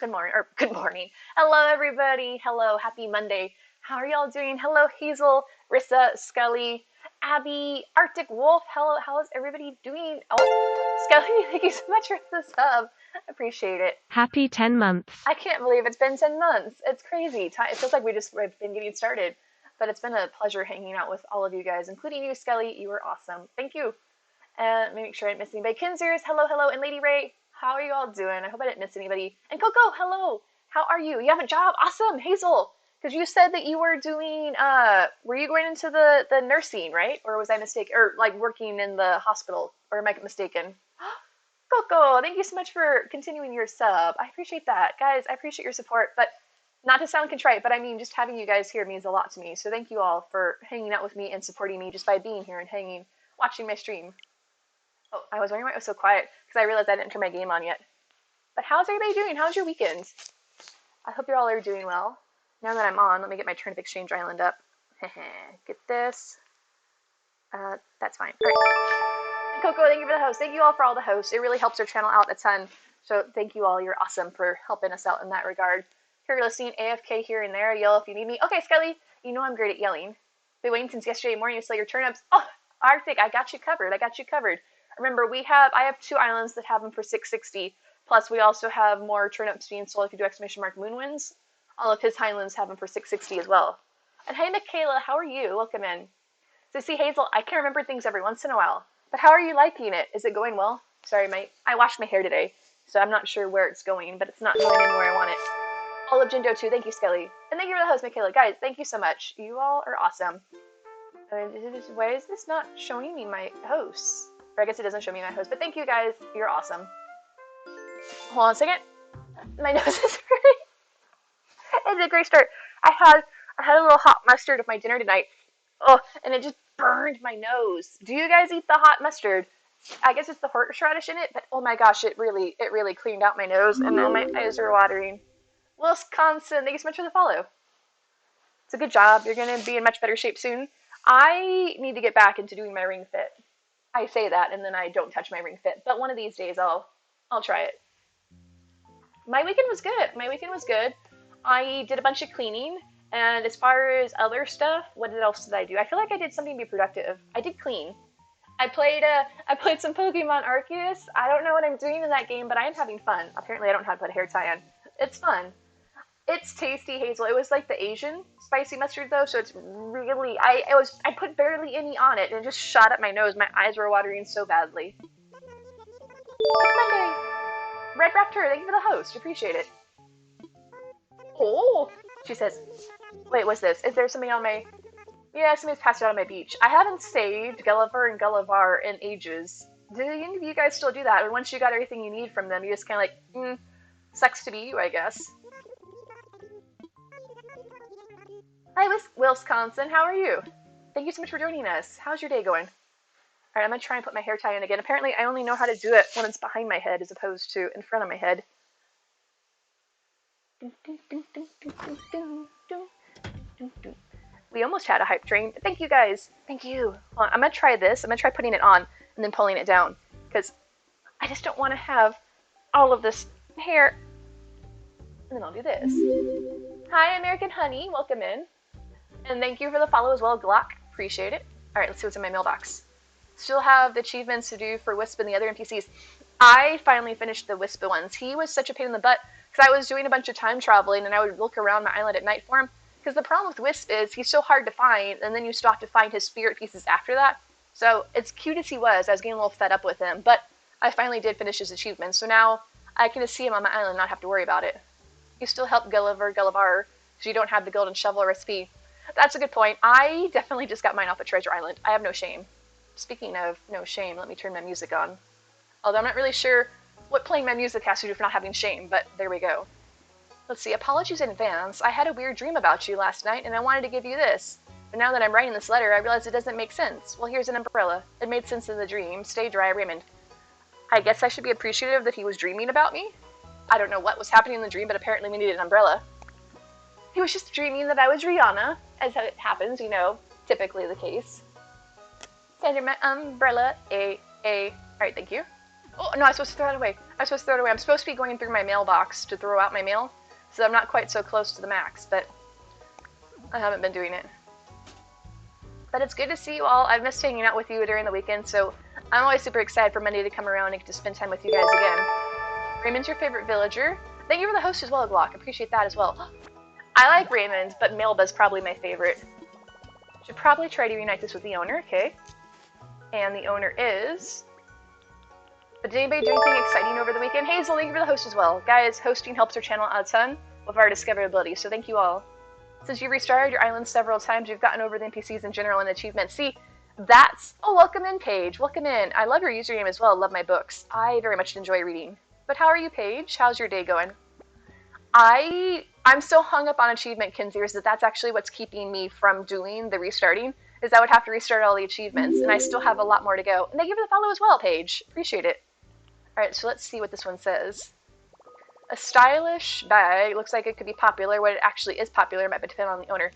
Good morning, or good morning. Hello, everybody. Hello, happy Monday. How are y'all doing? Hello, Hazel, Rissa, Scully, Abby, Arctic Wolf. Hello, how is everybody doing? Oh, Scully, thank you so much for the sub. Appreciate it. Happy 10 months. I can't believe it's been 10 months. It's crazy. It feels like we've been getting started. But it's been a pleasure hanging out with all of you guys, including you, Skelly. You were awesome. Thank you. And let me make sure I didn't miss anybody. Kinzers, hello, hello. And Lady Ray, how are you all doing? I hope I didn't miss anybody. And Coco, hello. How are you? You have a job? Awesome. Hazel, because you said that you were doing, were you going into the nursing, right? Or was I mistaken? Or like working in the hospital? Or am I mistaken? Coco, thank you so much for continuing your sub. I appreciate that. Guys, I appreciate your support. But not to sound contrite, but I mean, just having you guys here means a lot to me. So thank you all for hanging out with me and supporting me just by being here and watching my stream. Oh, I was wondering why it was so quiet because I realized I didn't turn my game on yet. But how's everybody doing? How's your weekend? I hope you all are doing well. Now that I'm on, let me get my Turnip Exchange Island up. Get this. That's fine. All right. Coco, thank you for the host. Thank you all for all the hosts. It really helps our channel out a ton. So thank you all. You're awesome for helping us out in that regard. If you're listening, AFK here and there, yell if you need me. Okay, Skelly, you know I'm great at yelling. Been waiting since yesterday morning to sell your turnips. Oh, Arctic, I got you covered. Remember, I have 2 islands that have them for 660. Plus, we also have more turnips being sold if you do !Moonwinds. All of his highlands have them for 660 as well. And hey, Michaela, how are you? Welcome in. So see, Hazel, I can remember things every once in a while. But how are you liking it? Is it going well? Sorry, I washed my hair today, so I'm not sure where it's going, but it's not going anywhere I want it. All of Jindo too. Thank you, Skelly. And thank you for the host, Michaela. Guys, thank you so much. You all are awesome. Why is this not showing me my hosts? Or I guess it doesn't show me my host, but thank you guys. You're awesome. Hold on a second. My nose is hurting. It's a great start. I had a little hot mustard with my dinner tonight. Oh, and it just burned my nose. Do you guys eat the hot mustard? I guess it's the horseradish in it, but oh my gosh, it really cleaned out my nose, and now my eyes are watering. Wisconsin, thank you so much for the follow. It's a good job. You're going to be in much better shape soon. I need to get back into doing my ring fit. I say that, and then I don't touch my ring fit. But one of these days, I'll try it. My weekend was good. I did a bunch of cleaning, and as far as other stuff, what else did I do? I feel like I did something to be productive. I did clean. I played some Pokemon Arceus. I don't know what I'm doing in that game, but I am having fun. Apparently, I don't know how to put a hair tie on. It's fun. It's tasty, Hazel. It was like the Asian spicy mustard though, so it's really I put barely any on it and it just shot up my nose. My eyes were watering so badly. It's Monday. Red Raptor, thank you for the host. Appreciate it. Oh, she says. Wait, what's this? Is there something on my? Yeah, somebody's passed out on my beach. I haven't saved Gulliver and Gullivar in ages. Do any of you guys still do that? And once you got everything you need from them, you just kind of like, sucks to be you, I guess. Hi, Wisconsin. How are you? Thank you so much for joining us. How's your day going? Alright, I'm going to try and put my hair tie in again. Apparently, I only know how to do it when it's behind my head as opposed to in front of my head. We almost had a hype train. Thank you, guys. Thank you. I'm going to try this. I'm going to try putting it on and then pulling it down because I just don't want to have all of this hair. And then I'll do this. Hi, American Honey. Welcome in. And thank you for the follow as well, Glock. Appreciate it. Alright, let's see what's in my mailbox. Still have the achievements to do for Wisp and the other NPCs. I finally finished the Wisp ones. He was such a pain in the butt because I was doing a bunch of time traveling and I would look around my island at night for him. Because the problem with Wisp is he's so hard to find and then you still have to find his spirit pieces after that. So as cute as he was, I was getting a little fed up with him. But I finally did finish his achievements. So now I can just see him on my island and not have to worry about it. You still help Gullivar, because you don't have the golden shovel recipe. That's a good point. I definitely just got mine off at Treasure Island. I have no shame. Speaking of no shame, let me turn my music on. Although I'm not really sure what playing my music has to do for not having shame, but there we go. Let's see, apologies in advance. I had a weird dream about you last night, and I wanted to give you this. But now that I'm writing this letter, I realize it doesn't make sense. Well, here's an umbrella. It made sense in the dream. Stay dry, Raymond. I guess I should be appreciative that he was dreaming about me? I don't know what was happening in the dream, but apparently we needed an umbrella. He was just dreaming that I was Rihanna, as it happens, you know, typically the case. Send my umbrella, Alright, thank you. Oh, no, I'm supposed to throw it away. I'm supposed to throw it away. I'm supposed to be going through my mailbox to throw out my mail, so I'm not quite so close to the max, but I haven't been doing it. But it's good to see you all. I've missed hanging out with you during the weekend, so I'm always super excited for Monday to come around and get to spend time with you guys again. Raymond's your favorite villager. Thank you for the host as well, Glock. Appreciate that as well. I like Raymond, but Melba's probably my favorite. Should probably try to reunite this with the owner, okay? And the owner is... But did anybody do anything exciting over the weekend? Hazel, thank you for the host as well. Guys, hosting helps our channel out a ton with our discoverability, so thank you all. Since you restarted your island several times, you've gotten over the NPCs in general and achievements. See, that's... Oh, welcome in, Paige. Welcome in. I love your username as well. Love my books. I very much enjoy reading. But how are you, Paige? How's your day going? I'm so hung up on achievement Kinziers that that's actually what's keeping me from doing the restarting, is I would have to restart all the achievements, and I still have a lot more to go. And thank you for the follow as well, Paige. Appreciate it. Alright, so let's see what this one says. A stylish bag. Looks like it could be popular. What it actually is popular might depend on the owner.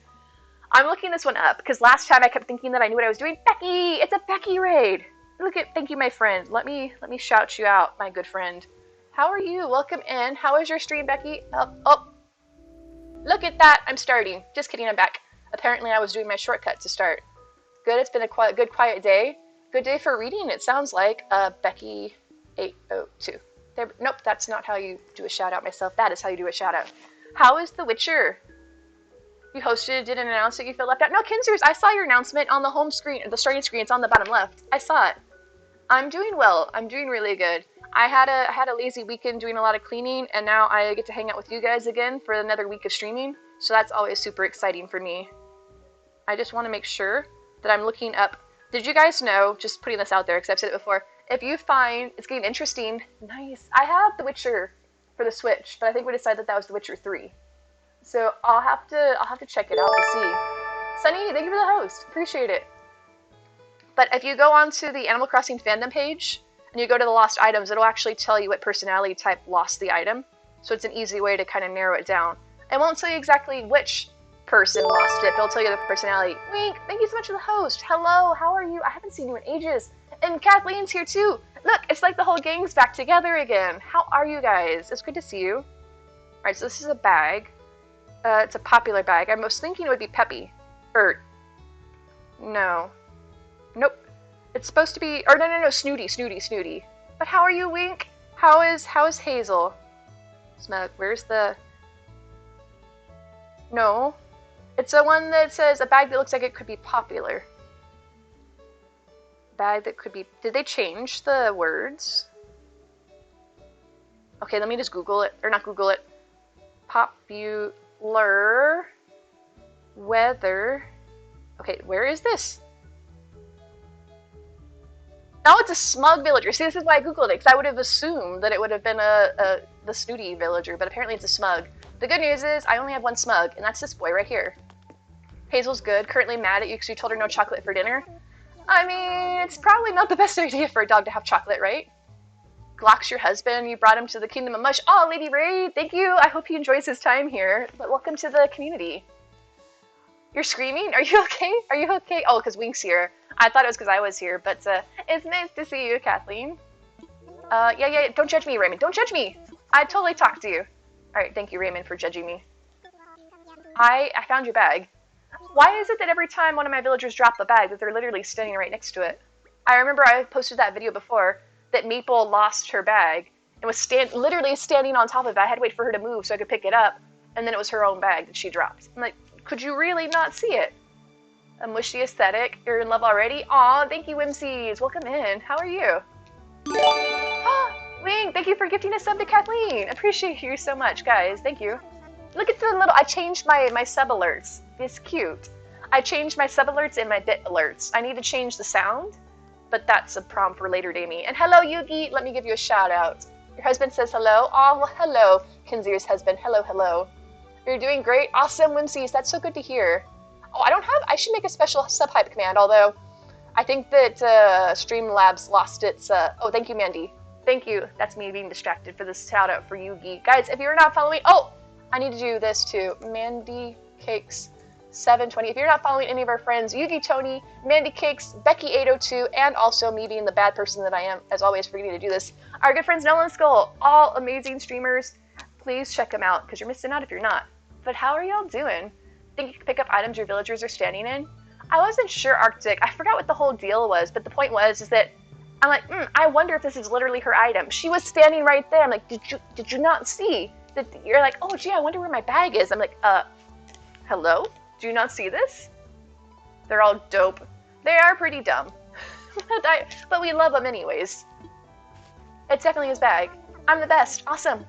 I'm looking this one up, because last time I kept thinking that I knew what I was doing. Becky! It's a Becky raid! Thank you, my friend. Let me shout you out, my good friend. How are you? Welcome in. How is your stream, Becky? Oh. Look at that. I'm starting. Just kidding, I'm back. Apparently I was doing my shortcut to start. Good, it's been a good quiet day. Good day for reading, it sounds like. Becky 802. There, nope, that's not how you do a shout out myself. That is how you do a shout out. How is The Witcher? You hosted, didn't announce that you feel left out. No, Kinzers, I saw your announcement on the home screen, the starting screen. It's on the bottom left. I saw it. I'm doing well. I'm doing really good. I had a lazy weekend doing a lot of cleaning, and now I get to hang out with you guys again for another week of streaming. So that's always super exciting for me. I just want to make sure that I'm looking up. Did you guys know, just putting this out there because I've said it before, if you find it's getting interesting, nice. I have The Witcher for the Switch, but I think we decided that was The Witcher 3. So I'll have to check it out to see. Sunny, thank you for the host. Appreciate it. But if you go onto the Animal Crossing fandom page and you go to the lost items, it'll actually tell you what personality type lost the item. So it's an easy way to kind of narrow it down. It won't tell you exactly which person lost it, but it'll tell you the personality. Wink, thank you so much for the host. Hello, how are you? I haven't seen you in ages. And Kathleen's here too. Look, it's like the whole gang's back together again. How are you guys? It's good to see you. Alright, so this is a bag. It's a popular bag. I was thinking it would be Peppy. No. Nope. It's supposed to be, or no, Snooty. But how are you, Wink? How is Hazel? Smug, where's the... No. It's the one that says a bag that looks like it could be popular. Bag that could be... Did they change the words? Okay, let me just Google it. Or not Google it. Popular weather. Okay, where is this? Now it's a smug villager. See, this is why I Googled it, because I would have assumed that it would have been the snooty villager, but apparently it's a smug. The good news is I only have one smug, and that's this boy right here. Hazel's good. Currently mad at you because you told her no chocolate for dinner. I mean, it's probably not the best idea for a dog to have chocolate, right? Glock's your husband. You brought him to the Kingdom of Mush. Oh, Lady Ray, thank you. I hope he enjoys his time here. But welcome to the community. You're screaming? Are you okay? Are you okay? Oh, because Wink's here. I thought it was because I was here, but it's nice to see you, Kathleen. Yeah, don't judge me, Raymond. Don't judge me. I totally talked to you. Alright, thank you, Raymond, for judging me. I found your bag. Why is it that every time one of my villagers drop a bag that they're literally standing right next to it? I remember I posted that video before that Maple lost her bag and was literally standing on top of it. I had to wait for her to move so I could pick it up, and then it was her own bag that she dropped. I'm like, could you really not see it? A mushy aesthetic. You're in love already? Aw, thank you, Whimsies. Welcome in. How are you? Wing, thank you for gifting a sub to Kathleen. Appreciate you so much, guys. Thank you. Look at the little... I changed my sub alerts. It's cute. I changed my sub alerts and my bit alerts. I need to change the sound, but that's a prompt for later day me. And hello, Yugi. Let me give you a shout out. Your husband says hello. Oh, well, hello, Kinzier's husband. Hello. You're doing great. Awesome, Whimsies. That's so good to hear. Oh, I should make a special sub-hype command, although I think that Streamlabs lost its... Oh, thank you, Mandy. Thank you. That's me being distracted for this shout-out for Yugi. Guys, if you're not following... Oh, I need to do this too. Mandy Cakes 720. If you're not following any of our friends, Yugi Tony, Mandy Cakes, Becky 802, and also me being the bad person that I am, as always, forgetting to do this, our good friends Nolan Skull, all amazing streamers. Please check them out, because you're missing out if you're not. But how are y'all doing? Think you can pick up items your villagers are standing in? I wasn't sure, Arctic. I forgot what the whole deal was, but the point was is that I'm like, I wonder if this is literally her item. She was standing right there. I'm like, did you not see? You're like, oh, gee, I wonder where my bag is. I'm like, hello? Do you not see this? They're all dope. They are pretty dumb. But we love them anyways. It's definitely his bag. I'm the best. Awesome.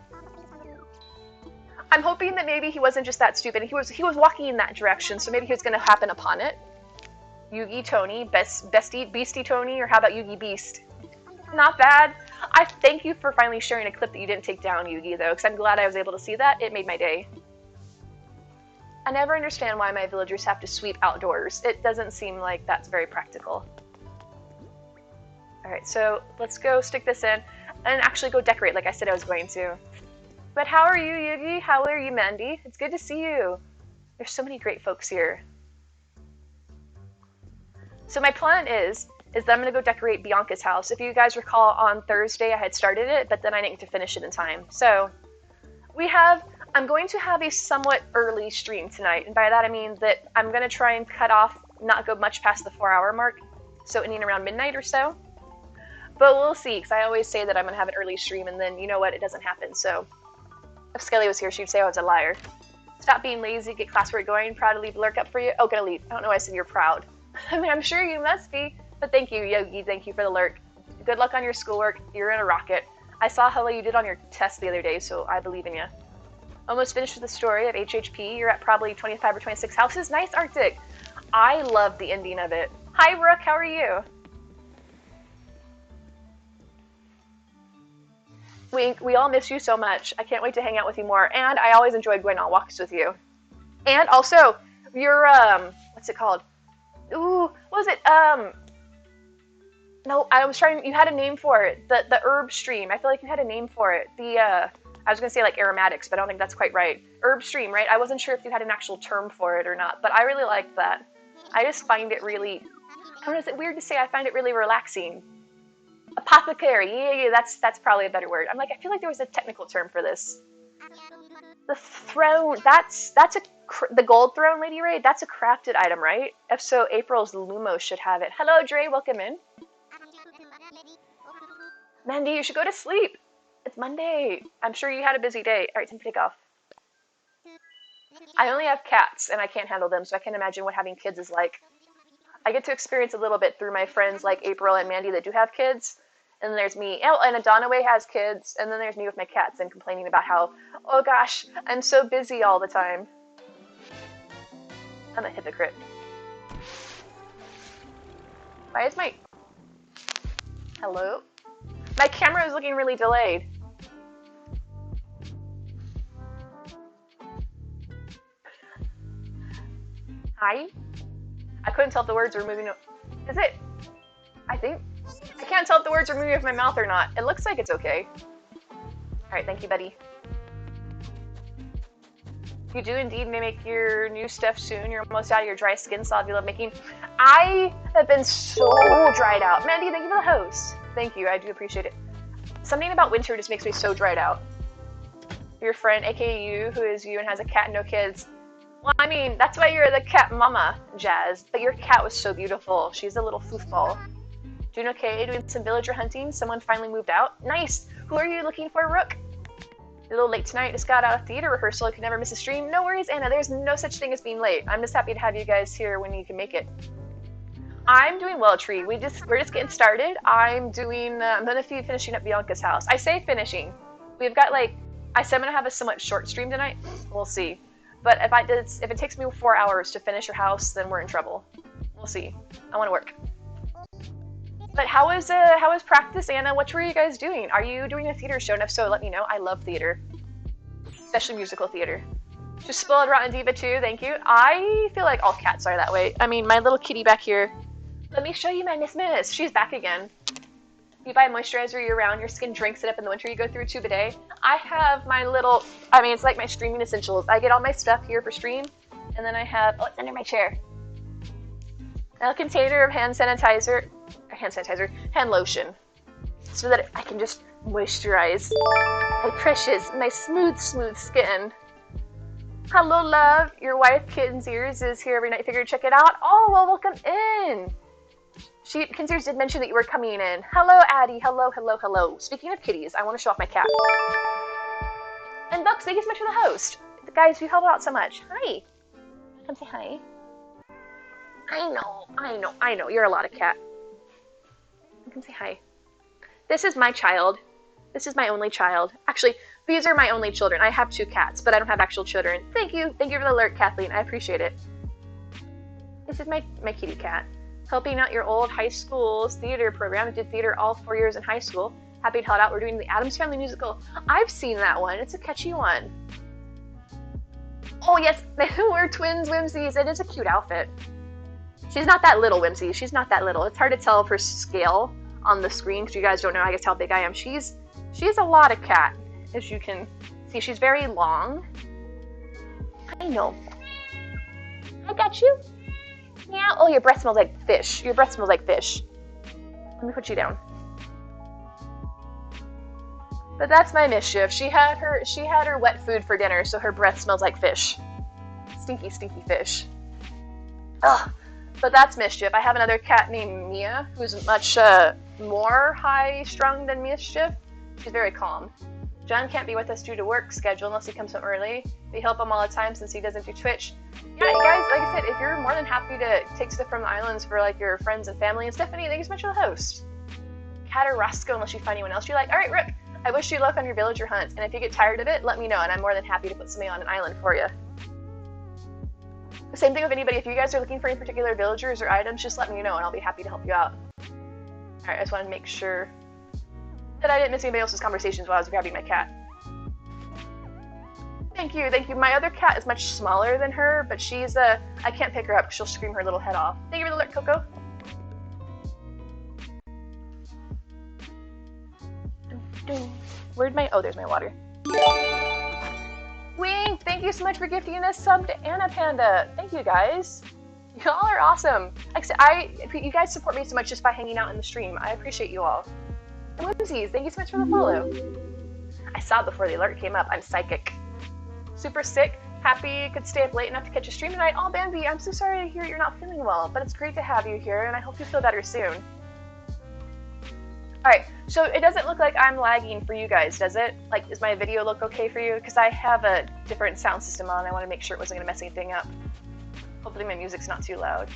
I'm hoping that maybe he wasn't just that stupid. He was walking in that direction, so maybe he was going to happen upon it. Yugi Tony, Beastie Tony, or how about Yugi Beast? Not bad. I thank you for finally sharing a clip that you didn't take down, Yugi, though, because I'm glad I was able to see that. It made my day. I never understand why my villagers have to sweep outdoors. It doesn't seem like that's very practical. Alright, so let's go stick this in and actually go decorate like I said I was going to. But how are you, Yugi? How are you, Mandy? It's good to see you. There's so many great folks here. So my plan is that I'm going to go decorate Bianca's house. If you guys recall, on Thursday I had started it, but then I didn't get to finish it in time. So I'm going to have a somewhat early stream tonight, and by that I mean that I'm going to try and cut off, not go much past the 4-hour mark, so ending around midnight or so. But we'll see, because I always say that I'm going to have an early stream, and then, you know what, it doesn't happen. So if Skelly was here, she'd say I was a liar. Stop being lazy, get classwork going, proud to leave lurk up for you. Oh, gonna leave. I don't know why I said you're proud. I mean, I'm sure you must be, but thank you, Yogi. Thank you for the lurk. Good luck on your schoolwork. You're in a rocket. I saw how well you did on your test the other day, so I believe in you. Almost finished with the story of HHP. You're at probably 25 or 26 houses. Nice, Arctic. I love the ending of it. Hi, Brooke. How are you? We all miss you so much. I can't wait to hang out with you more, and I always enjoyed going on walks with you. And also, your, what's it called? Ooh, what was it? No, I was trying, you had a name for it. The herb stream. I feel like you had a name for it. I was going to say like aromatics, but I don't think that's quite right. Herb stream, right? I wasn't sure if you had an actual term for it or not, but I really liked that. I just find it really, I don't know, is it weird to say? I find it really relaxing. Apothecary, yeah, that's probably a better word. I'm like, I feel like there was a technical term for this. The throne, that's the gold throne, Lady Ray, that's a crafted item, right? If so, April's Lumos should have it. Hello, Dre, welcome in. Mandy, you should go to sleep. It's Monday. I'm sure you had a busy day. All right, time to take off. I only have cats, and I can't handle them, so I can't imagine what having kids is like. I get to experience a little bit through my friends like April and Mandy that do have kids. And then there's me. Oh, and Adonaway has kids. And then there's me with my cats and complaining about how, oh gosh, I'm so busy all the time. I'm a hypocrite. Why is my... Hello? My camera is looking really delayed. Hi? I couldn't tell if the words were moving. Is it? I think. I can't tell if the words are moving with my mouth or not. It looks like it's okay. Alright, thank you, buddy. You do indeed make your new stuff soon. You're almost out of your dry skin salve you love making. I have been so dried out. Mandy, thank you for the host. Thank you, I do appreciate it. Something about winter just makes me so dried out. Your friend, aka you, who is you and has a cat and no kids. Well, I mean, that's why you're the cat mama, Jazz. But your cat was so beautiful. She's a little foofball. Doing okay? Doing some villager hunting? Someone finally moved out? Nice! Who are you looking for, Rook? You're a little late tonight. Just got out of theater rehearsal. You can never miss a stream. No worries, Anna. There's no such thing as being late. I'm just happy to have you guys here when you can make it. I'm doing well, Tree. We're just getting started. I'm gonna be finishing up Bianca's house. I say finishing. We've got I said I'm gonna have a somewhat short stream tonight. We'll see. But if it takes me 4 hours to finish your house, then we're in trouble. We'll see. I want to work. But how is practice, Anna? What were you guys doing? Are you doing a theater show? And if so, let me know. I love theater, especially musical theater. Just spoiled rotten diva too. Thank you. I feel like all cats are that way. I mean, my little kitty back here. Let me show you my Miss. She's back again. You buy moisturizer year-round, your skin drinks it up in the winter, you go through a tube a day. I have my little, it's like my streaming essentials. I get all my stuff here for stream, and And then I have, oh, it's under my chair. A container of hand lotion. So that I can just moisturize my precious, my smooth skin. Hello, love. Your wife, Kitten's Ears, is here every night. Figured check it out. Oh, well, welcome in. Kitten's Ears did mention that you were coming in. Hello, Addie. Hello. Speaking of kitties, I want to show off my cat. And Bucks, thank you so much for the host. Guys, you help out so much. Hi. Come say hi. I know. You're a lot of cat. Come say hi. This is my child. This is my only child. Actually, these are my only children. I have 2 cats, but I don't have actual children. Thank you. Thank you for the alert, Kathleen. I appreciate it. This is my kitty cat. Helping out your old high school's theater program. I did theater all 4 years in high school. Happy to help out. We're doing the Addams Family musical. I've seen that one. It's a catchy one. Oh, yes. We're twins, Whimsies. It is a cute outfit. She's not that little, Whimsy. She's not that little. It's hard to tell her scale on the screen because you guys don't know, I guess, how big I am. She's a lot of cat, as you can see. She's very long. I know. I got you. Yeah. Oh, your breath smells like fish. Your breath smells like fish. Let me put you down. But that's my Mischief. She had her wet food for dinner, so her breath smells like fish. Stinky fish. Ugh. But that's Mischief. I have another cat named Mia, who's much more high-strung than Mischief. She's very calm. John can't be with us due to work schedule unless he comes home early. We help him all the time since he doesn't do Twitch. Yeah, guys, like I said, if you're more than happy to take stuff from the islands for like your friends and family, and Stephanie, thank you so much for the host. Cat or Roscoe, unless you find anyone else you like. All right, Rip, I wish you luck on your villager hunt, and if you get tired of it, let me know, and I'm more than happy to put somebody on an island for you. Same thing with anybody. If you guys are looking for any particular villagers or items, just let me know and I'll be happy to help you out. Alright, I just wanted to make sure that I didn't miss anybody else's conversations while I was grabbing my cat. Thank you. My other cat is much smaller than her, but she's I can't pick her up because she'll scream her little head off. Thank you for the alert, Coco. Oh, there's my water. Wink, thank you so much for gifting a sub to Anna Panda. Thank you, guys. Y'all are awesome. Like I said, you guys support me so much just by hanging out in the stream. I appreciate you all. And Whimsies, thank you so much for the follow. I saw it before the alert came up. I'm psychic. Super sick. Happy you could stay up late enough to catch a stream tonight. Oh, Bambi, I'm so sorry to hear you're not feeling well, but it's great to have you here, and I hope you feel better soon. Alright, so it doesn't look like I'm lagging for you guys, does it? Like, does my video look okay for you? Because I have a different sound system on. I want to make sure it wasn't going to mess anything up. Hopefully my music's not too loud.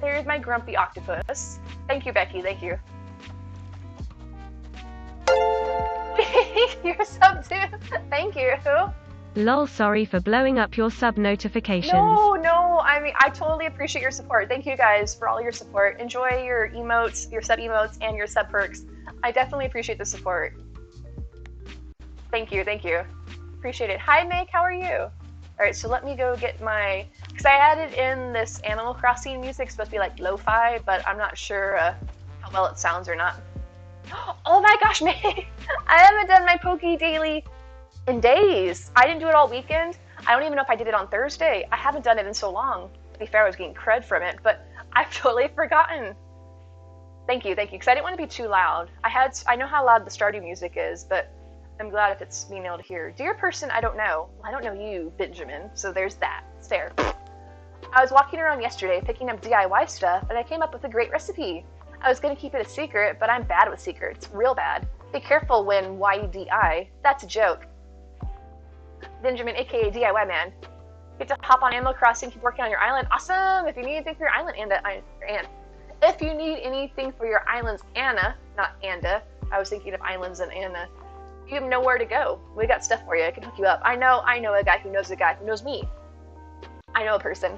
There's my grumpy octopus. Thank you, Becky. Thank you. You're sub too. Thank you. Lol, sorry for blowing up your sub notifications. No, I mean, I totally appreciate your support. Thank you guys for all your support. Enjoy your emotes, your sub emotes, and your sub perks. I definitely appreciate the support. Thank you. Appreciate it. Hi, Meg, how are you? Alright, so let me go get my, because I added in this Animal Crossing music. It's supposed to be like lo-fi, but I'm not sure how well it sounds or not. Oh my gosh, Meg! I haven't done my Poke Daily in days. I didn't do it all weekend. I don't even know if I did it on Thursday. I haven't done it in so long. To be fair, I was getting cred from it, but I've totally forgotten. Thank you, because I didn't want to be too loud. I know how loud the Stardew music is, but I'm glad if it's being able to hear. Dear person, I don't know. Well, I don't know you, Benjamin, so there's that. It's fair. I was walking around yesterday picking up DIY stuff, and I came up with a great recipe. I was going to keep it a secret, but I'm bad with secrets. Real bad. Be careful when YDI. That's a joke. Benjamin, aka DIY man. Get to hop on Animal Crossing, keep working on your island. Awesome! If you need anything for your island, if you need anything for your islands, Anna, not Anda. I was thinking of islands and Anna. You have nowhere to go. We got stuff for you. I can hook you up. I know a guy who knows a guy who knows me. I know a person.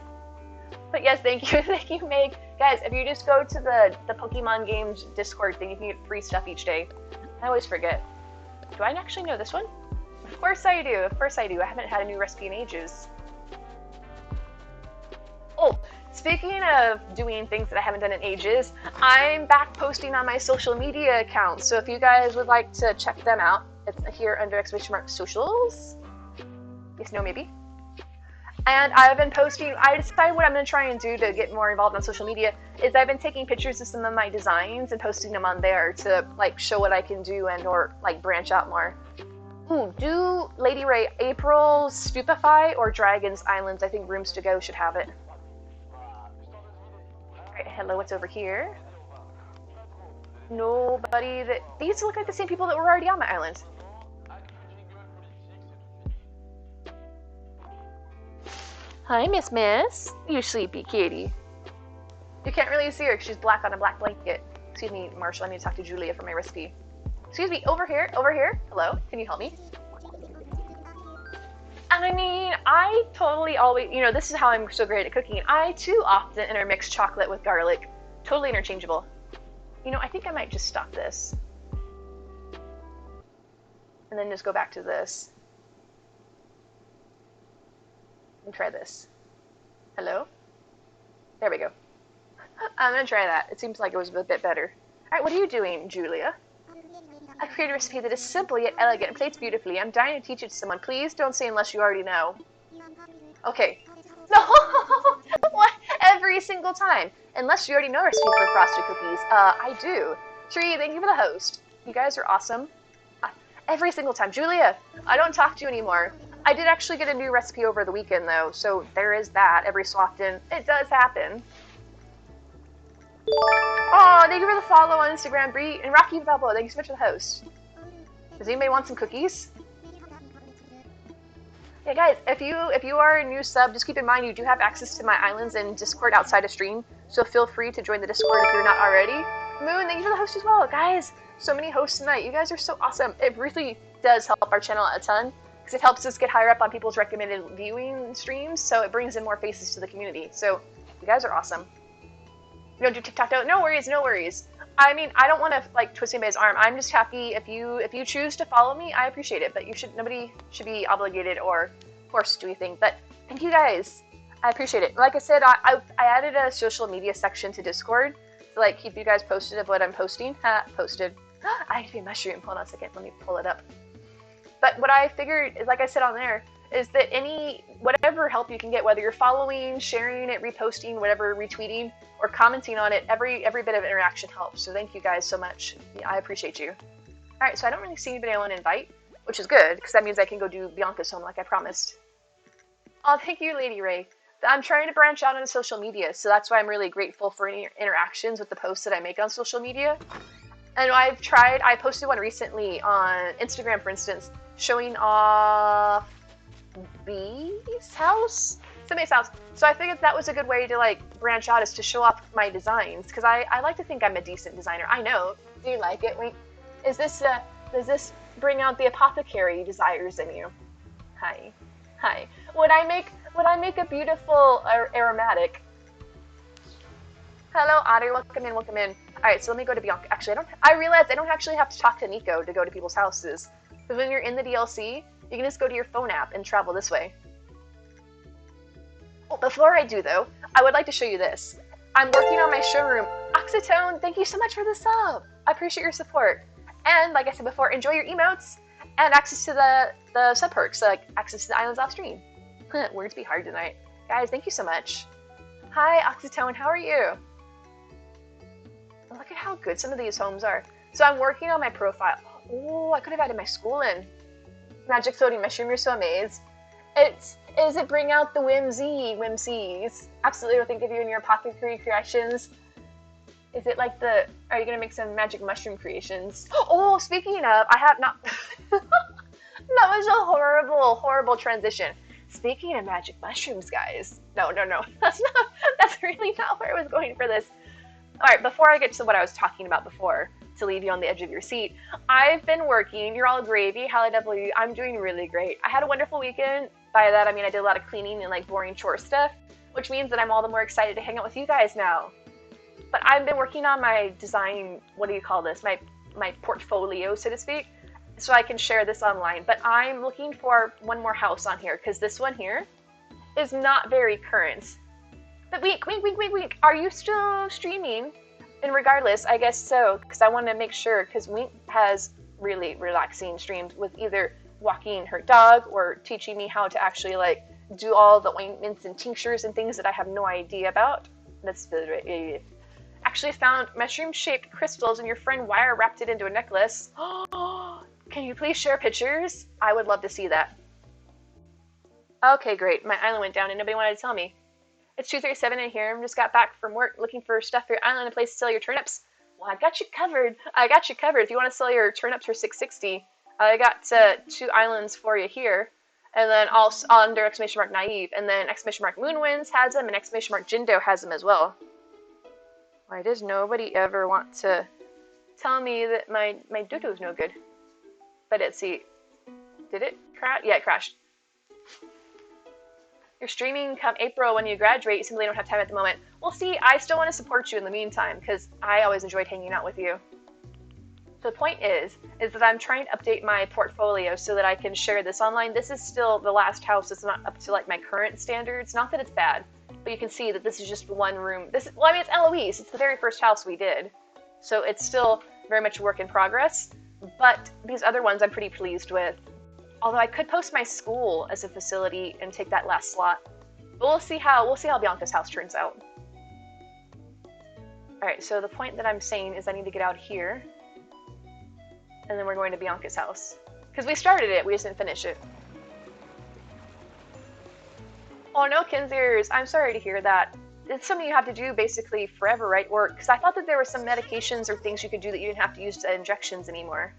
But yes, thank you. Thank you, Meg. Guys, if you just go to the Pokemon Games Discord thing, you can get free stuff each day. I always forget. Do I actually know this one? Of course I do. I haven't had a new recipe in ages. Oh, speaking of doing things that I haven't done in ages, I'm back posting on my social media accounts. So if you guys would like to check them out, it's here under !socials. Yes, no, maybe. And I've been posting, I decided what I'm going to try and do to get more involved on social media is I've been taking pictures of some of my designs and posting them on there to like show what I can do and or like branch out more. Ooh, do Lady Ray April Stupefy or Dragon's Islands? I think Rooms to Go should have it. Alright, hello, what's over here? Nobody that... These look like the same people that were already on my island. Hi, Miss. You sleepy kitty. You can't really see her because she's black on a black blanket. Excuse me, Marshall, I need to talk to Julia for my recipe. Excuse me, over here. Hello, can you help me? I mean, I totally always, you know, this is how I'm so great at cooking. I too often intermix chocolate with garlic. Totally interchangeable. You know, I think I might just stop this. And then just go back to this. And try this. Hello? There we go. I'm gonna try that. It seems like it was a bit better. Alright, what are you doing, Julia? I created a recipe that is simple yet elegant and plates beautifully. I'm dying to teach it to someone. Please don't say unless you already know. Okay. No! What? Every single time. Unless you already know a recipe for frosted cookies. I do. Tree, thank you for the host. You guys are awesome. Every single time. Julia, I don't talk to you anymore. I did actually get a new recipe over the weekend, though, so there is that. Every so often, it does happen. Oh, thank you for the follow on Instagram, Bree. And Rocky Balboa, thank you so much for the host. Does anybody want some cookies? Yeah, guys, if you are a new sub, just keep in mind you do have access to my islands and Discord outside of stream, so feel free to join the Discord if you're not already. Moon, thank you for the host as well. Guys, so many hosts tonight. You guys are so awesome. It really does help our channel a ton, because it helps us get higher up on people's recommended viewing streams, so it brings in more faces to the community. So, you guys are awesome. You don't do TikTok though? No worries, no worries. I mean, I don't want to like twist anybody's arm. I'm just happy if you choose to follow me. I appreciate it, but nobody should be obligated or forced to do anything. But thank you guys. I appreciate it. Like I said, I added a social media section to Discord to like keep you guys posted of what I'm posting. Posted. I need a mushroom. Hold on a second. Let me pull it up. But what I figured is, like I said on there, is that whatever help you can get, whether you're following, sharing it, reposting, whatever, retweeting, or commenting on it, every bit of interaction helps. So thank you guys so much. Yeah, I appreciate you. Alright, so I don't really see anybody I want to invite, which is good, because that means I can go do Bianca's home like I promised. Oh, thank you, Lady Ray. I'm trying to branch out into social media, so that's why I'm really grateful for any interactions with the posts that I make on social media. And I posted one recently on Instagram, for instance, showing off B's house? Somebody's house. So I figured that was a good way to like branch out, is to show off my designs, because I like to think I'm a decent designer. I know. Do you like it? Wait, does this bring out the apothecary desires in you? Hi. Would I make a beautiful aromatic? Hello, Otter. Welcome in. All right, so let me go to Bianca. Actually, I realized I don't actually have to talk to Nico to go to people's houses. Because when you're in the DLC, you can just go to your phone app and travel this way. Well, before I do, though, I would like to show you this. I'm working on my showroom. Oxytone, thank you so much for the sub. I appreciate your support. And, like I said before, enjoy your emotes and access to the sub perks, like access to the islands off stream. Words be hard tonight. Guys, thank you so much. Hi, Oxytone, how are you? Look at how good some of these homes are. So I'm working on my profile. Oh, I could have added my school in. Magic Floating Mushroom, you're so amazed. Is it bring out the whimsies? Absolutely will think of you and your apothecary creations. Is it like are you gonna make some magic mushroom creations? Oh, speaking of, I have not, that was a horrible transition. Speaking of magic mushrooms, guys. No, that's really not where I was going for this. Alright, before I get to what I was talking about before, to leave you on the edge of your seat, I've been working. You're all gravy. Howdy W. I'm doing really great. I had a wonderful weekend. By that, I mean I did a lot of cleaning and like boring chore stuff, which means that I'm all the more excited to hang out with you guys now. But I've been working on my design, what do you call this? My portfolio, so to speak, so I can share this online. But I'm looking for one more house on here, because this one here is not very current. But wink. Are you still streaming? And regardless, I guess so, because I want to make sure, because Wink has really relaxing streams with either walking her dog or teaching me how to actually like do all the ointments and tinctures and things that I have no idea about. That's actually found mushroom-shaped crystals and your friend wire wrapped it into a necklace. Can you please share pictures? I would love to see that. Okay, great. My island went down and nobody wanted to tell me. It's 2:37 in here. I just got back from work looking for stuff for your island and a place to sell your turnips. Well, I got you covered. I got you covered. If you want to sell your turnips for $6.60, I got 2 islands for you here. And then also under exclamation mark naive. And then exclamation mark moonwinds has them and exclamation mark Jindo has them as well. Why does nobody ever want to tell me that my doo-doo's no good? But let's see. Did it crash? Yeah, it crashed. You're streaming come April when you graduate. You simply don't have time at the moment. Well, see, I still want to support you in the meantime because I always enjoyed hanging out with you. So the point is that I'm trying to update my portfolio so that I can share this online. This is still the last house. It's not up to like my current standards. Not that it's bad, but you can see that this is just one room. It's Eloise. It's the very first house we did. So it's still very much a work in progress. But these other ones I'm pretty pleased with. Although I could post my school as a facility and take that last slot. But we'll see how Bianca's house turns out. Alright, so the point that I'm saying is I need to get out here. And then we're going to Bianca's house. Because we started it, we just didn't finish it. Oh no, Kinziers, I'm sorry to hear that. It's something you have to do basically forever, right? Or, because I thought that there were some medications or things you could do that you didn't have to use injections anymore.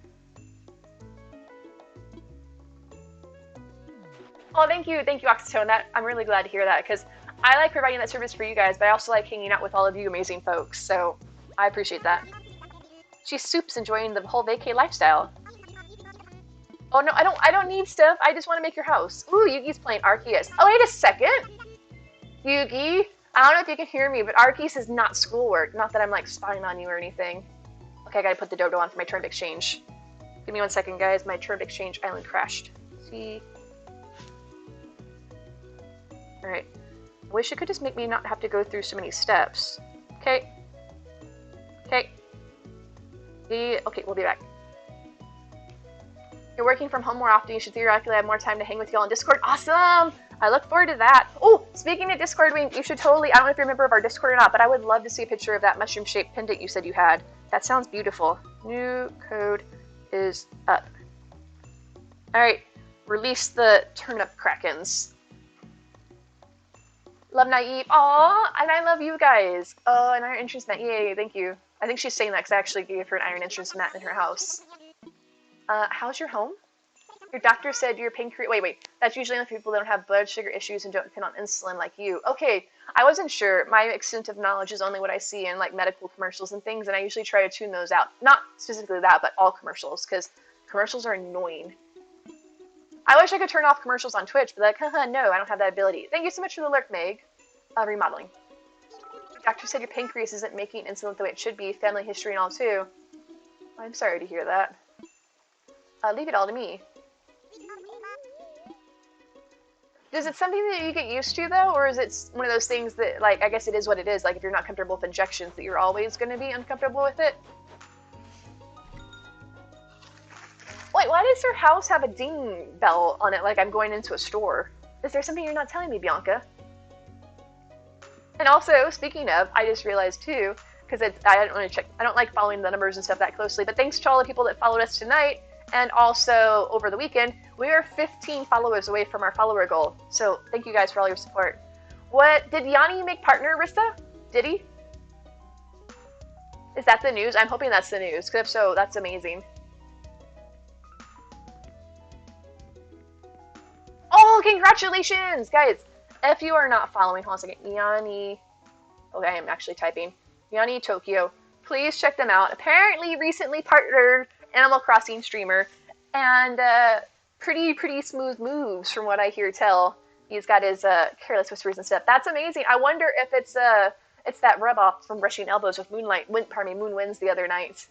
Oh, thank you, Oxytone. I'm really glad to hear that, because I like providing that service for you guys, but I also like hanging out with all of you amazing folks, so I appreciate that. She's Soup's enjoying the whole vacay lifestyle. Oh no, I don't need stuff. I just want to make your house. Ooh, Yugi's playing Arceus. Oh, wait a second. Yugi, I don't know if you can hear me, but Arceus is not schoolwork. Not that I'm like spying on you or anything. Okay, I gotta put the dodo on for my turn of exchange. Give me 1 second, guys. My turn of exchange island crashed. See. Alright. I wish it could just make me not have to go through so many steps. Okay. Okay. Okay, we'll be back. You're working from home more often. You should theoretically have more time to hang with y'all on Discord. Awesome! I look forward to that. Oh, speaking of Discord, you should totally, I don't know if you're a member of our Discord or not, but I would love to see a picture of that mushroom-shaped pendant you said you had. That sounds beautiful. New code is up. Alright, release the turnip krakens. Love Naive. Aw, and I love you guys. Oh, an iron entrance mat. Yay, thank you. I think she's saying that because I actually gave her an iron entrance mat in her house. How's your home? Your doctor said your pancreas... Wait. That's usually only for people that don't have blood sugar issues and don't depend on insulin like you. Okay, I wasn't sure. My extent of knowledge is only what I see in like medical commercials and things, and I usually try to tune those out. Not specifically that, but all commercials, because commercials are annoying. I wish I could turn off commercials on Twitch, but like, haha, no, I don't have that ability. Thank you so much for the lurk, Meg. Remodeling. The doctor said your pancreas isn't making insulin the way it should be. Family history and all, too. I'm sorry to hear that. Leave it all to me. Is it something that you get used to, though? Or is it one of those things that, like, I guess it is what it is. Like, if you're not comfortable with injections, that you're always going to be uncomfortable with it? Wait, why does your house have a ding bell on it like I'm going into a store? Is there something you're not telling me, Bianca? And also, speaking of, I just realized too, because I didn't really check, I don't like following the numbers and stuff that closely, but thanks to all the people that followed us tonight, and also over the weekend, we are 15 followers away from our follower goal. So thank you guys for all your support. What, did Yanni make partner, Rissa? Did he? Is that the news? I'm hoping that's the news, because if so, that's amazing. Oh, congratulations, guys! If you are not following, hold on a second, Yanni, okay, I am actually typing, Yanni Tokyo, please check them out. Apparently recently partnered Animal Crossing streamer, and pretty smooth moves from what I hear tell. He's got his careless whispers and stuff. That's amazing. I wonder if it's that rub-off from brushing elbows with Moonwinds the other night.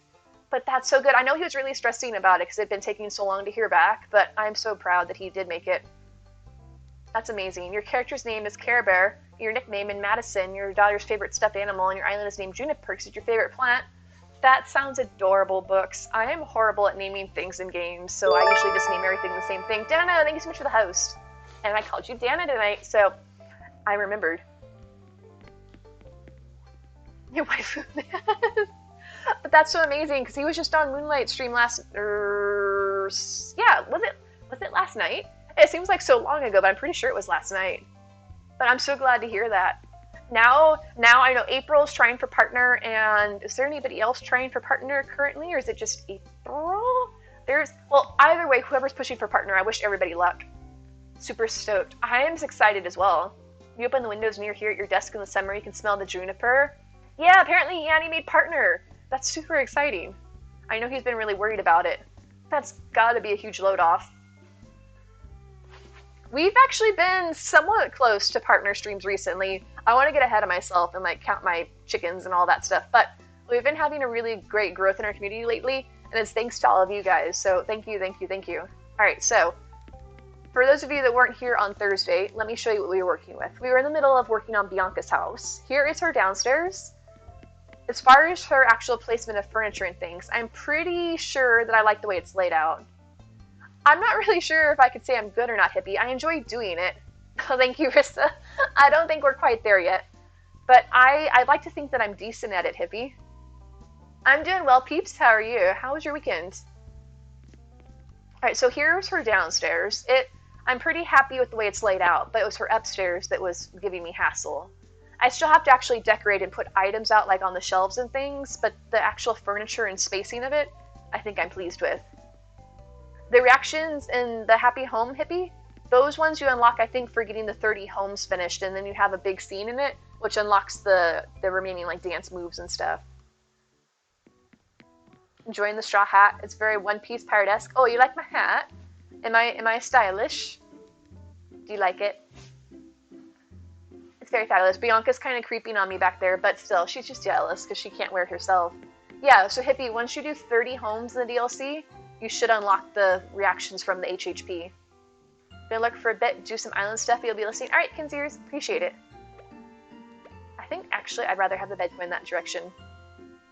But that's so good. I know he was really stressing about it because it had been taking so long to hear back, but I'm so proud that he did make it. That's amazing. Your character's name is Care Bear, your nickname in Madison, your daughter's favorite stuffed animal, and your island is named Juniper because it's your favorite plant. That sounds adorable, Books. I am horrible at naming things in games, so I usually just name everything the same thing. Dana, thank you so much for the host. And I called you Dana tonight, so I remembered. Your wife. But that's so amazing, because he was just on Moonlight stream last... yeah, was it last night? It seems like so long ago, but I'm pretty sure it was last night. But I'm so glad to hear that. Now I know April's trying for partner, and is there anybody else trying for partner currently, or is it just April? Well, either way, whoever's pushing for partner, I wish everybody luck. Super stoked. I am excited as well. You open the windows near here at your desk in the summer, you can smell the juniper. Yeah, apparently Yanni made partner. That's super exciting. I know he's been really worried about it. That's gotta be a huge load off. We've actually been somewhat close to partner streams recently. I want to get ahead of myself and like count my chickens and all that stuff, but we've been having a really great growth in our community lately, and it's thanks to all of you guys, so thank you, thank you, thank you. Alright, so for those of you that weren't here on Thursday, let me show you what we were working with. We were in the middle of working on Bianca's house. Here is her downstairs. As far as her actual placement of furniture and things, I'm pretty sure that I like the way it's laid out. I'm not really sure if I could say I'm good or not, Hippie. I enjoy doing it. Oh, thank you, Rissa. I don't think we're quite there yet. But I'd like to think that I'm decent at it, Hippie. I'm doing well, peeps. How are you? How was your weekend? Alright, so here's her downstairs. I'm pretty happy with the way it's laid out, but it was her upstairs that was giving me hassle. I still have to actually decorate and put items out like on the shelves and things, but the actual furniture and spacing of it, I think I'm pleased with. The reactions in the Happy Home, Hippie, those ones you unlock, I think, for getting the 30 homes finished, and then you have a big scene in it, which unlocks the remaining like dance moves and stuff. Enjoying the straw hat. It's very one-piece pirate-esque. Oh, you like my hat? Am I stylish? Do you like it? It's very stylish. Bianca's kind of creeping on me back there, but still, she's just jealous because she can't wear it herself. Yeah, so Hippie, once you do 30 homes in the DLC, you should unlock the reactions from the HHP. Been looking for a bit, do some island stuff, you'll be listening. Alright, Kinseers, appreciate it. I think, actually, I'd rather have the bed go in that direction.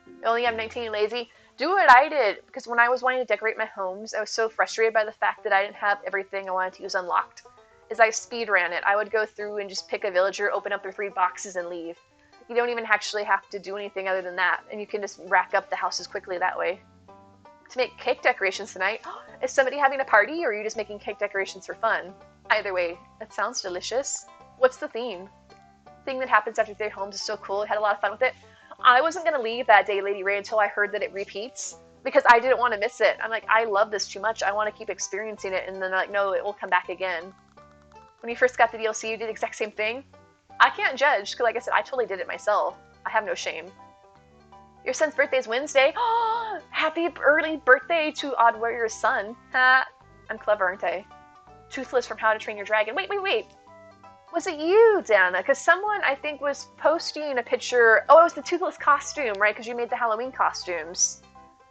You only have 19, lazy. Do what I did, because when I was wanting to decorate my homes, I was so frustrated by the fact that I didn't have everything I wanted to use unlocked, is I speed ran it. I would go through and just pick a villager, open up their 3 boxes, and leave. You don't even actually have to do anything other than that, and you can just rack up the houses quickly that way. To make cake decorations tonight. Is somebody having a party, or are you just making cake decorations for fun? Either way, that sounds delicious. What's the theme? Thing that happens after 3 homes is so cool. I had a lot of fun with it. I wasn't going to leave that day, Lady Ray, until I heard that it repeats, because I didn't want to miss it. I'm like, I love this too much. I want to keep experiencing it, and then they're like, no, it will come back again. When you first got the DLC, you did the exact same thing? I can't judge, because like I said, I totally did it myself. I have no shame. Your son's birthday's Wednesday. Oh, happy early birthday to Odd Warrior's son. Ha! I'm clever, aren't I? Toothless from How to Train Your Dragon. Wait. Was it you, Dana? Because someone, I think, was posting a picture. Oh, it was the Toothless costume, right? Because you made the Halloween costumes.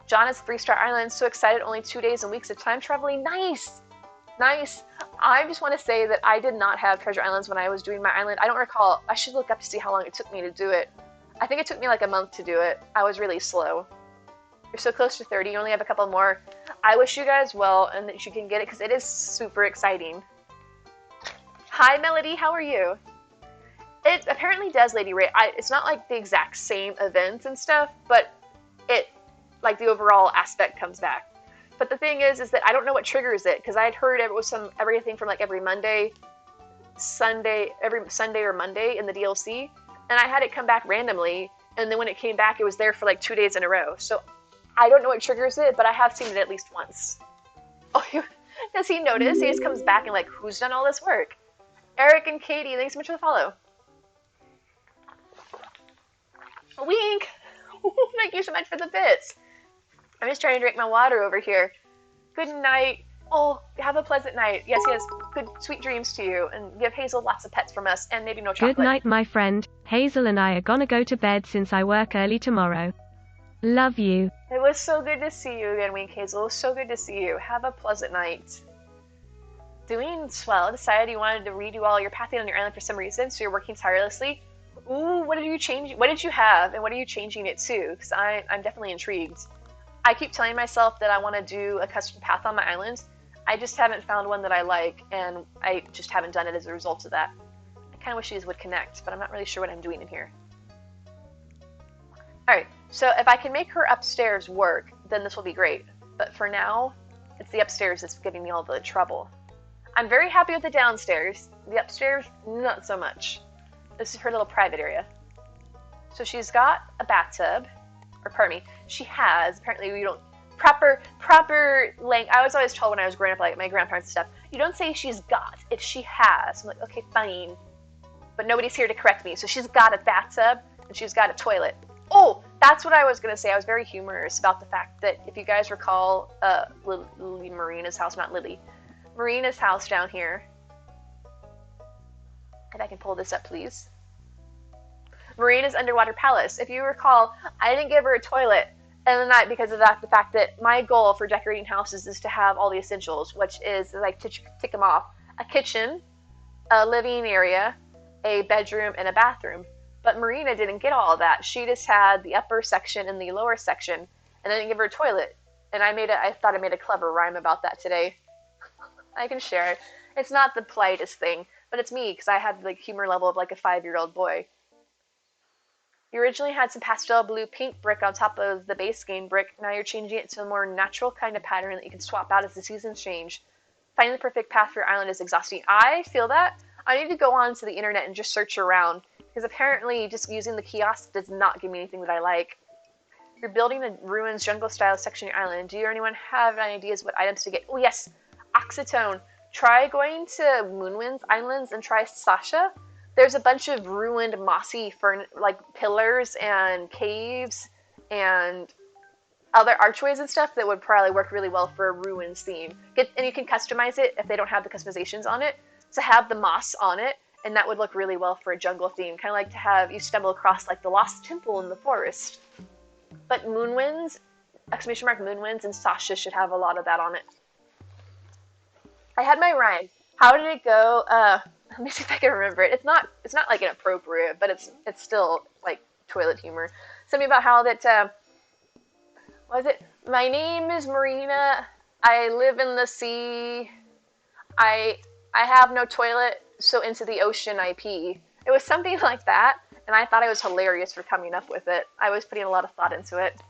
John is 3-star Island. So excited. Only 2 days and weeks of time traveling. Nice! Nice. I just want to say that I did not have Treasure Islands when I was doing my island. I don't recall. I should look up to see how long it took me to do it. I think it took me like a month to do it. I was really slow. You're so close to 30. You only have a couple more. I wish you guys well and that you can get it because it is super exciting. Hi, Melody. How are you? It apparently does, Lady Ray. It's not like the exact same events and stuff, but it, like the overall aspect comes back. But the thing is that I don't know what triggers it because I had heard it was everything from like every Sunday or Monday in the DLC. And I had it come back randomly, and then when it came back, it was there for like 2 days in a row. So I don't know what triggers it, but I have seen it at least once. Oh, does he notice? He just comes back and like, who's done all this work? Eric and Katie, thanks so much for the follow. Wink! Thank you so much for the bits. I'm just trying to drink my water over here. Good night. Oh, have a pleasant night. Yes, good sweet dreams to you. And give Hazel lots of pets from us, and maybe no chocolate. Good night, my friend. Hazel and I are gonna go to bed since I work early tomorrow. Love you. It was so good to see you again, Wink Hazel. It was so good to see you. Have a pleasant night. Doing swell. Decided you wanted to redo all your pathing on your island for some reason, so you're working tirelessly. Ooh, what did you change? What did you have, and what are you changing it to? Because I'm definitely intrigued. I keep telling myself that I want to do a custom path on my island. I just haven't found one that I like, and I just haven't done it as a result of that. I kind of wish these would connect, but I'm not really sure what I'm doing in here. Alright, so if I can make her upstairs work, then this will be great. But for now, it's the upstairs that's giving me all the trouble. I'm very happy with the downstairs. The upstairs, not so much. This is her little private area. So she's got a bathtub, or pardon me, she has. Apparently we don't, proper length. I was always told when I was growing up, like my grandparents and stuff, you don't say she's got, it's she has. I'm like, okay, fine. But nobody's here to correct me. So she's got a bathtub, and she's got a toilet. Oh, that's what I was going to say. I was very humorous about the fact that if you guys recall Lily Marina's house, not Lily, Marina's house down here. If I can pull this up, please. Marina's underwater palace. If you recall, I didn't give her a toilet, and then because of that, the fact that my goal for decorating houses is to have all the essentials, which is like to tick them off: a kitchen, a living area, a bedroom, and a bathroom. But Marina didn't get all of that. She just had the upper section and the lower section, and I didn't give her a toilet. And I thought I made a clever rhyme about that today. I can share it. It's not the politest thing, but it's me, because I had the humor level of like a 5-year-old boy. You originally had some pastel blue pink brick on top of the base game brick. Now you're changing it to a more natural kind of pattern that you can swap out as the seasons change. Finding the perfect path for your island is exhausting. I feel that. I need to go on to the internet and just search around, because apparently just using the kiosk does not give me anything that I like. You're building a ruins jungle style section of your island. Do you or anyone have any ideas what items to get? Oh yes, oxytone. Try going to Moonwind's Islands and try Sasha. There's a bunch of ruined mossy like pillars and caves and other archways and stuff that would probably work really well for a ruins theme. And you can customize it if they don't have the customizations on it, to have the moss on it, and that would look really well for a jungle theme. Kind of like to have you stumble across like the lost temple in the forest. But Moonwinds, exclamation mark Moonwinds, and Sasha should have a lot of that on it. I had my rhyme. How did it go? Let me see if I can remember it. It's not like inappropriate, but it's still like toilet humor. Something about how that what was it? My name is Marina. I live in the sea. I have no toilet, so into the ocean I pee. It was something like that, and I thought it was hilarious for coming up with it. I was putting a lot of thought into it.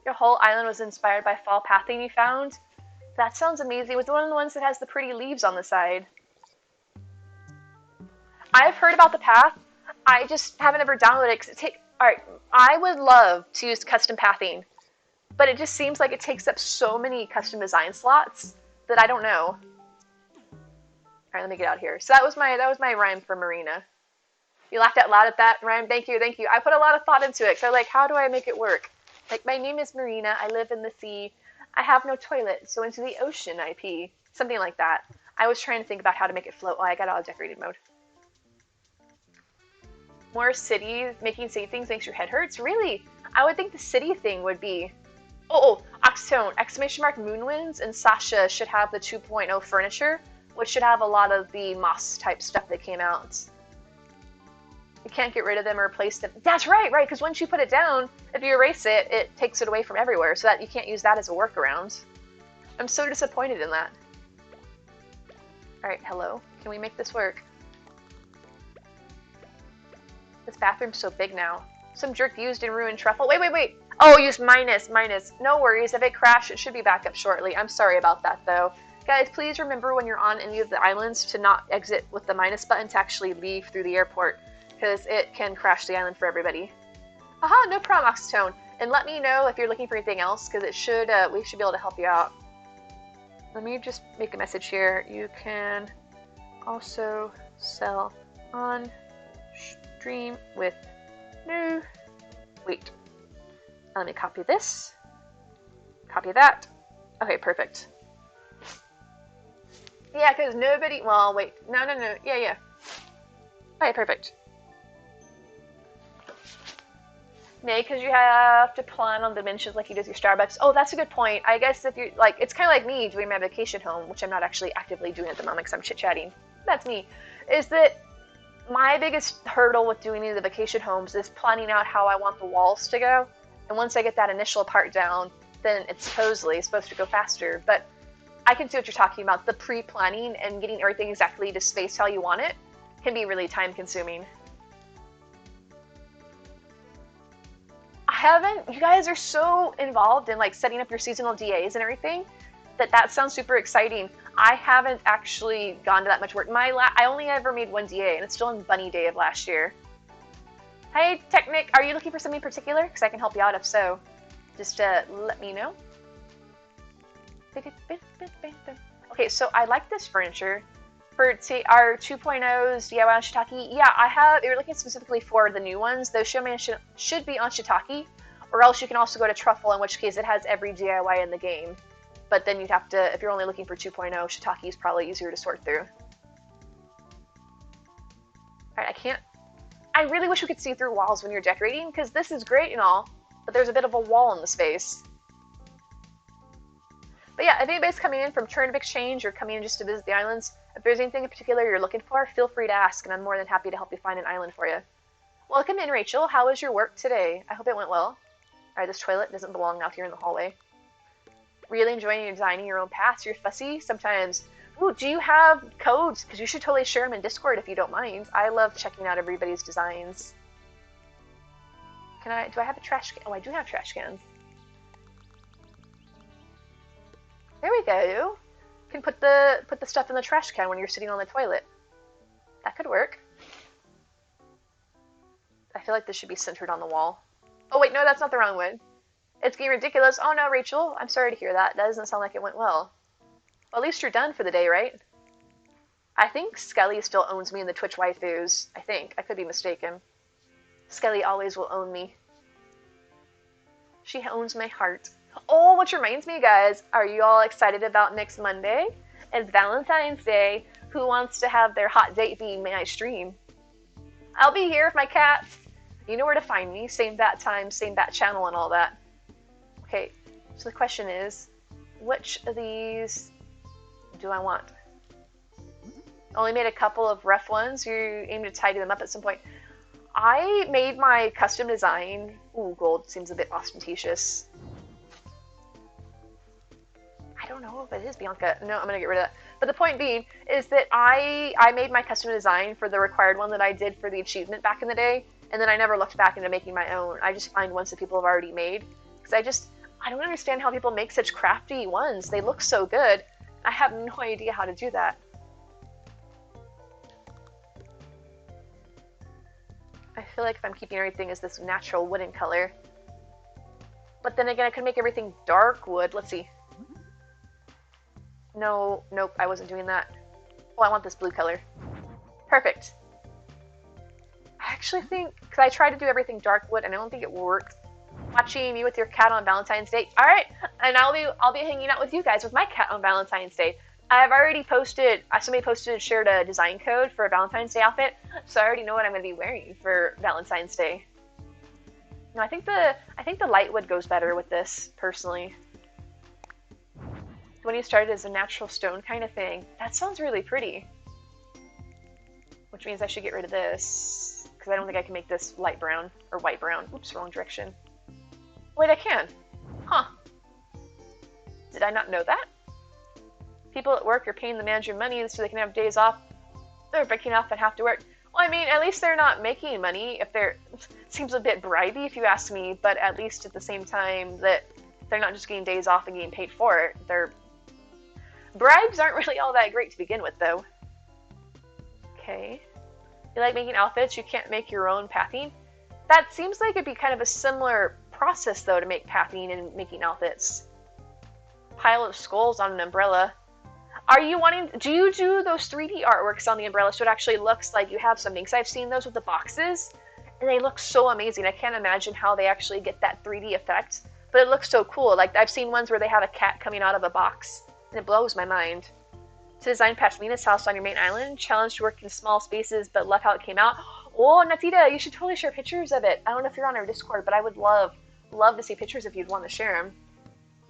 Your whole island was inspired by fall pathing you found? That sounds amazing. It was one of the ones that has the pretty leaves on the side. I've heard about the path. I just haven't ever downloaded it. Alright, I would love to use custom pathing, but it just seems like it takes up so many custom design slots that I don't know. Alright, let me get out here. So that was my rhyme for Marina. You laughed out loud at that rhyme? Thank you. I put a lot of thought into it. So like, how do I make it work? Like, my name is Marina. I live in the sea. I have no toilet, so into the ocean I pee. Something like that. I was trying to think about how to make it float while I got out of decorated mode. More cities, making city things makes your head hurts? Really? I would think the city thing would be... Oh, Oxtone, exclamation mark Moonwinds, and Sasha should have the 2.0 furniture, which should have a lot of the moss type stuff that came out. You can't get rid of them or replace them. That's right, because once you put it down, if you erase it, it takes it away from everywhere, so that you can't use that as a workaround. I'm so disappointed in that. Alright, hello. Can we make this work? This bathroom's so big now. Some jerk used in ruined truffle. Wait. Oh, use minus. No worries. If it crashed, it should be back up shortly. I'm sorry about that, though. Guys, please remember when you're on any of the islands to not exit with the minus button, to actually leave through the airport, because it can crash the island for everybody. Aha, no problem, Oxytone. And let me know if you're looking for anything else, because we should be able to help you out. Let me just make a message here. You can also sell on stream with no... Wait. Let me copy this. Copy that. Okay, perfect. Yeah, because nobody... Well, wait. No. Yeah. Okay, perfect. Nay, because you have to plan on dimensions like you do with your Starbucks. Oh, that's a good point. I guess if you're, like, it's kind of like me doing my vacation home, which I'm not actually actively doing at the moment because I'm chit-chatting. That's me. Is that My biggest hurdle with doing the vacation homes is planning out how I want the walls to go. And once I get that initial part down, then it's supposedly supposed to go faster. But I can see what you're talking about. The pre-planning and getting everything exactly to space how you want it can be really time consuming. I haven't, you guys are so involved in like setting up your seasonal DAs and everything that sounds super exciting. I haven't actually gone to that much work. I only ever made one DA and it's still on Bunny Day of last year. Hey Technic, are you looking for something particular? Because I can help you out if so. Just let me know. Okay, so I like this furniture. For our 2.0s DIY on shiitake, yeah, you're looking specifically for the new ones. Those should be on shiitake, or else you can also go to truffle, in which case it has every DIY in the game. But then you'd have to, if you're only looking for 2.0, shiitake is probably easier to sort through. Alright, I really wish we could see through walls when you're decorating, because this is great and all, but there's a bit of a wall in the space. But yeah, if anybody's coming in from Turn of Exchange or coming in just to visit the islands, if there's anything in particular you're looking for, feel free to ask, and I'm more than happy to help you find an island for you. Welcome in, Rachel. How was your work today? I hope it went well. Alright, this toilet doesn't belong out here in the hallway. Really enjoying designing your own paths? You're fussy sometimes. Ooh, do you have codes? Because you should totally share them in Discord if you don't mind. I love checking out everybody's designs. Do I have a trash can? Oh, I do have trash cans. There we go. You can put the stuff in the trash can when you're sitting on the toilet. That could work. I feel like this should be centered on the wall. Oh wait, no, that's not the wrong one. It's getting ridiculous. Oh no, Rachel, I'm sorry to hear that. That doesn't sound like it went well. Well, at least you're done for the day, right? I think Skelly still owns me in the Twitch waifus. I think. I could be mistaken. Skelly always will own me. She owns my heart. Oh, which reminds me, guys, are you all excited about next Monday? It's Valentine's Day. Who wants to have their hot date be my stream? I'll be here with my cats. You know where to find me. Same bat time, same bat channel, and all that. Okay, so the question is, which of these do I want? Only made a couple of rough ones. You aim to tidy them up at some point. I made my custom design. Ooh, gold seems a bit ostentatious. I don't know if it is Bianca. No, I'm gonna get rid of that. But the point being is that I made my custom design for the required one that I did for the achievement back in the day, and then I never looked back into making my own. I just find ones that people have already made. Because I don't understand how people make such crafty ones. They look so good. I have no idea how to do that. I feel like if I'm keeping everything as this natural wooden color. But then again, I could make everything dark wood. Let's see. No, nope, I wasn't doing that. Oh, I want this blue color. Perfect. I actually think, because I tried to do everything dark wood and I don't think it worked. Watching you with your cat on Valentine's Day. All right, and I'll be hanging out with you guys with my cat on Valentine's Day. I've already posted. Somebody posted and shared a design code for a Valentine's Day outfit, so I already know what I'm going to be wearing for Valentine's Day. No, I think the light wood goes better with this personally. When you started as a natural stone kind of thing, that sounds really pretty. Which means I should get rid of this because I don't think I can make this light brown or white brown. Oops, wrong direction. Wait, I can. Huh. Did I not know that? People at work are paying the manager money so they can have days off. They're breaking off and have to work. Well, I mean, at least they're not making money. It seems a bit bribey if you ask me, but at least at the same time that they're not just getting days off and getting paid for it. Bribes aren't really all that great to begin with, though. Okay. You like making outfits? You can't make your own pathing? That seems like it'd be kind of a similar process, though, to make pathing and making outfits. Pile of skulls on an umbrella. Do you do those 3D artworks on the umbrella so it actually looks like you have something? Because I've seen those with the boxes, and they look so amazing. I can't imagine how they actually get that 3D effect, but it looks so cool. Like, I've seen ones where they have a cat coming out of a box, and it blows my mind. To design Pashmina's house on your main island, challenge to work in small spaces, but love how it came out. Oh, Natita, you should totally share pictures of it. I don't know if you're on our Discord, but I would love to see pictures if you'd want to share them.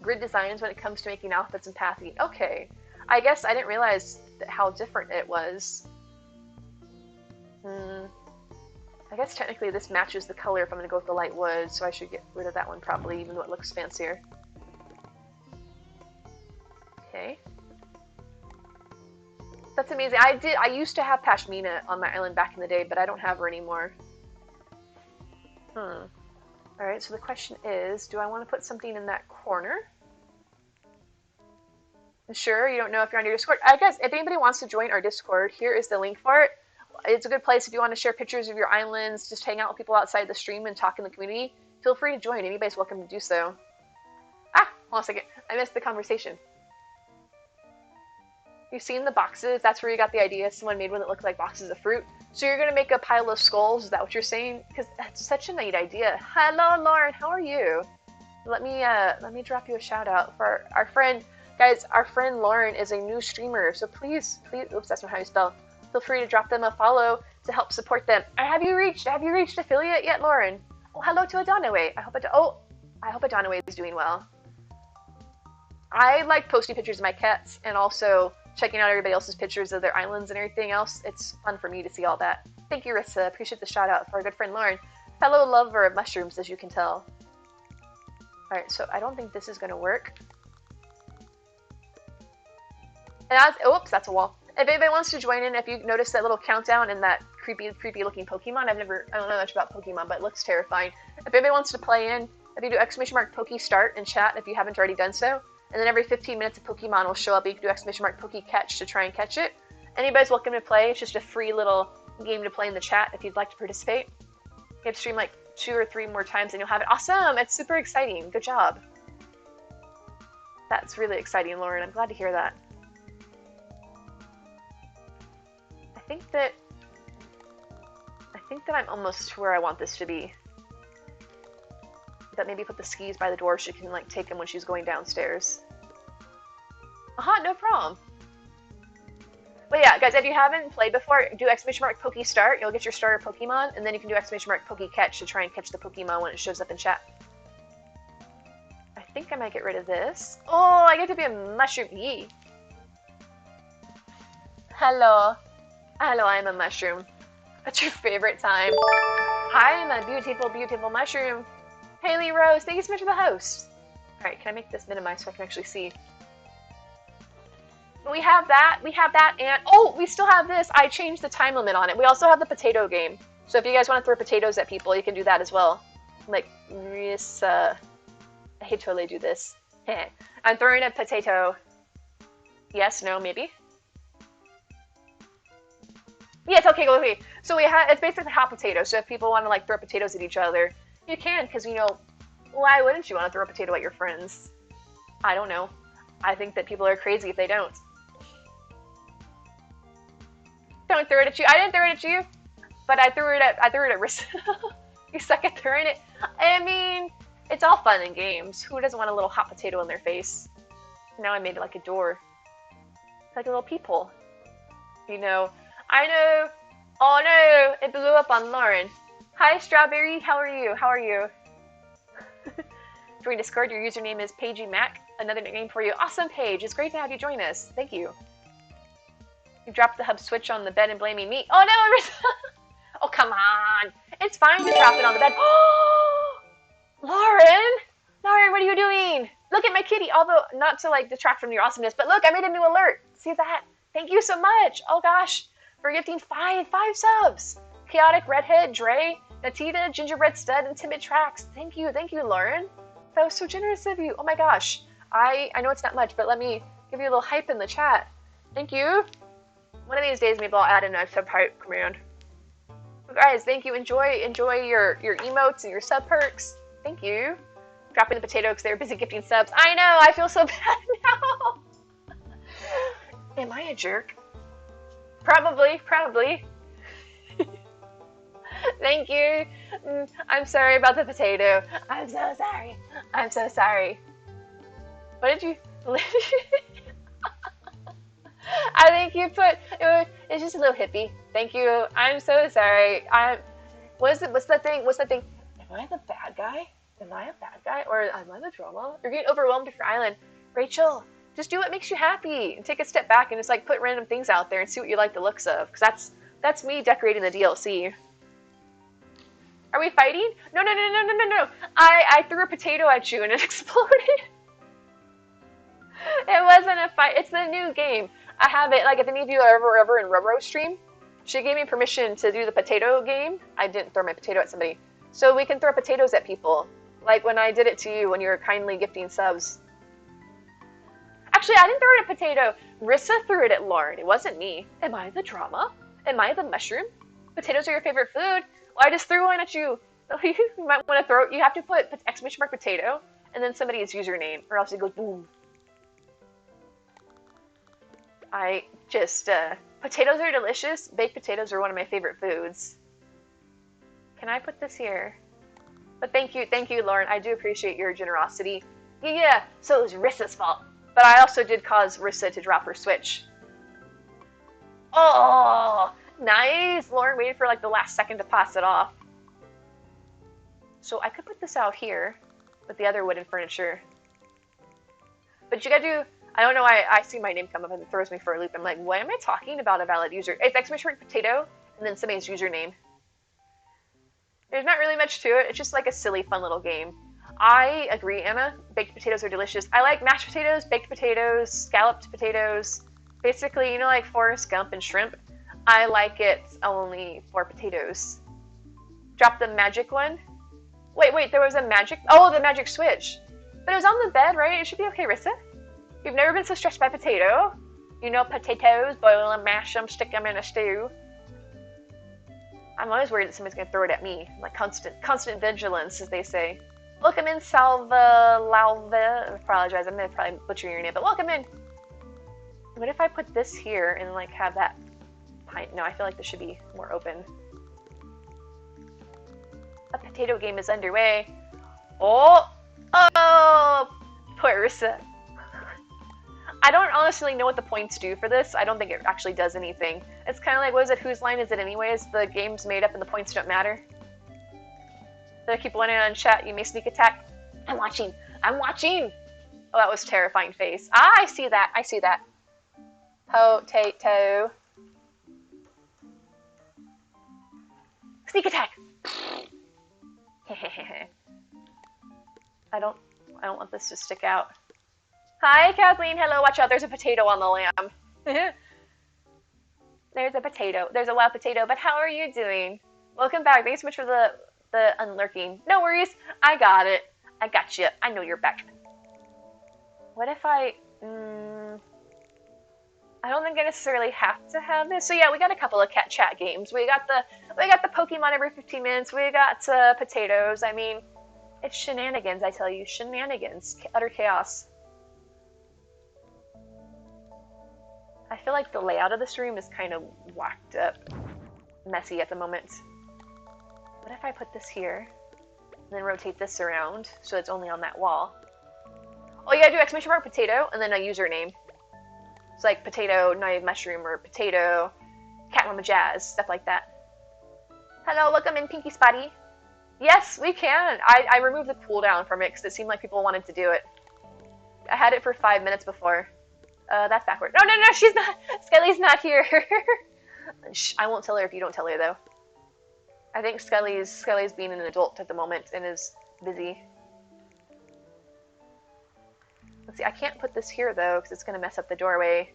Grid designs when it comes to making outfits and pathing. Okay. I guess I didn't realize how different it was. Hmm. I guess technically this matches the color if I'm going to go with the light wood, so I should get rid of that one probably, even though it looks fancier. Okay. That's amazing. I used to have Pashmina on my island back in the day, but I don't have her anymore. Hmm. Alright, so the question is, do I want to put something in that corner? Sure, you don't know if you're on your Discord. I guess if anybody wants to join our Discord, here is the link for it. It's a good place if you want to share pictures of your islands, just hang out with people outside the stream and talk in the community. Feel free to join. Anybody's welcome to do so. Ah, hold on a second. I missed the conversation. You've seen the boxes? That's where you got the idea. Someone made one that looked like boxes of fruit. So you're gonna make a pile of skulls? Is that what you're saying? Because that's such a neat idea. Hello, Lauren. How are you? Let me drop you a shout out for our friend. Guys, our friend Lauren is a new streamer, so please, oops, that's not how you spell. Feel free to drop them a follow to help support them. Have you reached affiliate yet, Lauren? Oh, hello to Adonaway. I hope Adonaway is doing well. I like posting pictures of my cats and also checking out everybody else's pictures of their islands and everything else. It's fun for me to see all that. Thank you, Rissa. Appreciate the shout out for our good friend Lauren, fellow lover of mushrooms, as you can tell. Alright, so I don't think this is gonna work. And oops, that's a wall. If anybody wants to join in, if you notice that little countdown and that creepy looking Pokemon, I don't know much about Pokemon, but it looks terrifying. If anybody wants to play in, if you do !Poke start in chat if you haven't already done so, and then every 15 minutes a Pokemon will show up, you can do !Poke catch to try and catch it. Anybody's welcome to play. It's just a free little game to play in the chat if you'd like to participate. You have to stream like 2 or 3 more times and you'll have it. Awesome! It's super exciting. Good job. That's really exciting, Lauren. I'm glad to hear that. I think that I'm almost to where I want this to be. That !Maybe put the skis by the door so she can like take them when she's going downstairs. No problem. But yeah, guys, if you haven't played before, do !Poke start. You'll get your starter Pokemon, and then you can do !Poke catch to try and catch the Pokemon when it shows up in chat. I think I might get rid of this. Oh, I get to be a mushroom. Yee. Hello. Hello, I'm a mushroom. What's your favorite time? Hi, I'm a beautiful, beautiful mushroom. Haley Rose, thank you so much for the host. Alright, can I make this minimized so I can actually see? We have that, and oh, we still have this. I changed the time limit on it. We also have the potato game. So if you guys want to throw potatoes at people, you can do that as well. Like, I hate to totally do this. I'm throwing a potato. Yes, no, maybe? Yes, okay, okay. So it's basically hot potato. So if people want to like throw potatoes at each other, you can, because you know, why wouldn't you want to throw a potato at your friends? I don't know. I think that people are crazy if they don't. Don't throw it at you. I didn't throw it at you, but I threw it at Rissa. You suck at throwing it. I mean, it's all fun and games. Who doesn't want a little hot potato in their face? Now I made it like a door, like a little peephole. You know. I know. Oh no, it blew up on Lauren. Hi, Strawberry. How are you? How are you? Join Discord. Your username is PageyMac. Another nickname for you. Awesome, Paige. It's great to have you join us. Thank you. You dropped the hub switch on the bed and blaming me. Oh no, oh come on. It's fine to drop it on the bed. Lauren, what are you doing? Look at my kitty. Although not to like detract from your awesomeness, but look, I made a new alert. See that? Thank you so much. Oh gosh, for gifting five subs. Chaotic Redhead, Dre, Natita, Gingerbread Stud, and Timid Tracks. Thank you, Lauren. That was so generous of you. Oh my gosh. I know it's not much, but let me give you a little hype in the chat. Thank you. One of these days, maybe I'll add in a sub hype command. But guys, thank you. Enjoy your emotes and your sub perks. Thank you. Dropping the potato because they were busy gifting subs. I know. I feel so bad now. Am I a jerk? Probably. Thank you. I'm sorry about the potato. I'm so sorry. What did you... I think you put... It's just a little hippie. Thank you. I'm so sorry. What's the thing? Am I the bad guy? Or am I the drama? You're getting overwhelmed with your island. Rachel, just do what makes you happy. And take a step back and just like put random things out there and see what you like the looks of. Because That's me decorating the DLC. Are we fighting? No, no, no, no, no, no, no. I threw a potato at you and it exploded. It wasn't a fight. It's the new game. I have it, like, if any of you are ever in Roro stream, she gave me permission to do the potato game. I didn't throw my potato at somebody. So we can throw potatoes at people. Like when I did it to you when you were kindly gifting subs. Actually, I didn't throw it at potato. Rissa threw it at Lauren. It wasn't me. Am I the drama? Am I the mushroom? Potatoes are your favorite food? Well, I just threw one at you. You might want to throw it. You have to put exclamation mark potato and then somebody's username, or else it goes boom. I just, potatoes are delicious. Baked potatoes are one of my favorite foods. Can I put this here? But thank you, Lauren. I do appreciate your generosity. Yeah, so it was Rissa's fault. But I also did cause Rissa to drop her Switch. Oh, nice. Lauren waited for like the last second to pass it off. So I could put this out here with the other wooden furniture. But you gotta do, I don't know why I see my name come up and it throws me for a loop. I'm like, what am I talking about a valid user? It's exclamation mark potato and then somebody's username. There's not really much to it. It's just like a silly, fun little game. I agree, Anna. Baked potatoes are delicious. I like mashed potatoes, baked potatoes, scalloped potatoes. Basically, you know, like Forrest Gump and shrimp. I like it only for potatoes. Drop the magic one. Wait, there was a magic... Oh, the magic switch. But it was on the bed, right? It should be okay, Rissa. You've never been so stressed by potato. You know potatoes, boil them, mash them, stick them in a stew. I'm always worried that somebody's going to throw it at me. Like constant vigilance, as they say. Welcome in, Lauva. I apologize, I'm going to probably butcher your name, but welcome in. What if I put this here and like have that pint? No, I feel like this should be more open. A potato game is underway. Oh, poor Rissa. I don't honestly know what the points do for this. I don't think it actually does anything. It's kind of like, what is it? Whose line is it anyways? The game's made up and the points don't matter. Did I keep winning on chat? You may sneak attack. I'm watching. I'm watching. Oh, that was terrifying face. Ah, I see that. I see that. Potato. Sneak attack. I don't want this to stick out. Hi, Kathleen. Hello. Watch out. There's a potato on the lamb. There's a potato. There's a wild potato. But how are you doing? Welcome back. Thanks so much for the unlurking. No worries. I got it. I got you. I know you're back. What if I... I don't think I necessarily have to have this. So yeah, we got a couple of cat chat games. We got the Pokemon every 15 minutes. We got potatoes. I mean, it's shenanigans, I tell you. Shenanigans. Utter chaos. I feel like the layout of this room is kind of whacked up, messy at the moment. What if I put this here, and then rotate this around so it's only on that wall? Oh, you gotta do exclamation mark potato, and then a username. It's like potato, naive mushroom, or potato, cat mama jazz, stuff like that. Hello, welcome in, Pinky Spotty. Yes, we can. I removed the cooldown from it because it seemed like people wanted to do it. I had it for 5 minutes before. That's backward. No, she's not. Skelly's not here. Shh, I won't tell her if you don't tell her, though. I think Skelly's being an adult at the moment and is busy. Let's see, I can't put this here, though, because it's going to mess up the doorway.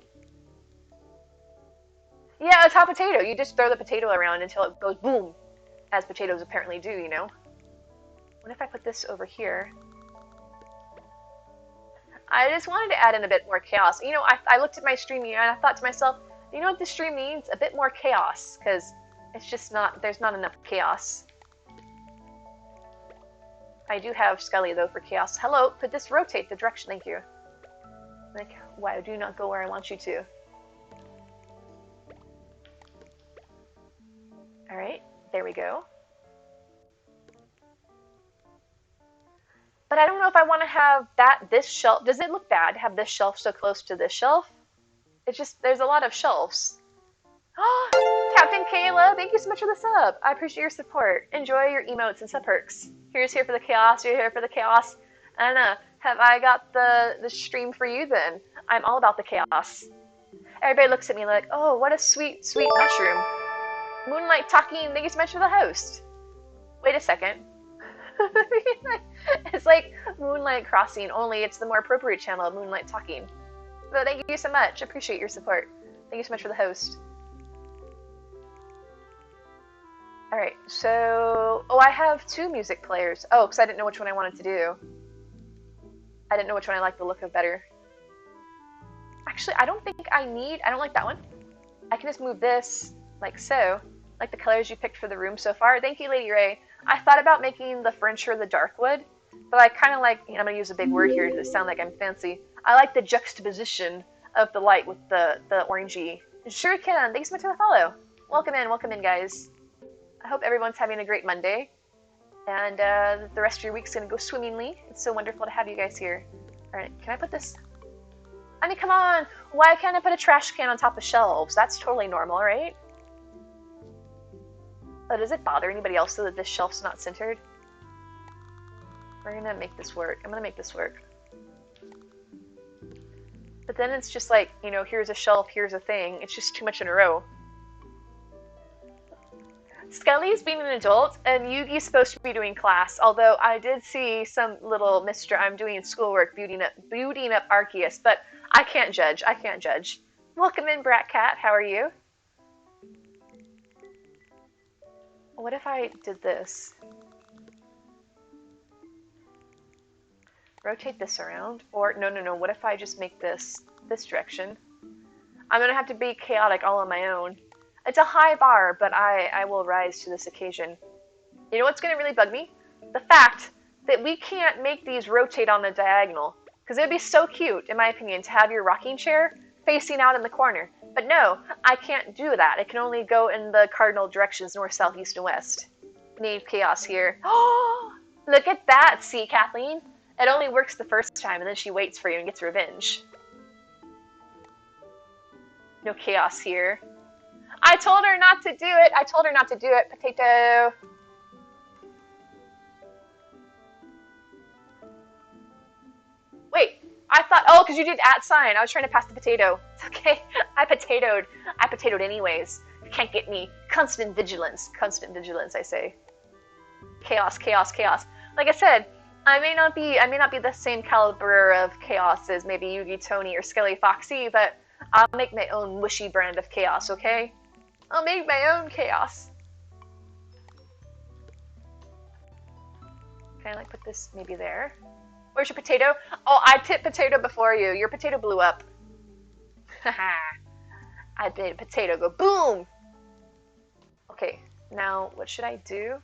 Yeah, it's hot potato. You just throw the potato around until it goes boom, as potatoes apparently do, you know? What if I put this over here? I just wanted to add in a bit more chaos. You know, I looked at my stream and I thought to myself, you know what this stream needs? A bit more chaos, because it's just not, there's not enough chaos. I do have Scully, though, for chaos. Hello, could this rotate the direction? Thank you. Like, why do not go where I want you to? Alright, there we go. But I don't know if I want to have this shelf. Does it look bad to have this shelf so close to this shelf? It's just, there's a lot of shelves. Oh, Captain Kayla, thank you so much for the sub. I appreciate your support. Enjoy your emotes and sub perks. Here's here for the chaos. You're here for the chaos. Anna, have I got the stream for you then? I'm all about the chaos. Everybody looks at me like, oh, what a sweet, sweet mushroom. Moonlight Talking, thank you so much for the host. Wait a second. It's like Moonlight Crossing, only it's the more appropriate channel of Moonlight Talking. But thank you so much. Appreciate your support. Thank you so much for the host. Alright, so... Oh, I have 2 music players. Oh, because I didn't know which one I wanted to do. I didn't know which one I liked the look of better. Actually, I don't think I need... I don't like that one. I can just move this, like so. Like the colors you picked for the room so far. Thank you, Lady Ray. I thought about making the furniture the dark wood, but I kind of like... I'm going to use a big word here to sound like I'm fancy. I like the juxtaposition of the light with the orangey. Sure can. Thanks so much for the follow. Welcome in, guys. I hope everyone's having a great Monday, and the rest of your week's going to go swimmingly. It's so wonderful to have you guys here. Alright, can I put this... I mean, come on! Why can't I put a trash can on top of shelves? That's totally normal, right? Oh, does it bother anybody else though that this shelf's not centered? We're gonna make this work. I'm gonna make this work. But then it's just like, you know, here's a shelf, here's a thing. It's just too much in a row. Skelly's being an adult, and Yugi's supposed to be doing class, although I did see some little Mr. I'm doing schoolwork booting up Arceus, but I can't judge. I can't judge. Welcome in, Brat Cat. How are you? What if I did this? Rotate this around? Or, no, what if I just make this direction? I'm gonna have to be chaotic all on my own. It's a high bar, but I will rise to this occasion. You know what's gonna really bug me? The fact that we can't make these rotate on the diagonal. Because it would be so cute, in my opinion, to have your rocking chair facing out in the corner. But no, I can't do that. It can only go in the cardinal directions, north, south, east, and west. Need chaos here. Oh, look at that! See, Kathleen? It only works the first time, and then she waits for you and gets revenge. No chaos here. I told her not to do it! I told her not to do it, potato! Wait, I thought, oh, because you did @ sign. I was trying to pass the potato. It's okay. I potatoed anyways. You can't get me. Constant vigilance, I say. Chaos, chaos, chaos. Like I said, I may not be the same caliber of chaos as maybe Yugi, Tony, or Skelly Foxy, but I'll make my own wishy brand of chaos, okay? I'll make my own chaos. Can I like put this maybe there? Where's your potato? Oh, I tipped potato before you. Your potato blew up. Haha. I made a potato go boom! Okay, now what should I do?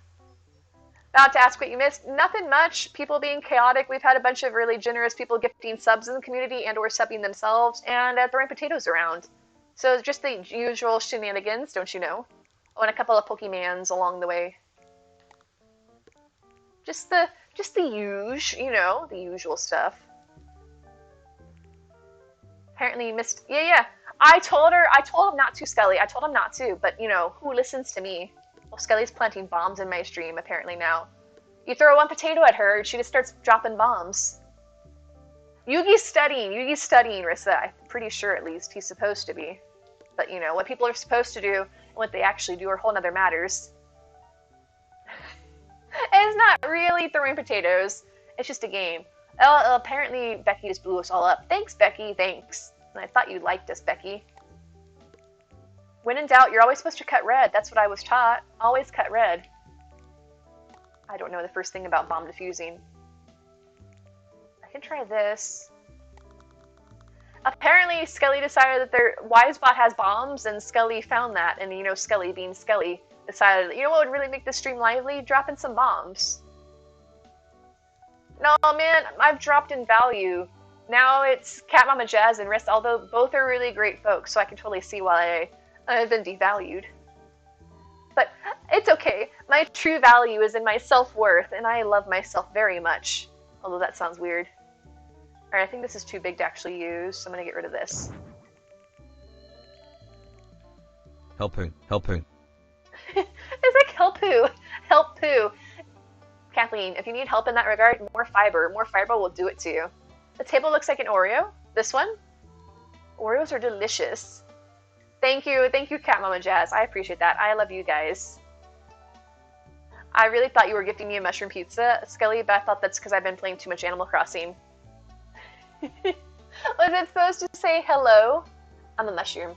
About to ask what you missed. Nothing much. People being chaotic. We've had a bunch of really generous people gifting subs in the community and or subbing themselves and throwing potatoes around. So just the usual shenanigans, don't you know? Oh, and a couple of Pokemans along the way. Just the you know, the usual stuff. Apparently you missed, yeah. I told him not to, Skelly. I told him not to, but you know, who listens to me? Well, Skelly's planting bombs in my stream, apparently now. You throw one potato at her, she just starts dropping bombs. Yugi's studying, Rissa. I'm pretty sure, at least. He's supposed to be. But, you know, what people are supposed to do and what they actually do are whole nother matters. It's not really throwing potatoes. It's just a game. Oh, apparently Becky just blew us all up. Thanks, Becky, thanks. And I thought you liked us, Becky. When in doubt, you're always supposed to cut red. That's what I was taught. Always cut red. I don't know the first thing about bomb defusing. I can try this. Apparently, Skelly decided that their Wisebot has bombs, and Skelly found that. And, you know, Skelly being Skelly decided, you know what would really make this stream lively? Dropping some bombs. No, man, I've dropped in value. Now it's Cat Mama Jazz and Riss, although both are really great folks, so I can totally see why I've been devalued. But it's okay. My true value is in my self-worth, and I love myself very much. Although that sounds weird. Alright, I think this is too big to actually use, so I'm gonna get rid of this. Helping. It's like help poo. Kathleen, if you need help in that regard, more fiber will do it to you. The table looks like an Oreo. This one? Oreos are delicious. Thank you, Cat Mama Jazz. I appreciate that. I love you guys. I really thought you were gifting me a mushroom pizza, Skelly, but I thought that's because I've been playing too much Animal Crossing. Was it supposed to say hello? I'm a mushroom.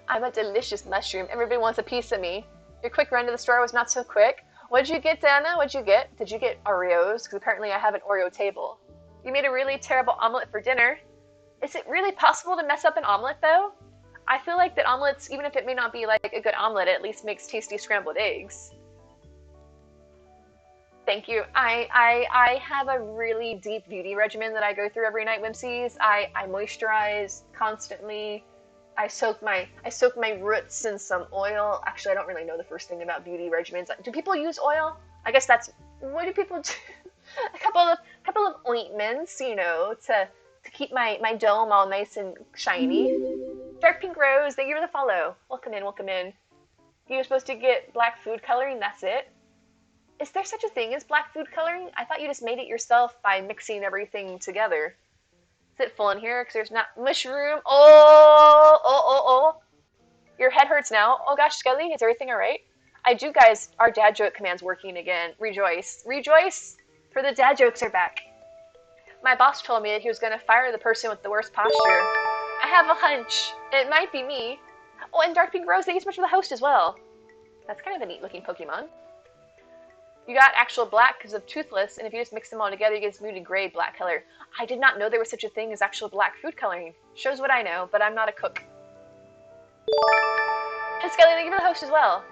I'm a delicious mushroom. Everybody wants a piece of me. Your quick run to the store was not so quick. What'd you get, Dana? What'd you get? Did you get Oreos? Because apparently I have an Oreo table. You made a really terrible omelet for dinner. Is it really possible to mess up an omelet, though? I feel like that omelets, even if it may not be like a good omelet, it at least makes tasty scrambled eggs. Thank you. I have a really deep beauty regimen that I go through every night, Whimsies. I moisturize constantly. I soak my roots in some oil. Actually, I don't really know the first thing about beauty regimens. Do people use oil? I guess that's what do people do? a couple of ointments, you know, to keep my dome all nice and shiny. Dark Pink Rose, thank you for the follow. Welcome in, welcome in. You were supposed to get black food coloring, that's it. Is there such a thing as black food coloring? I thought you just made it yourself by mixing everything together. Is it full in here? Because there's not mushroom. Oh. Your head hurts now. Oh gosh, Skelly, is everything alright? I do, guys. Our dad joke command's working again. Rejoice. Rejoice, for the dad jokes are back. My boss told me that he was going to fire the person with the worst posture. I have a hunch. It might be me. Oh, and Dark Pink Rose, thank you so much for the host as well. That's kind of a neat looking Pokemon. You got actual black because of Toothless, and if you just mix them all together, you get this muted gray black color. I did not know there was such a thing as actual black food coloring. Shows what I know, but I'm not a cook. And Skelly, thank you for the host as well.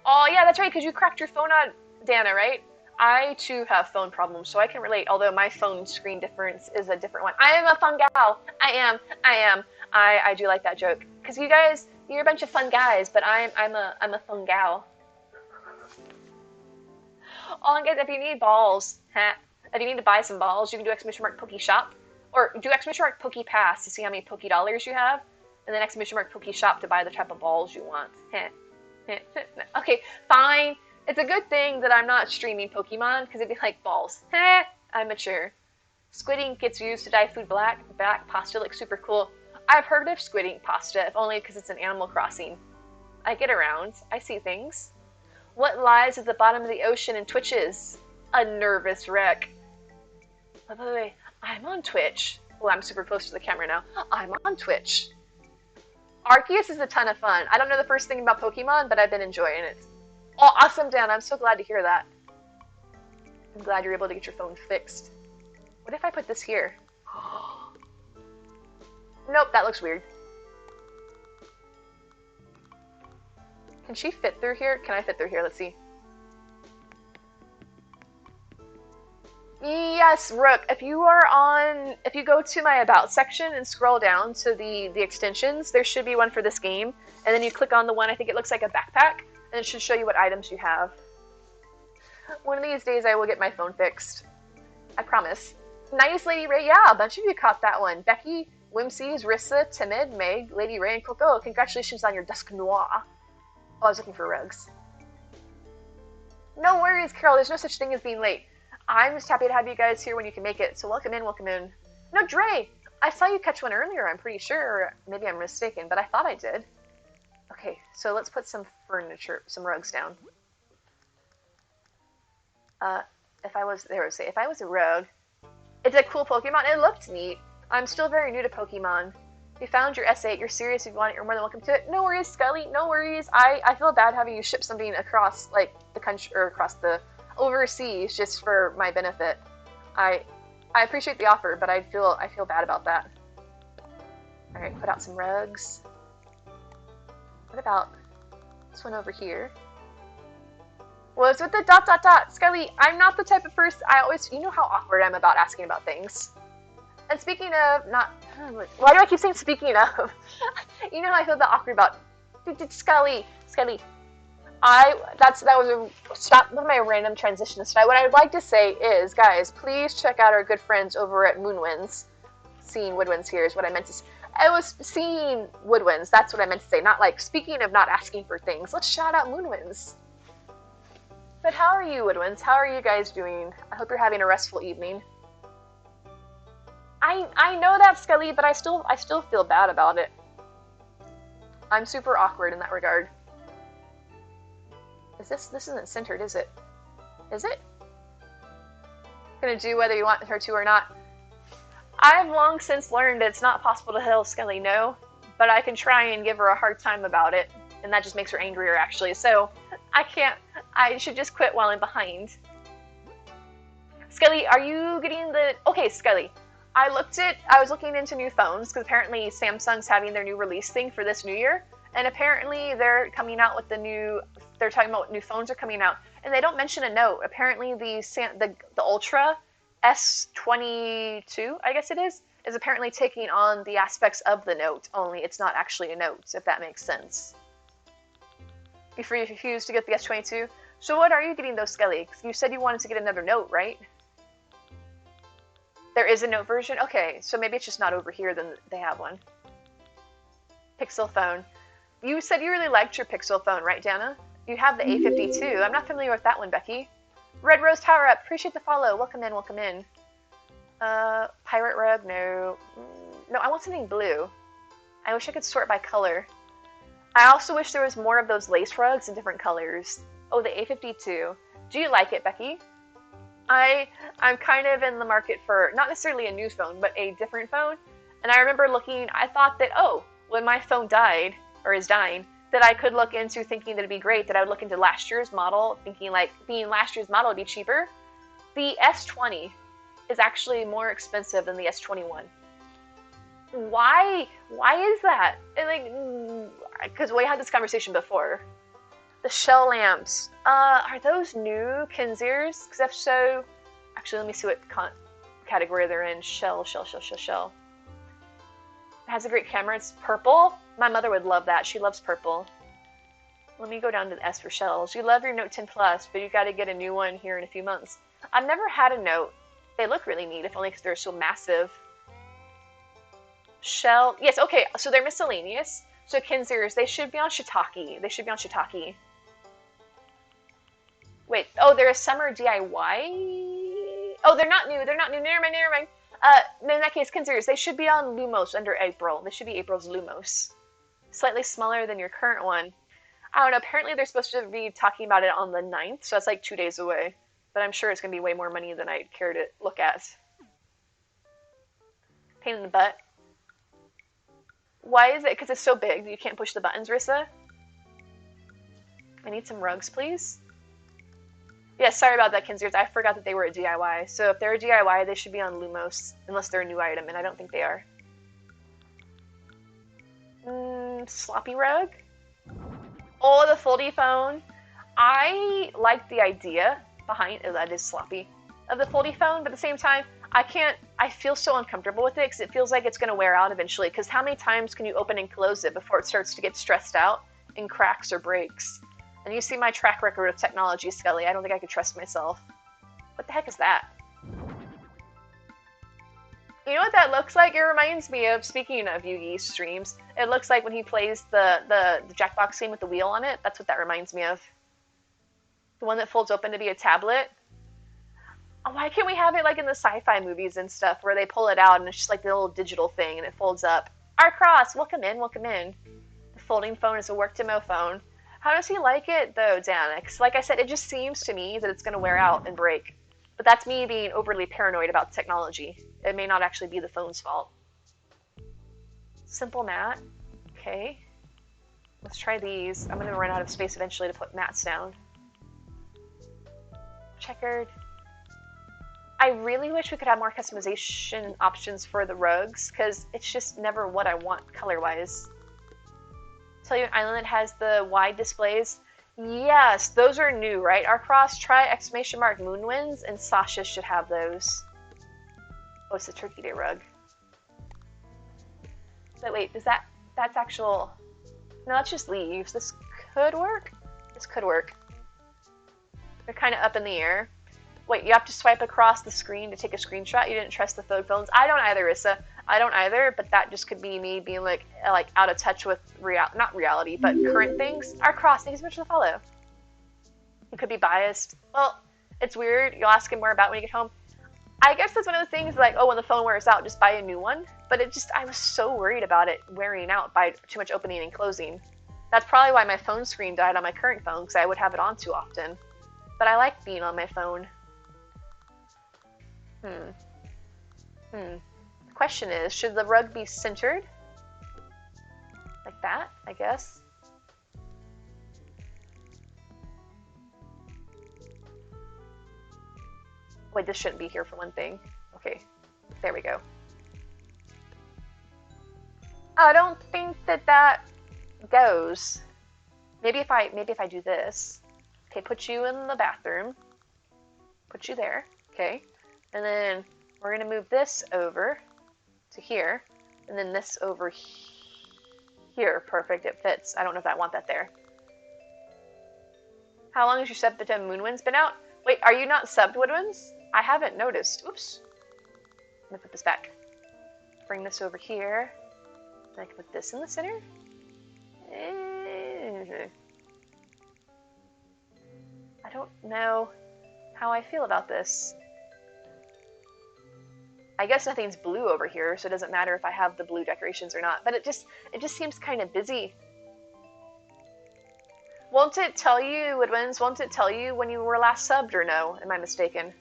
Oh, yeah, that's right, because you cracked your phone on Dana, right? I, too, have phone problems, so I can relate, although my phone screen difference is a different one. I am a fun gal. I am. I do like that joke. Because you guys, you're a bunch of fun guys, but I'm a fun gal. Oh, and guys, if you need balls, if you need to buy some balls, you can do exclamation mark Poke Shop, or do exclamation mark Poke Pass to see how many Poke Dollars you have, and then exclamation mark Poke Shop to buy the type of balls you want. Okay, fine. It's a good thing that I'm not streaming Pokemon, because it'd be like balls. I'm mature. Squid ink gets used to dye food black. Black pasta looks super cool. I've heard of squid ink pasta, if only because it's an Animal Crossing. I get around. I see things. What lies at the bottom of the ocean and twitches? A nervous wreck. By the way, I'm on Twitch. Oh, I'm super close to the camera now. I'm on Twitch. Arceus is a ton of fun. I don't know the first thing about Pokemon, but I've been enjoying it. Oh, awesome, Dan. I'm so glad to hear that. I'm glad you're able to get your phone fixed. What if I put this here? Nope, that looks weird. Can she fit through here? Can I fit through here? Let's see. Yes, Rook. If you go to my About section and scroll down to the extensions, there should be one for this game. And then you click on the one, I think it looks like a backpack, and it should show you what items you have. One of these days I will get my phone fixed. I promise. Nice, Lady Ray. Yeah, a bunch of you caught that one. Becky, Whimsies, Rissa, Timid, Meg, Lady Ray, and Coco. Congratulations on your Dusk Noir. Oh, I was looking for rugs. No worries, Carol. There's no such thing as being late. I'm just happy to have you guys here when you can make it. So welcome in, welcome in. No, Dre, I saw you catch one earlier, I'm pretty sure. Or maybe I'm mistaken, but I thought I did. Okay, so let's put some furniture, some rugs down. If I was a rogue, it's a cool Pokemon. It looked neat. I'm still very new to Pokemon. You found your S8. You're serious. If you want it, you're more than welcome to it. No worries, Scully. No worries. I feel bad having you ship something across like the country or across the overseas just for my benefit. I appreciate the offer, but I feel bad about that. All right, put out some rugs. What about this one over here? What's with the ... Scully, I'm not the type of person, you know how awkward I am about asking about things. And speaking of, why do I keep saying speaking of? You know how I feel that awkward about, Scully, that was stop with my random transition tonight. What I would like to say is, guys, please check out our good friends over at Moonwinds. Seeing Woodwinds here is what I meant to say. I was seeing Woodwinds, that's what I meant to say. Not like, speaking of not asking for things, let's shout out Moonwinds. But how are you, Woodwinds? How are you guys doing? I hope you're having a restful evening. I know that, Scully, but I still feel bad about it. I'm super awkward in that regard. This isn't centered, is it? Is it? Gonna do whether you want her to or not. I've long since learned it's not possible to tell Skelly no, but I can try and give her a hard time about it, and that just makes her angrier actually, so I should just quit while I'm behind. Skelly, are you getting the... Okay, Skelly, I was looking into new phones, because apparently Samsung's having their new release thing for this new year, and apparently they're coming out with they're talking about what new phones are coming out, and they don't mention a Note. Apparently the Ultra S22, I guess it is apparently taking on the aspects of the Note, only it's not actually a Note, if that makes sense. You refuse to get the S22? So what are you getting though, Skelly? You said you wanted to get another Note, right? There is a Note version? Okay, so maybe it's just not over here, then they have one. Pixel phone. You said you really liked your Pixel phone, right, Dana? You have the A52. I'm not familiar with that one, Becky. Red Rose Tower Up. Appreciate the follow. Welcome in, welcome in. Pirate Rug? No. No, I want something blue. I wish I could sort by color. I also wish there was more of those lace rugs in different colors. Oh, the A52. Do you like it, Becky? I'm kind of in the market for, not necessarily a new phone, but a different phone. And I remember I thought that, oh, when my phone died, or is dying, that I could look into thinking that it'd be great, that I would look into last year's model, thinking like, being last year's model would be cheaper. The S20 is actually more expensive than the S21. Why? Why is that? Because we had this conversation before. The shell lamps. Are those new Kinziers? Because if so, actually, let me see what category they're in. Shell. It has a great camera. It's purple. My mother would love that. She loves purple. Let me go down to the S for shells. You love your Note 10 Plus, but you got to get a new one here in a few months. I've never had a Note. They look really neat, if only because they're so massive. Shell. Yes, okay, so they're miscellaneous. So Kinziers, they should be on Shiitake. Wait, oh, they're a summer DIY? Oh, they're not new. Never mind. In that case, Kinziers, they should be on Lumos under April. They should be April's Lumos. Slightly smaller than your current one. I don't know, apparently they're supposed to be talking about it on the 9th, so that's like 2 days away. But I'm sure it's going to be way more money than I'd care to look at. Pain in the butt. Why is it? Because it's so big that you can't push the buttons, Rissa? I need some rugs, please. Yeah, sorry about that, Kinziers. I forgot that they were a DIY. So if they're a DIY, they should be on Lumos, unless they're a new item, and I don't think they are. Sloppy rug? Oh, the foldy phone. I like the idea behind it, that is sloppy, of the foldy phone, but at the same time, I feel so uncomfortable with it because it feels like it's going to wear out eventually, because how many times can you open and close it before it starts to get stressed out and cracks or breaks? And you see my track record of technology, Skelly. I don't think I could trust myself. What the heck is that? You know what that looks like? It reminds me of, speaking of Yugi's streams, it looks like when he plays the Jackbox game with the wheel on it. That's what that reminds me of. The one that folds open to be a tablet. Oh, why can't we have it like in the sci-fi movies and stuff where they pull it out and it's just like the little digital thing and it folds up? R-Cross, welcome in. The folding phone is a work demo phone. How does he like it though, Danix? Like I said, it just seems to me that it's going to wear out and break. But that's me being overly paranoid about technology. It may not actually be the phone's fault. Simple mat. Okay. Let's try these. I'm going to run out of space eventually to put mats down. Checkered. I really wish we could have more customization options for the rugs, because it's just never what I want color-wise. Tell you an island that has the wide displays. Yes, those are new, right? R-Cross, try exclamation mark Moonwinds, and Sasha should have those. Oh, it's the Turkey Day rug. So wait, that's actual... No, that's just leaves. This could work? This could work. They're kind of up in the air. Wait, you have to swipe across the screen to take a screenshot? You didn't trust the phone phones? I don't either, Issa. I don't either, but that just could be me being like out of touch with not reality, but current things. R-Cross, thank you so much for the follow. You could be biased. Well, it's weird. You'll ask him more about when you get home. I guess that's one of those things like, oh, when the phone wears out, just buy a new one. But I was so worried about it wearing out by too much opening and closing. That's probably why my phone screen died on my current phone, because I would have it on too often. But I like being on my phone. The question is, should the rug be centered? Like that, I guess. Wait, this shouldn't be here for one thing. Okay, there we go. I don't think that goes. Maybe if I do this. Okay, put you in the bathroom. Put you there. Okay, and then we're gonna move this over to here, and then this over here. Perfect. It fits. I don't know if I want that there. How long has your sub to Moonwinds been out? Wait, are you not subbed, Woodwinds? I haven't noticed. Oops. Let me put this back. Bring this over here. And I can put this in the center. I don't know how I feel about this. I guess nothing's blue over here, so it doesn't matter if I have the blue decorations or not. But it just seems kind of busy. Won't it tell you, Woodwinds, won't it tell you when you were last subbed or no? Am I mistaken?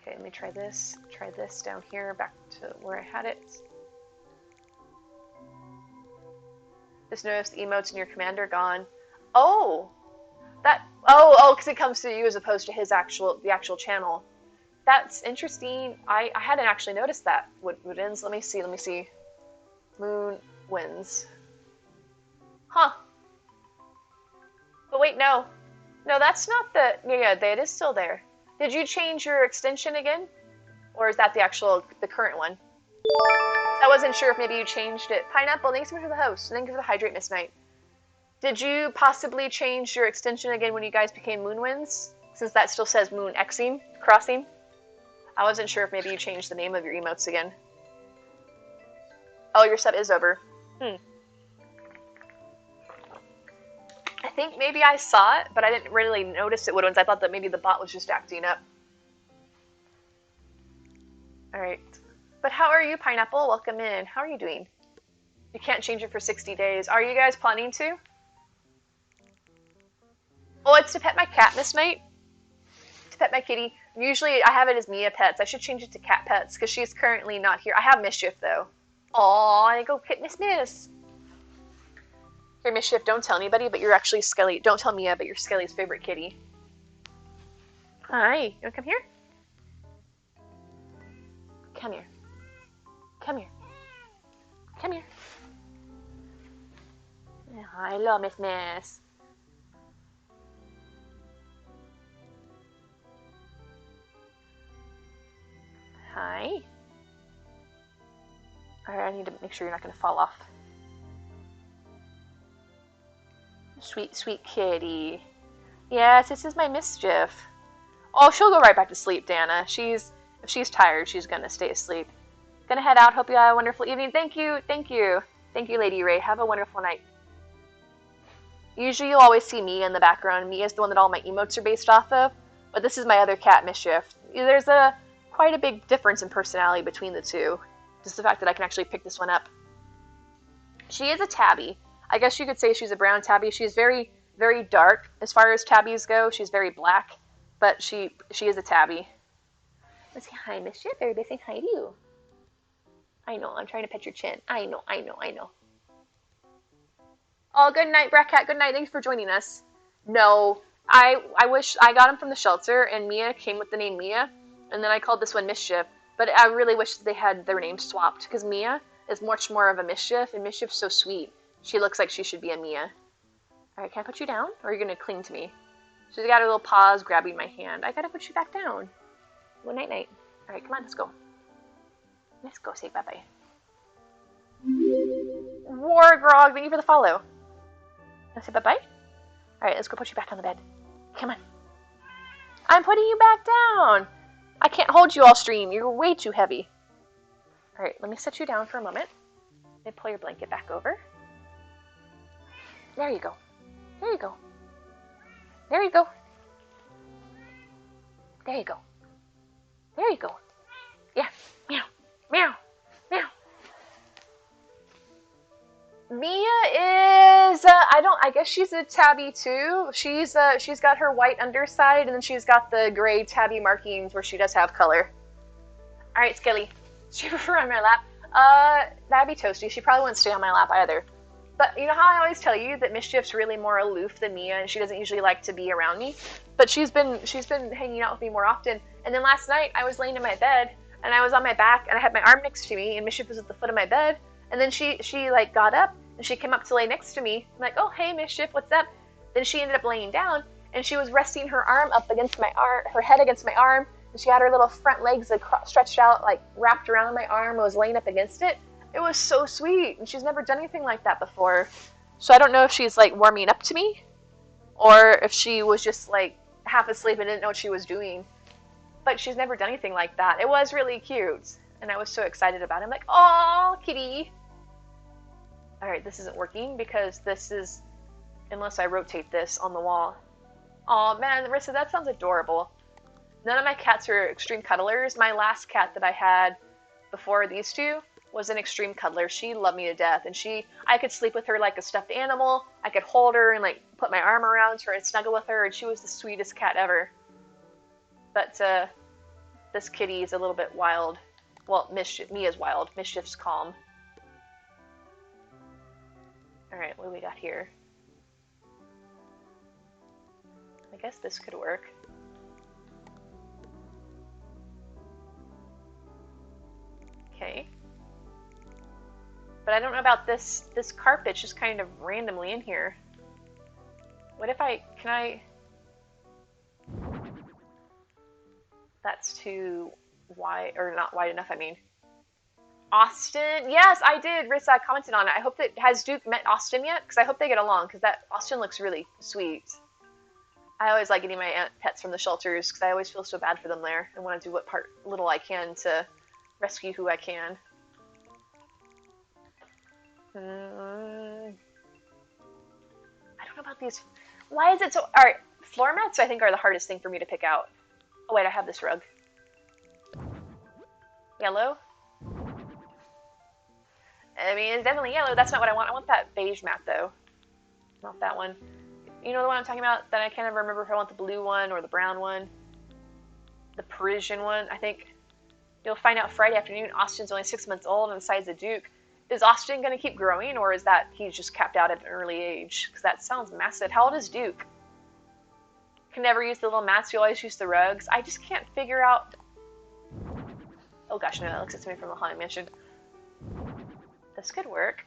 Okay, let me try this. Try this down here, back to where I had it. Just noticed the emotes in your command are gone. Oh! because it comes through you as opposed to the actual channel. That's interesting. I hadn't actually noticed that. Woodwinds, let me see. Moon wins. Huh. But wait, no. No, that's not the... Yeah, it is still there. Did you change your extension again? Or is that the current one? I wasn't sure if maybe you changed it. Pineapple, thanks so much for the host. Thank you for the hydrate, Miss Knight. Did you possibly change your extension again when you guys became Moonwinds? Since that still says Moon Xing, Crossing. I wasn't sure if maybe you changed the name of your emotes again. Oh, your sub is over. I think maybe I saw it, but I didn't really notice it, Woodwinds. I thought that maybe the bot was just acting up. Alright. But how are you, Pineapple? Welcome in. How are you doing? You can't change it for 60 days. Are you guys planning to? Oh, it's to pet my cat, Miss Knight. To pet my kitty. Usually I have it as Mia Pets. I should change it to Cat Pets because she's currently not here. I have Mischief, though. Aw, I go pet Miss. Here, Mischief, don't tell anybody, but you're actually Skelly. Don't tell Mia, but you're Skelly's favorite kitty. Hi. You wanna come here? Come here. Come here. Come here. Hello, Miss. Hi. Alright, I need to make sure you're not going to fall off. Sweet, sweet kitty. Yes, this is my Mischief. Oh, she'll go right back to sleep, Dana. If she's tired, she's going to stay asleep. Gonna head out. Hope you have a wonderful evening. Thank you, Lady Ray. Have a wonderful night. Usually you'll always see Mia in the background. Mia is the one that all my emotes are based off of, but this is my other cat, Mischief. There's quite a big difference in personality between the two. Just the fact that I can actually pick this one up. She is a tabby. I guess you could say she's a brown tabby. She's very, very dark as far as tabbies go. She's very black, but she is a tabby. Let's say hi, Mischief. Everybody say hi to you. I know, I'm trying to pet your chin. I know. Oh, good night, Brat Cat. Good night. Thanks for joining us. No, I wish I got him from the shelter, and Mia came with the name Mia, and then I called this one Mischief. But I really wish they had their names swapped, because Mia is much more of a Mischief, and Mischief's so sweet. She looks like she should be a Mia. Alright, can I put you down? Or are you going to cling to me? She's got her little paws grabbing my hand. I gotta put you back down. Well, night-night. Alright, come on, let's go. Let's go say bye-bye. Wargrog, thank you for the follow. Let's say bye-bye? Alright, let's go put you back on the bed. Come on. I'm putting you back down. I can't hold you all stream. You're way too heavy. Alright, let me set you down for a moment. Let me pull your blanket back over. There you go. There you go. There you go. There you go. There you go. Yeah. Meow. Meow. Meow. Mia is I guess she's a tabby too. She's got her white underside and then she's got the gray tabby markings where she does have color. Alright, Skilly. She prefer on my lap. That'd be toasty. She probably wouldn't stay on my lap either. But you know how I always tell you that Mischief's really more aloof than Mia and she doesn't usually like to be around me? But she's been hanging out with me more often. And then last night I was laying in my bed and I was on my back and I had my arm next to me and Mischief was at the foot of my bed. And then she like got up and she came up to lay next to me. I'm like, oh hey Mischief, what's up? Then she ended up laying down and she was resting her arm up against my arm, her head against my arm, and she had her little front legs stretched out, like wrapped around my arm and was laying up against it. It was so sweet, and she's never done anything like that before. So I don't know if she's like warming up to me, or if she was just like half asleep and didn't know what she was doing. But she's never done anything like that. It was really cute, and I was so excited about it. I'm like, oh, kitty. All right, this isn't working because this is, unless I rotate this on the wall. Oh man, Marissa, that sounds adorable. None of my cats are extreme cuddlers. My last cat that I had before these two was an extreme cuddler. She loved me to death, and I could sleep with her like a stuffed animal. I could hold her and like put my arm around her and snuggle with her, and she was the sweetest cat ever. But this kitty is a little bit wild. Well, Mia's wild. Mischief's calm. All right, what do we got here? I guess this could work. Okay. But I don't know about this carpet just kind of randomly in here. What if can I? That's too wide, or not wide enough, I mean. Austin, yes, I did. Rissa, I commented on it. I hope that, has Duke met Austin yet? Because I hope they get along, because that Austin looks really sweet. I always like getting my pets from the shelters, because I always feel so bad for them there. I want to do what little I can to rescue who I can. I don't know about these. Why is it so... Alright, floor mats I think are the hardest thing for me to pick out. Oh wait, I have this rug. Yellow? I mean, it's definitely yellow. That's not what I want. I want that beige mat, though. Not that one. You know the one I'm talking about? That I can't ever remember if I want the blue one or the brown one. The Parisian one, I think. You'll find out Friday afternoon. Austin's only 6 months old and the size of Duke. Is Austin going to keep growing, or is that he's just capped out at an early age? Because that sounds massive. How old is Duke? Can never use the little mats. You always use the rugs. I just can't figure out... Oh gosh, no, that looks at me from the Haunted Mansion. This could work.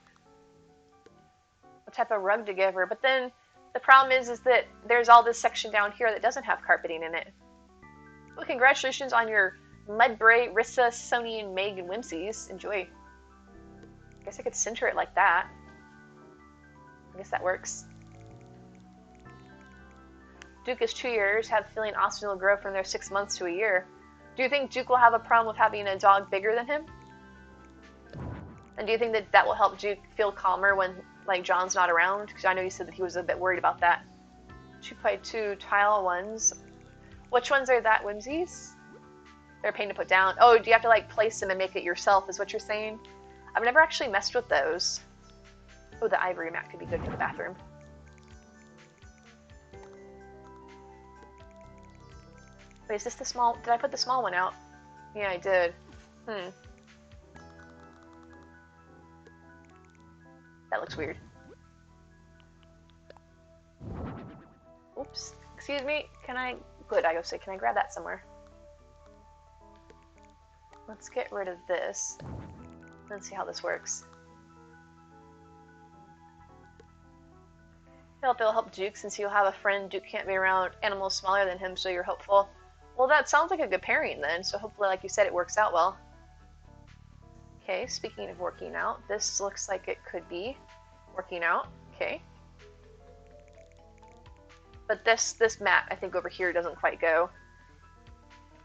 What type of rug to give her? But then the problem is that there's all this section down here that doesn't have carpeting in it. Well, congratulations on your Mudbray, Rissa, Sony, and Meg, and Whimsies. Enjoy. I guess I could center it like that. I guess that works. Duke is 2 years. Have the feeling Austin will grow from their 6 months to a year. Do you think Duke will have a problem with having a dog bigger than him? And do you think that will help Duke feel calmer when, like, John's not around? Because I know you said that he was a bit worried about that. 2x2 tile ones. Which ones are that, Whimsies? They're a pain to put down. Oh, do you have to, like, place them and make it yourself, is what you're saying? I've never actually messed with those. Oh, the ivory mat could be good for the bathroom. Wait, is this the small... Did I put the small one out? Yeah, I did. That looks weird. Oops. Excuse me. Can I... Good, I go say, can I grab that somewhere? Let's get rid of this. Let's see how this works. I hope it'll help Duke since he'll have a friend. Duke can't be around animals smaller than him, so you're hopeful. Well, that sounds like a good pairing then, so hopefully, like you said, it works out well. Okay, speaking of working out, this looks like it could be working out. Okay. But this mat, I think over here doesn't quite go.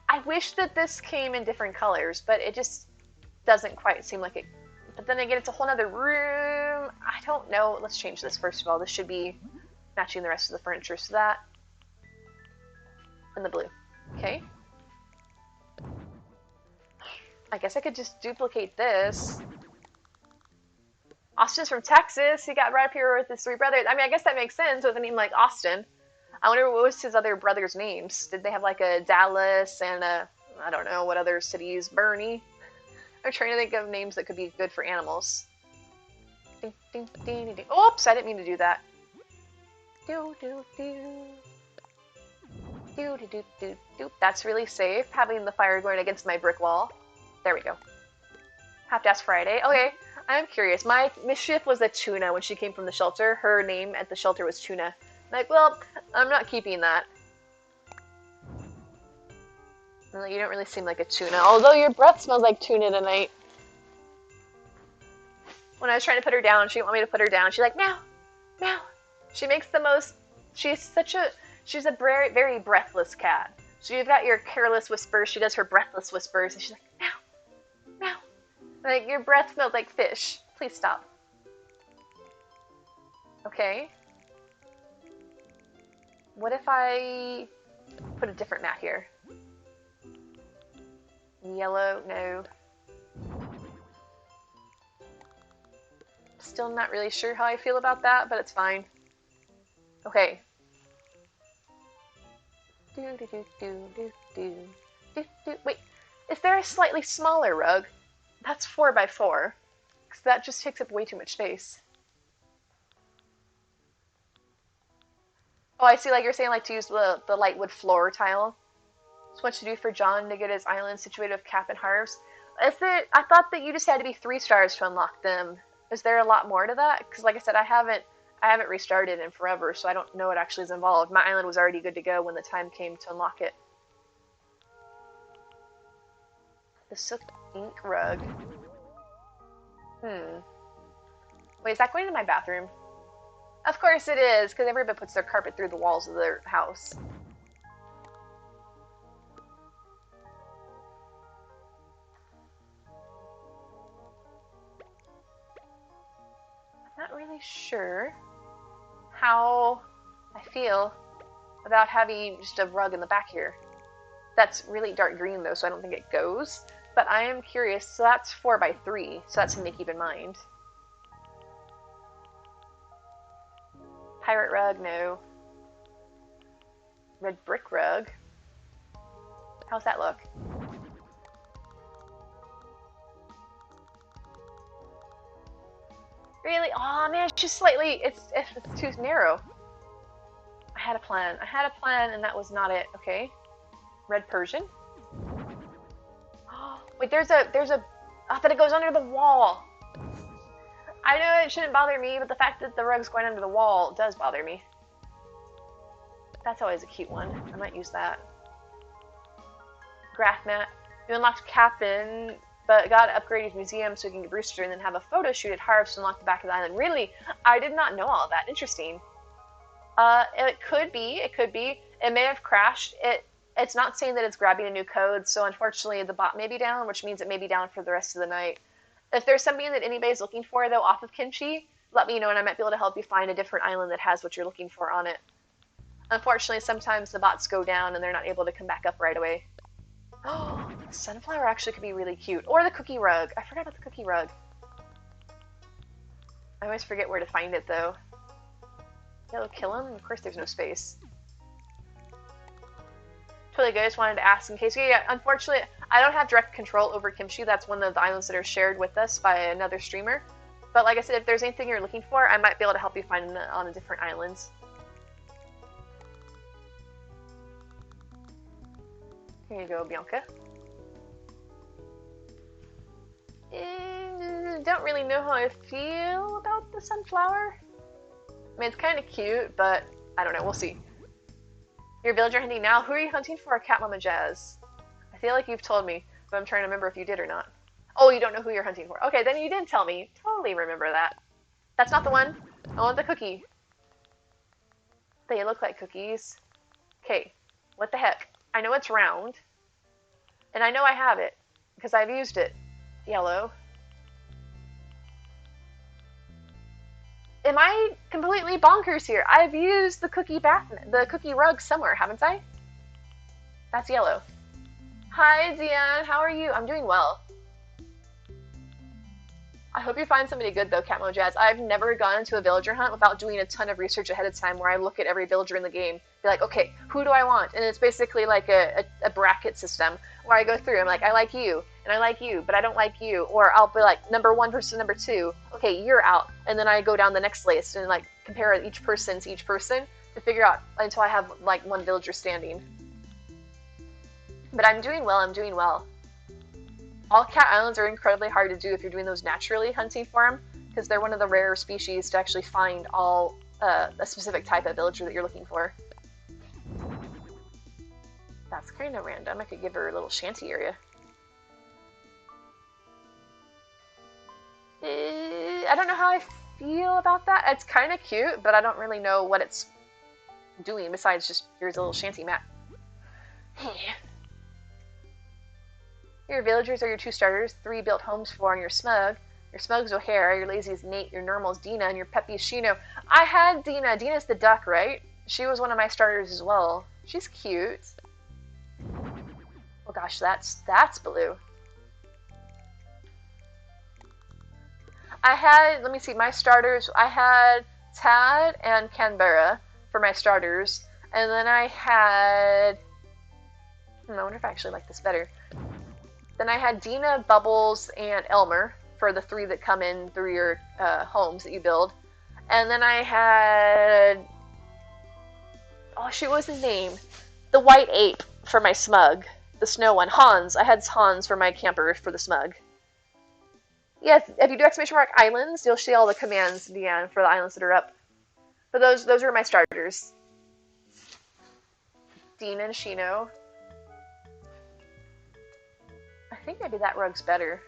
I wish that this came in different colors, but it just doesn't quite seem like it. But then again, it's a whole other room. I don't know. Let's change this first of all. This should be matching the rest of the furniture. So that and the blue. Okay. I guess I could just duplicate this. Austin's from Texas. He got right up here with his three brothers. I mean, I guess that makes sense with a name like Austin. I wonder what was his other brothers' names. Did they have like a Dallas and a, I don't know, what other cities? Bernie? I'm trying to think of names that could be good for animals. Ding, ding, ding, ding, ding. Oops, I didn't mean to do that. Do, do, do. Do, do, do, do, do. That's really safe, having the fire going against my brick wall. There we go. Have to ask Friday. Okay, I'm curious. My mischief was a tuna when she came from the shelter. Her name at the shelter was Tuna. Like, well, I'm not keeping that. You don't really seem like a tuna, although your breath smells like tuna tonight. When I was trying to put her down, she didn't want me to put her down. She's like, meow, meow. She makes the most, she's a very, very breathless cat. So you've got your careless whispers, she does her breathless whispers, and she's like, meow, meow. Like, your breath smells like fish. Please stop. Okay. What if I put a different mat here? Yellow, no. Still not really sure how I feel about that, but it's fine. Okay. Wait, is there a slightly smaller rug? That's 4x4. Because that just takes up way too much space. Oh, I see, like you're saying, like to use the lightwood floor tile. So what to do for John to get his island situated with cap and harvest. I thought that you just had to be 3 stars to unlock them. Is there a lot more to that? Because like I said, I haven't restarted in forever, so I don't know what actually is involved. My island was already good to go when the time came to unlock it. The Sook ink rug. Wait, is that going to my bathroom? Of course it is, because everybody puts their carpet through the walls of their house. I'm not really sure how I feel about having just a rug in the back here. That's really dark green though, so I don't think it goes. But I am curious, so that's 4x3, so that's something to keep in mind. Pirate rug, no. Red brick rug. How's that look? Really? Aw, man, it's just slightly, it's too narrow. I had a plan, and that was not it, okay. Red Persian. Wait, there's a, oh, but it goes under the wall. I know it shouldn't bother me, but the fact that the rug's going under the wall does bother me. That's always a cute one. I might use that. Graph mat. You unlocked Captain, but got to upgrade his museum so you can get Brewster and then have a photo shoot at Harvest to unlock the back of the island. Really? I did not know all of that. Interesting. It could be. It may have crashed. It's not saying that it's grabbing a new code, so unfortunately the bot may be down, which means it may be down for the rest of the night. If there's something that anybody's looking for, though, off of Kimchi, let me know and I might be able to help you find a different island that has what you're looking for on it. Unfortunately, sometimes the bots go down and they're not able to come back up right away. Oh, the sunflower actually could be really cute. Or the cookie rug. I forgot about the cookie rug. I always forget where to find it, though. Yellow Killam? Of course there's no space. Totally good. I just wanted to ask in case. Yeah, unfortunately, I don't have direct control over Kimchi. That's one of the islands that are shared with us by another streamer. But like I said, if there's anything you're looking for, I might be able to help you find it on a different island. Here you go, Bianca. Don't really know how I feel about the sunflower. I mean, it's kind of cute, but I don't know. We'll see. You're a villager hunting now. Who are you hunting for? Cat Mama Jazz. I feel like you've told me, but I'm trying to remember if you did or not. Oh, you don't know who you're hunting for. Okay, then you didn't tell me. Totally remember that. That's not the one. I want the cookie. They look like cookies. Okay, what the heck? I know it's round. And I know I have it, because I've used it. Yellow. Am I completely bonkers here? I've used the cookie rug somewhere, haven't I? That's yellow. Hi, Zian. How are you? I'm doing well. I hope you find somebody good though, Catmo Jazz. I've never gone into a villager hunt without doing a ton of research ahead of time where I look at every villager in the game. Be like, okay, who do I want? And it's basically like a bracket system where I go through. I'm like, I like you, and I like you, but I don't like you. Or I'll be like, number 1 versus number 2. Okay, you're out. And then I go down the next list and like compare each person to each person to figure out until I have like one villager standing. But I'm doing well, I'm doing well. All cat islands are incredibly hard to do if you're doing those naturally hunting for them, because they're one of the rare species to actually find all a specific type of villager that you're looking for. That's kind of random. I could give her a little shanty area. I don't know how I feel about that. It's kind of cute, but I don't really know what it's doing besides just here's a little shanty mat. Your villagers are your 2 starters, 3 built homes for, and your smug. Your smug's O'Hara, your lazy is Nate, your normal's Dina, and your peppy is Shino. I had Dina. Dina's the duck, right? She was one of my starters as well. She's cute. Oh gosh, that's blue. I had, let me see, my starters, I had Tad and Canberra for my starters, and then I had, I wonder if I actually like this better. Then I had Dina, Bubbles, and Elmer for the 3 that come in through your homes that you build. And then I had... oh shoot, what was his name? The white ape for my smug. The snow one. Hans. I had Hans for my camper for the smug. Yeah, if you do exclamation mark islands, you'll see all the commands at the end for the islands that are up. But those are my starters. Dina and Shino. I think maybe that rug's better.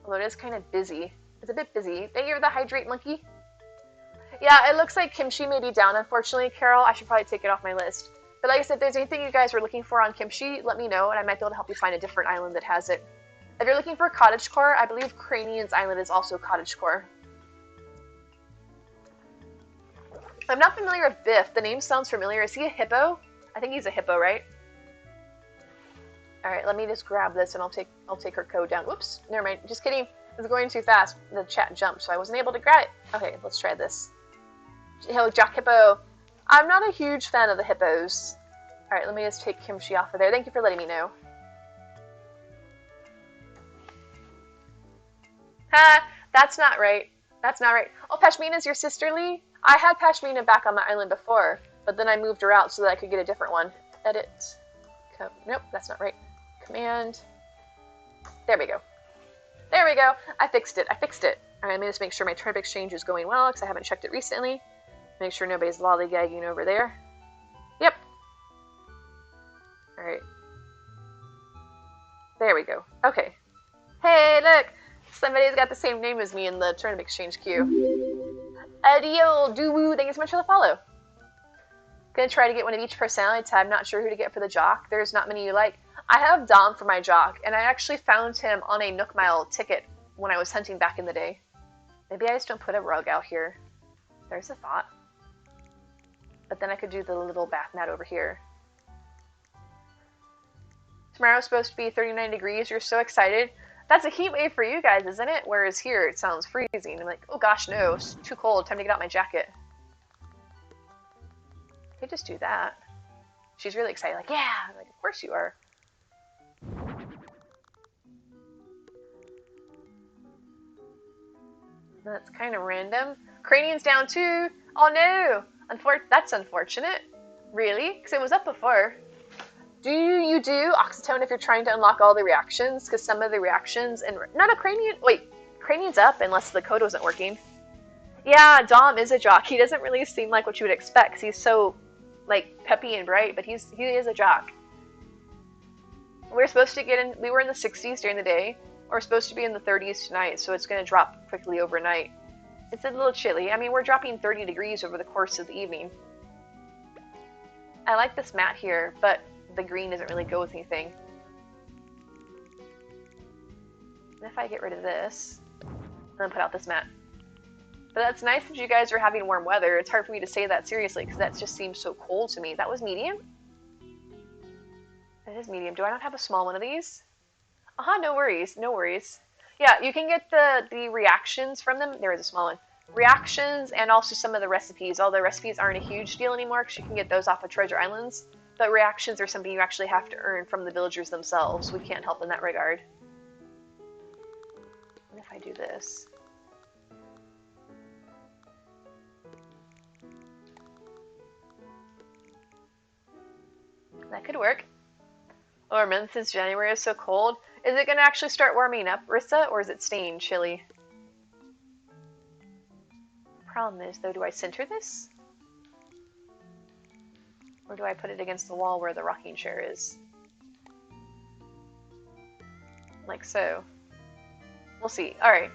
Although it is kind of busy. It's a bit busy. Thank you for the hydrate monkey. Yeah, it looks like kimchi may be down, unfortunately, Carol. I should probably take it off my list. But like I said, if there's anything you guys are looking for on kimchi, let me know, and I might be able to help you find a different island that has it. If you're looking for cottagecore, I believe Cranian's Island is also cottagecore. I'm not familiar with Biff. The name sounds familiar. Is he a hippo? I think he's a hippo, right? All right, let me just grab this, and I'll take her code down. Whoops, never mind. Just kidding. It's going too fast. The chat jumped, so I wasn't able to grab it. Okay, let's try this. Hello, Jack Hippo. I'm not a huge fan of the hippos. All right, let me just take kimchi off of there. Thank you for letting me know. Ha! That's not right. That's not right. Oh, Pashmina's your sister, Lee? I had Pashmina back on my island before, but then I moved her out so that I could get a different one. Edit. Nope, that's not right. Command. There we go. There we go. I fixed it. All right, let me just make sure my turnip exchange is going well because I haven't checked it recently. Make sure nobody's lollygagging over there. Yep. All right. There we go. Okay. Hey, look. Somebody's got the same name as me in the turnip exchange queue. Adio Doo-woo. Thank you so much for the follow. Gonna try to get one of each personality tab. Not sure who to get for the jock. There's not many you like. I have Dom for my jock, and I actually found him on a Nook Mile ticket when I was hunting back in the day. Maybe I just don't put a rug out here. There's a thought. But then I could do the little bath mat over here. Tomorrow's supposed to be 39 degrees. You're so excited. That's a heat wave for you guys, isn't it? Whereas here it sounds freezing. I'm like, oh gosh, no, it's too cold. Time to get out my jacket. I could just do that. She's really excited. Like, yeah. I'm like, of course you are. That's kind of random. Cranian's down too. Oh no. That's unfortunate. Really? Because it was up before. Do you do oxytone if you're trying to unlock all the reactions? Because some of the reactions and not a Cranian. Wait, Cranian's up unless the code wasn't working. Yeah, Dom is a jock. He doesn't really seem like what you would expect because he's so like peppy and bright, but he is a jock. We're supposed to get in. We were in the 60s during the day. We're supposed to be in the 30s tonight, so it's going to drop quickly overnight. It's a little chilly. I mean, we're dropping 30 degrees over the course of the evening. I like this mat here, but the green doesn't really go with anything. And if I get rid of this, I'm going to put out this mat. But that's nice that you guys are having warm weather. It's hard for me to say that seriously because that just seems so cold to me. That was medium? It is medium. Do I not have a small one of these? No worries, no worries. Yeah, you can get the reactions from them. There is a small one. Reactions and also some of the recipes. Although recipes aren't a huge deal anymore because you can get those off of Treasure Islands. But reactions are something you actually have to earn from the villagers themselves. We can't help in that regard. What if I do this? That could work. Or month since January is so cold. Is it going to actually start warming up, Rissa, or is it staying chilly? Problem is, though, do I center this? Or do I put it against the wall where the rocking chair is? Like so. We'll see. Alright.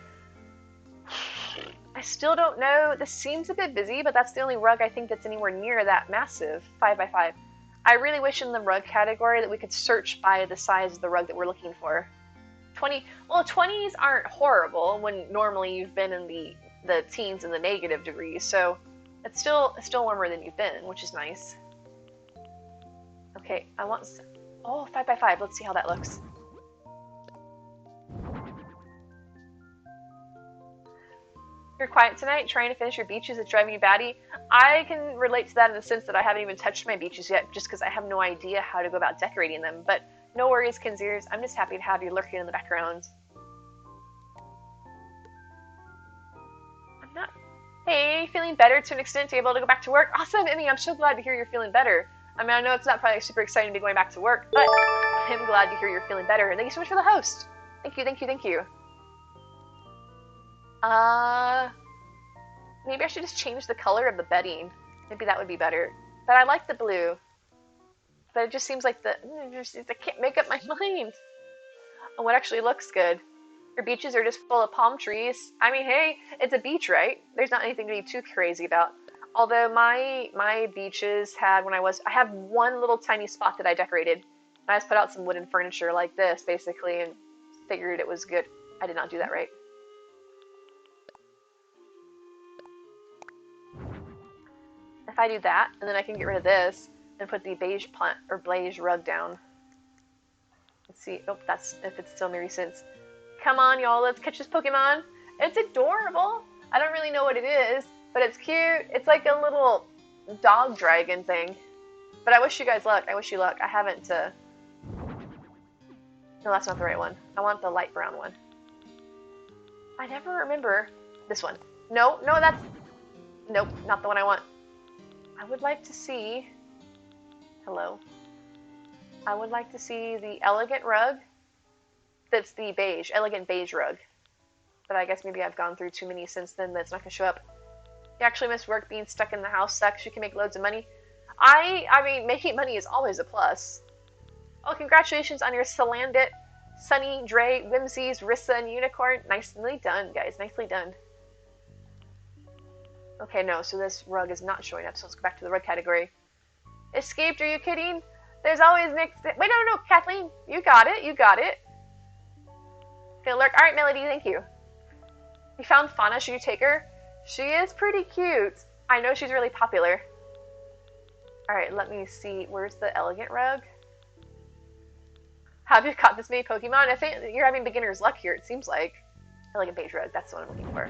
I still don't know. This seems a bit busy, but that's the only rug I think that's anywhere near that massive 5x5. I really wish in the rug category that we could search by the size of the rug that we're looking for. 20, well, 20s aren't horrible when normally you've been in the teens and the negative degrees, so it's still warmer than you've been, which is nice. Okay, I want, oh, 5x5, let's see how that looks. You're quiet tonight, trying to finish your beaches, it's driving you batty. I can relate to that in the sense that I haven't even touched my beaches yet, just because I have no idea how to go about decorating them, but no worries, Kinziers, I'm just happy to have you lurking in the background. I'm not... Hey, feeling better to an extent to be able to go back to work? Awesome, Emmy, I'm so glad to hear you're feeling better. I mean, I know it's not probably super exciting to be going back to work, but I'm glad to hear you're feeling better, and thank you so much for the host. Thank you, thank you, thank you. Maybe I should just change the color of the bedding. Maybe that would be better. But I like the blue. But it just seems like I can't make up my mind on what actually looks good. Your beaches are just full of palm trees. I mean, hey, it's a beach, right? There's not anything to be too crazy about. Although my beaches had, I have one little tiny spot that I decorated. I just put out some wooden furniture like this, basically, and figured it was good. I did not do that right. If I do that, and then I can get rid of this and put the beige plant or beige rug down. Let's see. Oh, that's if it's still Mary Sense. Come on, y'all. Let's catch this Pokemon. It's adorable. I don't really know what it is, but it's cute. It's like a little dog dragon thing. But I wish you guys luck. I wish you luck. I haven't. No, that's not the right one. I want the light brown one. I never remember this one. No, that's. Nope, not the one I want. I would like to see, hello, I would like to see the elegant rug that's the beige, elegant beige rug. But I guess maybe I've gone through too many since then that's not going to show up. You actually miss work, being stuck in the house sucks, you can make loads of money. I mean, making money is always a plus. Oh, congratulations on your Salandit, Sunny, Dre, Whimsies, Rissa, and Unicorn. Nicely done, guys, nicely done. Okay, no, so this rug is not showing up, so let's go back to the rug category. Escaped, are you kidding? There's always next... Wait, no, Kathleen, you got it. Okay, lurk. Alright, Melody, thank you. You found Fauna, should you take her? She is pretty cute. I know she's really popular. Alright, let me see. Where's the elegant rug? Have you caught this many Pokemon? I think you're having beginner's luck here, it seems like. Elegant beige rug, that's the one I'm looking for.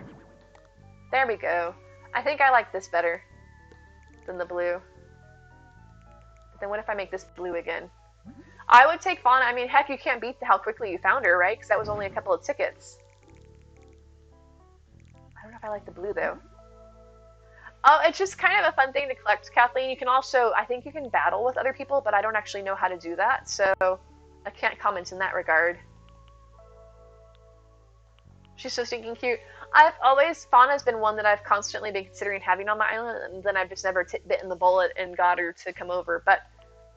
There we go. I think I like this better than the blue. But then what if I make this blue again? I would take Fauna. I mean, heck, you can't beat how quickly you found her, right? Because that was only a couple of tickets. I don't know if I like the blue, though. Oh, it's just kind of a fun thing to collect, Kathleen. You can also, I think you can battle with other people, but I don't actually know how to do that, so I can't comment in that regard. She's so stinking cute. Fauna's been one that I've constantly been considering having on my island, and then I've just never bitten the bullet and got her to come over. But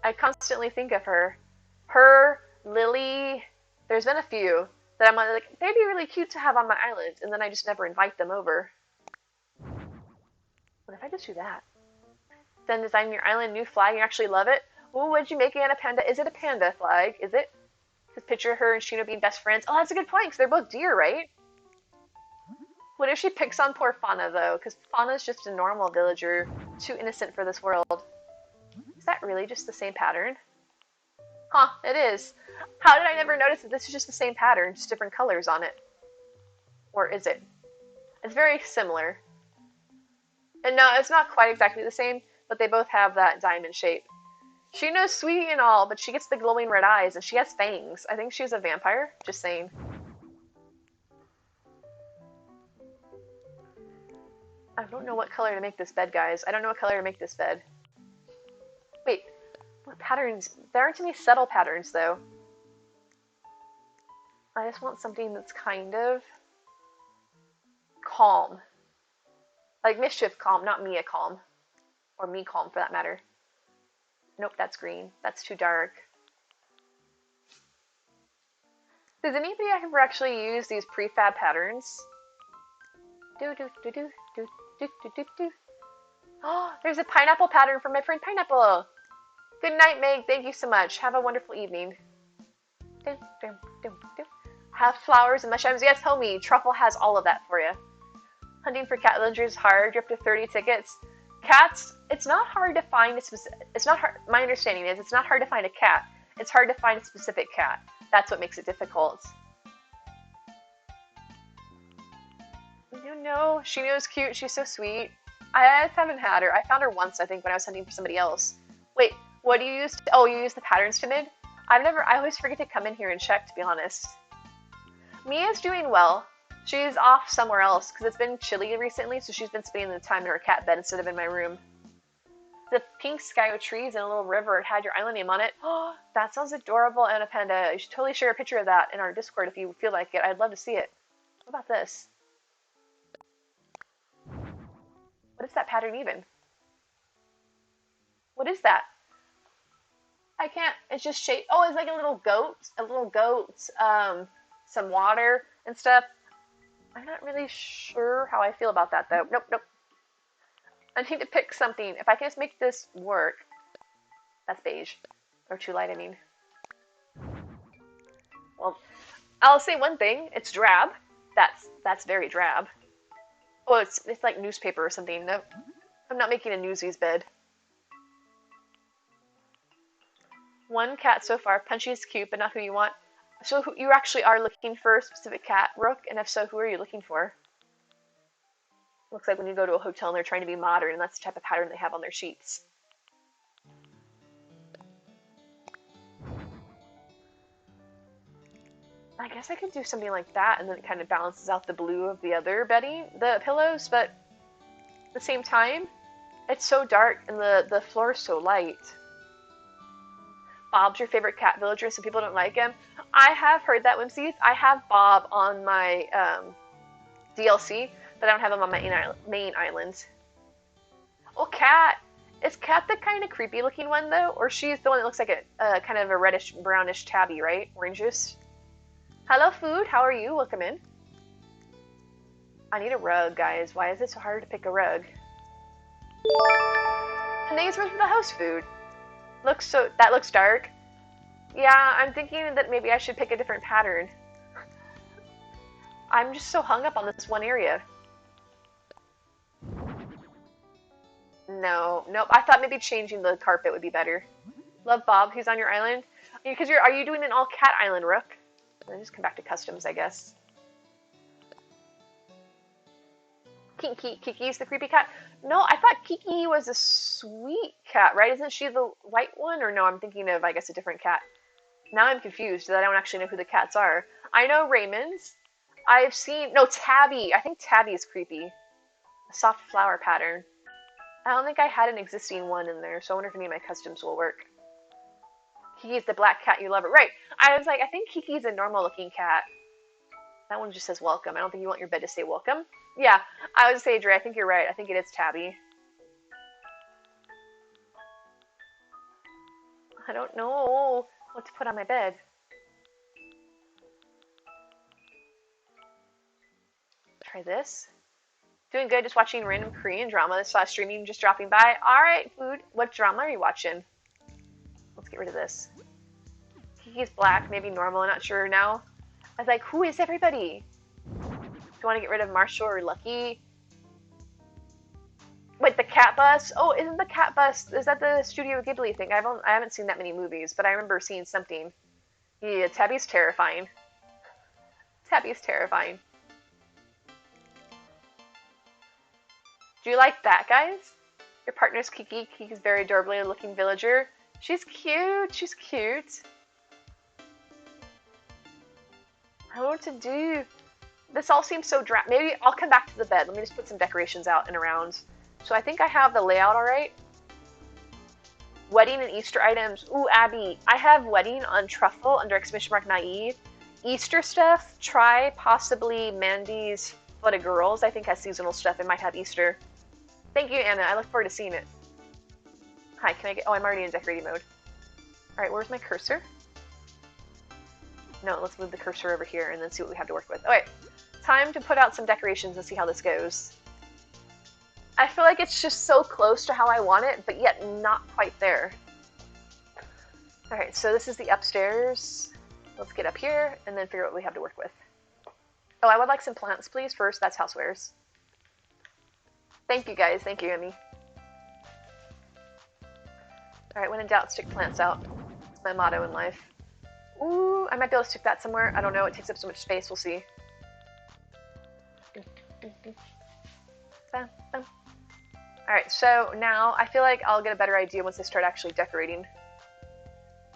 I constantly think of her. Her, Lily, there's been a few that I'm like, they'd be really cute to have on my island, and then I just never invite them over. What if I just do that? Then design your island, new flag, you actually love it? Ooh, what'd you make, Anna Panda? Is it a panda flag? Is it? Just picture her and Shino being best friends. Oh, that's a good point, because they're both deer, right? What if she picks on poor Fauna, though? Because Fauna's just a normal villager, too innocent for this world. Is that really just the same pattern? Huh, it is. How did I never notice that this is just the same pattern, just different colors on it? Or is it? It's very similar. And no, it's not quite exactly the same, but they both have that diamond shape. She knows sweet and all, but she gets the glowing red eyes, and she has fangs. I think she's a vampire. Just saying. I don't know what color to make this bed, guys. I don't know what color to make this bed. Wait, what patterns? There aren't any subtle patterns, though. I just want something that's kind of calm. Like mischief calm, not Mia calm. Or me calm, for that matter. Nope, that's green. That's too dark. Does anybody ever actually use these prefab patterns? Do do do do do do do do do. Oh, there's a pineapple pattern from my friend Pineapple. Good night, Meg. Thank you so much. Have a wonderful evening. Do, do, do, do. Have flowers and mushrooms. Yes, homie. Truffle has all of that for you. Hunting for cat villagers is hard. You're up to 30 tickets. Cats, it's not hard to find a specific. It's not hard. My understanding is it's not hard to find a cat. It's hard to find a specific cat. That's what makes it difficult. You know, she knows cute. She's so sweet. I haven't had her. I found her once, I think, when I was hunting for somebody else. Wait, what do you use? Oh, you use the patterns to mid? I always forget to come in here and check, to be honest. Mia's doing well. She's off somewhere else because it's been chilly recently, so she's been spending the time in her cat bed instead of in my room. The pink sky with trees and a little river. It had your island name on it. Oh, that sounds adorable, Anna Panda. You should totally share a picture of that in our Discord if you feel like it. I'd love to see it. What about this? What is that pattern even? What is that? I can't, it's just shape. Oh, it's like a little goat, some water and stuff. I'm not really sure how I feel about that though. Nope, nope. I need to pick something. If I can just make this work. That's beige. Or too light, I mean. Well, I'll say one thing. It's drab. That's very drab. Oh, it's like newspaper or something. No, I'm not making a Newsies bed. One cat so far. Punchy is cute, but not who you want. So you actually are looking for a specific cat, Rook? And if so, who are you looking for? Looks like when you go to a hotel and they're trying to be modern, and that's the type of pattern they have on their sheets. I guess I could do something like that, and then it kind of balances out the blue of the other bedding, the pillows, but at the same time, it's so dark and the floor is so light. Bob's your favorite cat villager, so people don't like him. I have heard that, Whimsies. I have Bob on my DLC, but I don't have him on my main island. Oh, Cat! Is Cat the kind of creepy looking one, though? Or she's the one that looks like a kind of a reddish, brownish tabby, right? Orange juice. Hello, Food. How are you? Welcome in. I need a rug, guys. Why is it so hard to pick a rug? And these were for the host food. That looks dark. Yeah, I'm thinking that maybe I should pick a different pattern. I'm just so hung up on this one area. No, nope. I thought maybe changing the carpet would be better. Love Bob. He's on your island. Because are you doing an all cat island, Rook? Then just come back to customs, I guess. Kiki's the creepy cat. No, I thought Kiki was a sweet cat, right? Isn't she the white one? Or no, I'm thinking of, I guess, a different cat. Now I'm confused that I don't actually know who the cats are. I know Raymond's. I've seen... No, Tabby. I think Tabby is creepy. A soft flower pattern. I don't think I had an existing one in there, so I wonder if any of my customs will work. Kiki's the black cat you love it. Right. I was like, I think Kiki's a normal looking cat. That one just says welcome. I don't think you want your bed to say welcome. Yeah, I would say, Dre, I think you're right. I think it is Tabby. I don't know what to put on my bed. Try this. Doing good, just watching random Korean drama. This last streaming, just dropping by. Alright, Food. What drama are you watching? Let's get rid of this. Kiki's black, maybe normal, I'm not sure now. I was like, who is everybody? Do you want to get rid of Marshall or Lucky? Wait, the Cat Bus? Oh, isn't the Cat Bus, is that the Studio Ghibli thing? I haven't seen that many movies, but I remember seeing something. Yeah, Tabby's terrifying. Tabby's terrifying. Do you like that, guys? Your partner's Kiki. Kiki's very adorably looking villager. She's cute. She's cute. I don't know what to do. This all seems so dry. Maybe I'll come back to the bed. Let me just put some decorations out and around. So I think I have the layout all right. Wedding and Easter items. Ooh, Abby. I have wedding on truffle under exclamation mark naive. Easter stuff. Try possibly Mandy's Foot of Girls. I think has seasonal stuff. It might have Easter. Thank you, Anna. I look forward to seeing it. Hi, can I get... Oh, I'm already in decorating mode. Alright, where's my cursor? No, let's move the cursor over here and then see what we have to work with. Okay, time to put out some decorations and see how this goes. I feel like it's just so close to how I want it, but yet not quite there. Alright, so this is the upstairs. Let's get up here and then figure out what we have to work with. Oh, I would like some plants, please, first. That's housewares. Thank you, guys. Thank you, Emmy. Alright, when in doubt, stick plants out. It's my motto in life. Ooh, I might be able to stick that somewhere. I don't know. It takes up so much space. We'll see. Alright, so now I feel like I'll get a better idea once I start actually decorating.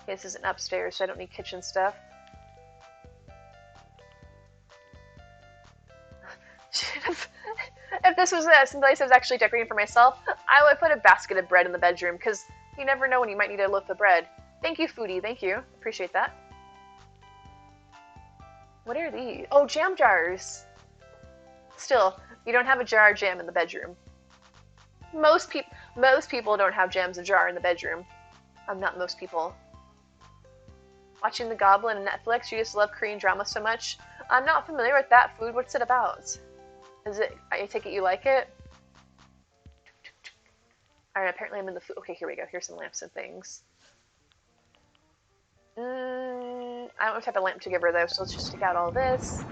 Okay, this isn't upstairs, so I don't need kitchen stuff. If this was some place I was actually decorating for myself, I would put a basket of bread in the bedroom, because you never know when you might need a loaf of bread. Thank you, Foodie. Thank you. Appreciate that. What are these? Oh, jam jars. Still, you don't have a jar of jam in the bedroom. Most people don't have jams of jar in the bedroom. Not most people. Watching The Goblin on Netflix. You just love Korean drama so much. I'm not familiar with that food. What's it about? Is it? I take it you like it? Alright, apparently I'm in the food. Okay, here we go. Here's some lamps and things. I don't know what type of lamp to give her though, so let's just stick out all this.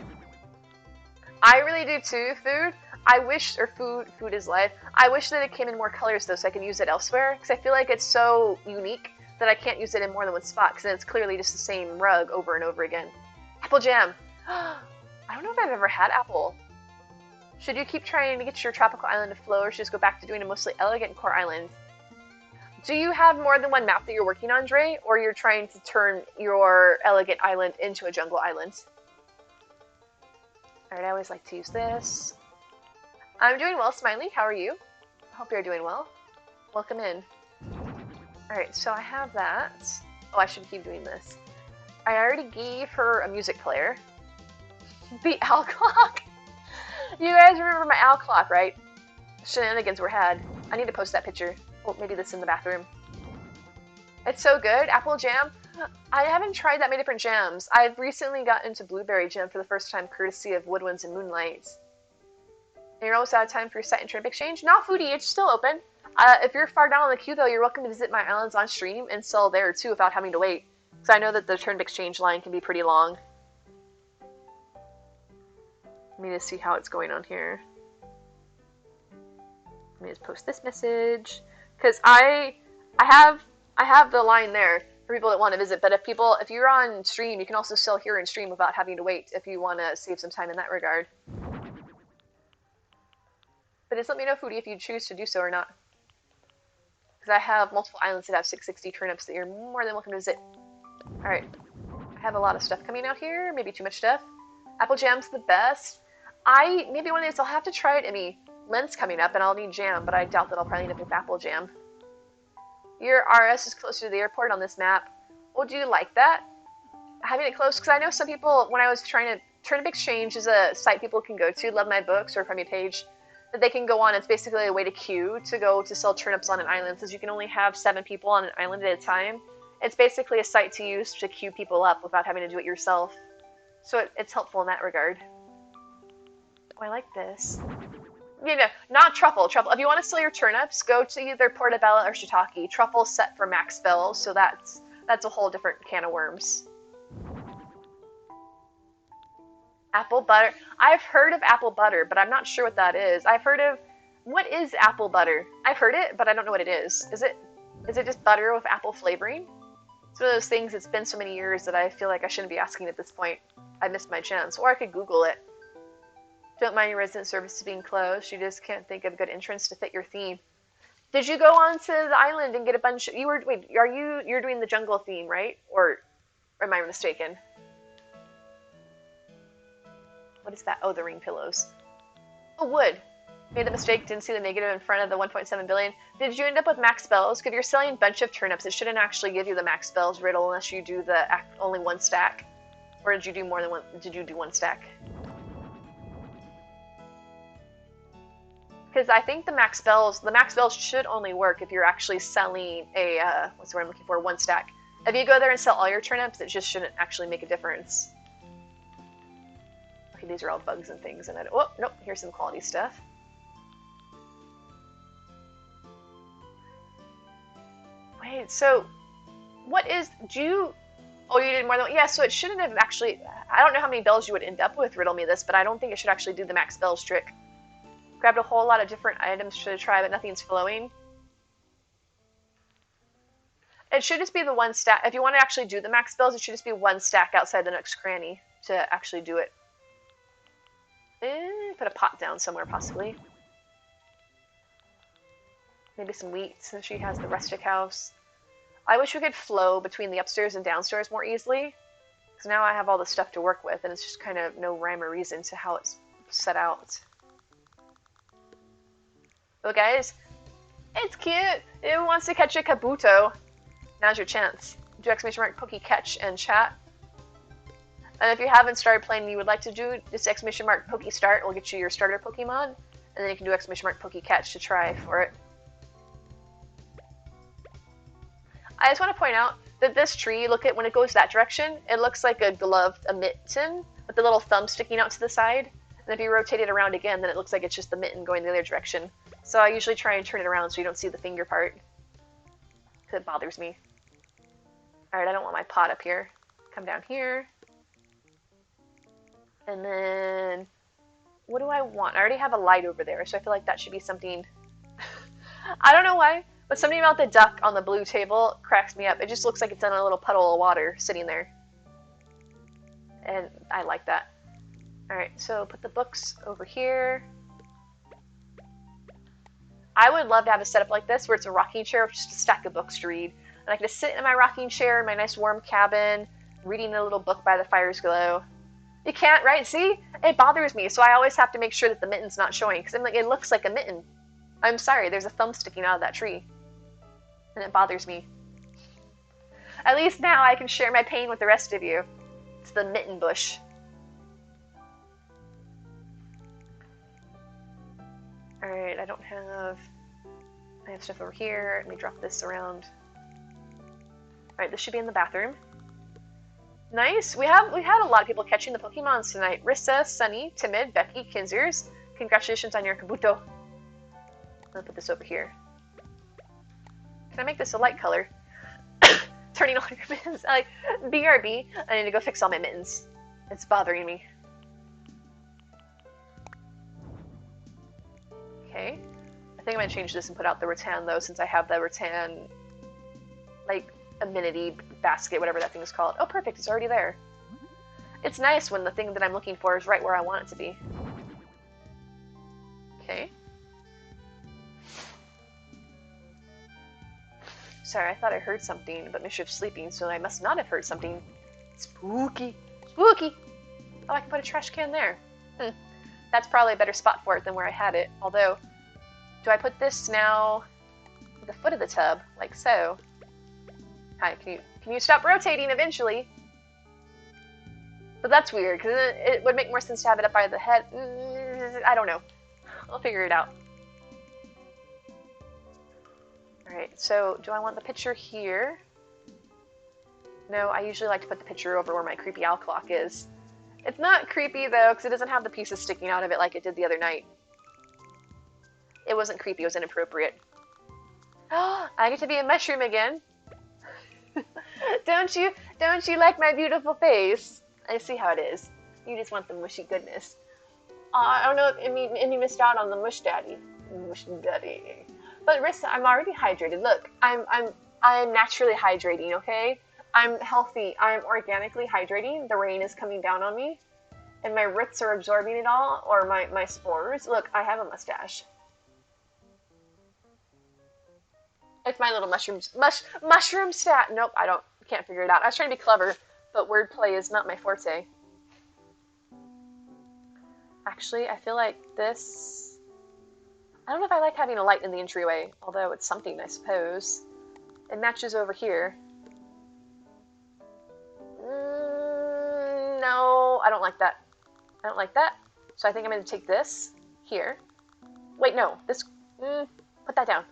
I really do too, food. I wish, or food is life. I wish that it came in more colors though, so I can use it elsewhere, because I feel like it's so unique that I can't use it in more than one spot, because then it's clearly just the same rug over and over again. Apple jam. I don't know if I've ever had apple. Should you keep trying to get your tropical island to flow, or should you just go back to doing a mostly elegant core island? Do you have more than one map that you're working on, Dre, or you're trying to turn your elegant island into a jungle island? Alright, I always like to use this. I'm doing well, Smiley. How are you? I hope you're doing well. Welcome in. Alright, so I have that. Oh, I should keep doing this. I already gave her a music player. The owl clock! You guys remember my owl clock, right? Shenanigans were had. I need to post that picture. Oh, maybe this in the bathroom. It's so good. Apple jam. I haven't tried that many different jams. I've recently got into blueberry jam for the first time, courtesy of Woodwinds and Moonlight. And you're almost out of time for your site and turnip exchange? Not foodie, it's still open. If you're far down on the queue, though, you're welcome to visit my islands on stream and sell there, too, without having to wait. Because I know that the turnip exchange line can be pretty long. Let me just see how it's going on here. Let me just post this message. Because I have the line there for people that want to visit, but if you're on stream, you can also sell here in stream without having to wait if you want to save some time in that regard. But just let me know, Foodie, if you choose to do so or not. Because I have multiple islands that have 660 turnips that you're more than welcome to visit. Alright. I have a lot of stuff coming out here, maybe too much stuff. Apple jam's the best. Maybe one of these, I'll have to try it. I mean, Lent's coming up and I'll need jam, but I doubt that I'll probably end up with apple jam. Your RS is closer to the airport on this map. Well, do you like that? Having it close? Because I know some people, when I was trying to... Turnip Exchange is a site people can go to, Love My Books, or from your page, that they can go on. It's basically a way to queue to go to sell turnips on an island, since you can only have 7 people on an island at a time. It's basically a site to use to queue people up without having to do it yourself. So it's helpful in that regard. Oh, I like this. You know, not truffle. Truffle. If you want to sell your turnips, go to either Portobello or Shiitake. Truffle's set for max fill, so that's a whole different can of worms. Apple butter. I've heard of apple butter, but I'm not sure what that is. What is apple butter? I've heard it, but I don't know what it is. Is it just butter with apple flavoring? It's one of those things, it's been so many years that I feel like I shouldn't be asking at this point. I missed my chance. Or I could Google it. Don't mind your resident services being closed. You just can't think of a good entrance to fit your theme. Did you go onto the island and get a bunch? You're doing the jungle theme, right? Or am I mistaken? What is that? Oh, the ring pillows. Oh, wood. Made the mistake, didn't see the negative in front of the 1.7 billion. Did you end up with max spells? Because if you're selling a bunch of turnips, it shouldn't actually give you the max spells riddle unless you do the only one stack. Or did you do more than one? Did you do one stack? Because I think the max spells should only work if you're actually selling a, what's the word I'm looking for, one stack. If you go there and sell all your turnips, it just shouldn't actually make a difference. Okay, these are all bugs and things, and oh, nope, here's some quality stuff. Wait, so, what is, oh, you did more than one, yeah, so it shouldn't have actually, I don't know how many bells you would end up with, riddle me this, but I don't think it should actually do the max bells trick. Grabbed a whole lot of different items to try, but nothing's flowing. It should just be the one stack. If you want to actually do the max spells, it should just be one stack outside the next cranny to actually do it. Put a pot down somewhere, possibly. Maybe some wheat, since she has the rustic house. I wish we could flow between the upstairs and downstairs more easily. Because now I have all the stuff to work with, and it's just kind of no rhyme or reason to how it's set out. Oh, guys, it's cute. Who wants to catch a Kabuto? Now's your chance. Do exclamation mark Poke Catch and chat. And if you haven't started playing and you would like to do this exclamation mark Poke Start, will get you your starter Pokemon, and then you can do exclamation mark Poke Catch to try for it. I just want to point out that this tree, look at when it goes that direction, it looks like a glove, a mitten, with the little thumb sticking out to the side. And if you rotate it around again, then it looks like it's just the mitten going the other direction. So I usually try and turn it around so you don't see the finger part. Because it bothers me. Alright, I don't want my pot up here. Come down here. And then, what do I want? I already have a light over there, so I feel like that should be something. I don't know why, but something about the duck on the blue table cracks me up. It just looks like it's in a little puddle of water sitting there. And I like that. Alright, so put the books over here. I would love to have a setup like this where it's a rocking chair with just a stack of books to read. And I can just sit in my rocking chair in my nice warm cabin, reading a little book by the fire's glow. You can't, right? See? It bothers me, so I always have to make sure that the mitten's not showing, because I'm like, it looks like a mitten. I'm sorry, there's a thumb sticking out of that tree. And it bothers me. At least now I can share my pain with the rest of you. It's the mitten bush. Alright, I have stuff over here. Let me drop this around. Alright, this should be in the bathroom. Nice. We had a lot of people catching the Pokemons tonight. Rissa, Sunny, Timid, Becky, Kinzers. Congratulations on your Kabuto. I'm gonna put this over here. Can I make this a light color? Turning all your mittens. Like, BRB, I need to go fix all my mittens. It's bothering me. Okay. I think I'm gonna change this and put out the rattan though, since I have the rattan, like, amenity basket, whatever that thing is called. Oh, perfect, it's already there. It's nice when the thing that I'm looking for is right where I want it to be. Okay. Sorry, I thought I heard something, but Mischief's sleeping, so I must not have heard something. Spooky. Spooky! Oh, I can put a trash can there. That's probably a better spot for it than where I had it. Although, do I put this now at the foot of the tub, like so? Hi, can you stop rotating eventually? But that's weird, because it would make more sense to have it up by the head. I don't know. I'll figure it out. Alright, so do I want the picture here? No, I usually like to put the picture over where my creepy owl clock is. It's not creepy, though, because it doesn't have the pieces sticking out of it like it did the other night. It wasn't creepy, it was inappropriate. Oh, I get to be a mushroom again. Don't you like my beautiful face? I see how it is. You just want the mushy goodness. I don't know if you missed out on the mush daddy. Mush daddy. But Rissa, I'm already hydrated. Look, I'm naturally hydrating, okay? I'm healthy. I'm organically hydrating. The rain is coming down on me. And my roots are absorbing it all, or my spores. Look, I have a mustache. It's my little mushroom stat. Nope, can't figure it out. I was trying to be clever, but wordplay is not my forte. Actually, I feel like this... I don't know if I like having a light in the entryway, although it's something, I suppose. It matches over here. No, I don't like that. I don't like that. So I think I'm going to take this here. Wait, no. This... put that down.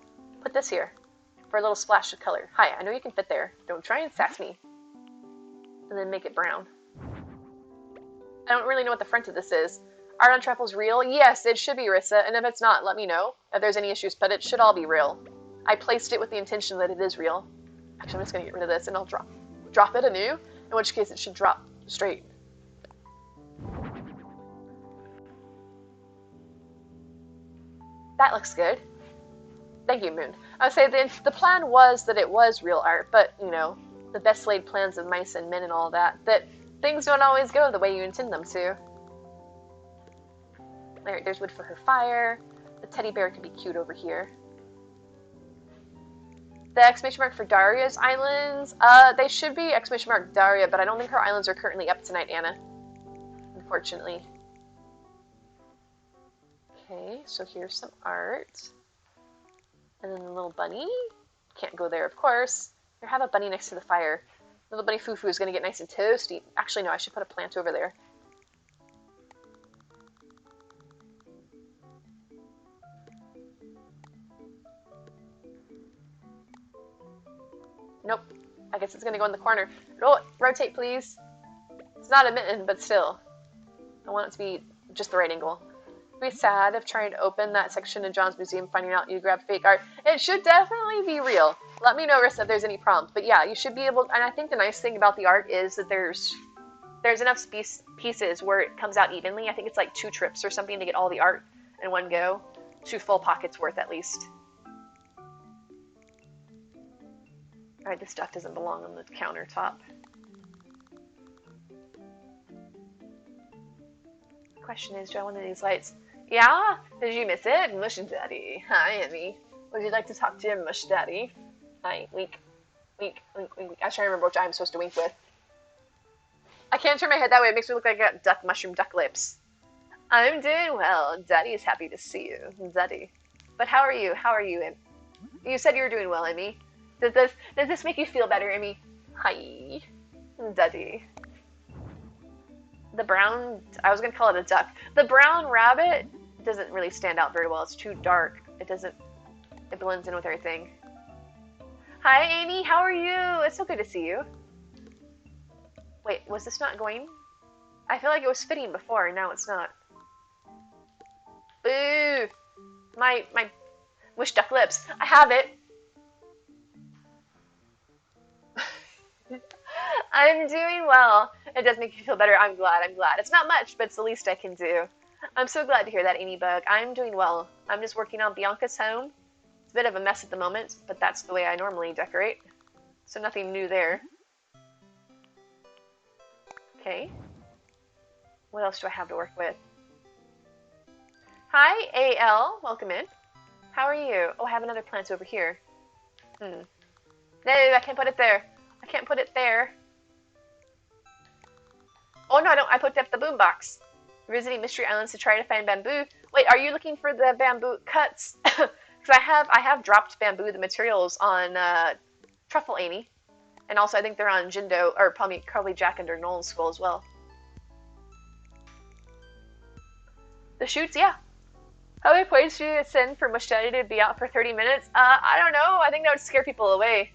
Put this here for a little splash of color. Hi, I know you can fit there. Don't try and sass me. And then make it brown. I don't really know what the front of this is. Art on Truffle's real? Yes, it should be, Rissa. And if it's not, let me know if there's any issues. But it should all be real. I placed it with the intention that it is real. Actually, I'm just going to get rid of this and I'll drop it anew. In which case it should drop straight. That looks good. Thank you, Moon. I would say the plan was that it was real art, but, you know, the best laid plans of mice and men and all that things don't always go the way you intend them to. There's wood for her fire. The teddy bear can be cute over here. The exclamation mark for Daria's islands, they should be exclamation mark Daria, but I don't think her islands are currently up tonight, Anna. Unfortunately. Okay, so here's some art. And then the little bunny. Can't go there, of course. Here, have a bunny next to the fire. Little bunny Fufu is going to get nice and toasty. Actually, no, I should put a plant over there. Nope. I guess it's going to go in the corner. Oh, rotate, please. It's not a mitten, but still. I want it to be just the right angle. It'd be sad if trying to open that section in John's museum, finding out you grabbed fake art. It should definitely be real. Let me know, Rissa, if there's any problems. But yeah, you should be able... And I think the nice thing about the art is that there's enough pieces where it comes out evenly. I think it's like 2 trips or something to get all the art in one go. 2 full pockets worth, at least. Alright, this stuff doesn't belong on the countertop. The question is, do I want one of these lights? Yeah? Did you miss it? Mush Daddy. Hi, Emmy. Would you like to talk to your Mush Daddy? Hi. Wink. Wink. Wink. Wink. Wink. I was trying to remember which eye I'm supposed to wink with. I can't turn my head that way. It makes me look like I got mushroom duck lips. I'm doing well. Daddy is happy to see you. Daddy. But how are you? How are you, Em? You said you were doing well, Emmy. Does this make you feel better, Emmy? Hi. Daddy. The brown... I was going to call it a duck. The brown rabbit doesn't really stand out very well. It's too dark. It blends in with everything. Hi, Amy. How are you? It's so good to see you. Wait, was this not going? I feel like it was fitting before, and now it's not. Boo! My wish duck lips. I have it. I'm doing well. It does make you feel better. I'm glad. It's not much, but it's the least I can do. I'm so glad to hear that, Amy Bug. I'm doing well. I'm just working on Bianca's home. It's a bit of a mess at the moment, but that's the way I normally decorate. So nothing new there. Okay. What else do I have to work with? Hi, AL. Welcome in. How are you? Oh, I have another plant over here. No, I can't put it there. I can't put it there. Oh, no, I don't. I put up the boombox. Visiting Mystery Islands to try to find bamboo. Wait, are you looking for the bamboo cuts? Because I have dropped bamboo, the materials, on Truffle Amy. And also, I think they're on Jindo, or probably Jack and Nolan's school as well. The shoots, yeah. How many points do you send for Mush Daddy to be out for 30 minutes? I don't know. I think that would scare people away.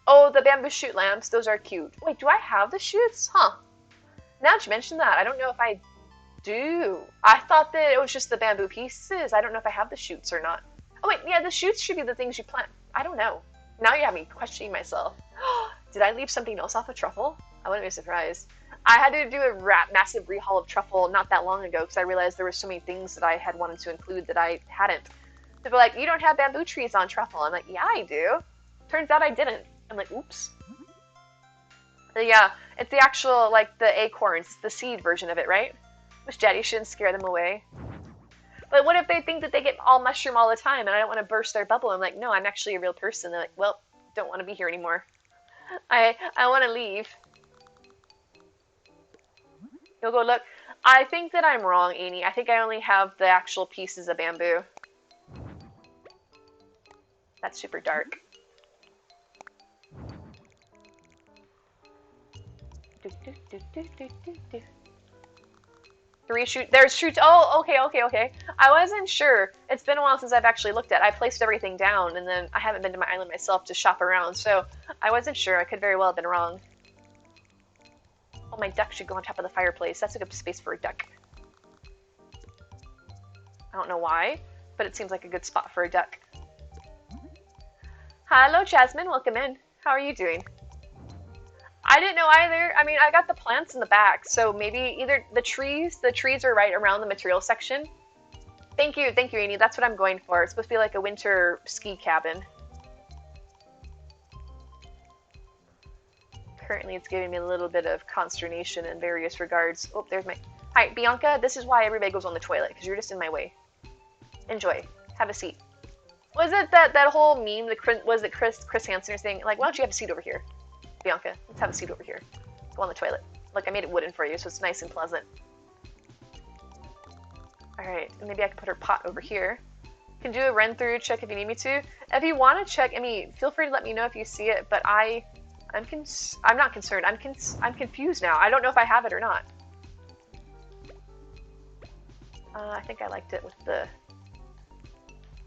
Oh, the bamboo shoot lamps. Those are cute. Wait, do I have the shoots? Huh. Now that you mention that, I don't know if I do. I thought that it was just the bamboo pieces. I don't know if I have the shoots or not. Oh, wait, yeah, the shoots should be the things you plant. I don't know. Now you have me questioning myself. Did I leave something else off of Truffle? I wouldn't be surprised. I had to do a massive rehaul of Truffle not that long ago because I realized there were so many things that I had wanted to include that I hadn't. They were like, you don't have bamboo trees on Truffle. I'm like, yeah, I do. Turns out I didn't. I'm like, oops. Yeah, it's the actual, like, the acorns, the seed version of it, right? Which Daddy shouldn't scare them away. But what if they think that they get all mushroom all the time and I don't want to burst their bubble? I'm like, no, I'm actually a real person. They're like, well, don't want to be here anymore. I want to leave. You'll go look. I think that I'm wrong, Amy. I think I only have the actual pieces of bamboo. That's super dark. Three shoot. There's shoots. Oh, okay. I wasn't sure. It's been a while since I've actually looked at it. I placed everything down, and then I haven't been to my island myself to shop around, so I wasn't sure. I could very well have been wrong. Oh, my duck should go on top of the fireplace. That's a good space for a duck. I don't know why, but it seems like a good spot for a duck. Hello, Jasmine. Welcome in. How are you doing? I didn't know either. I mean, I got the plants in the back, so maybe either the trees are right around the material section. Thank you, Amy. That's what I'm going for. It's supposed to be like a winter ski cabin. Currently, it's giving me a little bit of consternation in various regards. Oh, there's my... Hi, Bianca. This is why everybody goes on the toilet, because you're just in my way. Enjoy. Have a seat. Was it that whole meme, was it Chris Hansen thing? Like, why don't you have a seat over here? Bianca, let's have a seat over here. Go on the toilet. Look, I made it wooden for you, so it's nice and pleasant. Alright, and maybe I can put her pot over here. Can do a run-through check if you need me to. If you want to check, I mean, feel free to let me know if you see it, but I'm not concerned. I'm confused now. I don't know if I have it or not. I think I liked it with the...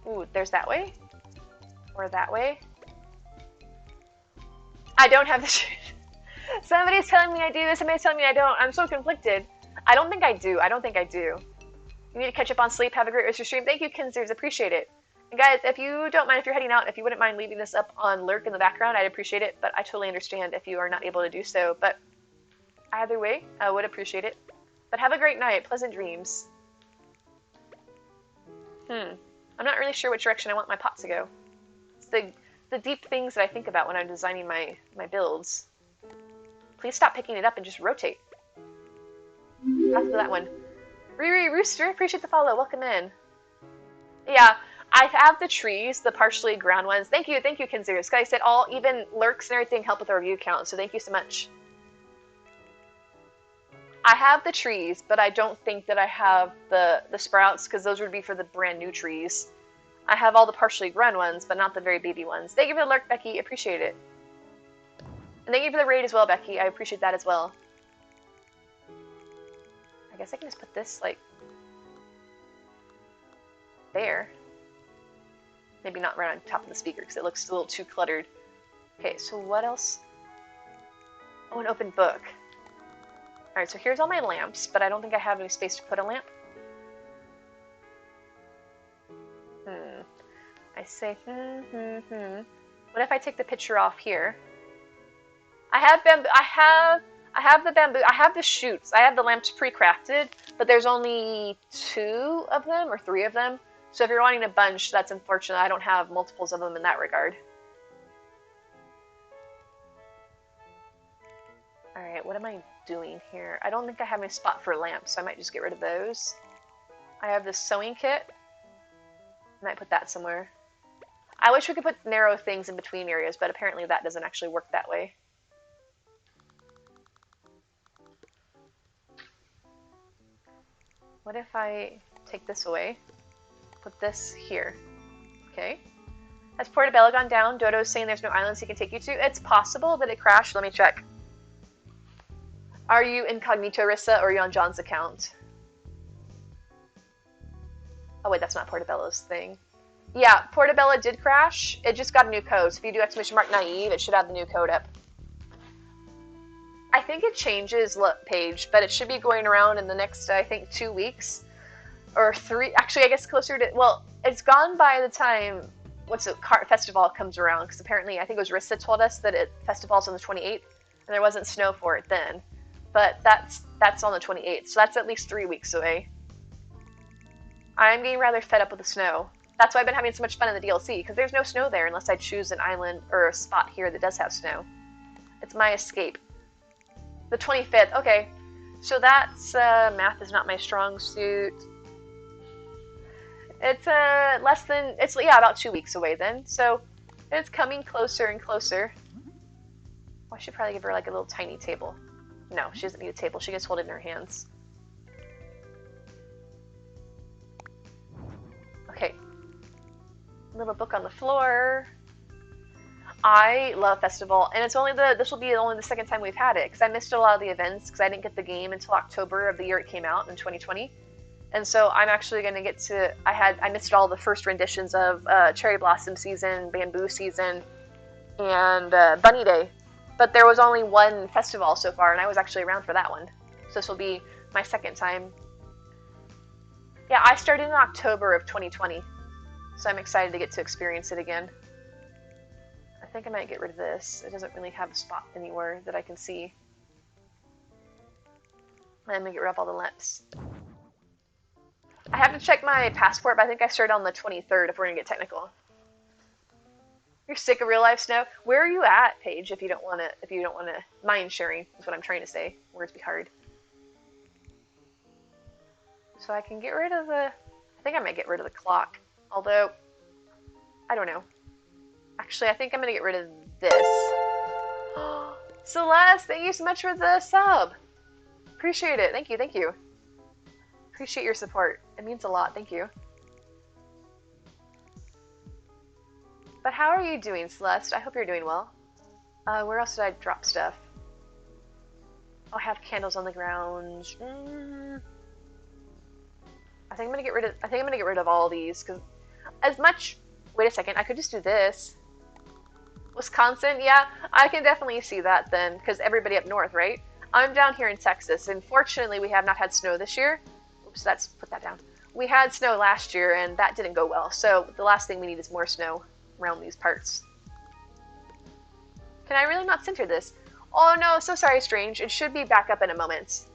Ooh, there's that way. Or that way. I don't have the Somebody's telling me I do this, somebody's telling me I don't. I'm so conflicted. I don't think I do. You need to catch up on sleep. Have a great rest of your stream. Thank you, Kinsers. Appreciate it. And guys, if you don't mind, if you're heading out, if you wouldn't mind leaving this up on Lurk in the background, I'd appreciate it. But I totally understand if you are not able to do so. But either way, I would appreciate it. But have a great night. Pleasant dreams. I'm not really sure which direction I want my pot to go. It's the deep things that I think about when I'm designing my builds. Please stop picking it up and just rotate. After that one. Riri Rooster, appreciate the follow. Welcome in. Yeah, I have the trees, the partially ground ones. Thank you, Kinzerus. Guys said all even lurks and everything help with our view count, so thank you so much. I have the trees, but I don't think that I have the sprouts, because those would be for the brand new trees. I have all the partially grown ones, but not the very baby ones. Thank you for the lurk, Becky. Appreciate it. And thank you for the raid as well, Becky. I appreciate that as well. I guess I can just put this, like, there. Maybe not right on top of the speaker, because it looks a little too cluttered. Okay, so what else? Oh, an open book. Alright, so here's all my lamps, but I don't think I have any space to put a lamp. I say, What if I take the picture off here? I have bamboo. I have the bamboo. I have the shoots. I have the lamps pre-crafted, but there's only 2 of them or 3 of them. So if you're wanting a bunch, that's unfortunate. I don't have multiples of them in that regard. Alright, what am I doing here? I don't think I have any spot for lamps, so I might just get rid of those. I have this sewing kit. I might put that somewhere. I wish we could put narrow things in between areas, but apparently that doesn't actually work that way. What if I take this away? Put this here. Okay. Has Portobello gone down? Dodo's saying there's no islands he can take you to. It's possible that it crashed. Let me check. Are you incognito, Rissa, or are you on John's account? Oh wait, that's not Portobello's thing. Yeah, Portobello did crash. It just got a new code. So if you do exclamation mark naive, it should have the new code up. I think it changes page, but it should be going around in the next, I think, 2 weeks. Or 3. Actually, I guess closer to... Well, it's gone by the time... Festival comes around. Because apparently, I think it was Rissa told us that Festival's on the 28th. And there wasn't snow for it then. But that's on the 28th. So that's at least 3 weeks away. I'm getting rather fed up with the snow. That's why I've been having so much fun in the DLC, because there's no snow there unless I choose an island or a spot here that does have snow. It's my escape. The 25th, okay. So that's, math is not my strong suit. It's, yeah, about 2 weeks away then. So it's coming closer and closer. Oh, I should probably give her like a little tiny table. No, she doesn't need a table. She can just hold it in her hands. Okay. Little book on the floor. I love festival, and this will be only the second time we've had it because I missed a lot of the events because I didn't get the game until October of the year it came out in 2020, and so I'm actually going to get to. I missed all the first renditions of Cherry Blossom season, Bamboo season, and Bunny Day, but there was only one festival so far, and I was actually around for that one, so this will be my second time. Yeah, I started in October of 2020, so I'm excited to get to experience it again. I think I might get rid of this. It doesn't really have a spot anywhere that I can see. I'm gonna get rid of all the lamps. I have to check my passport, but I think I started on the 23rd if we're gonna get technical. You're sick of real life snow? Where are you at, Paige, if you don't wanna mind sharing is what I'm trying to say. Words be hard. So I can get rid of I think I might get rid of the clock. Although, I don't know. Actually, I think I'm going to get rid of this. Celeste, thank you so much for the sub. Appreciate it. Thank you, thank you. Appreciate your support. It means a lot. Thank you. But how are you doing, Celeste? I hope you're doing well. Where else did I drop stuff? I have candles on the ground. I think I'm gonna get rid of all these because wait a second, I could just do this. Wisconsin, yeah, I can definitely see that then, because everybody up north, right? I'm down here in Texas, and fortunately we have not had snow this year. Oops, put that down. We had snow last year, and that didn't go well, so the last thing we need is more snow around these parts. Can I really not center this? Oh no, so sorry, Strange. It should be back up in a moment.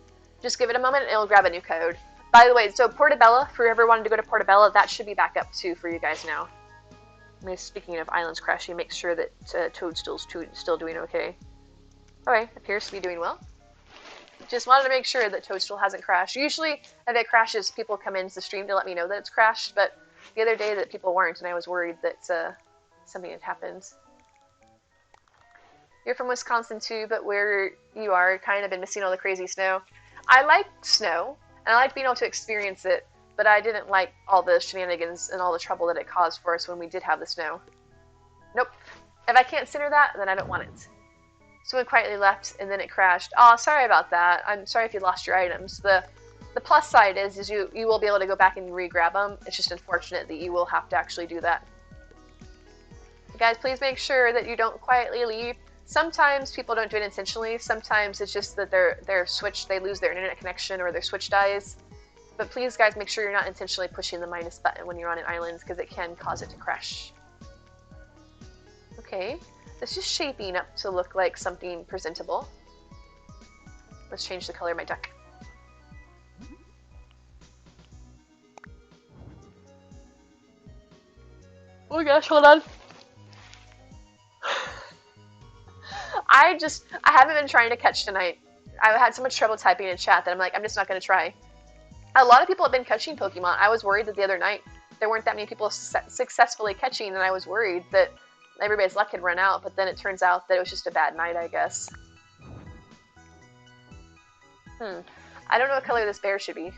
Just give it a moment, and it'll grab a new code. By the way, so Portobello, for whoever wanted to go to Portobello, that should be back up too for you guys now. Speaking of islands crashing, make sure that Toadstool's still doing okay. Okay, appears to be doing well. Just wanted to make sure that Toadstool hasn't crashed. Usually, if it crashes, people come into the stream to let me know that it's crashed, but the other day that people weren't, and I was worried that something had happened. You're from Wisconsin too, but where you are, kind of been missing all the crazy snow. I like snow, and I like being able to experience it, but I didn't like all the shenanigans and all the trouble that it caused for us when we did have the snow. Nope. If I can't center that, then I don't want it. Someone quietly left, and then it crashed. Oh, sorry about that. I'm sorry if you lost your items. The plus side is you will be able to go back and re-grab them. It's just unfortunate that you will have to actually do that. Guys, please make sure that you don't quietly leave. Sometimes people don't do it intentionally. Sometimes it's just that their switch, they lose their internet connection or their switch dies. But please, guys, make sure you're not intentionally pushing the minus button when you're on an island because it can cause it to crash. Okay, this is shaping up to look like something presentable. Let's change the color of my duck. Oh my gosh, hold on. I haven't been trying to catch tonight. I had so much trouble typing in chat that I'm like, I'm just not going to try. A lot of people have been catching Pokemon. I was worried that the other night there weren't that many people successfully catching, and I was worried that everybody's luck had run out, but then it turns out that it was just a bad night, I guess. I don't know what color this bear should be.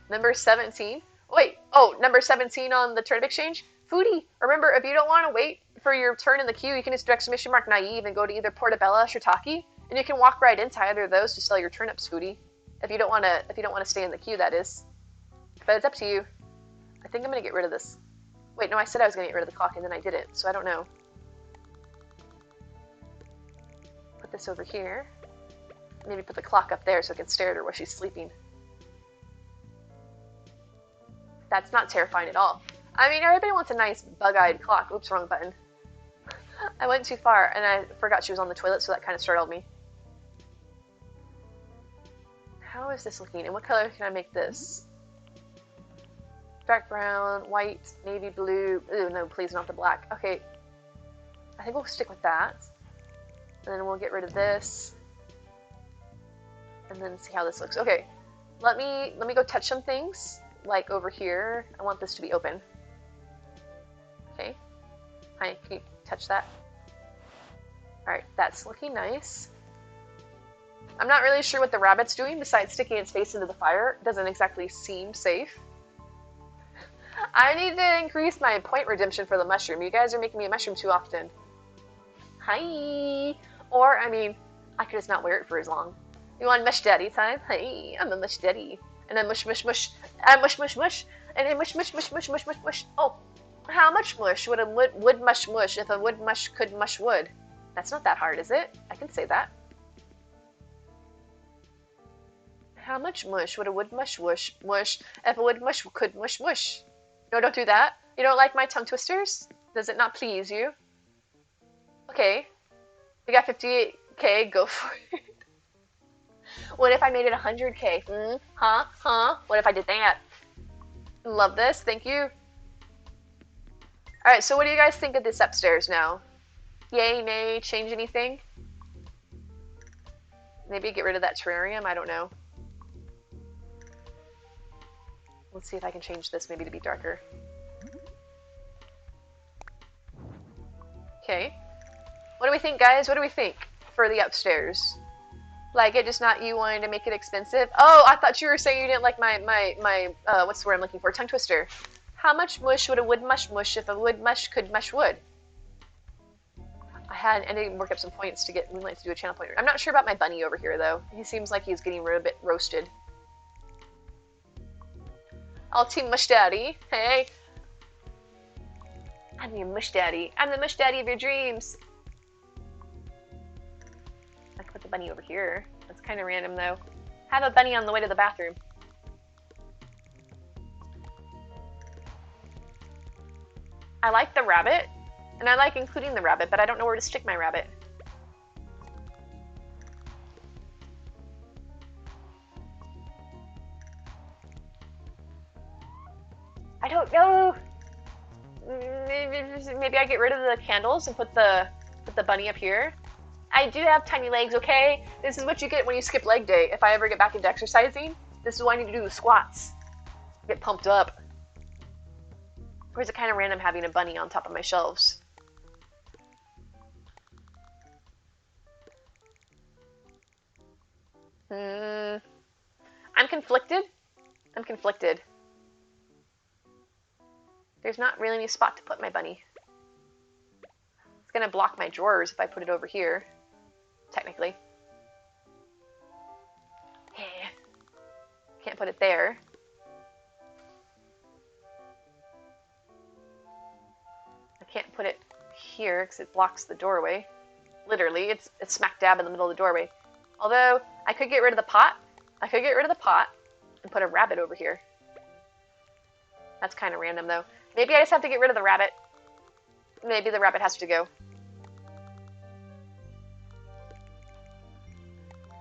Number 17? Wait, oh, number 17 on the turnip exchange? Foodie, remember, if you don't want to wait for your turn in the queue, you can just direct ! Naive and go to either Portobello or Shiitake, and you can walk right into either of those to sell your turnips, Foodie. If you don't want to stay in the queue, that is. But it's up to you. I think I'm gonna get rid of this. Wait, no, I said I was gonna get rid of the clock and then I didn't, so I don't know. Put this over here. Maybe put the clock up there so I can stare at her while she's sleeping. That's not terrifying at all. I mean, everybody wants a nice bug-eyed clock. Oops, wrong button. I went too far and I forgot she was on the toilet, so that kind of startled me. How is this looking? And what color can I make this? Dark brown, white, navy blue. Ooh, no, please not the black. Okay. I think we'll stick with that. And then we'll get rid of this. And then see how this looks. Okay, let me go touch some things. Like over here, I want this to be open. Okay, hi, can you touch that? Alright, that's looking nice. I'm not really sure what the rabbit's doing besides sticking its face into the fire. It doesn't exactly seem safe. I need to increase my point redemption for the mushroom. You guys are making me a mushroom too often. Hi! Or, I mean, I could just not wear it for as long. You want mush daddy time? Hey, I'm a mush daddy. And then mush mush mush. And mush mush mush. And then mush mush mush mush mush mush mush. Oh, how much mush would a wood mush mush if a wood mush could mush wood? That's not that hard, is it? I can say that. How much mush would a wood mush mush if a wood mush could mush mush? No, don't do that. You don't like my tongue twisters? Does it not please you? Okay. We got 58k, go for it. What if I made it 100k? Huh? What if I did that? Love this, thank you. Alright, so what do you guys think of this upstairs now? Yay, nay, change anything? Maybe get rid of that terrarium, I don't know. Let's see if I can change this maybe to be darker. Okay. What do we think, guys? What do we think for the upstairs? Like it, just not you wanting to make it expensive? Oh, I thought you were saying you didn't like my what's the word I'm looking for? Tongue twister. How much mush would a wood mush mush if a wood mush could mush wood? I didn't work up some points to get Moonlight to do a channel pointer. I'm not sure about my bunny over here though. He seems like he's getting a bit roasted. I'll team mush daddy. Hey. I'm your mush daddy. I'm the mush daddy of your dreams. I can put the bunny over here. That's kind of random though. Have a bunny on the way to the bathroom. I like the rabbit, and I like including the rabbit, but I don't know where to stick my rabbit. I don't know. Maybe I get rid of the candles and put the bunny up here. I do have tiny legs, okay? This is what you get when you skip leg day. If I ever get back into exercising, this is what I need to do, squats. Get pumped up. Or is it kind of random having a bunny on top of my shelves? I'm conflicted. I'm conflicted. There's not really any spot to put my bunny. It's gonna block my drawers if I put it over here. Technically. Can't put it there. I can't put it here because it blocks the doorway. Literally, it's smack dab in the middle of the doorway. Although, I could get rid of the pot. I could get rid of the pot and put a rabbit over here. That's kind of random though. Maybe I just have to get rid of the rabbit. Maybe the rabbit has to go.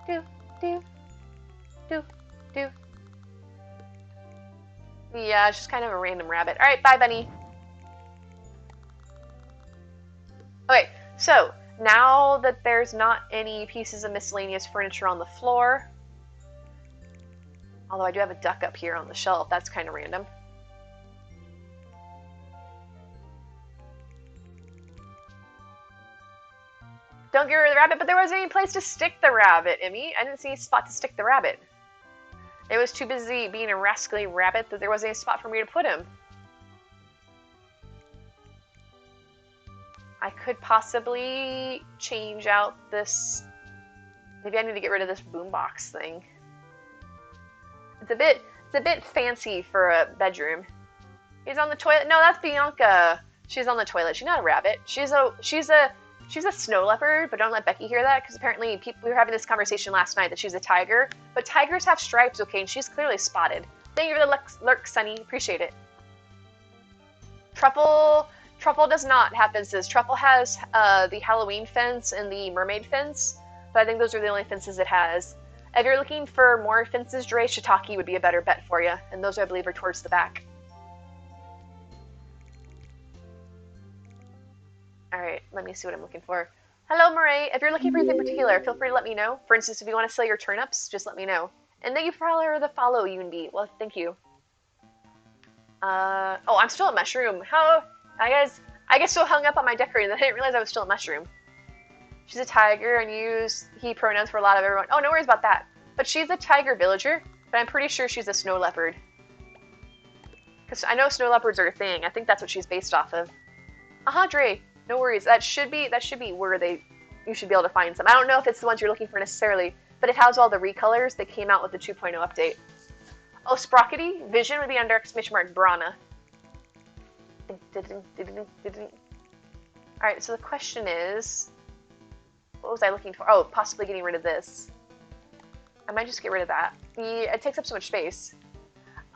Do. Yeah, it's just kind of a random rabbit. Alright, bye, bunny. Okay, so now that there's not any pieces of miscellaneous furniture on the floor, although I do have a duck up here on the shelf, that's kind of random. Don't get rid of the rabbit, but there wasn't any place to stick the rabbit, Emmy. I didn't see a spot to stick the rabbit. It was too busy being a rascally rabbit that there wasn't any spot for me to put him. I could possibly change out this... Maybe I need to get rid of this boombox thing. It's a bit fancy for a bedroom. He's on the toilet. No, that's Bianca. She's on the toilet. She's not a rabbit. She's a snow leopard, but don't let Becky hear that, because apparently we were having this conversation last night that she's a tiger, but tigers have stripes, okay, and she's clearly spotted. Thank you for the lurk, Sunny. Appreciate it. Truffle does not have fences. Truffle has the Halloween fence and the mermaid fence, but I think those are the only fences it has. If you're looking for more fences, Dre, shiitake would be a better bet for you, and those I believe are towards the back. Alright, let me see what I'm looking for. Hello, Murray. If you're looking for anything particular, feel free to let me know. For instance, if you want to sell your turnips, just let me know. And thank you for the follow, Yoonbi. Well, thank you. Oh, I'm still a mushroom. How? I get so hung up on my decorating that I didn't realize I was still a mushroom. She's a tiger and use he pronouns for a lot of everyone. Oh, no worries about that. But she's a tiger villager, but I'm pretty sure she's a snow leopard. Because I know snow leopards are a thing. I think that's what she's based off of. Dre. No worries. That should be where you should be able to find some. I don't know if it's the ones you're looking for necessarily, but it has all the recolors that came out with the 2.0 update. Oh, Sprockety. Vision would be under exclamation mark Brana. Alright, so the question is, what was I looking for? Oh, possibly getting rid of this. I might just get rid of that. It takes up so much space.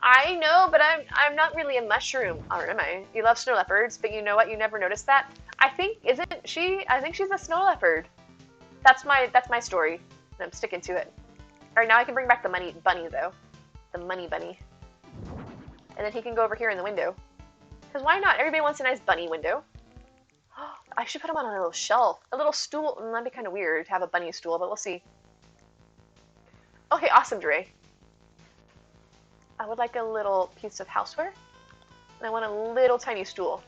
I know, but I'm not really a mushroom. Or am I? You love snow leopards, but you know what? You never noticed that? I think she's a snow leopard. That's my story. And I'm sticking to it. Alright, now I can bring back the money bunny though. The money bunny. And then he can go over here in the window. Because why not? Everybody wants a nice bunny window. I should put him on a little shelf. A little stool. That'd be kind of weird to have a bunny stool, but we'll see. Okay, awesome, Dre. I would like a little piece of houseware. And I want a little tiny stool.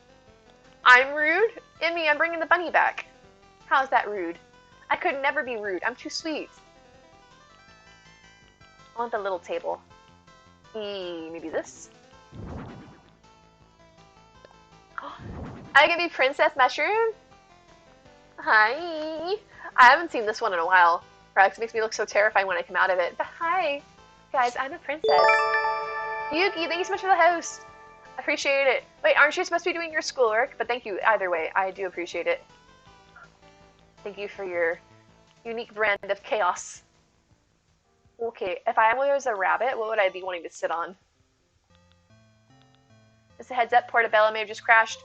I'm rude? Emmy, I'm bringing the bunny back. How's that rude? I could never be rude. I'm too sweet. I want the little table. Maybe this. I can be Princess Mushroom? Hi. I haven't seen this one in a while. Probably makes me look so terrifying when I come out of it. But hi. Guys, I'm a princess. Yuki, thank you so much for the host. Appreciate it. Wait, aren't you supposed to be doing your schoolwork? But thank you either way. I do appreciate it. Thank you for your unique brand of chaos. Okay, if I was a rabbit, what would I be wanting to sit on? Just a heads up, Portobello may have just crashed.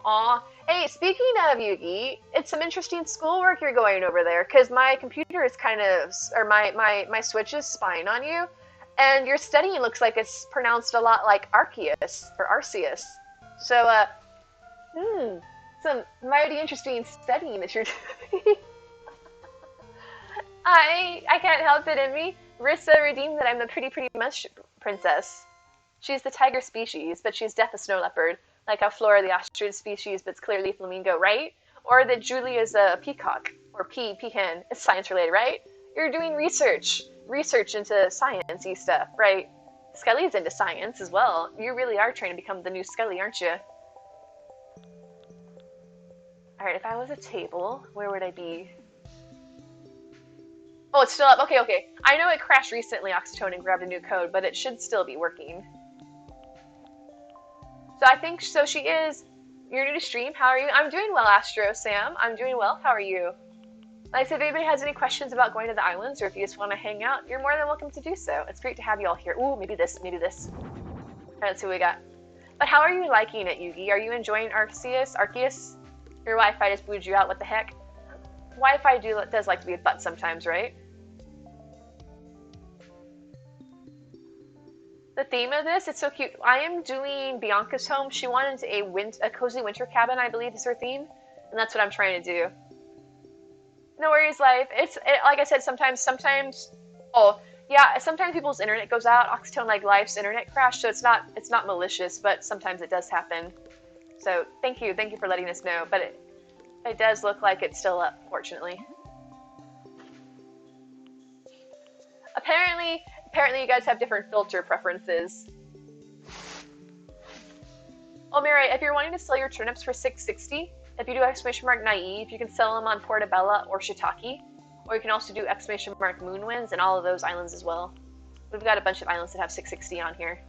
Aw. Hey, speaking of Yugi, it's some interesting schoolwork you're going over there, because my computer is kind of, or my Switch is spying on you, and your studying looks like it's pronounced a lot like Arceus, or Arceus. So, some mighty interesting studying that you're doing. I can't help it in me. Rissa redeemed that I'm the pretty much princess. She's the tiger species, but she's death a snow leopard. Like how Flora the ostrich species, but it's clearly flamingo, right? Or that Julia's a peacock, or peahen. It's science related, right? You're doing research into science-y stuff, right? Skelly's into science as well. You really are trying to become the new Skelly, aren't you? Alright, if I was a table, where would I be? Oh, it's still up. Okay. I know it crashed recently, Oxytone, and grabbed a new code, but it should still be working. So I think, so she is. You're new to stream. How are you? I'm doing well, Astro Sam. I'm doing well. How are you? Like I said, if anybody has any questions about going to the islands, or if you just want to hang out, you're more than welcome to do so. It's great to have you all here. Ooh, maybe this. Alright, let's see what we got. But how are you liking it, Yugi? Are you enjoying Arceus? Your Wi-Fi just booed you out. What the heck? Wi-Fi does like to be a butt sometimes, right? The theme of this, it's so cute. I am doing Bianca's home. She wanted a cozy winter cabin, I believe is her theme. And that's what I'm trying to do. No worries, life. Like I said, sometimes, oh, yeah, sometimes people's internet goes out. Oxytone, like, life's internet crash, so it's not malicious, but sometimes it does happen. So, thank you for letting us know. But it does look like it's still up, fortunately. Apparently you guys have different filter preferences. Oh, Mary, if you're wanting to sell your turnips for $6.60, if you do exclamation mark naive, you can sell them on Portobello or Shiitake, or you can also do exclamation mark Moonwinds and all of those islands as well. We've got a bunch of islands that have $6.60 on here.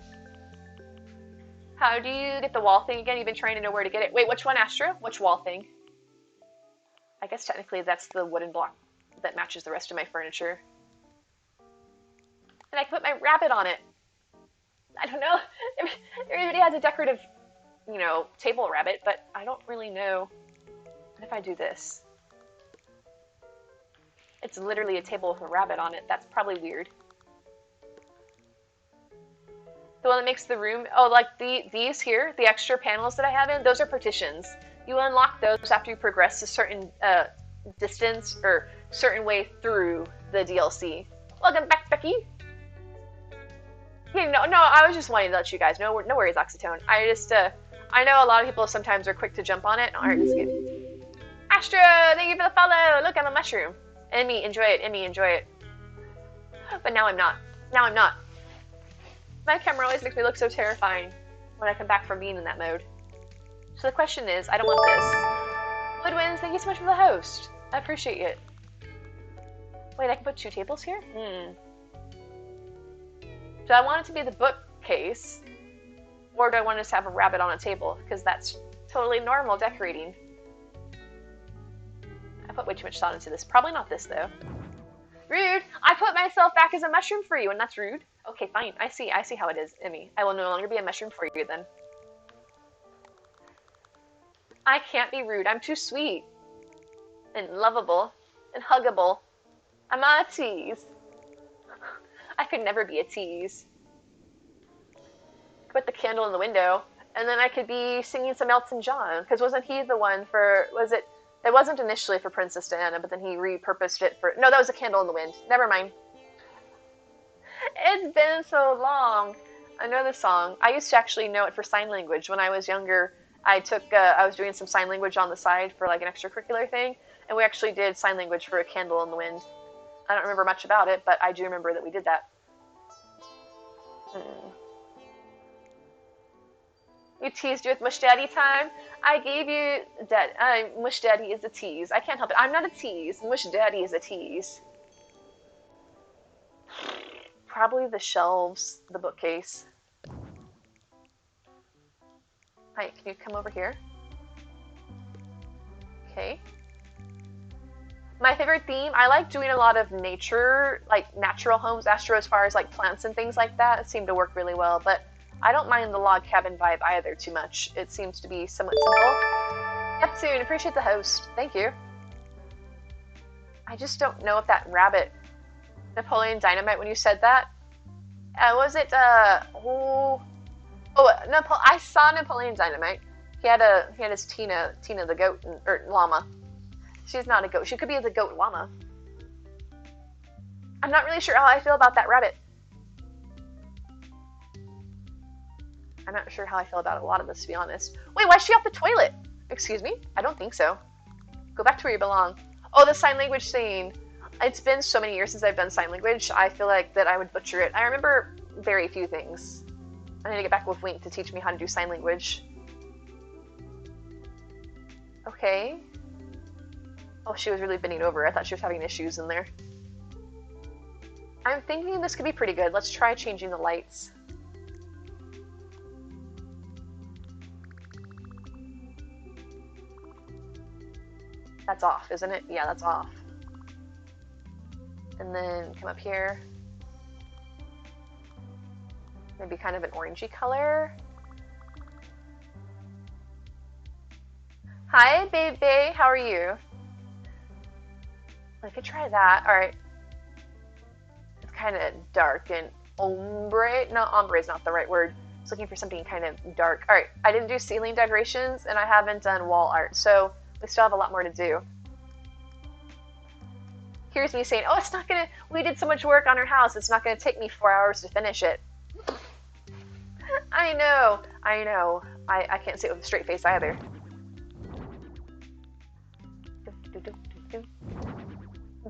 How do you get the wall thing again? You've been trying to know where to get it. Wait, which one, Astro? Which wall thing? I guess technically that's the wooden block that matches the rest of my furniture. And I can put my rabbit on it. I don't know if everybody has a decorative, table rabbit, but I don't really know. What if I do this? It's literally a table with a rabbit on it. That's probably weird. The one that makes the room, like these here, the extra panels that I have in, those are partitions. You unlock those after you progress to certain distance or certain way through the DLC. Welcome back, Becky. Yeah, no, I was just wanting to let you guys know. No worries, Oxytone. I know a lot of people sometimes are quick to jump on it. All right, let's get Astro. Thank you for the follow. Look, I'm a mushroom. Emmy, enjoy it. Emmy, enjoy it. But now I'm not. Now I'm not. My camera always makes me look so terrifying when I come back from being in that mode. So the question is, I don't want this. Woodwinds, thank you so much for the host. I appreciate it. Wait, I can put 2 tables here? Do I want it to be the bookcase? Or do I want us to have a rabbit on a table? Because that's totally normal decorating. I put way too much thought into this. Probably not this, though. Rude! I put myself back as a mushroom for you, and that's rude. Okay, fine. I see how it is, Emmy. I will no longer be a mushroom for you, then. I can't be rude. I'm too sweet. And lovable. And huggable. I'm not a tease. I could never be a tease. Put the candle in the window, and then I could be singing some Elton John, because wasn't he the one for, it wasn't initially for Princess Diana, but then he repurposed it for, no, that was a Candle in the Wind. Never mind. It's been so long. I know the song. I used to actually know it for sign language. When I was younger, I was doing some sign language on the side for like an extracurricular thing, and we actually did sign language for a Candle in the Wind. I don't remember much about it, but I do remember that we did that. You teased you with Mush Daddy time? I gave you that. Mush Daddy is a tease. I can't help it. I'm not a tease. Mush Daddy is a tease. Probably the shelves, the bookcase. Hi, can you come over here? Okay. My favorite theme, I like doing a lot of nature, like natural homes, Astro, as far as like plants and things like that. It seemed to work really well, but I don't mind the log cabin vibe either too much. It seems to be somewhat simple. Neptune, appreciate the host. Thank you. I just don't know if that rabbit, Napoleon Dynamite, when you said that, was it, I saw Napoleon Dynamite. He had his Tina the goat, or llama. She's not a goat. She could be the goat llama. I'm not really sure how I feel about that rabbit. I'm not sure how I feel about a lot of this, to be honest. Wait, why is she off the toilet? Excuse me? I don't think so. Go back to where you belong. Oh, the sign language scene. It's been so many years since I've done sign language, I feel like that I would butcher it. I remember very few things. I need to get back with Wink to teach me how to do sign language. Okay. Oh, she was really bending over. I thought she was having issues in there. I'm thinking this could be pretty good. Let's try changing the lights. That's off, isn't it? Yeah, that's off. And then come up here. Maybe kind of an orangey color. Hi, baby. How are you? I could try that. All right. It's kind of dark and ombre. No, ombre is not the right word. I was looking for something kind of dark. All right. I didn't do ceiling decorations, and I haven't done wall art, so we still have a lot more to do. Here's me saying, oh, it's not gonna, we did so much work on our house, it's not gonna take me 4 hours to finish it. I know. I can't say it with a straight face either.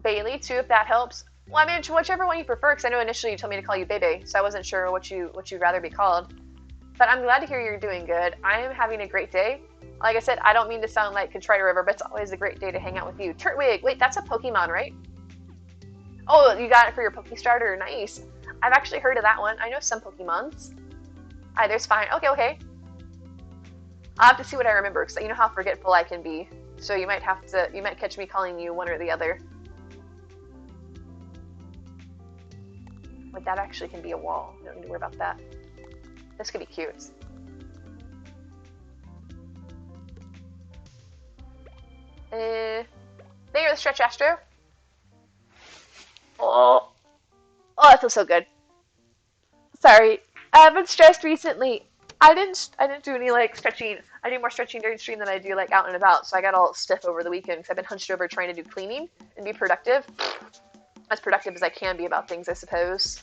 Bailey, too, if that helps. Well, I mean, whichever one you prefer, because I know initially you told me to call you Bebe, so I wasn't sure what you'd rather be called. But I'm glad to hear you're doing good. I am having a great day. Like I said, I don't mean to sound like Contriter River, but it's always a great day to hang out with you. Turtwig, wait, that's a Pokemon, right? Oh, you got it for your Pokestarter, nice. I've actually heard of that one. I know some Pokemons. There's fine. Okay. I'll have to see what I remember, because you know how forgetful I can be. So you might catch me calling you one or the other. But that actually can be a wall. You don't need to worry about that. This could be cute. There, the stretch Astro. Oh, that feels so good. Sorry, I've been stressed recently. I didn't do any like stretching. I do more stretching during stream than I do like out and about. So I got all stiff over the weekend because I've been hunched over trying to do cleaning and be productive. As productive as I can be about things, I suppose.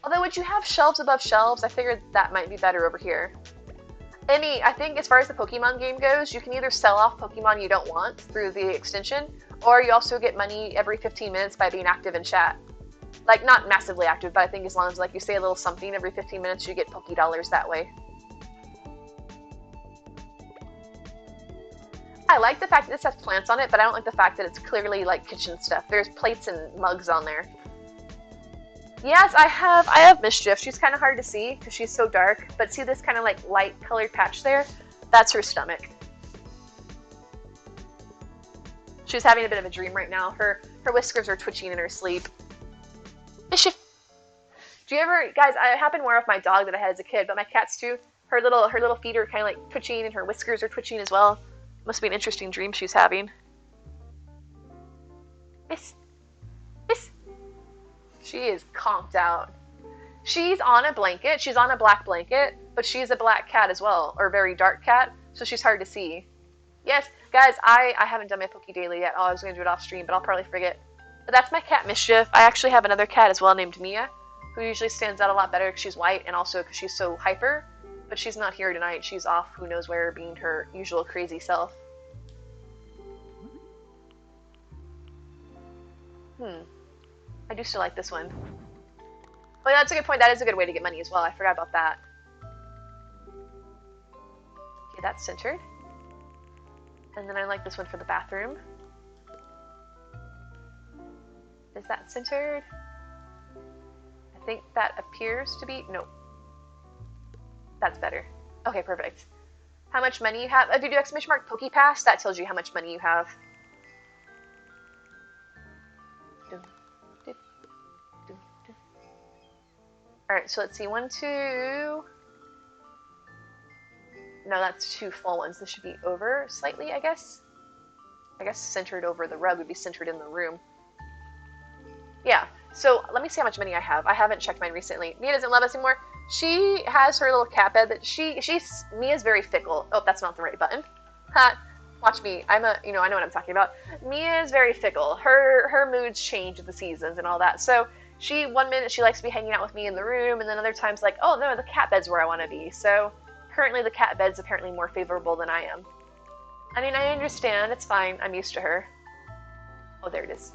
Although, would you have shelves above shelves? I figured that might be better over here. I think as far as the Pokemon game goes, you can either sell off Pokemon you don't want through the extension, or you also get money every 15 minutes by being active in chat. Like, not massively active, but I think as long as like you say a little something every 15 minutes, you get Poké Dollars that way. I like the fact that this has plants on it, but I don't like the fact that it's clearly like kitchen stuff. There's plates and mugs on there. Yes, I have Mischief. She's kind of hard to see because she's so dark, but see this kind of like light colored patch there? That's her stomach. She's having a bit of a dream right now. Her whiskers are twitching in her sleep. Mischief! Do you ever, guys, it happened more with my dog that I had as a kid, but my cats too. Her little feet are kind of like twitching and her whiskers are twitching as well. Must be an interesting dream she's having. Miss. She is conked out. She's on a blanket. She's on a black blanket, but she's a black cat as well, or very dark cat, so she's hard to see. Yes, guys, I haven't done my Poké Daily yet. Oh, I was going to do it off stream, but I'll probably forget. But that's my cat, Mischief. I actually have another cat as well named Mia, who usually stands out a lot better because she's white and also because she's so hyper. But she's not here tonight. She's off who knows where, being her usual crazy self. I do still like this one. Oh yeah, that's a good point. That is a good way to get money as well. I forgot about that. Okay, that's centered. And then I like this one for the bathroom. Is that centered? I think that appears to be... No. That's better. Okay, perfect. How much money you have? If you do exclamation mark PokePass, that tells you how much money you have. Alright, so let's see. 1, 2... No, that's 2 full ones. This should be over slightly, I guess. I guess centered over the rug would be centered in the room. Yeah, so let me see how much money I have. I haven't checked mine recently. Mia doesn't love us anymore. She has her little cat bed that Mia's very fickle. Oh, that's not the right button. Ha! Watch me. I know what I'm talking about. Mia is very fickle. Her moods change with the seasons and all that. So one minute she likes to be hanging out with me in the room, and then other times like, oh no, the cat bed's where I want to be. So currently the cat bed's apparently more favorable than I am. I mean, I understand. It's fine. I'm used to her. Oh, there it is.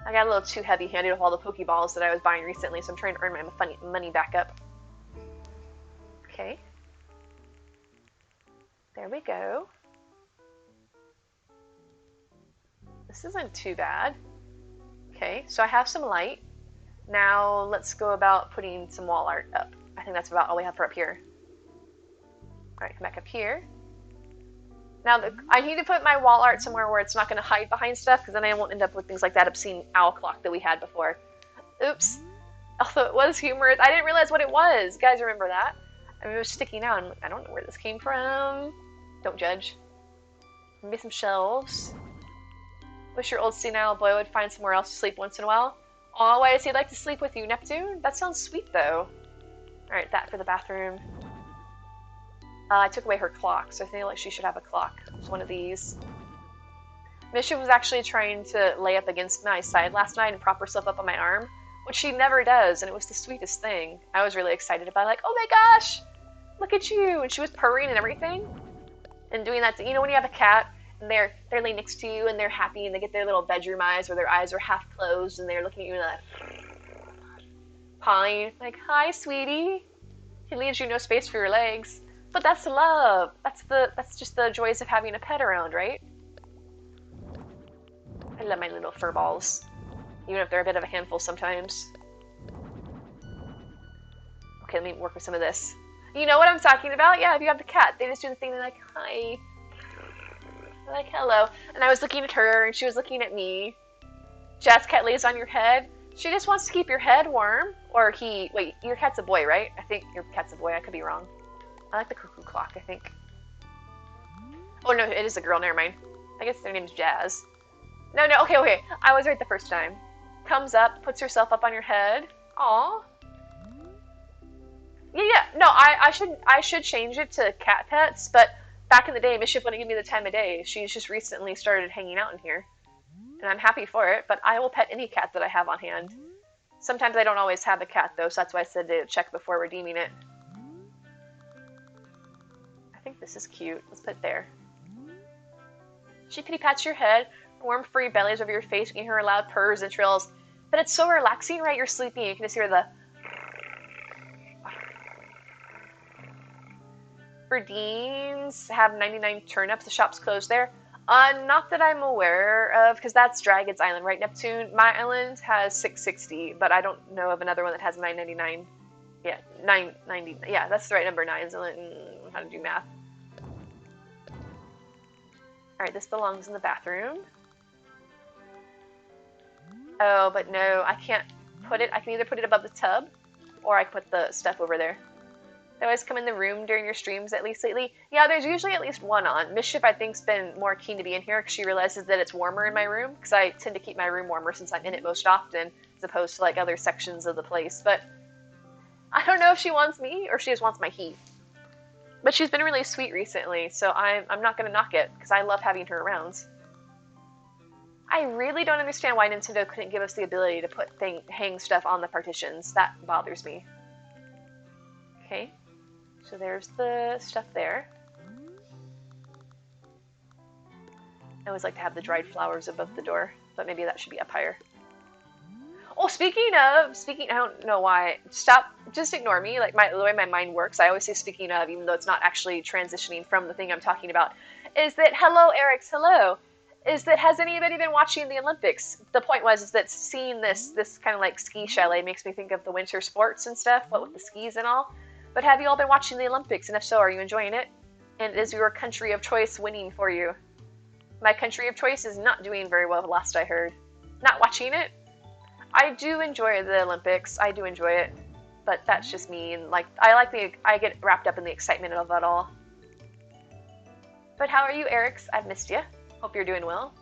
I got a little too heavy-handed with all the Pokeballs that I was buying recently, so I'm trying to earn my money back up. Okay. There we go. This isn't too bad. Okay, so I have some light. Now let's go about putting some wall art up. I think that's about all we have for up here. Alright, come back up here. Now, I need to put my wall art somewhere where it's not going to hide behind stuff, because then I won't end up with things like that obscene owl clock that we had before. Oops. Although it was humorous. I didn't realize what it was. You guys remember that? I mean, it was sticking out. And I don't know where this came from. Don't judge. Maybe some shelves. Wish your old senile boy would find somewhere else to sleep once in a while. Aw, why does he like to sleep with you, Neptune? That sounds sweet, though. Alright, that for the bathroom. I took away her clock, so I feel like she should have a clock. It's one of these. Mischief was actually trying to lay up against my side last night and prop herself up on my arm, which she never does, and it was the sweetest thing. I was really excited about it, like, oh my gosh, look at you! And she was purring and everything, and doing that. You know when you have a cat, and they're laying next to you, and they're happy, and they get their little bedroom eyes, where their eyes are half closed, and they're looking at you like, pawing, like, hi, sweetie. He leaves you no space for your legs. But that's love. That's just the joys of having a pet around, right? I love my little fur balls, even if they're a bit of a handful sometimes. Okay, let me work with some of this. You know what I'm talking about? Yeah, if you have the cat, they just do the thing. They're like, hi. They're like, hello. And I was looking at her, and she was looking at me. Jazz cat lays on your head. She just wants to keep your head warm. Or wait, your cat's a boy, right? I think your cat's a boy. I could be wrong. I like the cuckoo clock, I think. Oh no, it is a girl, never mind. I guess their name's Jazz. No, okay. I was right the first time. comes up, puts herself up on your head. Aw. Yeah. No, I should change it to cat pets, but back in the day, Mischief wouldn't give me the time of day. She's just recently started hanging out in here, and I'm happy for it, but I will pet any cat that I have on hand. Sometimes I don't always have a cat, though, so that's why I said to check before redeeming it. I think this is cute. Let's put it there. She kitty pats your head, warm furry bellies over your face, giving her loud purrs and trills. But it's so relaxing, right? You're sleeping, you can just hear the... Verdine's have 99 turnips. The shop's closed there. Not that I'm aware of, because that's Dragon's Island, right, Neptune? My island has 660, but I don't know of another one that has 999. Yeah, 990. Yeah, that's the right number, 9. So how to do math. Alright, this belongs in the bathroom. Oh, but no, I can't put it. I can either put it above the tub, or I can put the stuff over there. They always come in the room during your streams, at least lately. Yeah, there's usually at least one on. Mischief, I think, has been more keen to be in here because she realizes that it's warmer in my room, because I tend to keep my room warmer since I'm in it most often, as opposed to, like, other sections of the place. But I don't know if she wants me or she just wants my heat. But she's been really sweet recently, so I'm not going to knock it, because I love having her around. I really don't understand why Nintendo couldn't give us the ability to hang stuff on the partitions. That bothers me. Okay. So there's the stuff there. I always like to have the dried flowers above the door, but maybe that should be up higher. Oh, speaking, I don't know why. Stop, just ignore me. Like the way my mind works, I always say speaking of, even though it's not actually transitioning from the thing I'm talking about. Is that, hello, Eric's, hello. Is that, has anybody been watching the Olympics? The point is that seeing this kind of like ski chalet makes me think of the winter sports and stuff, what with the skis and all. But have you all been watching the Olympics? And if so, are you enjoying it? And is your country of choice winning for you? My country of choice is not doing very well, last I heard. Not watching it? I do enjoy the Olympics. I do enjoy it. But that's just me. And like, I get wrapped up in the excitement of it all. But how are you, Eric's? I've missed you. Hope you're doing well.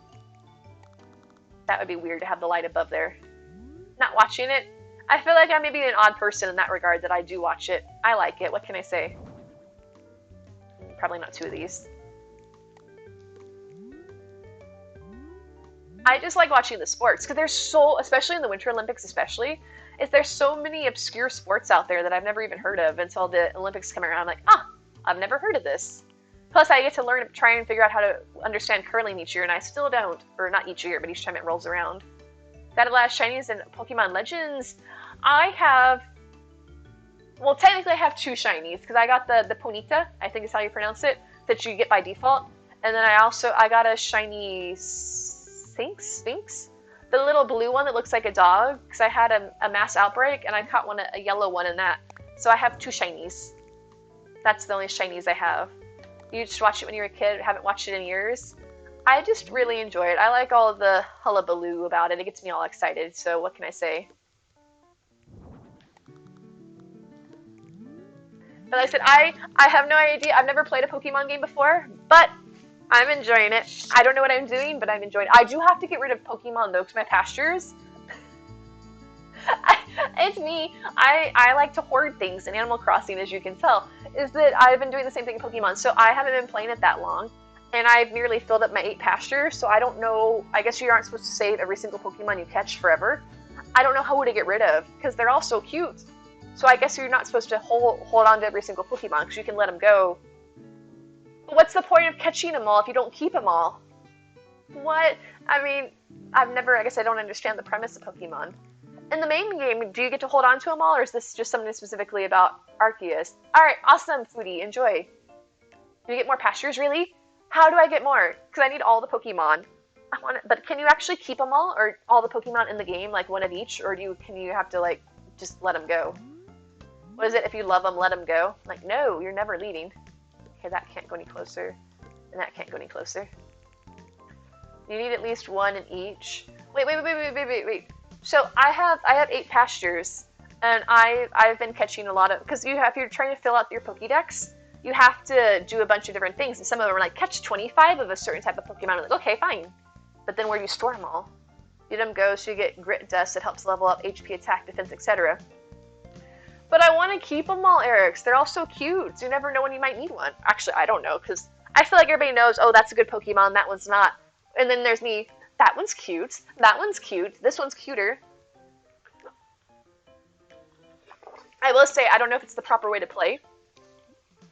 That would be weird to have the light above there. Not watching it? I feel like I'm maybe an odd person in that regard, that I do watch it. I like it. What can I say? Probably not two of these. I just like watching the sports, because there's so, especially in the Winter Olympics especially, there's so many obscure sports out there that I've never even heard of until the Olympics come around. I'm like, I've never heard of this. Plus, I get to learn, try and figure out how to understand curling each year, and I still don't. Or not each year, but each time it rolls around. That last shinies in Pokemon Legends, I have, well, technically I have 2 shinies, because I got the Ponyta, I think is how you pronounce it, that you get by default. And then I got a shiny Sphinx? The little blue one that looks like a dog, because I had a mass outbreak, and I caught a yellow one in that. So I have 2 shinies. That's the only shinies I have. You just watched it when you were a kid, haven't watched it in years. I just really enjoy it. I like all the hullabaloo about it. It gets me all excited, so what can I say? But like I said, I have no idea. I've never played a Pokemon game before, but I'm enjoying it. I don't know what I'm doing, but I'm enjoying it. I do have to get rid of Pokemon, though, because my pastures... It's me. I like to hoard things in Animal Crossing, as you can tell. Is that I've been doing the same thing in Pokemon, so I haven't been playing it that long. And I've nearly filled up my 8 pastures, so I don't know. I guess you aren't supposed to save every single Pokemon you catch forever. I don't know who to get rid of, because they're all so cute. So I guess you're not supposed to hold on to every single Pokemon, because you can let them go. But what's the point of catching them all if you don't keep them all? What? I mean, I guess I don't understand the premise of Pokemon. In the main game, do you get to hold on to them all, or is this just something specifically about Arceus? Alright, awesome, Foodie, enjoy. Do you get more pastures, really? How do I get more? Because I need all the Pokemon. I want it, but can you actually keep them all, or all the Pokemon in the game, like one of each, or can you have to like just let them go? What is it? If you love them, let them go. Like, no, you're never leaving. Okay, that can't go any closer, and that can't go any closer. You need at least 1 in each. Wait. So I have 8 pastures, and I've been catching a lot of, because if you're trying to fill out your Pokédex, you have to do a bunch of different things, and some of them are like, catch 25 of a certain type of Pokemon. I'm like, okay, fine. But then where do you store them all? Beat 'em go so you get grit dust that helps level up HP, attack, defense, etc. But I want to keep them all, Erics. They're all so cute. You never know when you might need one. Actually, I don't know, because I feel like everybody knows, oh, that's a good Pokemon, that one's not. And then there's me, that one's cute, that one's cute, this one's cuter. I will say, I don't know if it's the proper way to play,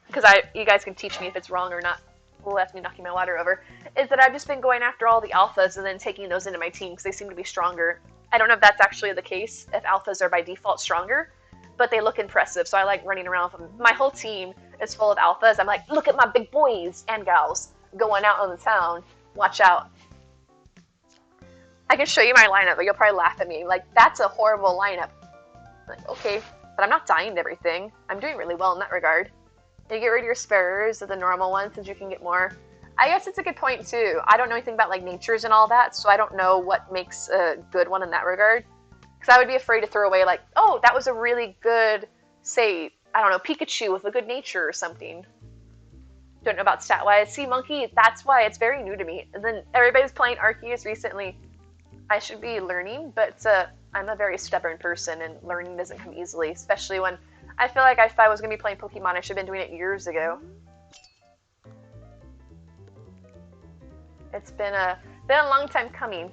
because you guys can teach me if it's wrong or not. Well, that's me knocking my water over. Is that I've just been going after all the alphas and then taking those into my team because they seem to be stronger. I don't know if that's actually the case, if alphas are by default stronger, but they look impressive, so I like running around with them. My whole team is full of alphas. I'm like, look at my big boys and gals going out on the town. Watch out. I can show you my lineup, but you'll probably laugh at me. Like, that's a horrible lineup. I'm like, okay, but I'm not dying to everything. I'm doing really well in that regard. You get rid of your sparers of the normal ones since you can get more. I guess it's a good point, too. I don't know anything about, like, natures and all that, so I don't know what makes a good one in that regard. Because I would be afraid to throw away, like, oh, that was a really good, say, I don't know, Pikachu with a good nature or something. Don't know about stat-wise. See, Monkey, that's why it's very new to me. And then everybody's playing Arceus recently. I should be learning, but I'm a very stubborn person, and learning doesn't come easily, especially when I feel like if I was going to be playing Pokemon, I should have been doing it years ago. It's been a long time coming.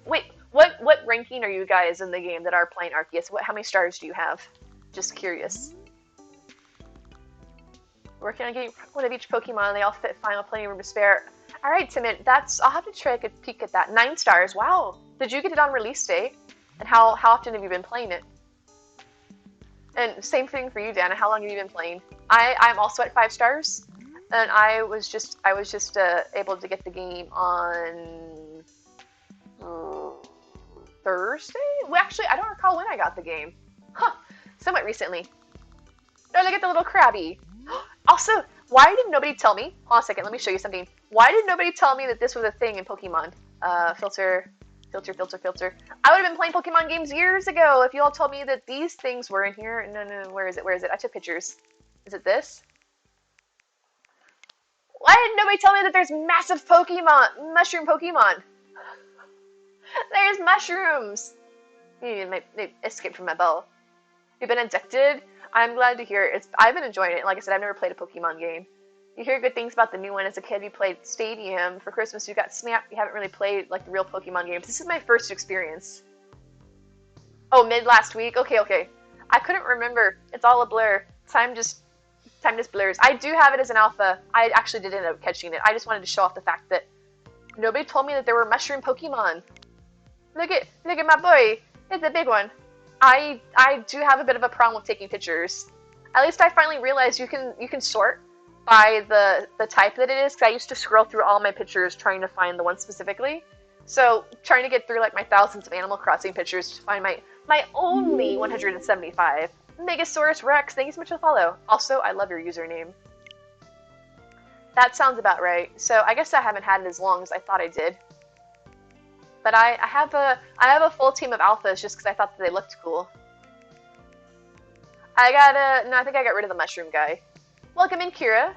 Wait, what ranking are you guys in the game that are playing Arceus? How many stars do you have? Just curious. Working on getting one of each Pokemon, they all fit fine with plenty of room to spare. Alright, Timid, I'll have to take a peek at that. 9 stars, wow. Did you get it on release date? And how often have you been playing it? And same thing for you, Dana. How long have you been playing? I'm also at 5 stars, and I was just able to get the game on Thursday. Well, actually, I don't recall when I got the game. Huh? Somewhat recently. Oh, look at the little Krabby. Also, why did nobody tell me? Hold on a second. Let me show you something. Why did nobody tell me that this was a thing in Pokemon? Filter. I would have been playing Pokemon games years ago if you all told me that these things were in here. No, where is it? I took pictures. Is it this? Why didn't nobody tell me that there's massive mushroom Pokemon? There's mushrooms! They escaped from my bell. You've been addicted? I'm glad to hear it. I've been enjoying it. Like I said, I've never played a Pokemon game. You hear good things about the new one. As a kid, you played Stadium. For Christmas, you got Snap. You haven't really played, like, the real Pokemon games. This is my first experience. Oh, mid last week? Okay. I couldn't remember. It's all a blur. Time just blurs. I do have it as an alpha. I actually did end up catching it. I just wanted to show off the fact that nobody told me that there were mushroom Pokemon. Look at my boy. It's a big one. I do have a bit of a problem with taking pictures. At least I finally realized you can sort by the type that it is, because I used to scroll through all my pictures trying to find the one specifically. So trying to get through like my thousands of Animal Crossing pictures to find my only 175. Megasaurus Rex, thank you so much for the follow. Also, I love your username. That sounds about right. So I guess I haven't had it as long as I thought I did. But I have a full team of alphas just because I thought that they looked cool. I think I got rid of the mushroom guy. Welcome in, Kira.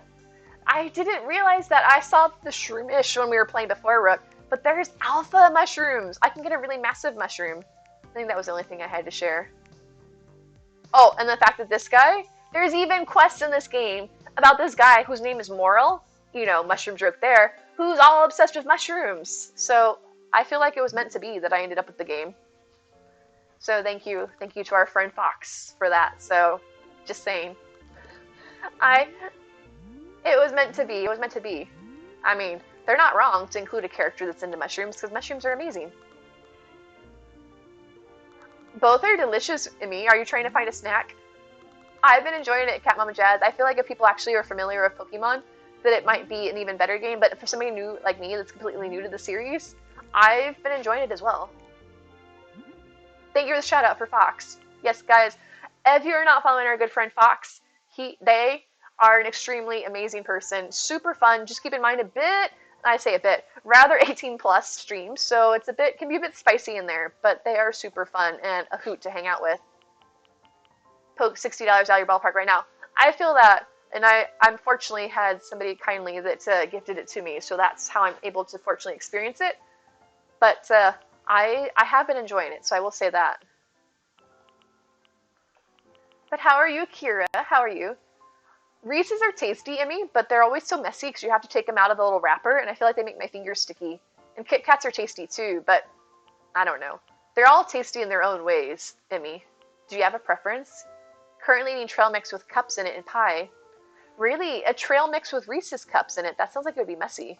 I didn't realize that I saw the Shroomish when we were playing before, Rook, but there's alpha mushrooms. I can get a really massive mushroom. I think that was the only thing I had to share. Oh, and the fact that this guy, there's even quests in this game about this guy whose name is Moral, mushroom joke there, who's all obsessed with mushrooms. So I feel like it was meant to be that I ended up with the game. So thank you to our friend Fox for that. So, just saying. It was meant to be. I mean, they're not wrong to include a character that's into mushrooms, because mushrooms are amazing. Both are delicious, Emmy. Are you trying to find a snack? I've been enjoying it, Cat Mama Jazz. I feel like if people actually are familiar with Pokemon, that it might be an even better game, but for somebody new like me that's completely new to the series, I've been enjoying it as well. Thank you for the shout out for Fox. Yes, guys, if you're not following our good friend Fox, they are an extremely amazing person. Super fun. Just keep in mind rather 18 plus streams, so can be a bit spicy in there, but they are super fun and a hoot to hang out with. Poke $60 out of your ballpark right now. I feel that And I unfortunately had somebody kindly that gifted it to me, so that's how I'm able to fortunately experience it. But I have been enjoying it, so I will say that. But how are you, Kira? How are you? Reese's are tasty, Emmy, but they're always so messy because you have to take them out of the little wrapper, and I feel like they make my fingers sticky. And Kit Kats are tasty too, but I don't know. They're all tasty in their own ways, Emmy. Do you have a preference? Currently eating trail mix with cups in it and pie. Really? A trail mix with Reese's cups in it? That sounds like it would be messy.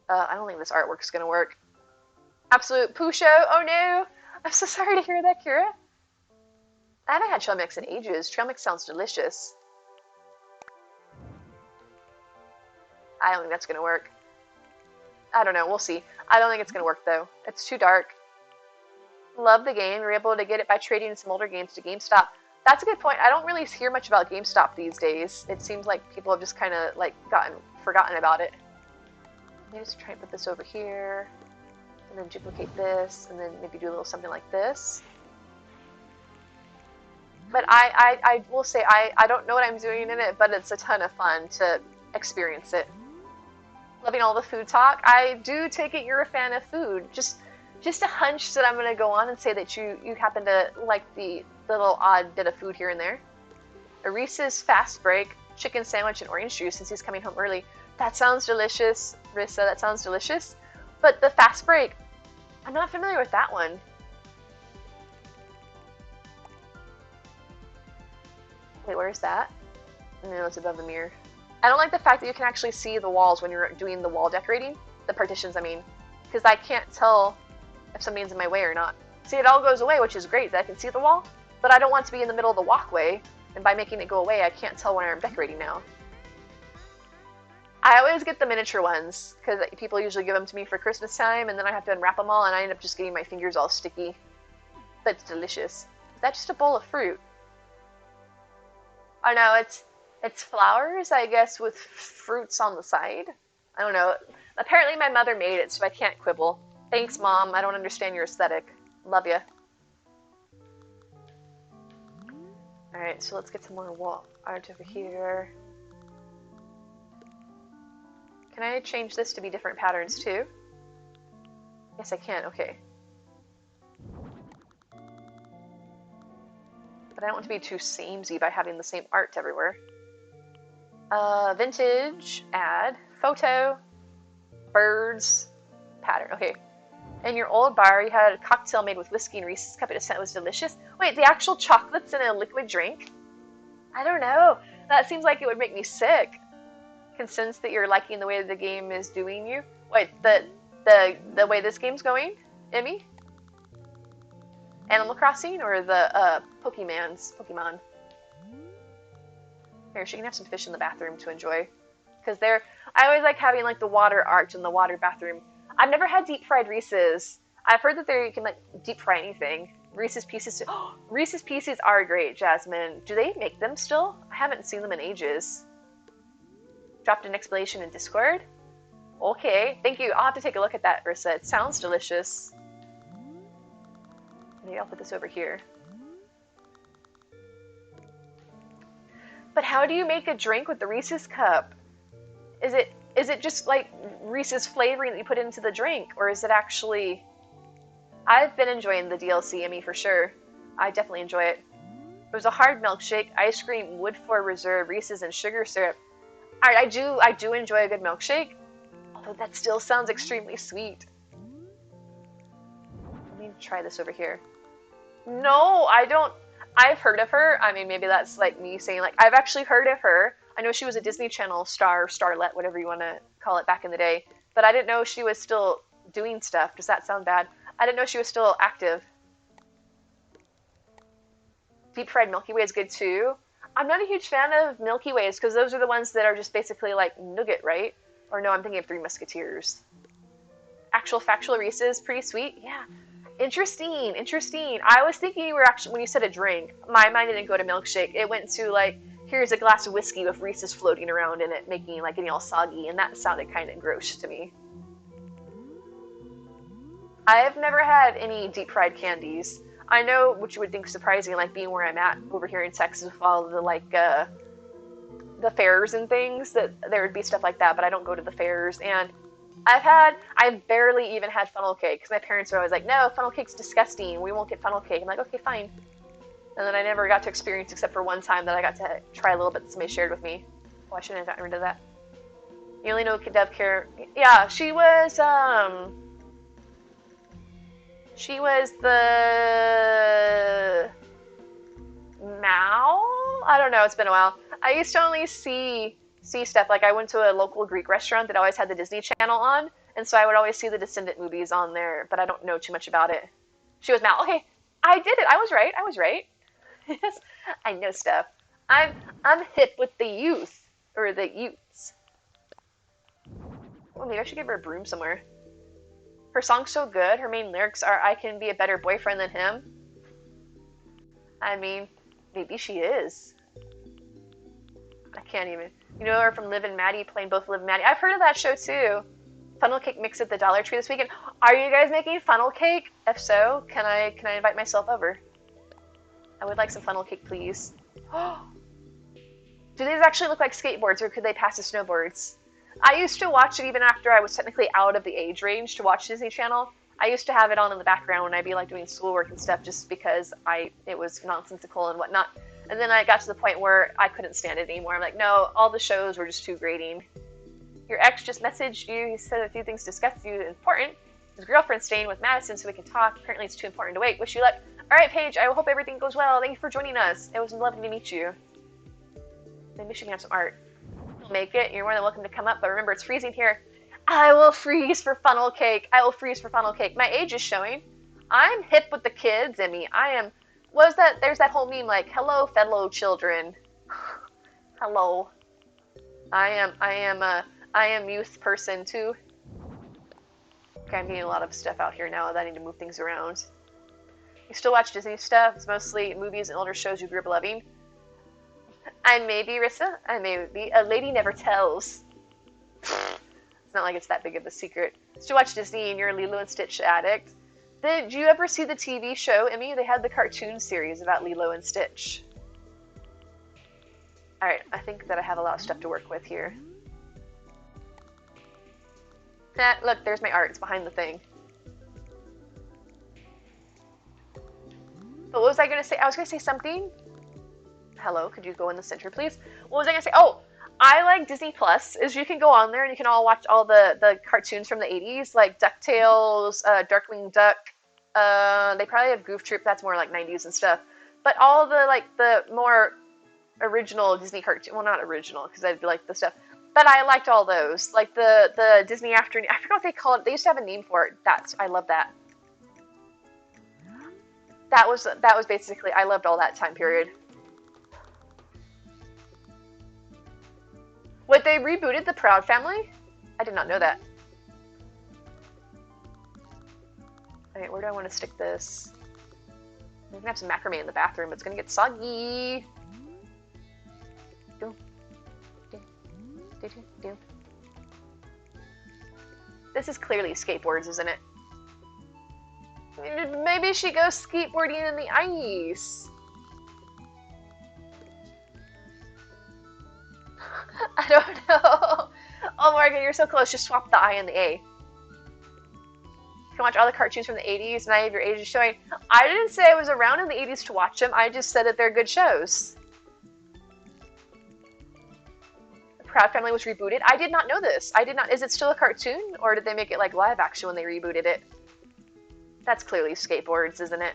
I don't think this artwork's gonna work. Absolute poo show? Oh no! I'm so sorry to hear that, Kira. I haven't had trail mix in ages. Trail mix sounds delicious. I don't think that's gonna work. I don't know, we'll see. I don't think it's gonna work though. It's too dark. Love the game. We were able to get it by trading some older games to GameStop. That's a good point. I don't really hear much about GameStop these days. It seems like people have just kind of like forgotten about it. Maybe just try and put this over here, and then duplicate this, and then maybe do a little something like this. But I will say I don't know what I'm doing in it, but it's a ton of fun to experience it. Loving all the food talk. I do take it you're a fan of food. Just a hunch that I'm going to go on and say that you happen to like the little odd bit of food here and there. A Reese's fast break, chicken sandwich, and orange juice since he's coming home early. That sounds delicious, Rissa. That sounds delicious. But the fast break, I'm not familiar with that one. Wait, where's that? No, it's above the mirror. I don't like the fact that you can actually see the walls when you're doing the wall decorating. The partitions, I mean. Because I can't tell if something's in my way or not. See, it all goes away, which is great that I can see the wall, but I don't want to be in the middle of the walkway, and by making it go away, I can't tell where I'm decorating now. I always get the miniature ones, because people usually give them to me for Christmas time, and then I have to unwrap them all, and I end up just getting my fingers all sticky. But it's delicious. Is that just a bowl of fruit? Oh no, it's flowers, I guess, with fruits on the side. I don't know. Apparently my mother made it, so I can't quibble. Thanks, Mom. I don't understand your aesthetic. Love ya. Alright, so let's get some more wall art over here. Can I change this to be different patterns too? Yes, I can. Okay. But I don't want to be too samey by having the same art everywhere. Vintage, add, photo, birds, pattern. Okay. In your old bar, you had a cocktail made with whiskey and Reese's cup. It was delicious. Wait, the actual chocolate's in a liquid drink? I don't know. That seems like it would make me sick. Can sense that you're liking the way the game is doing you. Wait, the way this game's going, Emmy? Animal Crossing or the Pokemon? Here, she can have some fish in the bathroom to enjoy. Because I always like having like the water art in the water bathroom. I've never had deep fried Reese's. I've heard that you can like deep fry anything. Reese's Pieces. Reese's Pieces are great, Jasmine. Do they make them still? I haven't seen them in ages. Dropped an explanation in Discord. Okay, thank you. I'll have to take a look at that, Rissa. It sounds delicious. Maybe I'll put this over here. But how do you make a drink with the Reese's cup? Is it just like Reese's flavoring that you put into the drink, or is it actually... I've been enjoying the DLC, Emmy, for sure. I definitely enjoy it. It was a hard milkshake, ice cream, Woodford Reserve, Reese's, and sugar syrup. I do enjoy a good milkshake, although that still sounds extremely sweet. Let me try this over here. No, I don't... I've heard of her. I mean, maybe that's like me saying, like, I've actually heard of her. I know she was a Disney Channel star, starlet, whatever you want to call it back in the day. But I didn't know she was still doing stuff. Does that sound bad? I didn't know she was still active. Deep fried Milky Way is good too. I'm not a huge fan of Milky Ways because those are the ones that are just basically like nougat, right? Or no, I'm thinking of Three Musketeers. Actual factual Reese's, pretty sweet. Yeah. Interesting. I was thinking you were actually, when you said a drink, my mind didn't go to milkshake. It went to like, here's a glass of whiskey with Reese's floating around in it, making like getting all soggy, and that sounded kind of gross to me. I have never had any deep fried candies. I know what you would think surprising, like being where I'm at over here in Texas with all the like the fairs and things, that there would be stuff like that, but I don't go to the fairs. And I've barely even had funnel cake because my parents are always like, no, funnel cake's disgusting. We won't get funnel cake. I'm like, okay, fine. And then I never got to experience except for one time that I got to try a little bit that somebody shared with me. Oh, I shouldn't have gotten rid of that. You only know Dove Care. Yeah, she was the Mao? I don't know, it's been a while. I used to only see stuff, like I went to a local Greek restaurant that always had the Disney Channel on, and so I would always see the Descendant movies on there, but I don't know too much about it. She was Mao. Okay, I did it. I was right. Yes, I know stuff. I'm hip with the youth, or the youths. Well, maybe I should give her a broom somewhere. Her song's so good. Her main lyrics are, I can be a better boyfriend than him. I mean, maybe she is. I can't even. You know her from Liv and Maddie playing both Liv and Maddie. I've heard of that show too. Funnel cake mix at the Dollar Tree this weekend. Are you guys making funnel cake? If so, can I invite myself over? I would like some funnel cake, please. Do these actually look like skateboards, or could they pass as snowboards? I used to watch it even after I was technically out of the age range to watch Disney Channel. I used to have it on in the background when I'd be like doing schoolwork and stuff, just because it was nonsensical and whatnot. And then I got to the point where I couldn't stand it anymore. I'm like, no, all the shows were just too grating. Your ex just messaged you. He said a few things discussed you important. His girlfriend's staying with Madison so we can talk. Apparently it's too important to wait. Wish you luck. All right, Paige, I hope everything goes well. Thank you for joining us. It was lovely to meet you. Maybe she can have some art. You'll make it. You're more than welcome to come up, but remember, it's freezing here. I will freeze for funnel cake. I will freeze for funnel cake. My age is showing. I'm hip with the kids, Emmy. There's that whole meme like, hello, fellow children. Hello. I am youth person too. Okay, I'm getting a lot of stuff out here now that I need to move things around. You still watch Disney stuff? It's mostly movies and older shows you grew up loving. I may be, Rissa. I may be. A lady never tells. It's not like it's that big of a secret. Still watch Disney and you're a Lilo and Stitch addict. Did you ever see the TV show, Emmy? They had the cartoon series about Lilo and Stitch. Alright, I think that I have a lot of stuff to work with here. Look, there's my art. It's behind the thing. But what was I going to say? I was going to say something. Hello, could you go in the center, please? What was I going to say? Oh, I like Disney Plus. Is you can go on there and you can all watch all the cartoons from the 80s, like DuckTales, Darkwing Duck. They probably have Goof Troop. That's more like 90s and stuff. But all the more original Disney cartoon. Well, not original, because I like the stuff. But I liked all those. Like the Disney Afternoon. I forgot what they call it. They used to have a name for it. I love that. That was basically, I loved all that time period. What, they rebooted the Proud Family? I did not know that. Okay, where do I want to stick this? I'm gonna have some macrame in the bathroom. It's gonna get soggy. This is clearly skateboards, isn't it? Maybe she goes skateboarding in the ice. I don't know. Oh, Morgan, you're so close. Just swap the I and the A. You can watch all the cartoons from the 80s, and I have your age is showing. I didn't say I was around in the 80s to watch them. I just said that they're good shows. The Proud Family was rebooted. I did not know this. I did not. Is it still a cartoon, or did they make it like live action when they rebooted it? That's clearly skateboards, isn't it?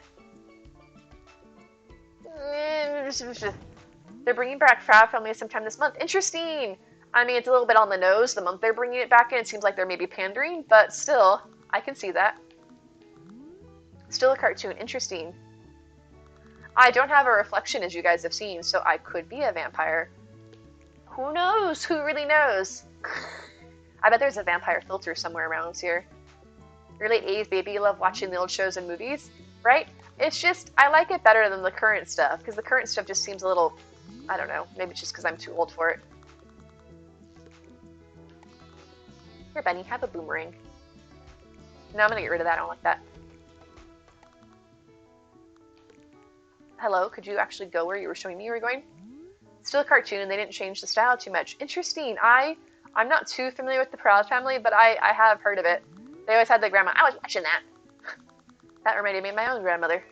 They're bringing back Proud Family sometime this month. Interesting! I mean, it's a little bit on the nose, the month they're bringing it back in. It seems like they're maybe pandering, but still, I can see that. Still a cartoon. Interesting. I don't have a reflection, as you guys have seen, so I could be a vampire. Who knows? Who really knows? I bet there's a vampire filter somewhere around here. You're late 80s baby, you love watching the old shows and movies, right? It's just, I like it better than the current stuff, because the current stuff just seems a little, I don't know, maybe it's just because I'm too old for it. Here, Benny, have a boomerang. No, I'm going to get rid of that, I don't like that. Hello, could you actually go where you were showing me you were going? Still a cartoon. They didn't change the style too much. Interesting. I'm not too familiar with the Proud Family, but I have heard of it. They always had the grandma. I was watching that. That reminded me of my own grandmother.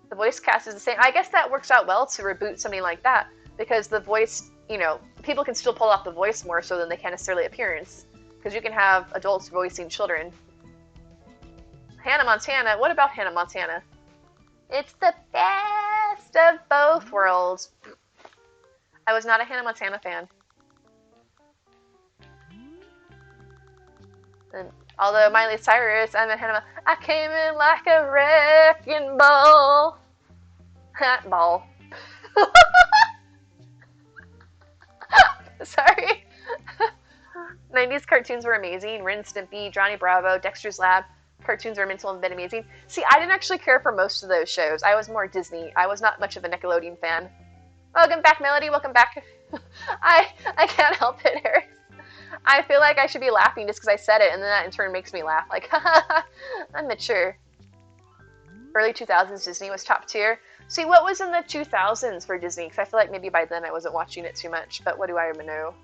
The voice cast is the same. I guess that works out well to reboot something like that, because the voice, you know, people can still pull off the voice more so than they can necessarily appearance, because you can have adults voicing children. Hannah Montana. What about Hannah Montana? It's the best of both worlds. I was not a Hannah Montana fan. And although Miley Cyrus, I'm a Hannah. I came in like a wrecking ball. Ball. Sorry. 90s cartoons were amazing. Ren and Stimpy, Johnny Bravo, Dexter's Lab. Cartoons are mental and been amazing. See, I didn't actually care for most of those shows. I was more Disney. I was not much of a Nickelodeon fan. Welcome back, Melody. Welcome back. I can't help it, Harris. I feel like I should be laughing just because I said it, and then that in turn makes me laugh. Like, I'm mature. Early 2000s Disney was top tier. See, what was in the 2000s for Disney? Because I feel like maybe by then I wasn't watching it too much, but what do I even know?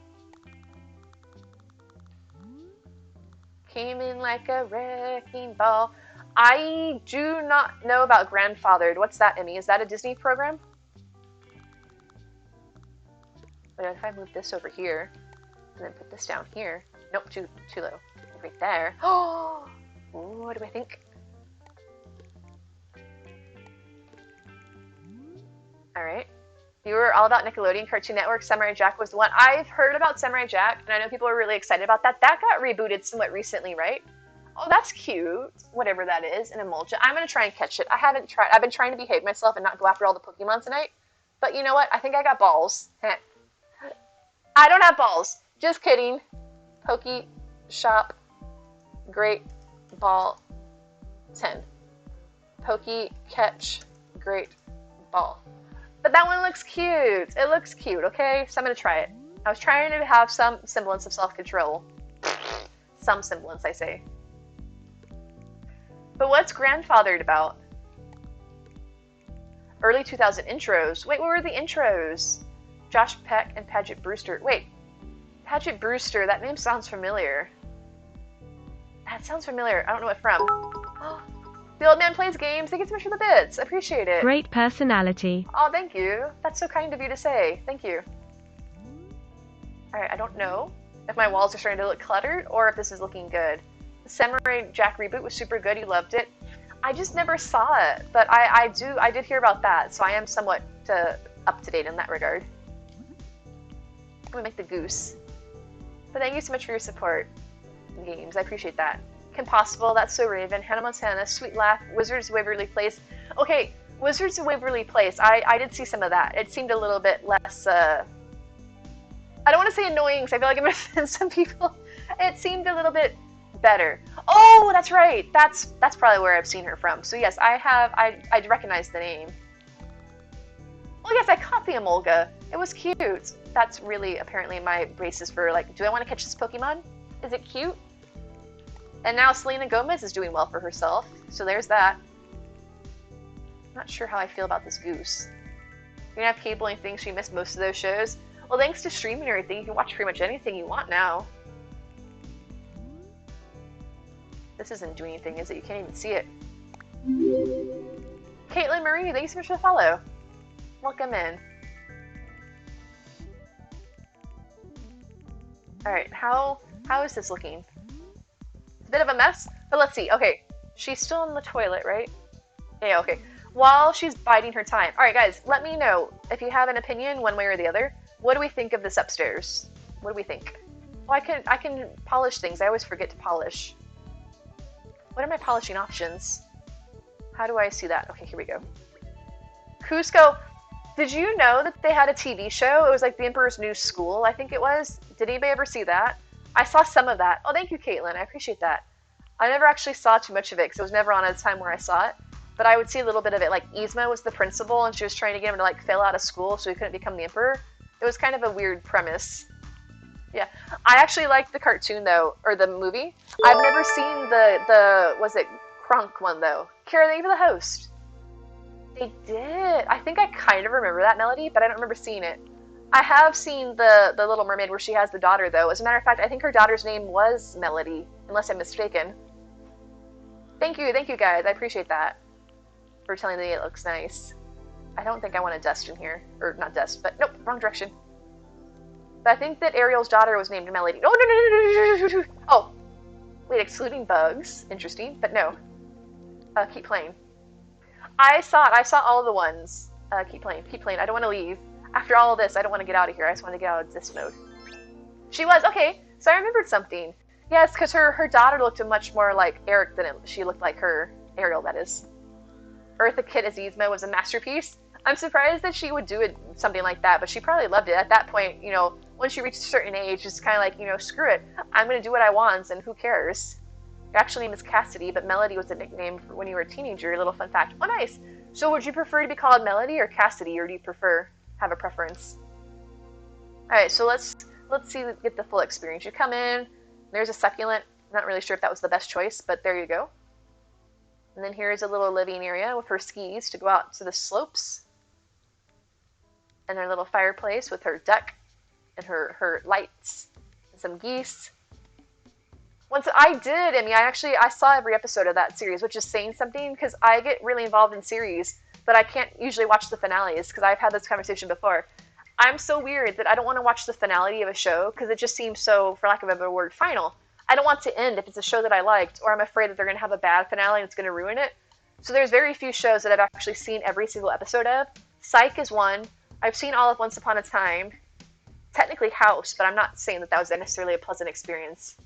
Came in like a wrecking ball. I do not know about Grandfathered. What's that, Emmy? Is that a Disney program? But if I move this over here, and then put this down here. Nope, too low. Right there. Oh, what do I think? All right. You were all about Nickelodeon, Cartoon Network. Samurai Jack was the one. I've heard about Samurai Jack, and I know people are really excited about that. That got rebooted somewhat recently, right? Oh, that's cute. Whatever that is, an emulsion. I'm going to try and catch it. I haven't tried. I've been trying to behave myself and not go after all the Pokemon tonight. But you know what? I think I got balls. I don't have balls. Just kidding. Poke Shop. Great Ball 10. Poke Catch. Great Ball. But that one looks cute. It looks cute, okay? So I'm going to try it. I was trying to have some semblance of self-control. Some semblance, I say. But what's Grandfathered about? Early 2000 intros. Wait, what were the intros? Josh Peck and Paget Brewster. Wait. Paget Brewster. That name sounds familiar. That sounds familiar. I don't know what from. The old man plays games. Thank you so much for the bits. Appreciate it. Great personality. Oh, thank you. That's so kind of you to say. Thank you. Alright, I don't know if my walls are starting to look cluttered or if this is looking good. The Samurai Jack reboot was super good. You loved it. I just never saw it, but I did hear about that, so I am somewhat up to date in that regard. I'm gonna make the goose. But thank you so much for your support in games. I appreciate that. Kim Possible, That's So Raven, Hannah Montana, Sweet Laugh, Wizards of Waverly Place. Okay, Wizards of Waverly Place. I did see some of that. It seemed a little bit less, I don't want to say annoying because I feel like I'm going to offend some people. It seemed a little bit better. Oh, that's right. That's probably where I've seen her from. So yes, I recognize the name. Well, yes, I caught the Emolga. It was cute. That's really apparently my basis for, like, do I want to catch this Pokemon? Is it cute? And now Selena Gomez is doing well for herself, so there's that. I'm not sure how I feel about this goose. You're gonna have cable and things, so you missed most of those shows. Well, thanks to streaming and everything, you can watch pretty much anything you want now. This isn't doing anything, is it? You can't even see it. Caitlin Marie, thanks so much for the follow. Welcome in. Alright, how is this looking? It's a bit of a mess, but let's see. Okay, she's still in the toilet, right? Yeah, okay. While she's biding her time. Alright guys, let me know if you have an opinion one way or the other. What do we think of this upstairs? What do we think? Well, I can polish things. I always forget to polish. What are my polishing options? How do I see that? Okay, here we go. Cusco. Did you know that they had a TV show? It was like The Emperor's New School, I think it was. Did anybody ever see that? I saw some of that. Oh, thank you, Caitlin. I appreciate that. I never actually saw too much of it because it was never on at a time where I saw it. But I would see a little bit of it. Like, Yzma was the principal and she was trying to get him to, like, fail out of school so he couldn't become the emperor. It was kind of a weird premise. Yeah. I actually liked the cartoon, though, or the movie. I've never seen the was it Kronk one, though. Kara, thank you for the host. They did. I think I kind of remember that melody, but I don't remember seeing it. I have seen the Little Mermaid where she has the daughter, though. As a matter of fact, I think her daughter's name was Melody, unless I'm mistaken. Thank you guys. I appreciate that for telling me it looks nice. I don't think I want to dust in here. Or not dust, but nope, wrong direction. But I think that Ariel's daughter was named Melody. Oh, no. Oh, wait, excluding bugs. Interesting, but no. Keep playing. I saw all the ones. Keep playing. I don't want to leave. After all of this, I don't want to get out of here. I just want to get out of this mode. She was. Okay, so I remembered something. Yes, because her daughter looked much more like Eric than she looked like her. Ariel, that is. Eartha Kitt as Yzma was a masterpiece. I'm surprised that she would do something like that, but she probably loved it. At that point, when she reached a certain age, it's kind of like, screw it. I'm going to do what I want, and who cares? Your actual name is Cassidy, but Melody was a nickname for when you were a teenager. A little fun fact. Oh, nice. So would you prefer to be called Melody or Cassidy, or do you have a preference? All right, so let's get the full experience. You come in, there's a succulent. I'm not really sure if that was the best choice, but there you go. And then here's a little living area with her skis to go out to the slopes. And her little fireplace with her duck and her lights and some geese. I saw every episode of that series, which is saying something because I get really involved in series, but I can't usually watch the finales because I've had this conversation before. I'm so weird that I don't want to watch the finale of a show because it just seems so, for lack of a better word, final. I don't want to end if it's a show that I liked, or I'm afraid that they're going to have a bad finale and it's going to ruin it. So there's very few shows that I've actually seen every single episode of. Psych is one. I've seen all of Once Upon a Time. Technically House, but I'm not saying that was necessarily a pleasant experience.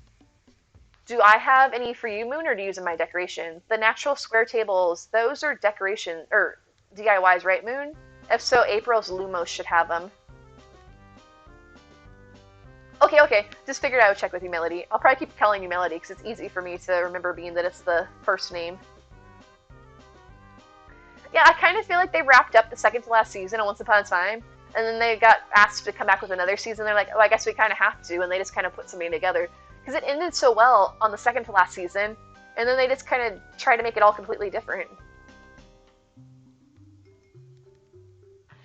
Do I have any for you, Moon, or do you use in my decoration? The natural square tables, those are decoration, or DIYs, right, Moon? If so, April's Lumos should have them. Okay. Just figured I would check with you, Melody. I'll probably keep calling you Melody because it's easy for me to remember being that it's the first name. Yeah, I kind of feel like they wrapped up the second to last season of Once Upon a Time, and then they got asked to come back with another season. They're like, oh, I guess we kind of have to, and they just kind of put something together. Because it ended so well on the second to last season, and then they just kind of try to make it all completely different.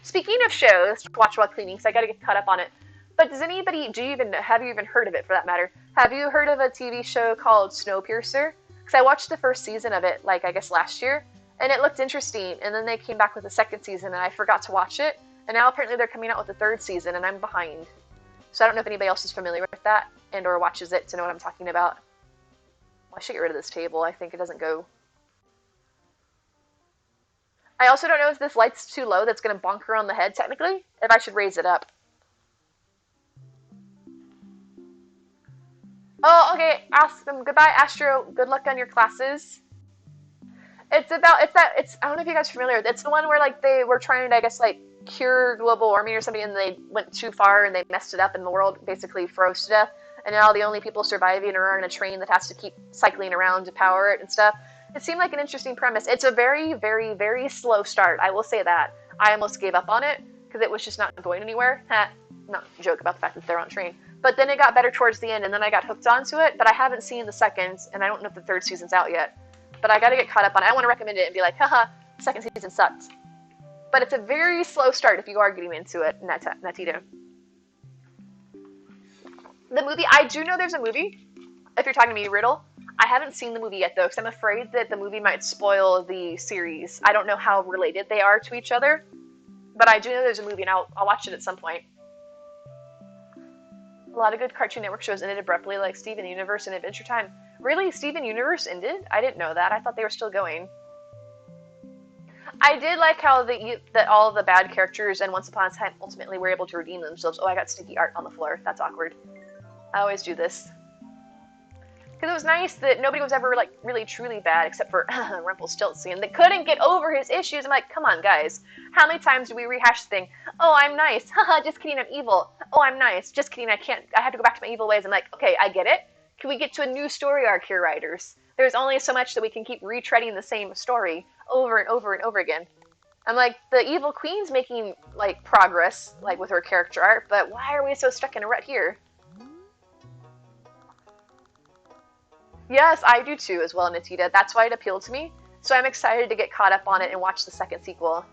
Speaking of shows to watch while cleaning, because I got to get caught up on it, but have you even heard of it for that matter? Have you heard of a TV show called Snowpiercer? Because I watched the first season of it, I guess last year, and it looked interesting, and then they came back with the second season, and I forgot to watch it, and now apparently they're coming out with the third season, and I'm behind. So I don't know if anybody else is familiar with that and or watches it to know what I'm talking about. Well, I should get rid of this table. I think it doesn't go. I also don't know if this light's too low that's going to bonk her on the head, technically, if I should raise it up. Oh, okay. Goodbye, Astro. Good luck on your classes. I don't know if you guys are familiar with it. It's the one where, they were trying to, I guess, cure global warming or something, and they went too far and they messed it up and the world basically froze to death, and now the only people surviving are on a train that has to keep cycling around to power it and stuff. It seemed like an interesting premise. It's a very, very, very slow start, I will say that. I almost gave up on it because it was just not going anywhere. Not a joke about the fact that they're on a train. But then it got better towards the end, and then I got hooked onto it, but I haven't seen the second, and I don't know if the third season's out yet. But I gotta get caught up on it. I want to recommend it and be like, haha, second season sucked. But it's a very slow start if you are getting into it, Natita. The movie, I do know there's a movie, if you're talking to me, Riddle. I haven't seen the movie yet, though, because I'm afraid that the movie might spoil the series. I don't know how related they are to each other, but I do know there's a movie, and I'll watch it at some point. A lot of good Cartoon Network shows ended abruptly, like Steven Universe and Adventure Time. Really? Steven Universe ended? I didn't know that. I thought they were still going. I did like how that all of the bad characters and Once Upon a Time ultimately were able to redeem themselves. Oh, I got sticky art on the floor. That's awkward. I always do this. Because it was nice that nobody was ever, really truly bad except for Rumpelstiltskin. They couldn't get over his issues. I'm like, come on, guys. How many times do we rehash the thing? Oh, I'm nice. Haha, just kidding, I'm evil. Oh, I'm nice. Just kidding, I have to go back to my evil ways. I'm like, okay, I get it. Can we get to a new story arc here, writers? There's only so much that we can keep retreading the same story over and over and over again. I'm like, the evil queen's making, progress, with her character art, but why are we so stuck in a rut here? Yes, I do too, as well, Natita. That's why it appealed to me. So I'm excited to get caught up on it and watch the second sequel.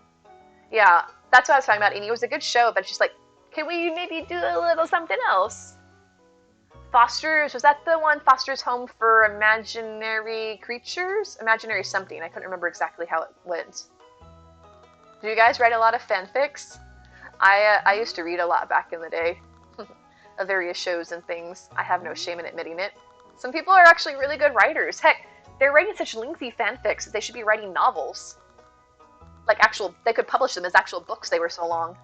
Yeah, that's what I was talking about. And it was a good show, but it's just like, can we maybe do a little something else? Foster's, was that the one, Foster's Home for Imaginary Creatures? Imaginary something. I couldn't remember exactly how it went. Do you guys write a lot of fanfics? I used to read a lot back in the day of various shows and things. I have no shame in admitting it. Some people are actually really good writers. Heck, they're writing such lengthy fanfics that they should be writing novels. Like they could publish them as actual books, they were so long.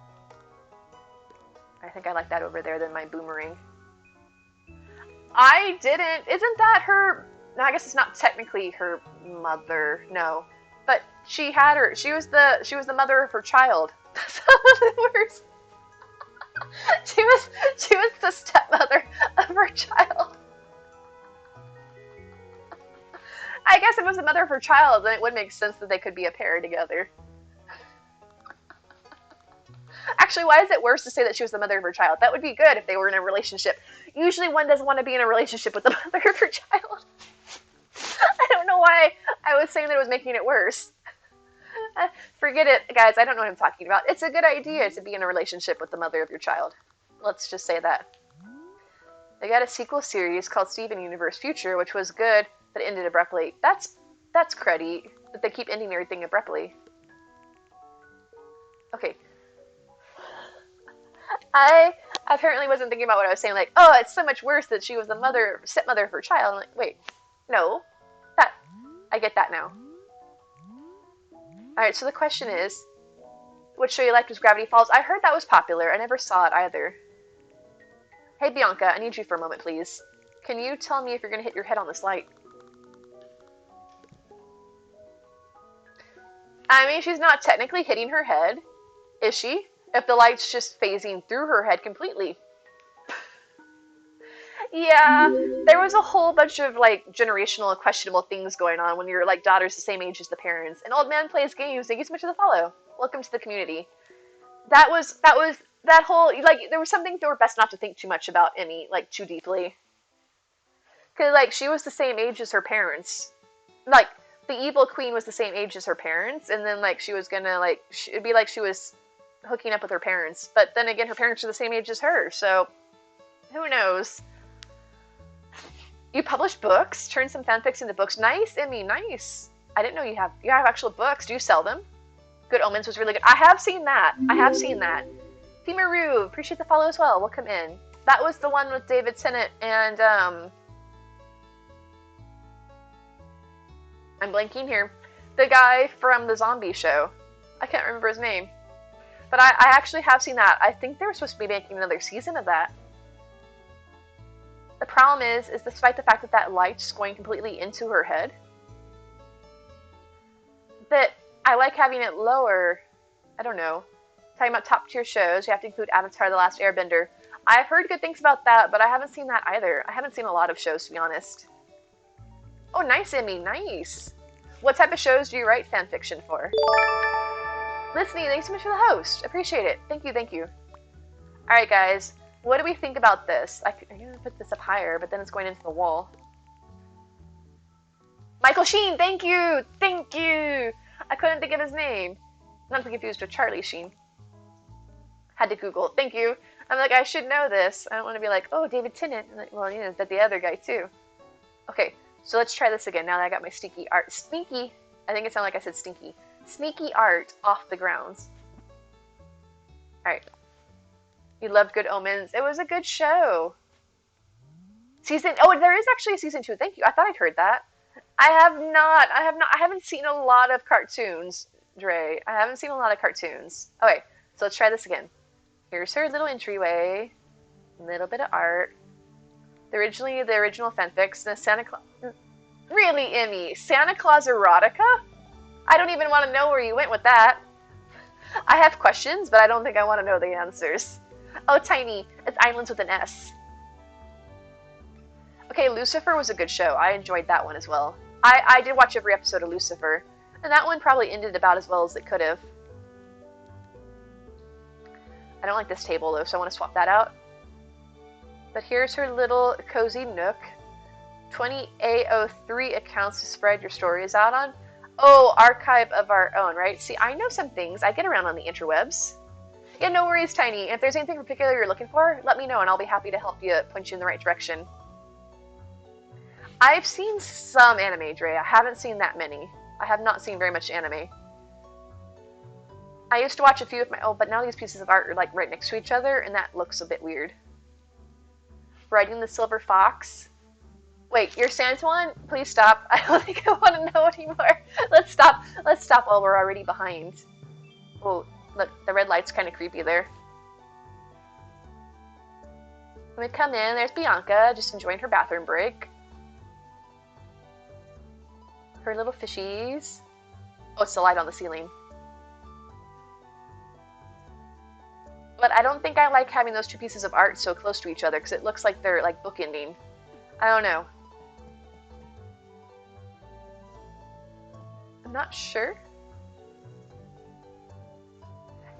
I think I like that over there than my boomerang. I didn't. Isn't that her? No, I guess it's not technically her mother. No, but she had her. She was the mother of her child. That's the worst. She was the stepmother of her child. I guess if it was the mother of her child, then it would make sense that they could be a pair together. Actually, why is it worse to say that she was the mother of her child? That would be good if they were in a relationship. Usually one doesn't want to be in a relationship with the mother of her child. I don't know why I was saying that it was making it worse. Forget it, guys. I don't know what I'm talking about. It's a good idea to be in a relationship with the mother of your child. Let's just say that. They got a sequel series called Steven Universe Future, which was good, but ended abruptly. That's cruddy, that they keep ending everything abruptly. Okay. I apparently wasn't thinking about what I was saying, like, oh, it's so much worse that she was the stepmother of her child. I'm like, wait, no. I get that now. Alright, so the question is, what show you liked was Gravity Falls. I heard that was popular. I never saw it either. Hey, Bianca, I need you for a moment, please. Can you tell me if you're going to hit your head on this light? I mean, she's not technically hitting her head, is she? If the light's just phasing through her head completely. Yeah, there was a whole bunch of, like, generational questionable things going on when your, like, daughter's the same age as the parents. An old man plays games. Thank you so much for the follow. Welcome to the community. That whole, like, there was something that were best not to think too much about Emmy, like, too deeply. Because, like, she was the same age as her parents. Like, the evil queen was the same age as her parents, and then, like, she was gonna, like, it'd be like she was hooking up with her parents. But then again, her parents are the same age as her, so who knows? You publish books, turn some fanfics into books. Nice, Emmy, nice. I didn't know you have actual books. Do you sell them? Good Omens was really good. I have seen that. Fimaru, appreciate the follow as well. Welcome in. That was the one with David Tennant and I'm blanking here. The guy from the zombie show. I can't remember his name. But I actually have seen that. I think they were supposed to be making another season of that. The problem is despite the fact that that light's going completely into her head, that I like having it lower. I don't know. Talking about top tier shows, you have to include Avatar: The Last Airbender. I've heard good things about that, but I haven't seen that either. I haven't seen a lot of shows, to be honest. Oh, nice, Emmy, nice. What type of shows do you write fanfiction for? Listening, thanks so much for the host. Appreciate it. Thank you. Alright, guys. What do we think about this? I'm going to put this up higher, but then it's going into the wall. Michael Sheen, thank you! I couldn't think of his name. Not to confused with Charlie Sheen. Had to Google. Thank you. I'm like, I should know this. I don't want to be like, oh, David Tennant. Like, well, you know, but the other guy too. Okay, so let's try this again now that I got my stinky art. Stinky. I think it sounded like I said stinky. Sneaky art off the grounds. Alright. You loved Good Omens. It was a good show. Oh, there is actually a season 2. Thank you. I thought I'd heard that. I haven't seen a lot of cartoons, Dre. I haven't seen a lot of cartoons. Okay, so let's try this again. Here's her little entryway. A little bit of art. The original fanfics. The Santa Claus. Really, Emmy? Santa Claus erotica? I don't even want to know where you went with that. I have questions, but I don't think I want to know the answers. Oh, Tiny. It's Islands with an S. Okay, Lucifer was a good show. I enjoyed that one as well. I did watch every episode of Lucifer, and that one probably ended about as well as it could have. I don't like this table, though, so I want to swap that out. But here's her little cozy nook. 20 AO3 accounts to spread your stories out on. Oh, archive of our own, right? See, I know some things. I get around on the interwebs. Yeah, no worries, Tiny. If there's anything particular you're looking for, let me know and I'll be happy to help you point you in the right direction. I've seen some anime, Dre. I haven't seen that many. I have not seen very much anime. I used to watch a few of my. Oh, but now these pieces of art are like right next to each other, and that looks a bit weird. Riding the silver fox. Wait, your Santa one? Please stop. I don't think I want to know anymore. Let's stop. Let's stop while we're already behind. Oh, look, the red light's kind of creepy there. When we come in, there's Bianca, just enjoying her bathroom break. Her little fishies. Oh, it's the light on the ceiling. But I don't think I like having those two pieces of art so close to each other because it looks like they're like bookending. I don't know. I'm not sure.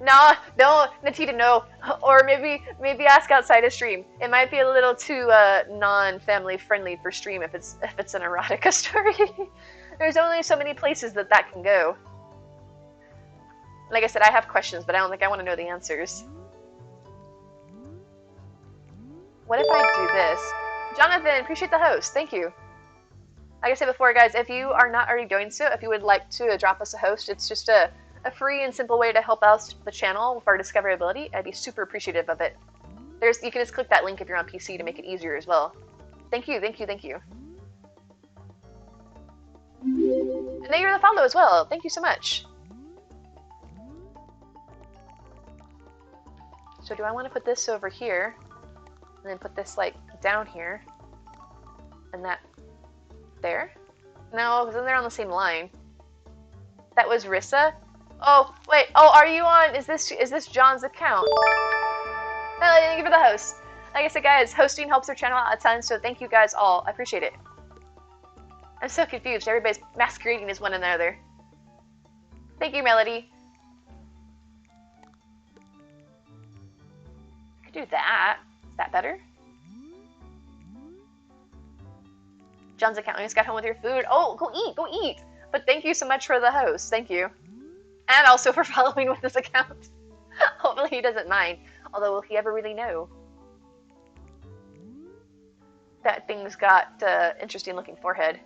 No, no, Natita, no. Or maybe ask outside of stream. It might be a little too non-family friendly for stream if it's an erotica story. There's only so many places that can go. Like I said, I have questions, but I don't think I want to know the answers. What if I do this? Jonathan, appreciate the host. Thank you. Like I said before, guys, if you are not already doing so, if you would like to drop us a host, it's just a free and simple way to help out the channel with our discoverability. I'd be super appreciative of it. You can just click that link if you're on PC to make it easier as well. Thank you, thank you, thank you. And then you're the follow as well. Thank you so much. So do I want to put this over here? And then put this like down here? And that there? No, because then they're on the same line. That was Rissa? Oh, wait. Oh, are you on? Is this John's account? Oh, thank you for the host. Like I said, guys, hosting helps our channel out a ton, so thank you guys all. I appreciate it. I'm so confused. Everybody's masquerading as one another. Thank you, Melody. I could do that. Is that better? John's account. I just got home with your food. Oh, go eat, go eat. But thank you so much for the host. Thank you. And also for following with this account. Hopefully he doesn't mind. Although, will he ever really know? That thing's got interesting looking forehead.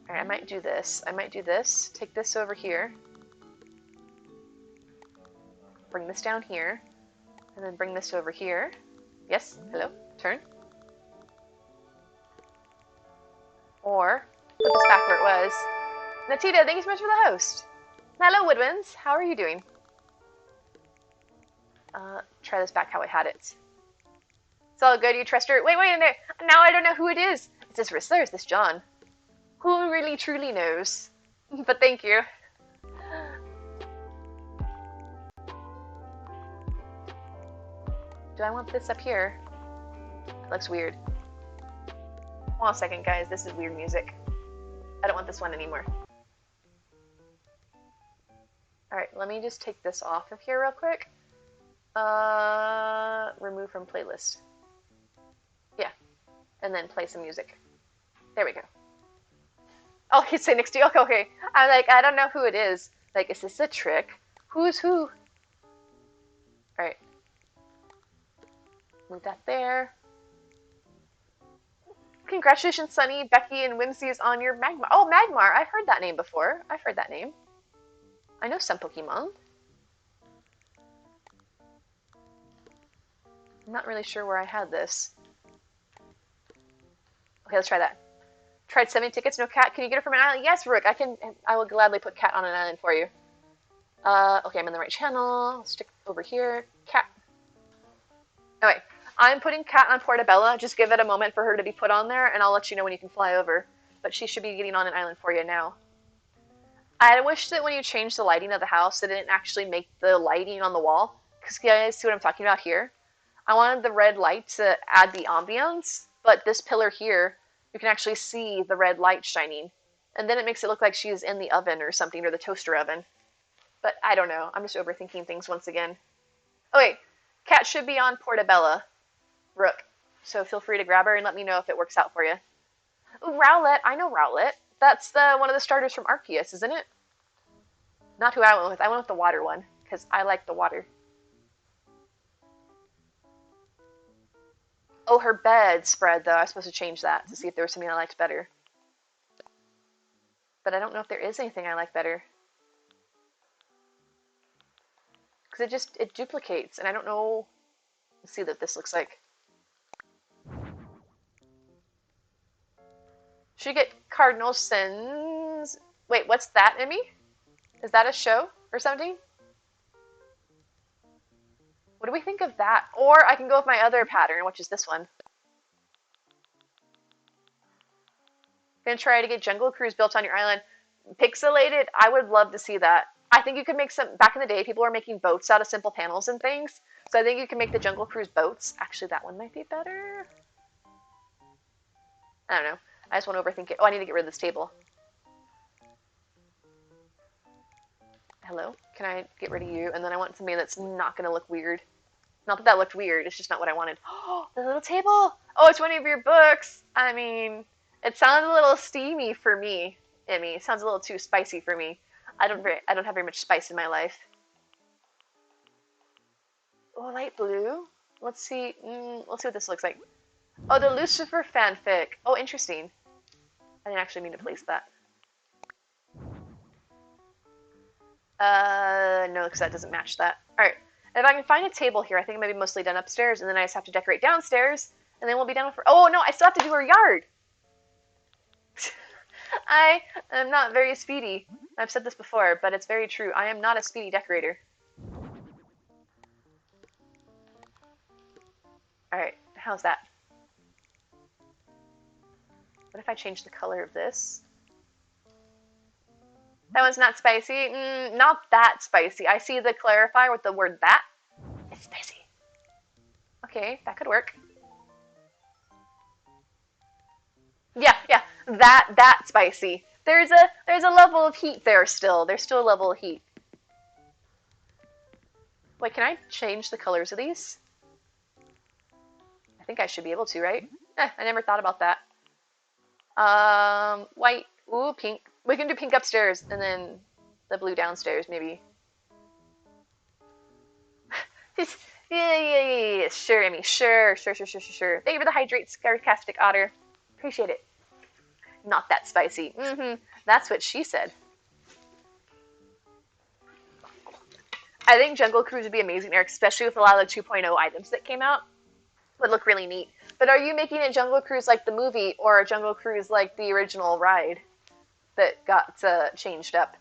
Alright, I might do this. I might do this. Take this over here. Bring this down here. And then bring this over here. Yes? Hello? Turn. Or put this back where it was. Natita, thank you so much for the host. Hello, Woodwinds. How are you doing? Try this back how I had it. It's all good. You trust her. Wait a minute. Now I don't know who it is. Is this Rissler or is this John? Who really truly knows? But thank you. Do I want this up here? That looks weird. Hold on a second, guys. This is weird music. I don't want this one anymore. Alright, let me just take this off of here real quick. Remove from playlist. Yeah. And then play some music. There we go. Oh, he'd say next to you. Okay, okay. I'm like, I don't know who it is. Like, is this a trick? Who's who? Alright. Move that there. Congratulations, Sunny, Becky, and Whimsy is on your Magmar. Oh, Magmar. I've heard that name before. I've heard that name. I know some Pokemon. I'm not really sure where I had this. Okay, let's try that. Tried 70 tickets, no cat. Can you get it from an island? Yes, Rook. I will gladly put cat on an island for you. Okay, I'm in the right channel. I'll stick over here. Cat. Okay, I'm putting cat on Portabella. Just give it a moment for her to be put on there, and I'll let you know when you can fly over. But she should be getting on an island for you now. I wish that when you change the lighting of the house, that it didn't actually make the lighting on the wall. Because you guys see what I'm talking about here? I wanted the red light to add the ambience, but this pillar here, you can actually see the red light shining. And then it makes it look like she's in the oven or something, or the toaster oven. But I don't know. I'm just overthinking things once again. Oh wait, cat should be on Portabella, Rook. So feel free to grab her and let me know if it works out for you. Ooh, Rowlet. I know Rowlet. That's the one of the starters from Arceus, isn't it? Not who I went with. I went with the water one because I like the water. Oh, her bed spread though. I was supposed to change that to see if there was something I liked better. But I don't know if there is anything I like better. Because it duplicates, and I don't know. Let's see what this looks like. Should get cardinal sins. Wait, what's that, Emmy? Is that a show or something? What do we think of that? Or I can go with my other pattern, which is this one. Gonna try to get Jungle Cruise built on your island. Pixelated, I would love to see that. I think you could make some, back in the day, people were making boats out of simple panels and things. So I think you can make the Jungle Cruise boats. Actually, that one might be better. I don't know. I just want to overthink it. Oh, I need to get rid of this table. Hello? Can I get rid of you? And then I want something that's not going to look weird. Not that that looked weird. It's just not what I wanted. Oh, the little table. Oh, it's one of your books. I mean, it sounds a little steamy for me, Emmy. It sounds a little too spicy for me. I don't have very much spice in my life. Oh, light blue. Let's see. Let's see what this looks like. Oh, the Lucifer fanfic. Oh, interesting. I didn't actually mean to place that. No, because that doesn't match that. All right. If I can find a table here, I think it might be mostly done upstairs, and then I just have to decorate downstairs, and then we'll be done for. Oh no, I still have to do her yard. I am not very speedy. I've said this before, but it's very true. I am not a speedy decorator. All right, how's that? What if I change the color of this? That one's not spicy. Not that spicy. I see the clarifier with the word that. It's spicy. Okay, that could work. Yeah, that spicy. There's a level of heat there still. There's still a level of heat. Wait, can I change the colors of these? I think I should be able to, right? I never thought about that. White. Ooh, pink. We can do pink upstairs and then the blue downstairs, maybe. Yeah. Sure, Amy. Sure. Thank you for the hydrate, sarcastic otter. Appreciate it. Not that spicy. That's what she said. I think Jungle Cruise would be amazing, Eric, especially with a lot of the 2.0 items that came out. Would look really neat. But are you making a Jungle Cruise like the movie or a Jungle Cruise like the original ride that got changed up?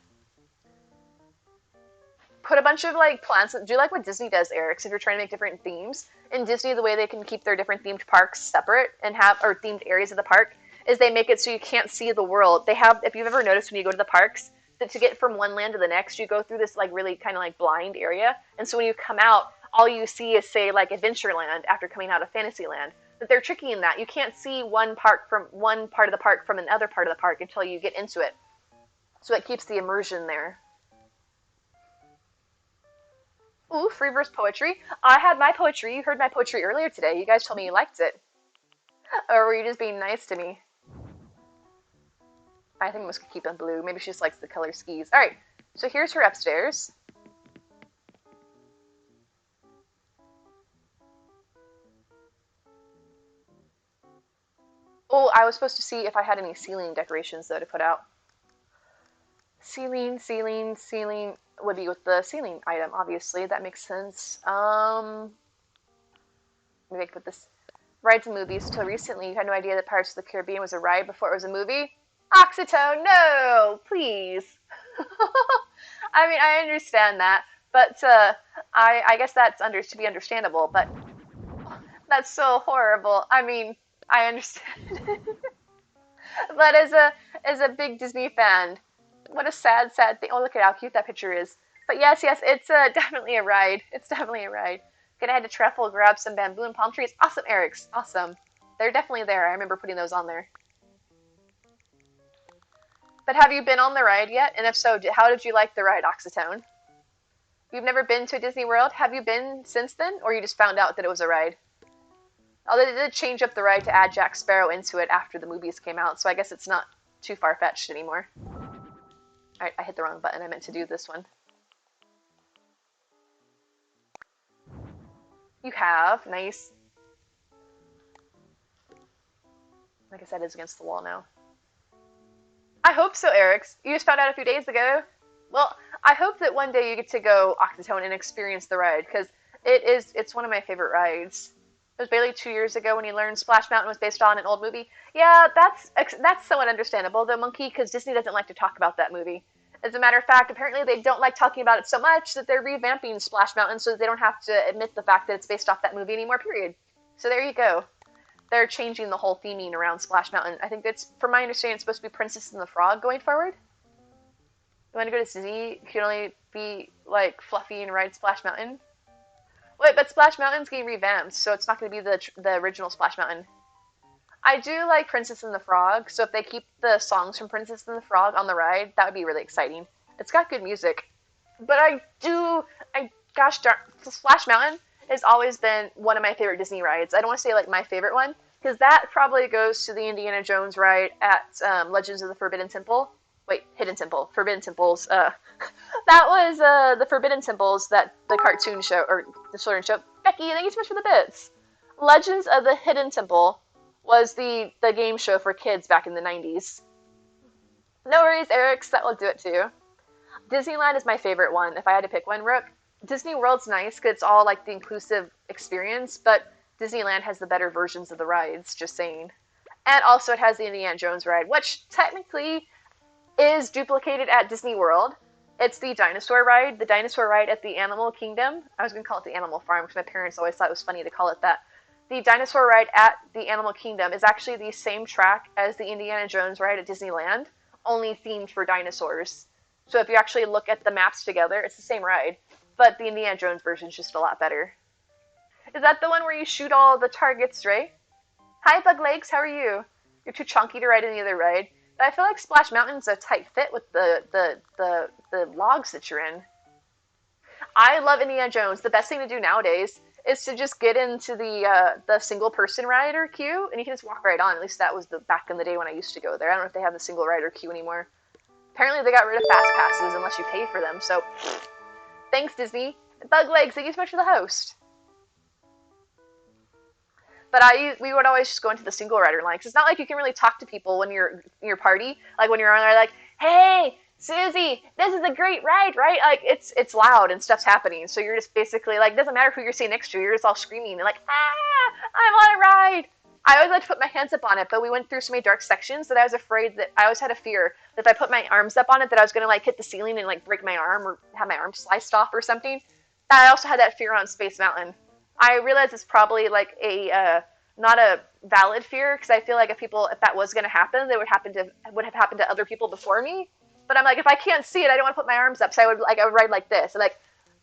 Put a bunch of like plants. Do you like what Disney does, Eric? So if you're trying to make different themes, in Disney, the way they can keep their different themed parks separate and have, or themed areas of the park, is they make it so you can't see the world. They have, if you've ever noticed when you go to the parks, that to get from one land to the next, you go through this like really kind of like blind area. And so when you come out, all you see is, say, like Adventureland after coming out of Fantasyland. But they're tricky in that. You can't see one part of the park from another part of the park until you get into it. So it keeps the immersion there. Ooh, free verse poetry. I had my poetry. You heard my poetry earlier today. You guys told me you liked it. Or were you just being nice to me? I think Musk could keep them blue. Maybe she just likes the color skis. Alright, so here's her upstairs. Oh, I was supposed to see if I had any ceiling decorations, though, to put out. Ceiling would be with the ceiling item, obviously. That makes sense. Maybe I could put this. Rides and movies. Until recently, you had no idea that Pirates of the Caribbean was a ride before it was a movie? Oxytone, no! Please! I mean, I understand that, but I guess that's to be understandable, but that's so horrible. I mean, I understand. But as a big Disney fan, what a sad thing. Oh, look at how cute that picture is. But yes, it's definitely a ride. It's definitely a ride. Gonna head to Truffle, grab some bamboo and palm trees. Awesome, Eric's. Awesome. They're definitely there. I remember putting those on there. But have you been on the ride yet? And if so, how did you like the ride, Oxytone? You've never been to a Disney World? Have you been since then? Or you just found out that it was a ride? Although they did change up the ride to add Jack Sparrow into it after the movies came out, so I guess it's not too far-fetched anymore. Alright, I hit the wrong button. I meant to do this one. You have. Nice. Like I said, it's against the wall now. I hope so, Eric. You just found out a few days ago. Well, I hope that one day you get to go Octotone and experience the ride, because it's one of my favorite rides. It was barely 2 years ago when you learned Splash Mountain was based on an old movie. Yeah, that's somewhat understandable, though, Monkey, because Disney doesn't like to talk about that movie. As a matter of fact, apparently they don't like talking about it so much that they're revamping Splash Mountain so that they don't have to admit the fact that it's based off that movie anymore, period. So there you go. They're changing the whole theming around Splash Mountain. I think that's, from my understanding, it's supposed to be Princess and the Frog going forward. You want to go to Disney? You can only be, like, fluffy and ride Splash Mountain. Wait, but Splash Mountain's getting revamped, so it's not going to be the original Splash Mountain. I do like Princess and the Frog, so if they keep the songs from Princess and the Frog on the ride, that would be really exciting. It's got good music. But gosh darn, Splash Mountain has always been one of my favorite Disney rides. I don't want to say, like, my favorite one, because that probably goes to the Indiana Jones ride at Legends of the Forbidden Temple. Wait, Hidden Temple. Forbidden Temples. That was the Forbidden Temples that the cartoon show, or the children's show. Becky, thank you so much for the bits. Legends of the Hidden Temple was the game show for kids back in the 90s. No worries, Eric. That will do it too. Disneyland is my favorite one. If I had to pick one, Rook. Disney World's nice because it's all like the inclusive experience, but Disneyland has the better versions of the rides, just saying. And also it has the Indiana Jones ride, which technically is duplicated at Disney World. It's the dinosaur ride at the Animal Kingdom. I was going to call it the Animal Farm because my parents always thought it was funny to call it that. The dinosaur ride at the Animal Kingdom is actually the same track as the Indiana Jones ride at Disneyland, only themed for dinosaurs. So if you actually look at the maps together, it's the same ride, but the Indiana Jones version is just a lot better. Is that the one where you shoot all the targets, right? Hi, Bug Legs, how are you? You're too chunky to ride any other ride. But I feel like Splash Mountain's a tight fit with the logs that you're in. I love Indiana Jones. The best thing to do nowadays is to just get into the single person rider queue, and you can just walk right on. At least that was the back in the day when I used to go there. I don't know if they have the single rider queue anymore. Apparently they got rid of fast passes unless you pay for them. So thanks, Disney. Bug Legs, thank you so much for the host. But we would always just go into the single rider line, because it's not like you can really talk to people when you're in your party. Like when you're on there, like, hey, Susie, this is a great ride, right? Like it's loud and stuff's happening, so you're just basically like, doesn't matter who you're seeing next to, you're just all screaming and like, I'm on a ride. I always like to put my hands up on it, but we went through so many dark sections that I was afraid that I always had a fear that if I put my arms up on it, that I was gonna like hit the ceiling and like break my arm or have my arm sliced off or something. I also had that fear on Space Mountain. I realize it's probably like a not a valid fear, because I feel like if that was going to happen, it would have happened to other people before me. But I'm like, if I can't see it, I don't want to put my arms up, so I would ride like this. Like,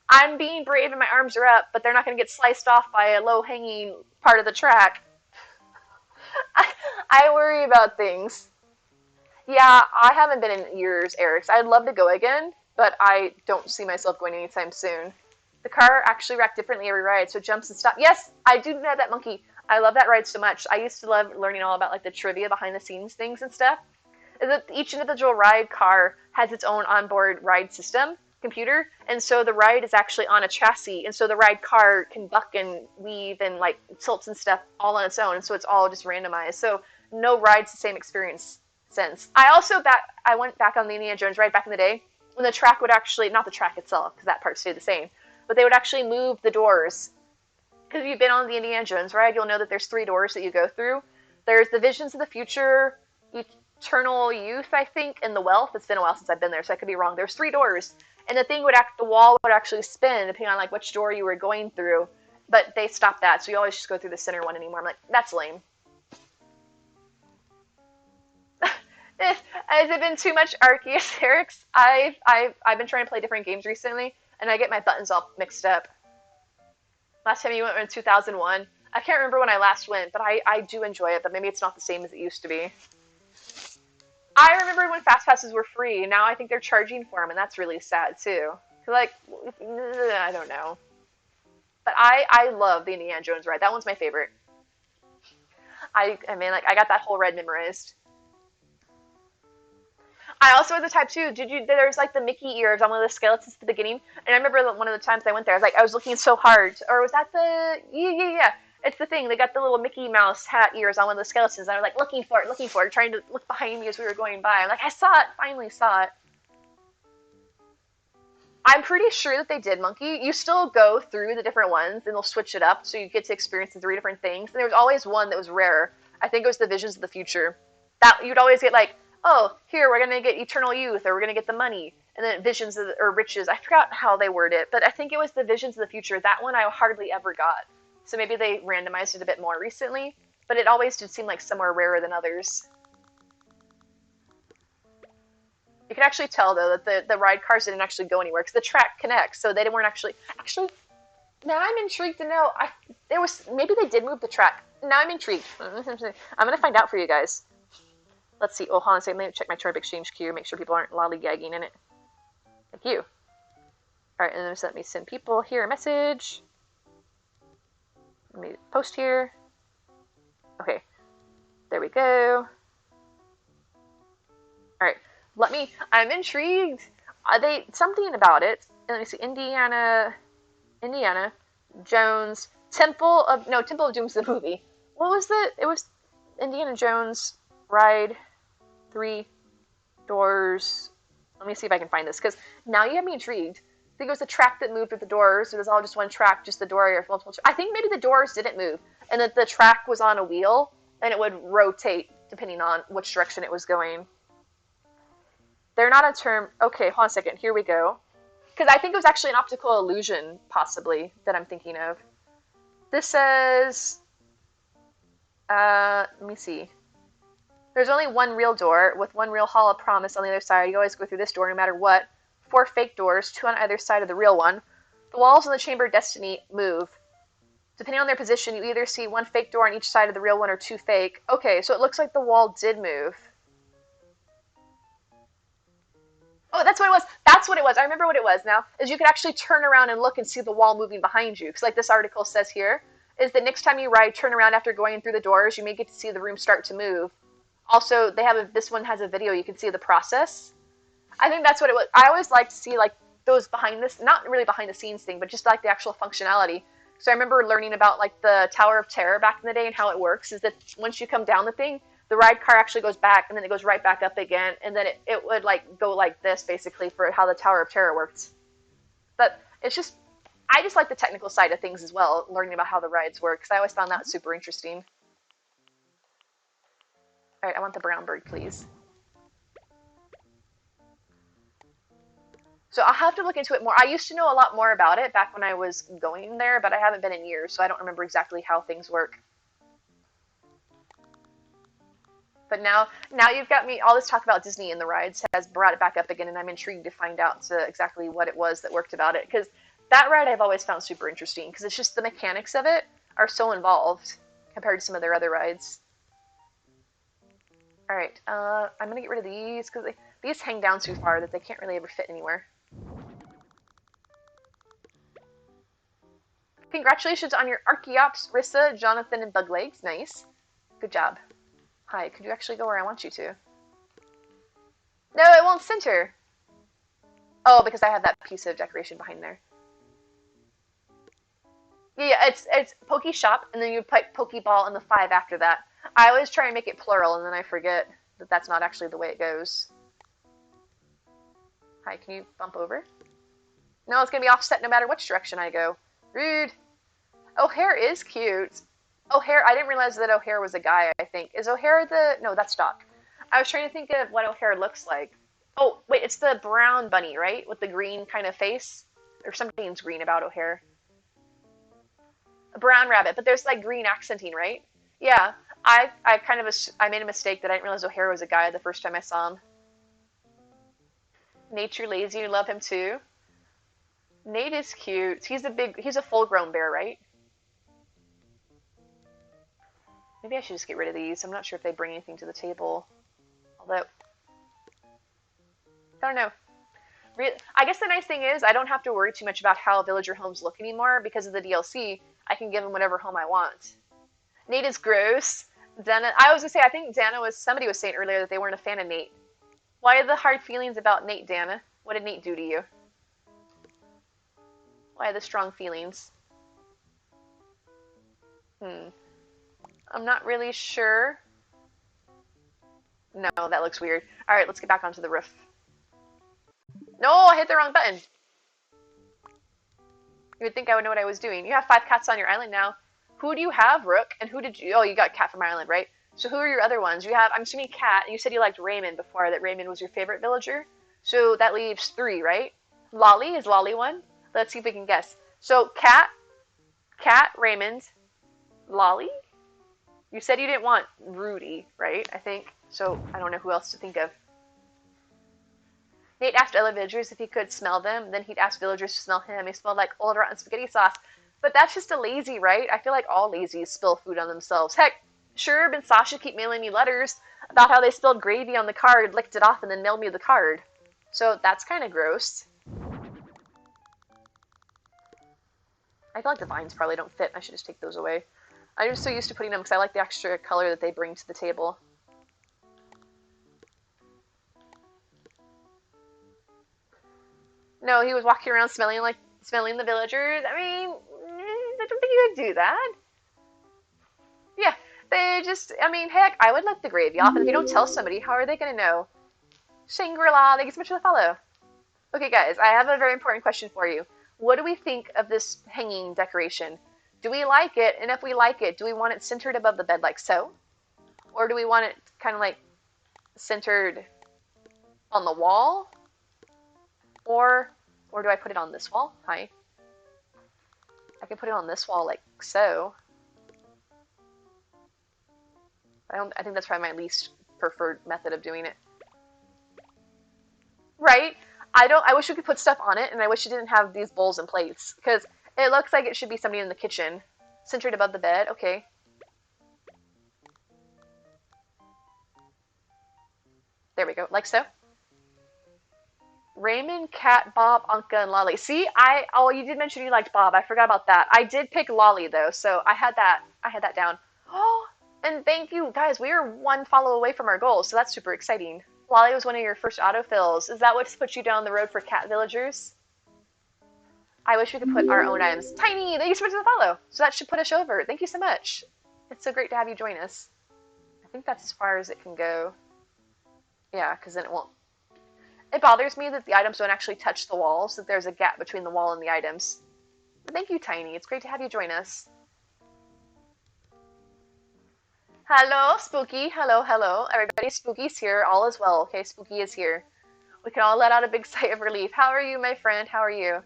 I'm being brave and my arms are up, but they're not going to get sliced off by a low hanging part of the track. I worry about things. Yeah, I haven't been in years, Eric. I'd love to go again, but I don't see myself going anytime soon. The car actually racked differently every ride, so it jumps and stops. Yes, I do know that, Monkey. I love that ride so much. I used to love learning all about like the trivia behind the scenes things and stuff. Is that each individual ride car has its own onboard ride system computer, and so the ride is actually on a chassis, and so the ride car can buck and weave and like tilts and stuff all on its own, and so it's all just randomized. So no ride's the same experience since. I went back on the Indiana Jones ride back in the day when the track would actually, not the track itself because that part stayed the same, but they would actually move the doors. Because if you've been on the Indiana Jones ride, you'll know that there's 3 doors that you go through. There's the Visions of the Future, Eternal Youth, I think, and the Wealth. It's been a while since I've been there, so I could be wrong. There's 3 doors, and the wall would actually spin depending on like which door you were going through. But they stopped that, so you always just go through the center one anymore. I'm like, that's lame. Has it been too much Arceus, Eric? I've been trying to play different games recently, and I get my buttons all mixed up. Last time you went in 2001. I can't remember when I last went, but I do enjoy it, but maybe it's not the same as it used to be. I remember when Fast Passes were free, and now I think they're charging for them, and that's really sad, too. Like, I don't know. But I love the Indiana Jones ride. That one's my favorite. I mean, like, I got that whole ride memorized. I also was the type too. Did you? There's like the Mickey ears on one of the skeletons at the beginning, and I remember one of the times I went there. I was looking so hard, or was that the? Yeah. It's the thing. They got the little Mickey Mouse hat ears on one of the skeletons. And I was like looking for it, trying to look behind me as we were going by. I'm like, I saw it. Finally saw it. I'm pretty sure that they did, Monkey. You still go through the different ones, and they'll switch it up, so you get to experience the three different things. And there was always one that was rare. I think it was the Visions of the Future. That you'd always get like, oh, here we're gonna get eternal youth, or we're gonna get the money, and then visions of or riches. I forgot how they word it, but I think it was the Visions of the Future. That one I hardly ever got. So maybe they randomized it a bit more recently, but it always did seem like some were rarer than others. You can actually tell though that the ride cars didn't actually go anywhere because the track connects, so they weren't actually. Now I'm intrigued to know. There was maybe they did move the track. Now I'm intrigued. I'm gonna find out for you guys. Let's see. Oh, hold on a second. Let me check my Turnip Exchange queue. Make sure people aren't lollygagging in it. Thank you. All right, and then just let me send people here a message. Let me post here. Okay, there we go. All right. I'm intrigued. Something about it. Let me see. Indiana Jones, Temple of Doom is the movie. What was it? It was Indiana Jones Ride 3 Doors. Let me see if I can find this, because now you have me intrigued. I think it was the track that moved with the doors. It was all just one track, just the door or multiple. I think maybe the doors didn't move, and that the track was on a wheel, and it would rotate depending on which direction it was going. They're not a term. Okay, hold on a second. Here we go. Because I think it was actually an optical illusion, possibly, that I'm thinking of. This says, let me see. There's only one real door with one real hall of promise on the other side. You always go through this door no matter what. 4 fake doors, 2 on either side of the real one. The walls in the Chamber of Destiny move. Depending on their position, you either see 1 fake door on each side of the real one or 2 fake. Okay, so it looks like the wall did move. Oh, that's what it was. That's what it was. I remember what it was now. Is you could actually turn around and look and see the wall moving behind you. Because like this article says here, is that next time you ride, turn around after going through the doors, you may get to see the room start to move. Also, this one has a video. You can see the process. I think that's what it was. I always like to see like those behind this, not really behind the scenes thing, but just like the actual functionality. So I remember learning about like the Tower of Terror back in the day and how it works is that once you come down the thing, the ride car actually goes back and then it goes right back up again, and then it would like go like this basically for how the Tower of Terror works. But I just like the technical side of things as well, learning about how the rides work, because I always found that super interesting. All right, I want the brown bird, please. So I'll have to look into it more. I used to know a lot more about it back when I was going there, but I haven't been in years, so I don't remember exactly how things work. But now you've got me, all this talk about Disney and the rides has brought it back up again, and I'm intrigued to find out exactly what it was that worked about it. Because that ride I've always found super interesting, because it's just the mechanics of it are so involved compared to some of their other rides. All right, I'm going to get rid of these, because these hang down too far that they can't really ever fit anywhere. Congratulations on your Archeops, Rissa, Jonathan, and Buglegs. Nice. Good job. Hi, could you actually go where I want you to? No, it won't center. Oh, because I have that piece of decoration behind there. Yeah, it's Poke Shop, and then you put Pokeball and the 5 after that. I always try and make it plural, and then I forget that that's not actually the way it goes. Hi, can you bump over? No, it's going to be offset no matter which direction I go. Rude. O'Hare is cute. O'Hare, I didn't realize that O'Hare was a guy, I think. Is O'Hare the... No, that's Doc. I was trying to think of what O'Hare looks like. Oh, wait, it's the brown bunny, right? With the green kind of face? Or something's green about O'Hare. A brown rabbit, but there's like green accenting, right? Yeah, I made a mistake that I didn't realize O'Hare was a guy the first time I saw him. Nature Lazy, you love him too? Nate is cute. He's a full-grown bear, right? Maybe I should just get rid of these. I'm not sure if they bring anything to the table. Although, I don't know. I guess the nice thing is I don't have to worry too much about how villager homes look anymore because of the DLC. I can give them whatever home I want. Nate is gross. Dana, I was gonna say, I think somebody was saying earlier that they weren't a fan of Nate. Why the hard feelings about Nate, Dana? What did Nate do to you? Why the strong feelings? I'm not really sure. No, that looks weird. Alright, let's get back onto the roof. No, I hit the wrong button. You would think I would know what I was doing. You have 5 cats on your island now. Who do you have, Rook? And who did you... Oh, you got Cat from Ireland, right? So who are your other ones? You have... I'm assuming Cat, and you said you liked Raymond before, that Raymond was your favorite villager. So that leaves 3, right? Lolly? Is Lolly one? Let's see if we can guess. So Cat, Raymond, Lolly? You said you didn't want Rudy, right? I think. So I don't know who else to think of. Nate asked other villagers if he could smell them. Then he'd ask villagers to smell him. He smelled like old rotten spaghetti sauce. But that's just a lazy, right? I feel like all lazies spill food on themselves. Heck, Sherb and Sasha keep mailing me letters about how they spilled gravy on the card, licked it off, and then mailed me the card. So that's kind of gross. I feel like the vines probably don't fit. I should just take those away. I'm just so used to putting them because I like the extra color that they bring to the table. No, he was walking around smelling the villagers. I mean, I don't think you would do that. Yeah, they just, I mean, heck, I would let the gravy off, and if you don't tell somebody, how are they going to know? Shangri-La, thank you so much for the follow. Okay, guys, I have a very important question for you. What do we think of this hanging decoration? Do we like it? And if we like it, do we want it centered above the bed like so? Or do we want it kind of like centered on the wall? Or do I put it on this wall? Hi. I can put it on this wall like so. I think that's probably my least preferred method of doing it. Right? I wish we could put stuff on it, and I wish it didn't have these bowls and plates, because it looks like it should be somebody in the kitchen. Centered above the bed, okay. There we go, like so. Raymond, Cat, Bob, Anka, and Lolly. See, oh, you did mention you liked Bob. I forgot about that. I did pick Lolly though, so I had that down. Oh, and thank you guys. We are 1 follow away from our goal, so that's super exciting. Lolly was one of your first autofills. Is that what's put you down the road for cat villagers? I wish we could put our own items. Tiny, thank you so much for the follow. So that should put us over. Thank you so much. It's so great to have you join us. I think that's as far as it can go. Yeah, because then it won't. It bothers me that the items don't actually touch the walls, that there's a gap between the wall and the items. But thank you, Tiny. It's great to have you join us. Hello, Spooky. Hello, hello. Everybody, Spooky's here. All is well, okay? Spooky is here. We can all let out a big sigh of relief. How are you, my friend? How are you?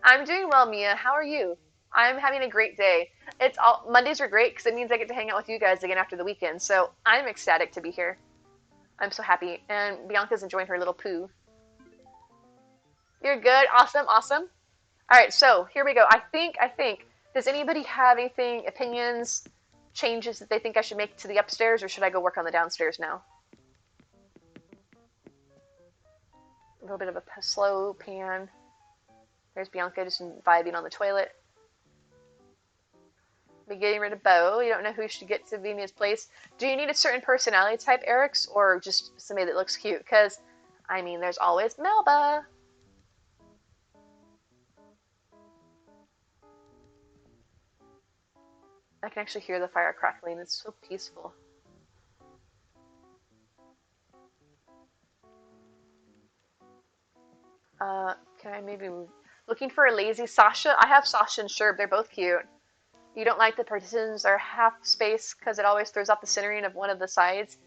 I'm doing well, Mia. How are you? I'm having a great day. Mondays are great because it means I get to hang out with you guys again after the weekend. So I'm ecstatic to be here. I'm so happy. And Bianca's enjoying her little poo. You're good. Awesome, awesome. All right, so here we go. I think. Does anybody have anything, opinions, changes that they think I should make to the upstairs, or should I go work on the downstairs now? A little bit of a slow pan. There's Bianca just vibing on the toilet. Be getting rid of Bo. You don't know who should get to Venia's place. Do you need a certain personality type, Eric's, or just somebody that looks cute? Because, I mean, there's always Melba. I can actually hear the fire crackling. It's so peaceful. Can I maybe... Looking for a lazy Sasha? I have Sasha and Sherb. They're both cute. You don't like the partitions are half space because it always throws off the centering of one of the sides.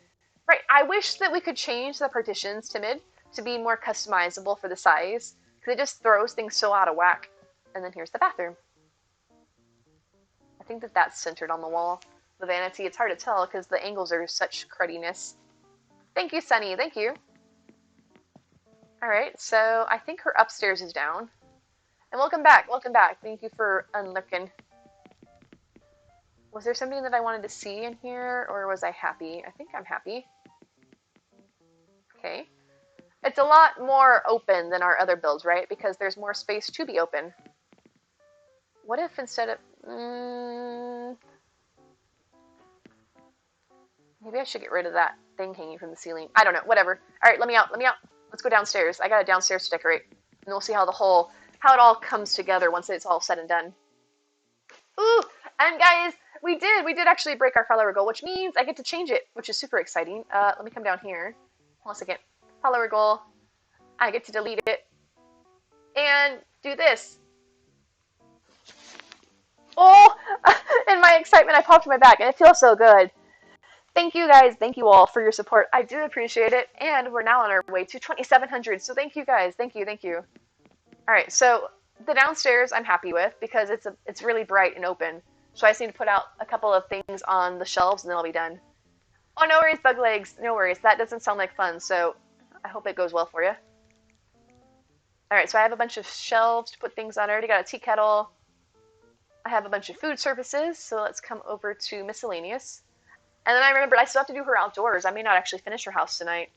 Right, I wish that we could change the partitions, Timid, to be more customizable for the size, because it just throws things so out of whack. And then here's the bathroom. I think that that's centered on the wall. The vanity, it's hard to tell because the angles are such crudiness. Thank you, Sunny, thank you. Alright, so I think her upstairs is down. And welcome back, welcome back. Thank you for unlooking. Was there something that I wanted to see in here, or was I happy? I think I'm happy. Okay. It's a lot more open than our other builds, right? Because there's more space to be open. What if instead of... Maybe I should get rid of that thing hanging from the ceiling. I don't know. Whatever. All right, let me out. Let me out. Let's go downstairs. I got a downstairs to decorate, and we'll see how how it all comes together once it's all said and done. Ooh, and guys, we did actually break our follower goal, which means I get to change it, which is super exciting. Let me come down here. Hold on a second. Follower goal. I get to delete it and do this. Oh, in my excitement, I popped my back, and it feels so good. Thank you guys. Thank you all for your support. I do appreciate it. And we're now on our way to 2,700. So thank you guys. Thank you. Thank you. All right. So the downstairs I'm happy with because it's really bright and open. So I just need to put out a couple of things on the shelves and then I'll be done. Oh, no worries, bug legs. No worries. That doesn't sound like fun. So I hope it goes well for you. All right. So I have a bunch of shelves to put things on. I already got a tea kettle. I have a bunch of food services. So let's come over to miscellaneous. And then I remembered I still have to do her outdoors. I may not actually finish her house tonight.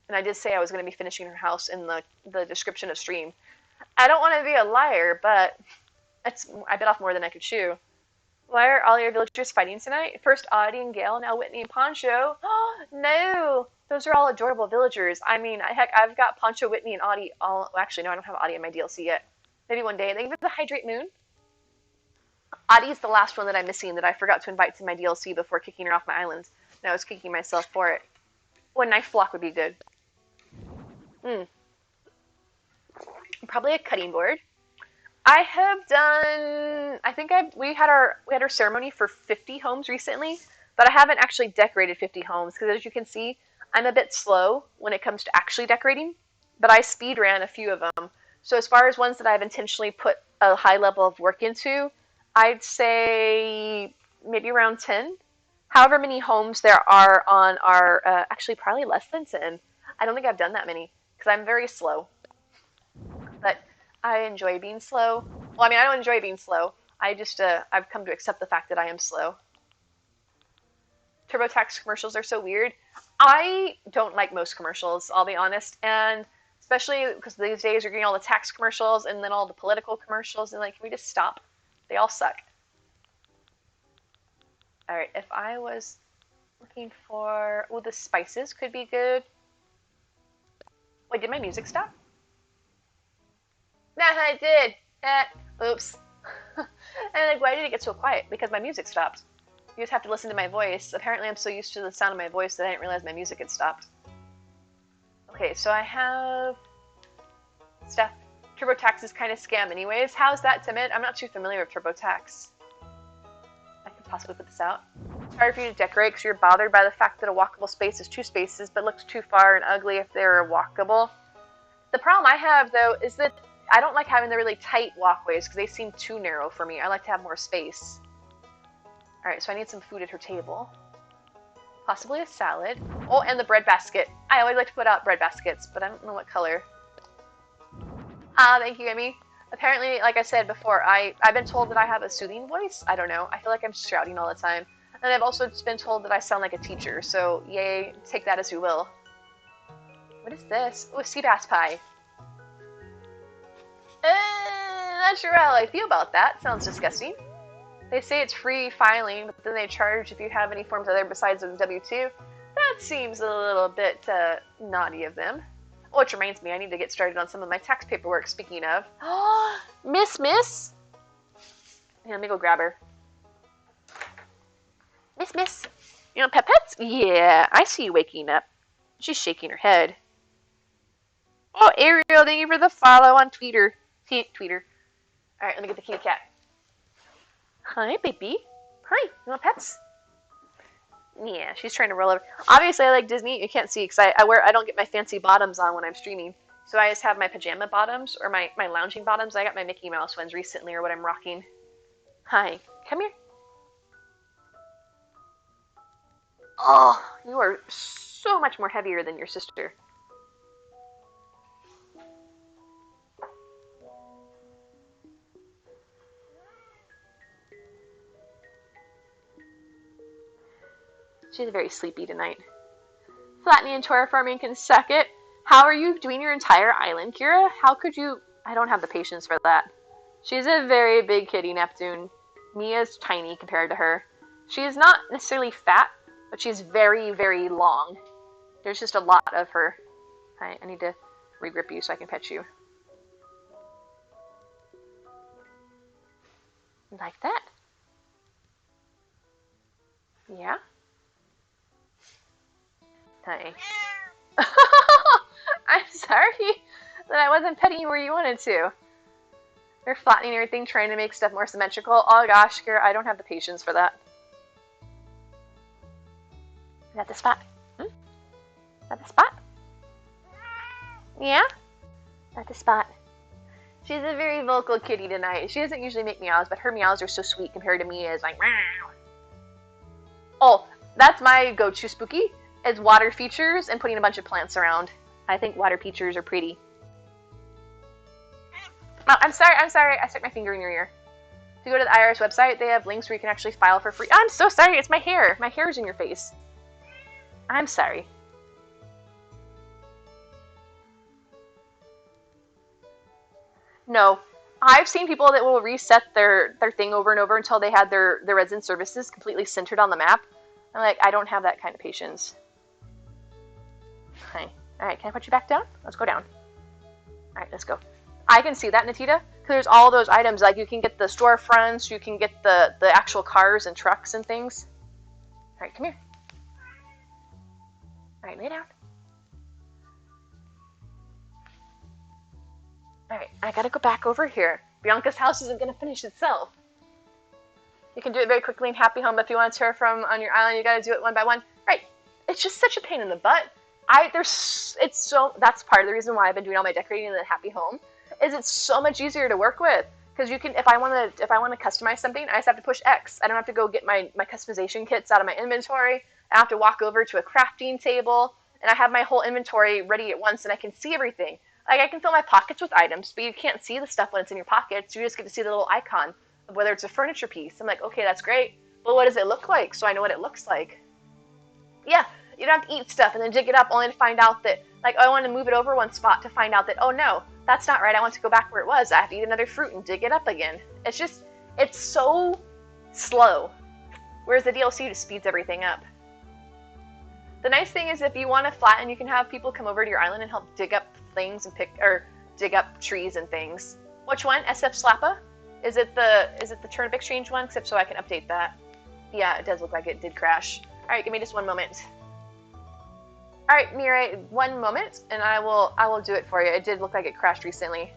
And I did say I was going to be finishing her house in the description of stream. I don't want to be a liar, but I bit off more than I could chew. Why are all your villagers fighting tonight? First Audie and Gail, now Whitney and Poncho. Oh, no! Those are all adorable villagers. I mean, heck, I've got Poncho, Whitney, and Audie all... Well, actually, no, I don't have Audie in my DLC yet. Maybe one day. Thank you for the Hydrate Moon. Audie's the last one that I'm missing that I forgot to invite to my DLC before kicking her off my island. And I was kicking myself for it. Well, a knife block would be good. Probably a cutting board. I have done. I think we had our ceremony for 50 homes recently, but I haven't actually decorated 50 homes because, as you can see, I'm a bit slow when it comes to actually decorating. But I speed ran a few of them. So as far as ones that I've intentionally put a high level of work into, I'd say maybe around 10. However many homes there are on our, actually probably less than 10. I don't think I've done that many because I'm very slow. But I enjoy being slow. Well, I mean, I don't enjoy being slow. I just, I've come to accept the fact that I am slow. TurboTax commercials are so weird. I don't like most commercials, I'll be honest. And especially because these days you're getting all the tax commercials and then all the political commercials. And like, can we just stop? They all suck. All right, if I was looking for... Oh, the spices could be good. Wait, did my music stop? Nah, I did. Oops. And like, why did it get so quiet? Because my music stopped. You just have to listen to my voice. Apparently I'm so used to the sound of my voice that I didn't realize my music had stopped. Okay, so I have stuff. TurboTax is kind of scam anyways. How's that, Timid? I'm not too familiar with TurboTax. I could possibly put this out. It's hard for you to decorate because you're bothered by the fact that a walkable space is 2 spaces, but looks too far and ugly if they're walkable. The problem I have, though, is that I don't like having the really tight walkways because they seem too narrow for me. I like to have more space. Alright, so I need some food at her table. Possibly a salad. Oh, and the bread basket. I always like to put out bread baskets, but I don't know what color. Thank you, Emmy. Apparently, like I said before, I've been told that I have a soothing voice. I don't know. I feel like I'm shouting all the time. And I've also been told that I sound like a teacher, so yay, take that as you will. What is this? Oh, sea bass pie. Not sure how I feel about that. Sounds disgusting. They say it's free filing, but then they charge if you have any forms other besides a W-2. That seems a little bit naughty of them. Oh, which reminds me, I need to get started on some of my tax paperwork, speaking of. Oh, Miss! Yeah, let me go grab her. Miss! You know, pets? Yeah, I see you waking up. She's shaking her head. Oh, Ariel, thank you for the follow on Twitter. Tweeter. Alright, let me get the kitty cat. Hi, baby. Hi, you want pets? Yeah, she's trying to roll over. Obviously, I like Disney. You can't see because I don't get my fancy bottoms on when I'm streaming. So I just have my pajama bottoms or my lounging bottoms. I got my Mickey Mouse ones recently or what I'm rocking. Hi, come here. Oh, you are so much more heavier than your sister. She's very sleepy tonight. Flattening and terraforming can suck it. How are you doing your entire island, Kira? How could you... I don't have the patience for that. She's a very big kitty, Neptune. Mia's tiny compared to her. She is not necessarily fat, but she's very, very long. There's just a lot of her. I need to regrip you so I can pet you. Like that. Yeah. Hi. I'm sorry that I wasn't petting you where you wanted to. They're flattening everything, trying to make stuff more symmetrical. Oh gosh, Kira, I don't have the patience for that. Is that the spot? Is that the spot? Yeah? That's the spot. She's a very vocal kitty tonight. She doesn't usually make meows, but her meows are so sweet compared to me. It's like, meow. Oh, that's my go-to spooky, is water features and putting a bunch of plants around. I think water features are pretty. Oh, I'm sorry, I stuck my finger in your ear. If you go to the IRS website, they have links where you can actually file for free. I'm so sorry, it's my hair. My hair is in your face. I'm sorry. No. I've seen people that will reset their thing over and over until they had their resident services completely centered on the map. I'm like, I don't have that kind of patience. Okay. Alright, can I put you back down? Let's go down. Alright, let's go. I can see that, Natita, because there's all those items. Like, you can get the storefronts, you can get the actual cars and trucks and things. Alright, come here. Alright, lay down. Alright, I gotta go back over here. Bianca's house isn't gonna finish itself. You can do it very quickly in Happy Home. If you want to tour from on your island, you gotta do it one by one. Right. It's just such a pain in the butt. That's part of the reason why I've been doing all my decorating in the Happy Home, is it's so much easier to work with. Because you can, if I want to customize something, I just have to push X. I don't have to go get my customization kits out of my inventory. I have to walk over to a crafting table, and I have my whole inventory ready at once, and I can see everything. Like, I can fill my pockets with items, but you can't see the stuff when it's in your pockets. You just get to see the little icon of whether it's a furniture piece. I'm like, okay, that's great. But what does it look like, so I know what it looks like? Yeah, you don't have to eat stuff and then dig it up only to find out that, like, oh, I want to move it over one spot to find out that, oh no, that's not right. I want to go back where it was. I have to eat another fruit and dig it up again. It's just, it's so slow. Whereas the DLC just speeds everything up. The nice thing is if you want to flatten, you can have people come over to your island and help dig up things and dig up trees and things. Which one? SF Slappa? Is it the Turnip Exchange one? Except so I can update that. Yeah, it does look like it did crash. Alright, give me just one moment. Alright, Mirai, one moment, and I will do it for you. It did look like it crashed recently.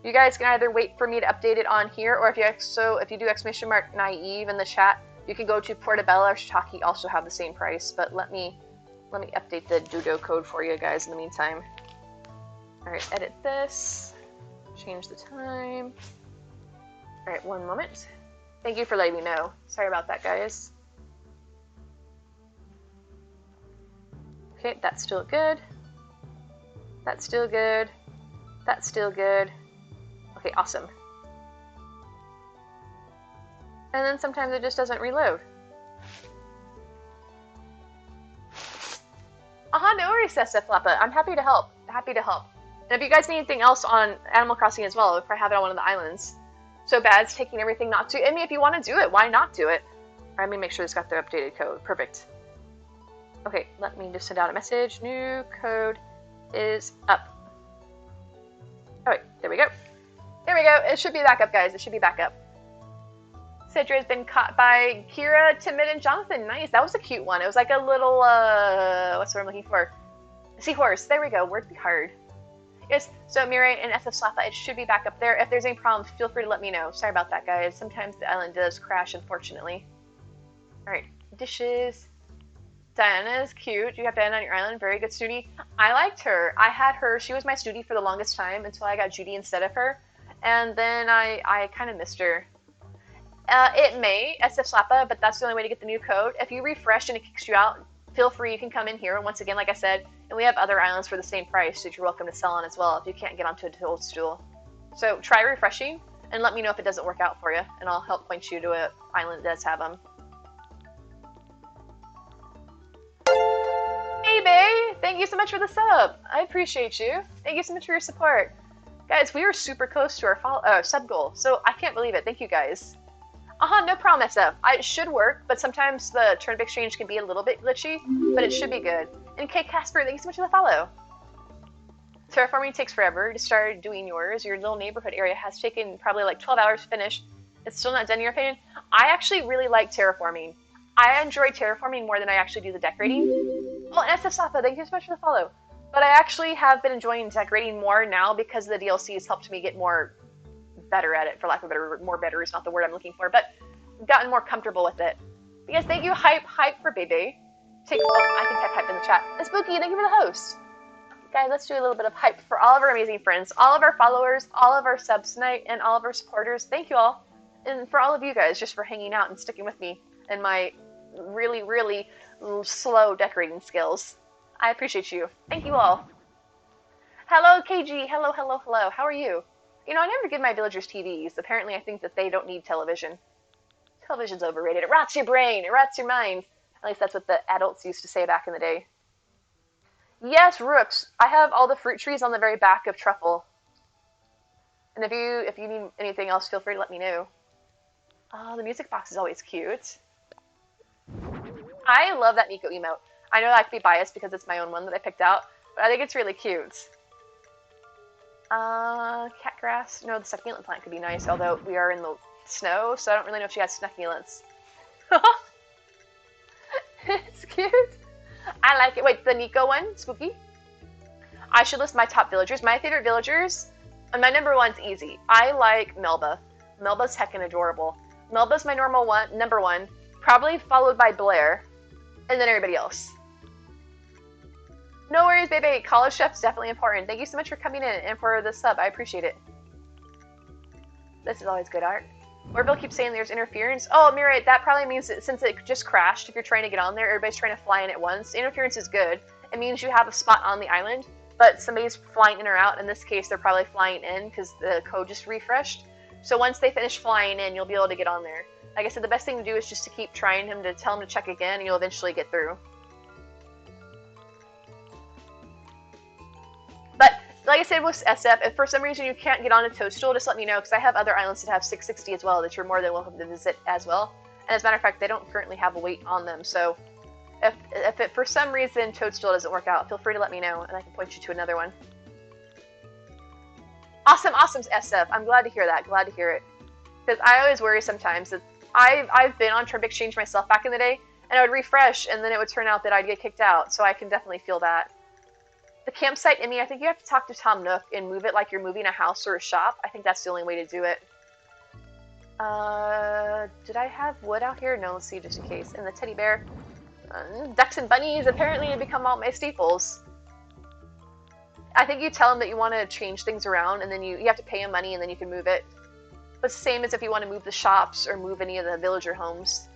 You guys can either wait for me to update it on here, or if you do exclamation mark naive in the chat, you can go to Portobello or Shiitake, also have the same price. But let me update the Dodo code for you guys in the meantime. Alright, edit this. Change the time. Alright, one moment. Thank you for letting me know. Sorry about that, guys. Okay, that's still good. That's still good. That's still good. Okay, awesome. And then sometimes it just doesn't reload. No worries, SF Flappa. I'm happy to help. Happy to help. And if you guys need anything else on Animal Crossing as well, if I have it on one of the islands. So bad's taking everything not to. I mean, if you want to do it, why not do it? Let me make sure it's got the updated code. Perfect. Okay, let me just send out a message. New code is up. Oh wait, there we go. There we go. It should be back up, guys. It should be back up. Citra has been caught by Kira, Timid, and Jonathan. Nice. That was a cute one. It was like a little, what's the word I'm looking for? Seahorse. There we go. Word be hard. Yes, so Mirai and SF Slappa, it should be back up there. If there's any problems, feel free to let me know. Sorry about that, guys. Sometimes the island does crash, unfortunately. Alright, dishes. Diana is cute. You have Diana on your island. Very good Snooty. I liked her. I had her. She was my Snooty for the longest time until I got Judy instead of her. And then I kind of missed her. It may, SF Slappa, but that's the only way to get the new code. If you refresh and it kicks you out, feel free. You can come in here. And once again, like I said, and we have other islands for the same price that you're welcome to sell on as well if you can't get onto a toadstool. So try refreshing and let me know if it doesn't work out for you, and I'll help point you to an island that does have them. Hey, Bay! Thank you so much for the sub. I appreciate you. Thank you so much for your support. Guys, we are super close to our sub goal, so I can't believe it. Thank you, guys. No problem, SF. It should work, but sometimes the turnip exchange can be a little bit glitchy, but it should be good. And Kate Casper, thank you so much for the follow. Terraforming takes forever to start doing yours. Your little neighborhood area has taken probably like 12 hours to finish. It's still not done in your opinion. I actually really like terraforming. I enjoy terraforming more than I actually do the decorating. Oh, and SF Safa, thank you so much for the follow. But I actually have been enjoying decorating more now because the DLC has helped me get more better at it, for lack of a better word. More better is not the word I'm looking for, but I've gotten more comfortable with it. But yes, thank you, hype for Bebe. I can type hype in the chat. And Spooky, thank you for the host. Guys, let's do a little bit of hype for all of our amazing friends, all of our followers, all of our subs tonight, and all of our supporters. Thank you all. And for all of you guys, just for hanging out and sticking with me and my really, really slow decorating skills. I appreciate you. Thank you all. Hello, KG. Hello, hello, hello. How are you? You know, I never give my villagers TVs. Apparently, I think that they don't need television. Television's overrated. It rots your brain. It rots your mind. At least that's what the adults used to say back in the day. Yes, Rooks. I have all the fruit trees on the very back of Truffle. And if you need anything else, feel free to let me know. Oh, the music box is always cute. I love that Nico emote. I know I could be biased because it's my own one that I picked out, but I think it's really cute. Cat grass. No, the succulent plant could be nice, although we are in the snow, so I don't really know if she has succulents. It's cute. I like it. Wait, the Nico one? Spooky? I should list my top villagers. My favorite villagers, and my number one's easy. I like Melba. Melba's heckin' adorable. Melba's my number one, probably followed by Blair, and then everybody else. No worries, baby. College chef's definitely important. Thank you so much for coming in and for the sub. I appreciate it. This is always good art. Orville keeps saying there's interference. Oh, Mirai, that probably means that since it just crashed, if you're trying to get on there, everybody's trying to fly in at once. Interference is good. It means you have a spot on the island, but somebody's flying in or out. In this case, they're probably flying in because the code just refreshed. So once they finish flying in, you'll be able to get on there. Like I said, the best thing to do is just to keep trying to tell him to check again, and you'll eventually get through. But like I said with SF, if for some reason you can't get on a Toadstool, just let me know, because I have other islands that have 660 as well that you're more than welcome to visit as well. And as a matter of fact, they don't currently have a weight on them, so if it for some reason Toadstool doesn't work out, feel free to let me know, and I can point you to another one. Awesome, awesome, SF. I'm glad to hear that. Glad to hear it. Because I always worry sometimes that I've been on Turnip Exchange myself back in the day, and I would refresh, and then it would turn out that I'd get kicked out, so I can definitely feel that. The campsite, Emmy, I think you have to talk to Tom Nook and move it like you're moving a house or a shop. I think that's the only way to do it. Did I have wood out here? No, let's see, just in case. And the teddy bear. Ducks and bunnies apparently have become all my staples. I think you tell them that you want to change things around, and then you have to pay them money, and then you can move it. But it's the same as if you want to move the shops or move any of the villager homes.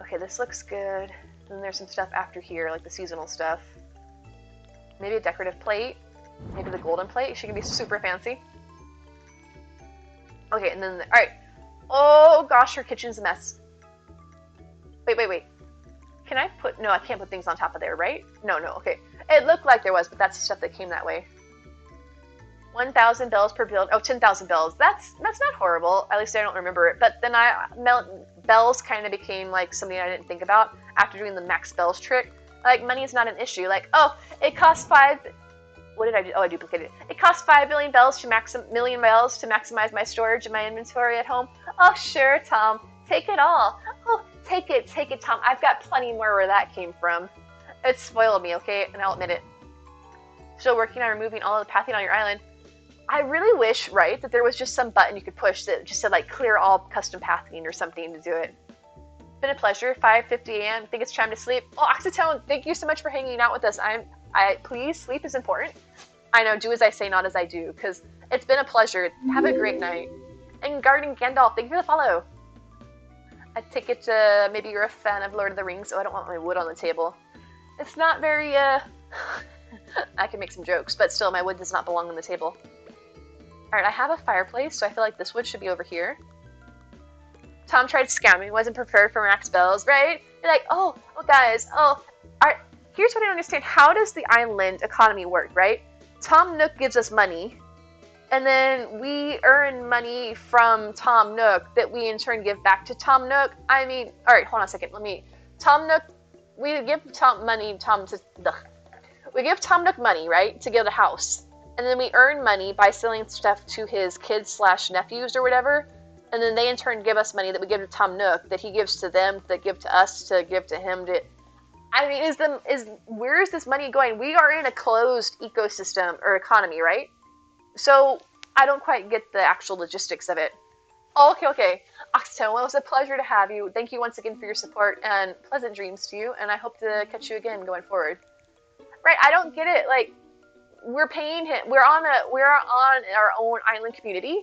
Okay, this looks good. And then there's some stuff after here, like the seasonal stuff. Maybe a decorative plate. Maybe the golden plate. She can be super fancy. Okay, and then, alright. Oh gosh, her kitchen's a mess. Wait. Can I put, no, I can't put things on top of there, right? No, okay. It looked like there was, but that's the stuff that came that way. 1,000 bells per build. Oh, 10,000 bells. That's not horrible. At least I don't remember it. But then bells kind of became like something I didn't think about after doing the max bells trick. Like, money is not an issue. Like, oh, it costs what did I do? Oh, I duplicated it. It costs 5 million bells to maximize my storage and my inventory at home. Oh, sure, Tom. Take it all. Oh, take it, Tom. I've got plenty more where that came from. It spoiled me, okay? And I'll admit it. Still working on removing all of the pathing on your island. I really wish, right, that there was just some button you could push that just said, like, clear all custom pathing or something to do it. Been a pleasure. 5:50 a.m. I think it's time to sleep. Oh, Oxytone, thank you so much for hanging out with us. Please, sleep is important. I know, do as I say, not as I do, because it's been a pleasure. Have a great night. And Garden Gandalf, thank you for the follow. I take it maybe you're a fan of Lord of the Rings. Oh, I don't want my wood on the table. It's not very, I can make some jokes, but still, my wood does not belong on the table. Alright, I have a fireplace, so I feel like this wood should be over here. Tom tried scamming, wasn't prepared for max bells, right? You're like, oh guys, here's what I don't understand. How does the island economy work, right? Tom Nook gives us money, And then we earn money from Tom Nook that we in turn give back to Tom Nook. I mean, all right, hold on a second. Tom Nook, we give Tom money, we give Tom Nook money, right, to get a house. And then we earn money by selling stuff to his kids/nephews or whatever. And then they in turn give us money that we give to Tom Nook that he gives to them, that give to us, to give to him. I mean, where is this money going? We are in a closed ecosystem or economy, right? So I don't quite get the actual logistics of it. Oh, okay. Oxtail, well, it was a pleasure to have you. Thank you once again for your support and pleasant dreams to you. And I hope to catch you again going forward. Right? I don't get it. Like, we're paying him. We're on our own island community.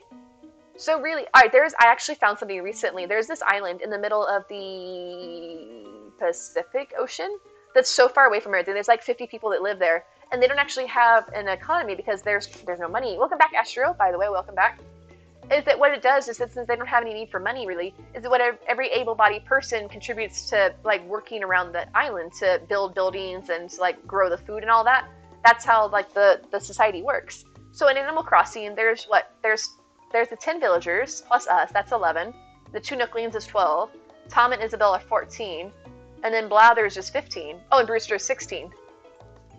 So really, all right. I actually found something recently. There's this island in the middle of the Pacific Ocean that's so far away from Earth, and there's like 50 people that live there, and they don't actually have an economy because there's no money. Welcome back, Astro. By the way, welcome back. Is that what it does? Is that since they don't have any need for money, really, is that what every able-bodied person contributes to, like, working around the island to build buildings and to, like, grow the food and all that. That's how, like, the society works. So in Animal Crossing, there's the 10 villagers plus us. That's 11. The 2 Nooklings is 12. Tom and Isabel are 14. And then Blathers is 15. Oh, and Brewster is 16.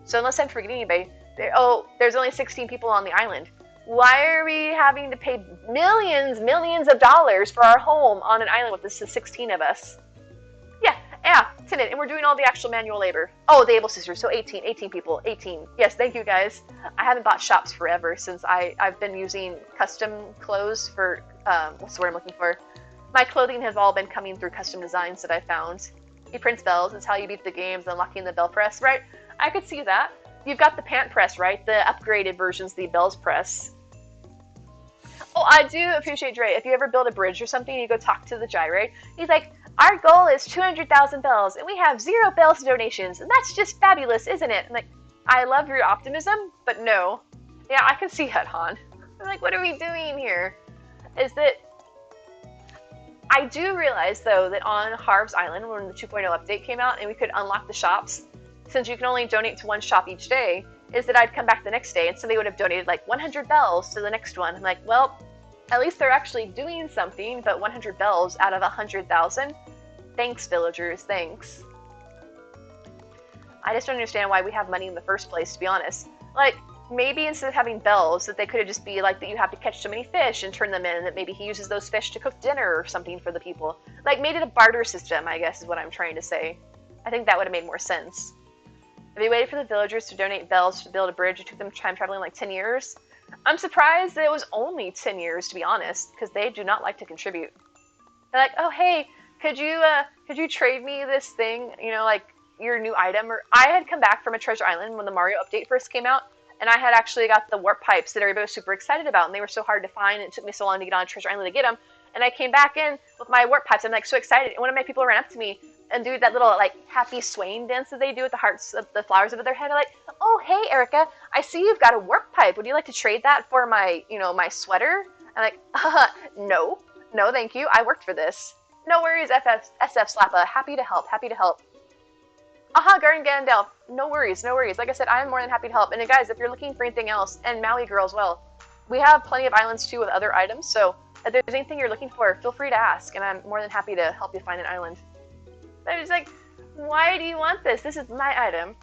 So unless I'm forgetting anybody, there's only 16 people on the island. Why are we having to pay millions of dollars for our home on an island with this 16 of us? Yeah, tenant, and we're doing all the actual manual labor. Oh, the Able Sisters, so 18 people, 18. Yes, thank you guys. I haven't bought shops forever since I've been using custom clothes for, what's the word I'm looking for? My clothing has all been coming through custom designs that I found. He prints bells, it's how you beat the games, unlocking the bell press, right? I could see that. You've got the pant press, right? The upgraded version's the bells press. Oh, I do appreciate Dre. If you ever build a bridge or something, you go talk to the gyrate. He's like, our goal is 200,000 bells, and we have 0 bells donations, and that's just fabulous, isn't it? I'm like, I love your optimism, but no. Yeah, I can see that, Han. I'm like, what are we doing here? Is that I do realize, though, that on Harv's Island, when the 2.0 update came out and we could unlock the shops, since you can only donate to one shop each day, is that I'd come back the next day and somebody would have donated like 100 bells to the next one. I'm like, well, at least they're actually doing something, but 100 bells out of 100,000? Thanks, villagers, thanks. I just don't understand why we have money in the first place, to be honest. Like, maybe instead of having bells, that they could have just be like that you have to catch so many fish and turn them in, and that maybe he uses those fish to cook dinner or something for the people. Like, made it a barter system, I guess, is what I'm trying to say. I think that would have made more sense. If they waited for the villagers to donate bells to build a bridge, it took them time traveling like 10 years. I'm surprised that it was only 10 years, to be honest, because they do not like to contribute. They're like, oh, hey, could you trade me this thing, you know, like your new item? Or I had come back from a treasure island when the Mario update first came out, and I had actually got the warp pipes that everybody was super excited about, and they were so hard to find, and it took me so long to get on a treasure island to get them. And I came back in with my warp pipes. I'm like so excited, and one of my people ran up to me and do that little like happy swaying dance that they do with the hearts of the flowers over their head. I'm like, oh hey Erica, I see you've got a warp pipe. Would you like to trade that for my, you know, my sweater? I'm like, no, thank you. I worked for this. No worries, SF Slappa. Happy to help. Garden Gandalf. No worries. Like I said, I'm more than happy to help. And guys, if you're looking for anything else, and Maui Girl as well, we have plenty of islands too with other items. So if there's anything you're looking for, feel free to ask, and I'm more than happy to help you find an island. But I was like, why do you want this? This is my item.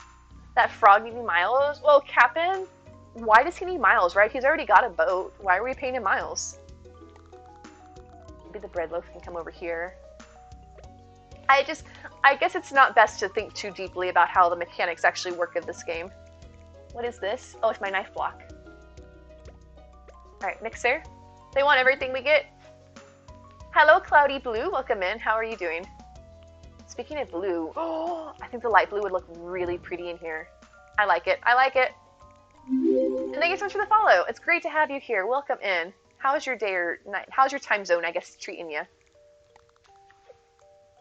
That frog needing miles? Well, Captain, why does he need miles, right? He's already got a boat. Why are we paying him miles? Maybe the bread loaf can come over here. I guess it's not best to think too deeply about how the mechanics actually work of this game. What is this? Oh, it's my knife block. Alright, mixer. They want everything we get. Hello, Cloudy Blue. Welcome in. How are you doing? Speaking of blue, oh, I think the light blue would look really pretty in here. I like it. And thank you so much for the follow. It's great to have you here. Welcome in. How's your day or night? How's your time zone, I guess, treating you?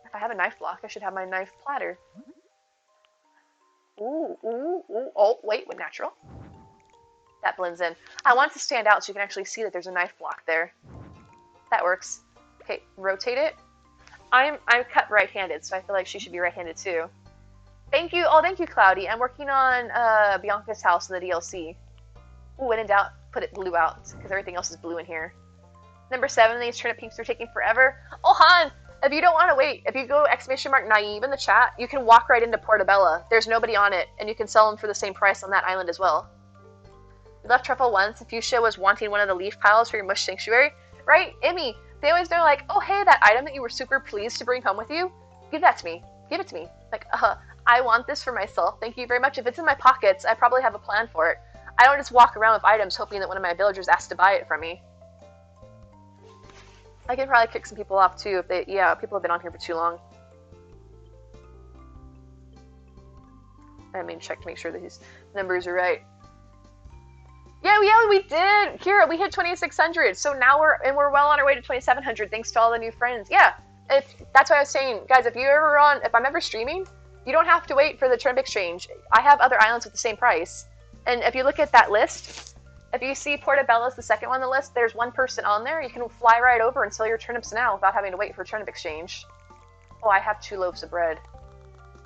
If I have a knife block, I should have my knife platter. Ooh. Oh, wait, with natural. That blends in. I want it to stand out so you can actually see that there's a knife block there. That works. Okay, rotate it. I'm cut right-handed, so I feel like she should be right-handed too. Thank you. Oh, thank you, Cloudy. I'm working on Bianca's house in the DLC. Ooh, when in doubt, put it blue out because everything else is blue in here. Number 7, these turnip peeps are taking forever. Oh, Han, if you don't want to wait, if you go !naive in the chat, you can walk right into Portobello. There's nobody on it, and you can sell them for the same price on that island as well. We left Truffle once. Fuchsia was wanting one of the leaf piles for your mush sanctuary. Right, Emmy, they always know like, oh, hey, that item that you were super pleased to bring home with you, give that to me. Give it to me. Like, I want this for myself. Thank you very much. If it's in my pockets, I probably have a plan for it. I don't just walk around with items hoping that one of my villagers asks to buy it from me. I can probably kick some people off too if they, yeah, people have been on here for too long. I mean, check to make sure that these numbers are right. Yeah, we did. Kira, we hit 2,600. So now we're well on our way to 2,700 thanks to all the new friends. Yeah, that's what I was saying. Guys, if I'm ever streaming, you don't have to wait for the turnip exchange. I have other islands with the same price. And if you look at that list, if you see Portobello's the second one on the list, there's one person on there. You can fly right over and sell your turnips now without having to wait for turnip exchange. Oh, I have 2 loaves of bread.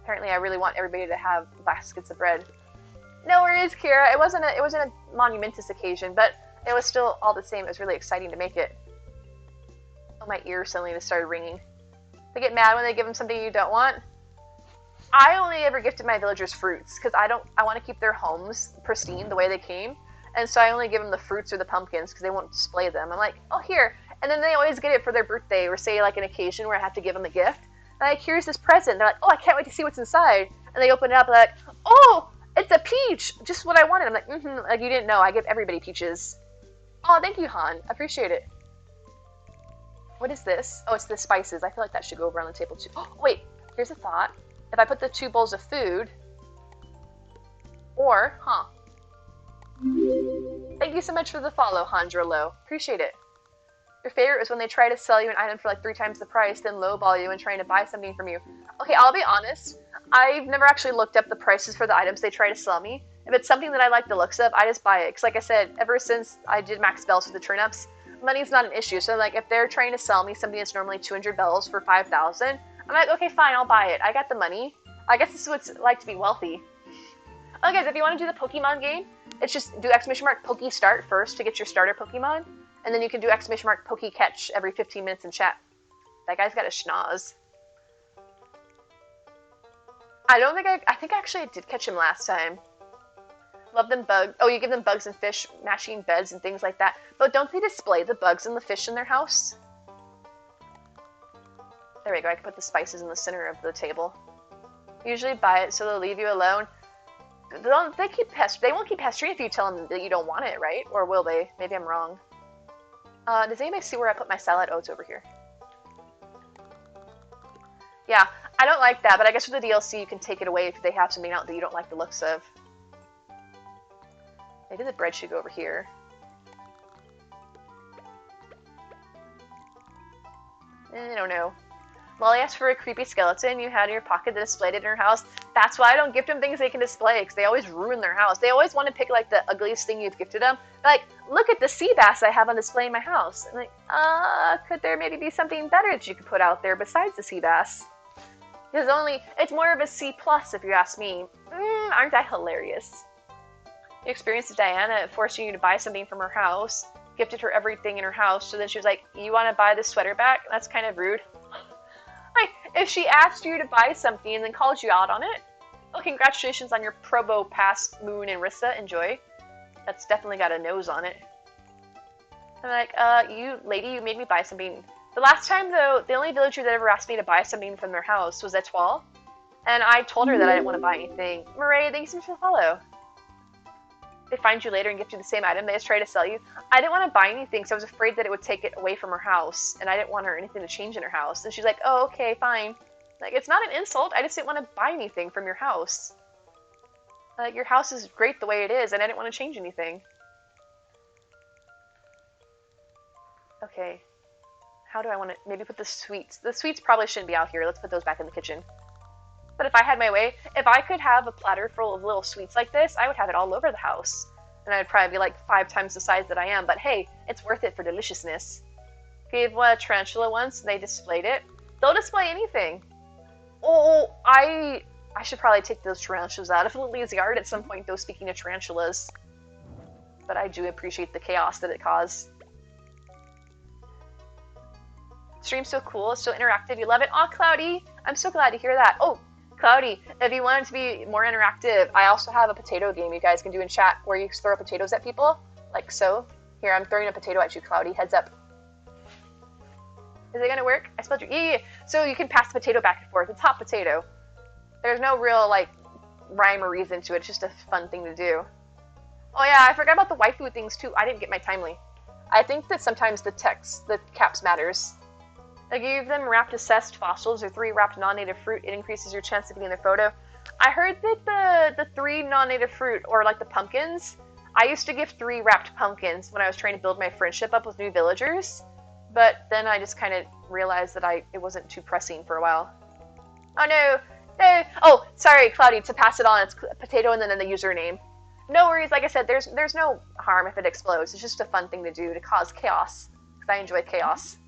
Apparently I really want everybody to have baskets of bread. No worries, Kira. It wasn't a monumentous occasion, but it was still all the same. It was really exciting to make it. Oh, my ears suddenly just started ringing. They get mad when they give them something you don't want. I only ever gifted my villagers fruits because I want to keep their homes pristine the way they came. And so I only give them the fruits or the pumpkins because they won't display them. I'm like, oh, here. And then they always get it for their birthday or say like an occasion where I have to give them a gift. And I'm like, here's this present. They're like, oh, I can't wait to see what's inside. And they open it up and they're like, oh, it's a peach. Just what I wanted. I'm like, like you didn't know. I give everybody peaches. Oh, thank you, Han. Appreciate it. What is this? Oh, it's the spices. I feel like that should go over on the table too. Oh, wait, here's a thought. If I put the 2 bowls of food, or, Thank you so much for the follow, Handrolo. Appreciate it. Your favorite is when they try to sell you an item for like 3 times the price, then lowball you and trying to buy something from you. Okay, I'll be honest. I've never actually looked up the prices for the items they try to sell me. If it's something that I like the looks of, I just buy it. Because like I said, ever since I did max bells with the turnips, money's not an issue. So like if they're trying to sell me something that's normally 200 bells for 5,000, I'm like, okay, fine, I'll buy it. I got the money. I guess this is what it's like to be wealthy. Oh, guys, if you want to do the Pokemon game, it's just do ! Poke Start first to get your starter Pokemon, and then you can do ! Poke Catch every 15 minutes in chat. That guy's got a schnoz. I think actually I did catch him last time. Love them bugs. Oh, you give them bugs and fish, matching beds and things like that. But don't they display the bugs and the fish in their house? There we go, I can put the spices in the center of the table. Usually buy it so they'll leave you alone. They won't keep pestering if you tell them that you don't want it, right? Or will they? Maybe I'm wrong. Does anybody see where I put my salad? Oh, it's over here. Yeah, I don't like that, but I guess with the DLC you can take it away if they have something out that you don't like the looks of. Maybe the bread should go over here. I don't know. Molly asked for a creepy skeleton you had in your pocket that displayed it in her house. That's why I don't gift them things they can display, because they always ruin their house. They always want to pick like the ugliest thing you've gifted them. They're like, look at the sea bass I have on display in my house. I'm like, could there maybe be something better that you could put out there besides the sea bass? Because it's more of a C+ if you ask me. Aren't I hilarious? The experience of Diana forcing you to buy something from her house, gifted her everything in her house, so then she was like, you want to buy this sweater back? That's kind of rude. If she asked you to buy something and then called you out on it, oh, congratulations on your Probo Pass, Moon, and Rissa. Enjoy. That's definitely got a nose on it. I'm like, you lady, you made me buy something. The last time, though, the only villager that ever asked me to buy something from their house was Etoile, and I told her that I didn't want to buy anything. Murray, thanks so much for the follow. They find you later and gift you the same item. They just try to sell you. I didn't want to buy anything, so I was afraid that it would take it away from her house, and I didn't want her anything to change in her house. And she's like, oh, okay, fine. Like, it's not an insult. I just didn't want to buy anything from your house. Like, your house is great the way it is, and I didn't want to change anything. Okay. How do I want to maybe put the sweets? The sweets probably shouldn't be out here. Let's put those back in the kitchen. But if I had my way, if I could have a platter full of little sweets like this, I would have it all over the house. And I would probably be like 5 times the size that I am. But hey, it's worth it for deliciousness. Gave one a tarantula once, and they displayed it. They'll display anything. Oh, I should probably take those tarantulas out of Lily's yard at some point, though, speaking of tarantulas. but I do appreciate the chaos that it caused. Stream's so cool, it's so interactive, you love it. Aw, Cloudy, I'm so glad to hear that. Oh, Cloudy, if you want it to be more interactive, I also have a potato game you guys can do in chat where you throw potatoes at people, like so. Here, I'm throwing a potato at you, Cloudy, heads up. Is it gonna work? I spelled your, yeah. So you can pass the potato back and forth. It's hot potato. There's no real, like, rhyme or reason to it. It's just a fun thing to do. Oh yeah, I forgot about the waifu things too. I didn't get my timely. I think that sometimes the text, the caps matters. Like, you give them wrapped assessed fossils or 3 wrapped non-native fruit, it increases your chance of getting their photo. I heard that the 3 non-native fruit, or like the pumpkins, I used to give 3 wrapped pumpkins when I was trying to build my friendship up with new villagers. But then I just kind of realized that it wasn't too pressing for a while. Oh no! No! Oh, sorry, Cloudy, to pass it on, it's potato and then the username. No worries, like I said, there's no harm if it explodes. It's just a fun thing to do to cause chaos. Because I enjoy chaos.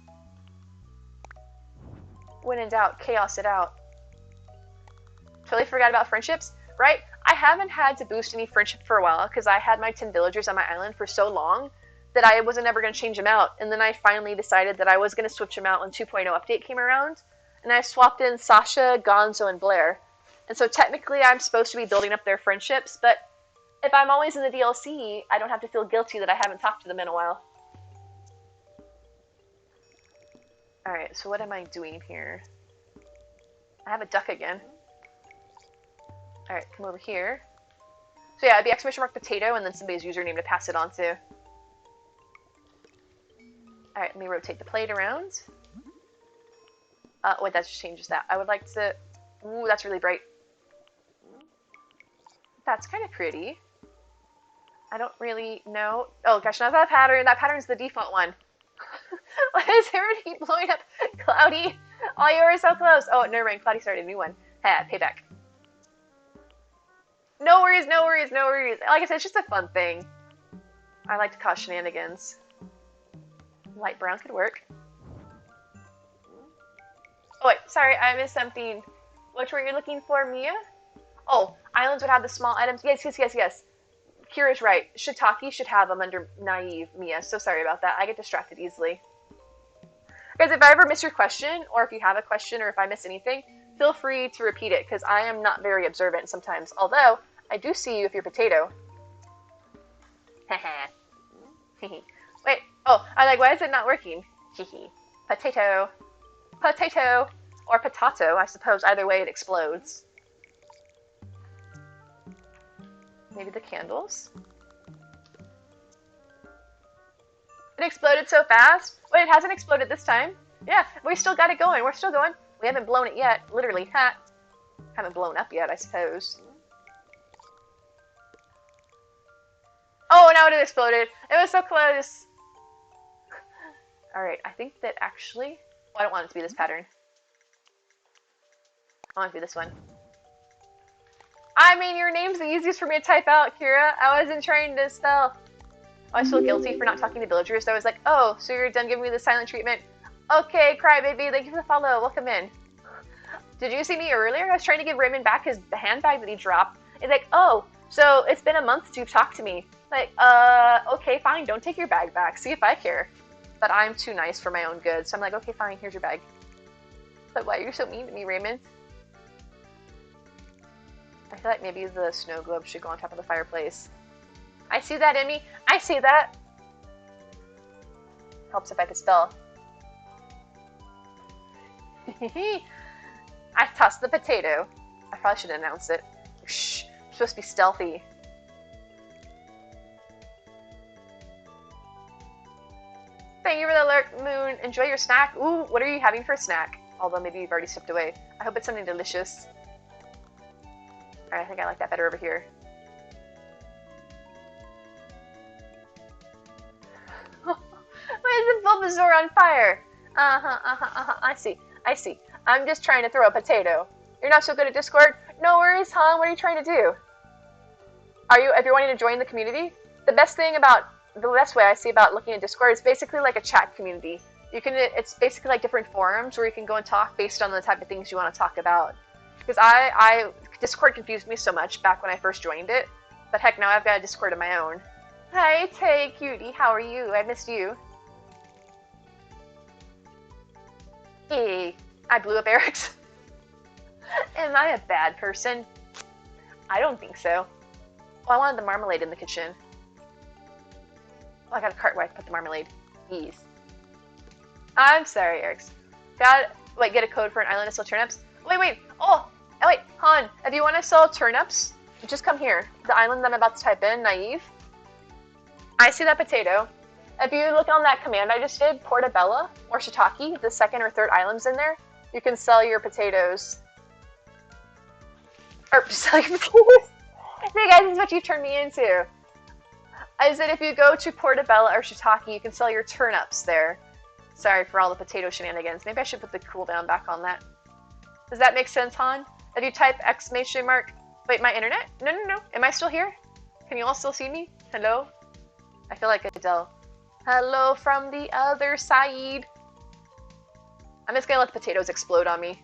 When in doubt, chaos it out. Totally forgot about friendships, right? I haven't had to boost any friendship for a while because I had my 10 villagers on my island for so long that I wasn't ever going to change them out. And then I finally decided that I was going to switch them out when 2.0 update came around. And I swapped in Sasha, Gonzo, and Blair. And so technically I'm supposed to be building up their friendships, but if I'm always in the DLC, I don't have to feel guilty that I haven't talked to them in a while. Alright, so what am I doing here? I have a duck again. Alright, come over here. So yeah, it'd be exclamation mark potato and then somebody's username to pass it on to. Alright, let me rotate the plate around. Wait, that just changes that. I would like to... Ooh, that's really bright. That's kind of pretty. I don't really know... Oh gosh, not that pattern. That pattern's the default one. Why is everybody blowing up? Cloudy! Oh, you were so close! Oh, never mind. Cloudy started a new one. Ha, payback. No worries, no worries, no worries. Like I said, it's just a fun thing. I like to cause shenanigans. Light brown could work. Oh wait, sorry, I missed something. Which were you looking for, Mia? Oh, islands would have the small items. Yes, yes, yes, yes. Kira's right. Shiitake should have them under naive, Mia. So sorry about that. I get distracted easily. Guys, if I ever miss your question, or if you have a question, or if I miss anything, feel free to repeat it, because I am not very observant sometimes. Although, I do see you if you're potato. Haha. Wait, oh, I'm like, why is it not working? Potato. Potato. Or potato, I suppose. Either way, it explodes. Maybe the candles? It exploded so fast? Wait, it hasn't exploded this time. Yeah, we still got it going. We're still going. We haven't blown it yet. Literally, ha. Haven't blown up yet, I suppose. Oh, now it exploded. It was so close. Alright, I think that actually... Oh, I don't want it to be this pattern. I want it to be this one. I mean, your name's the easiest for me to type out, Kira. I wasn't trying to spell. Oh, I feel guilty for not talking to villagers. So I was like, oh, so you're done giving me the silent treatment. Okay, crybaby, thank you for the follow. Welcome in. Did you see me earlier? I was trying to give Raymond back his handbag that he dropped. He's like, oh, so it's been a month since you've talked to me. Like, okay, fine, don't take your bag back. See if I care. But I'm too nice for my own good. So I'm like, okay, fine, here's your bag. But why are you so mean to me, Raymond? I feel like maybe the snow globe should go on top of the fireplace. I see that in me. I see that. Helps if I could spell. I tossed the potato. I probably should announce it. Shh. I'm supposed to be stealthy. Thank you for the lurk, Moon. Enjoy your snack. Ooh, what are you having for a snack? Although maybe you've already stepped away. I hope it's something delicious. Alright, I think I like that better over here. Why is the Bulbasaur on fire? I see. I see. I'm just trying to throw a potato. You're not so good at Discord? No worries, Han. What are you trying to do? If you're wanting to join the community, the best way I see about looking at Discord is basically like a chat community. It's basically like different forums where you can go and talk based on the type of things you want to talk about. Because Discord confused me so much back when I first joined it, but heck, now I've got a Discord of my own. Hi, Tay, cutie. How are you? I missed you. Hey, I blew up Eric's. Am I a bad person? I don't think so. Oh, I wanted the marmalade in the kitchen. Oh, I got a cart where I put the marmalade. Please. I'm sorry, Eric's. Wait, get a code for an island to sell turnips? Wait. Oh, wait, Han, if you want to sell turnips, just come here. The island that I'm about to type in, naive. I see that potato. If you look on that command I just did, Portobello or Shiitake, the second or third islands in there, you can sell your potatoes. Or sell your potatoes. Hey guys, this is what you turned me into. I said if you go to Portobello or Shiitake, you can sell your turnips there. Sorry for all the potato shenanigans. Maybe I should put the cooldown back on that. Does that make sense, Han? If you type exclamation mark... Wait, my internet? No. Am I still here? Can you all still see me? Hello? I feel like Adele. Hello from the other side. I'm just gonna let the potatoes explode on me.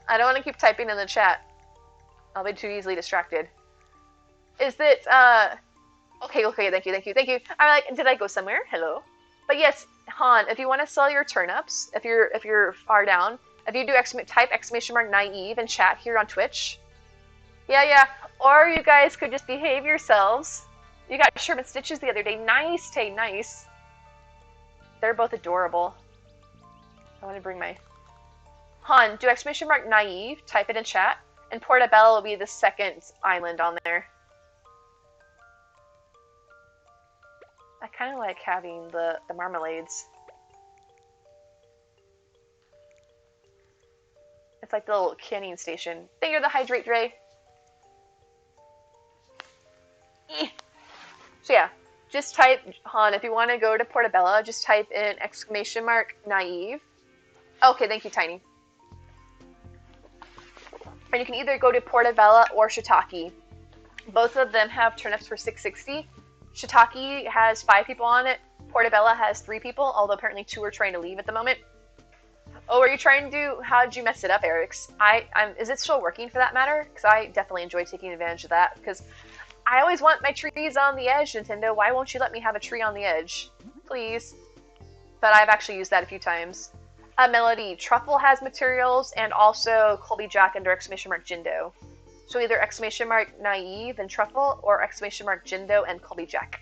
I don't want to keep typing in the chat. I'll be too easily distracted. Is it, Okay, thank you. I'm like, did I go somewhere? Hello? But yes, Han, if you want to sell your turnips, if you're far down, if you do type exclamation mark naive in chat here on Twitch. Yeah. Or you guys could just behave yourselves. You got Sherman Stitches the other day. Nice, Tay, nice. They're both adorable. I want to bring my... Han, do exclamation mark naive, type it in chat, and Portobello will be the second island on there. I kind of like having the marmalades. It's like the little canning station. Thank you for the hydrate, Dre. So yeah, just type, Han, if you want to go to Portobello, just type in exclamation mark naive. Okay, thank you, Tiny. And you can either go to Portobello or Shiitake. Both of them have turnips for $6.60. Shiitake has 5 people on it. Portobello has 3 people, although apparently 2 are trying to leave at the moment. Oh, are you trying to how did you mess it up, Eric's? Is it still working for that matter? Because I definitely enjoy taking advantage of that, because I always want my trees on the edge, Nintendo. Why won't you let me have a tree on the edge? Please. But I've actually used that a few times. Melody, Truffle has materials, and also Colby Jack under exclamation mark Jindo. So either exclamation mark naive and Truffle, or exclamation mark Jindo and Colby Jack.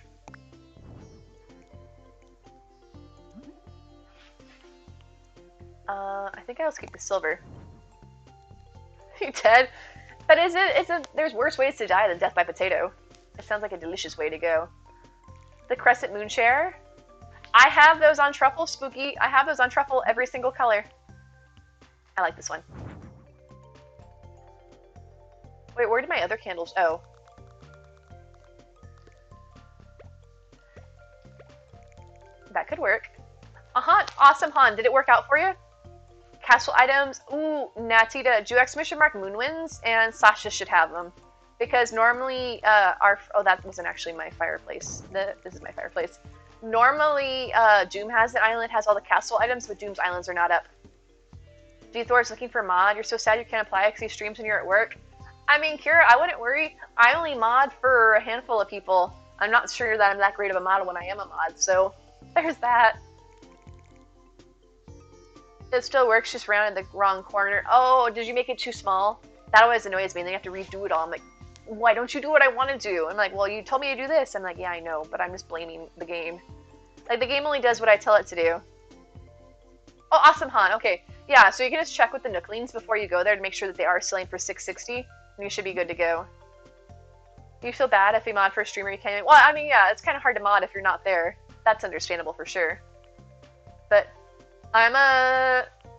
I think I'll keep the silver. You dead? But there's worse ways to die than death by potato. It sounds like a delicious way to go. The Crescent Moon Chair. I have those on Truffle, Spooky. I have those on Truffle every single color. I like this one. Wait, where did my other candles? Oh. That could work. Awesome, Han. Did it work out for you? Castle items. Ooh, Natita. Do exclamation mark Moonwinds, and Sasha should have them. Because normally, oh, that wasn't actually my fireplace. This is my fireplace. Normally, Doom has an island that has all the castle items, but Doom's islands are not up. D-Thor's looking for mod. You're so sad you can't apply because he streams when you're at work. I mean, Kira, I wouldn't worry. I only mod for a handful of people. I'm not sure that I'm that great of a mod when I am a mod, so there's that. It still works, just rounded the wrong corner. Oh, did you make it too small? That always annoys me, and then you have to redo it all. I'm like, why don't you do what I want to do? I'm like, well, you told me to do this. I'm like, yeah, I know, but I'm just blaming the game. Like, the game only does what I tell it to do. Oh, awesome, Han. Okay. Yeah, so you can just check with the Nooklings before you go there to make sure that they are selling for $6.60, and you should be good to go. Do you feel bad if you mod for a streamer you can't... Well, I mean, yeah, it's kind of hard to mod if you're not there. That's understandable for sure. But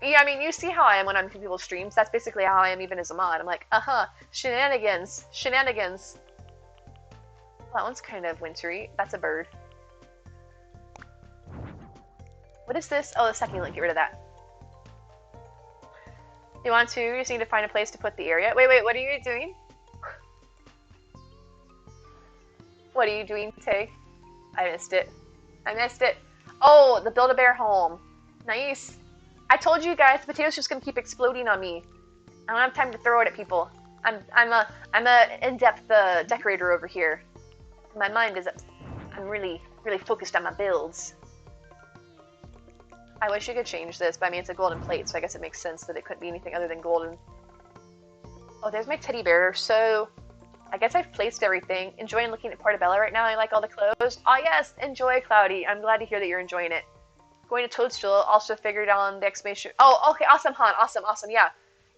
yeah, I mean, you see how I am when I'm in people's streams. That's basically how I am even as a mod. I'm like, shenanigans. Shenanigans. Well, that one's kind of wintry. That's a bird. What is this? Oh, the succulent. Get rid of that. You want to? You just need to find a place to put the area. Wait, what are you doing? What are you doing, Tay? I missed it. Oh, the Build-A-Bear home. Nice. I told you guys, the potato's just gonna keep exploding on me. I don't have time to throw it at people. I'm a in-depth decorator over here. My mind is I'm really, really focused on my builds. I wish you could change this, but I mean, it's a golden plate, so I guess it makes sense that it couldn't be anything other than golden. Oh, there's my teddy bear. So, I guess I've placed everything. Enjoying looking at Portobello right now. I like all the clothes. Oh, yes, enjoy, Cloudy. I'm glad to hear that you're enjoying it. Going to Toadstool, also figured on the exclamation. Oh, okay, awesome, Han. Awesome, yeah.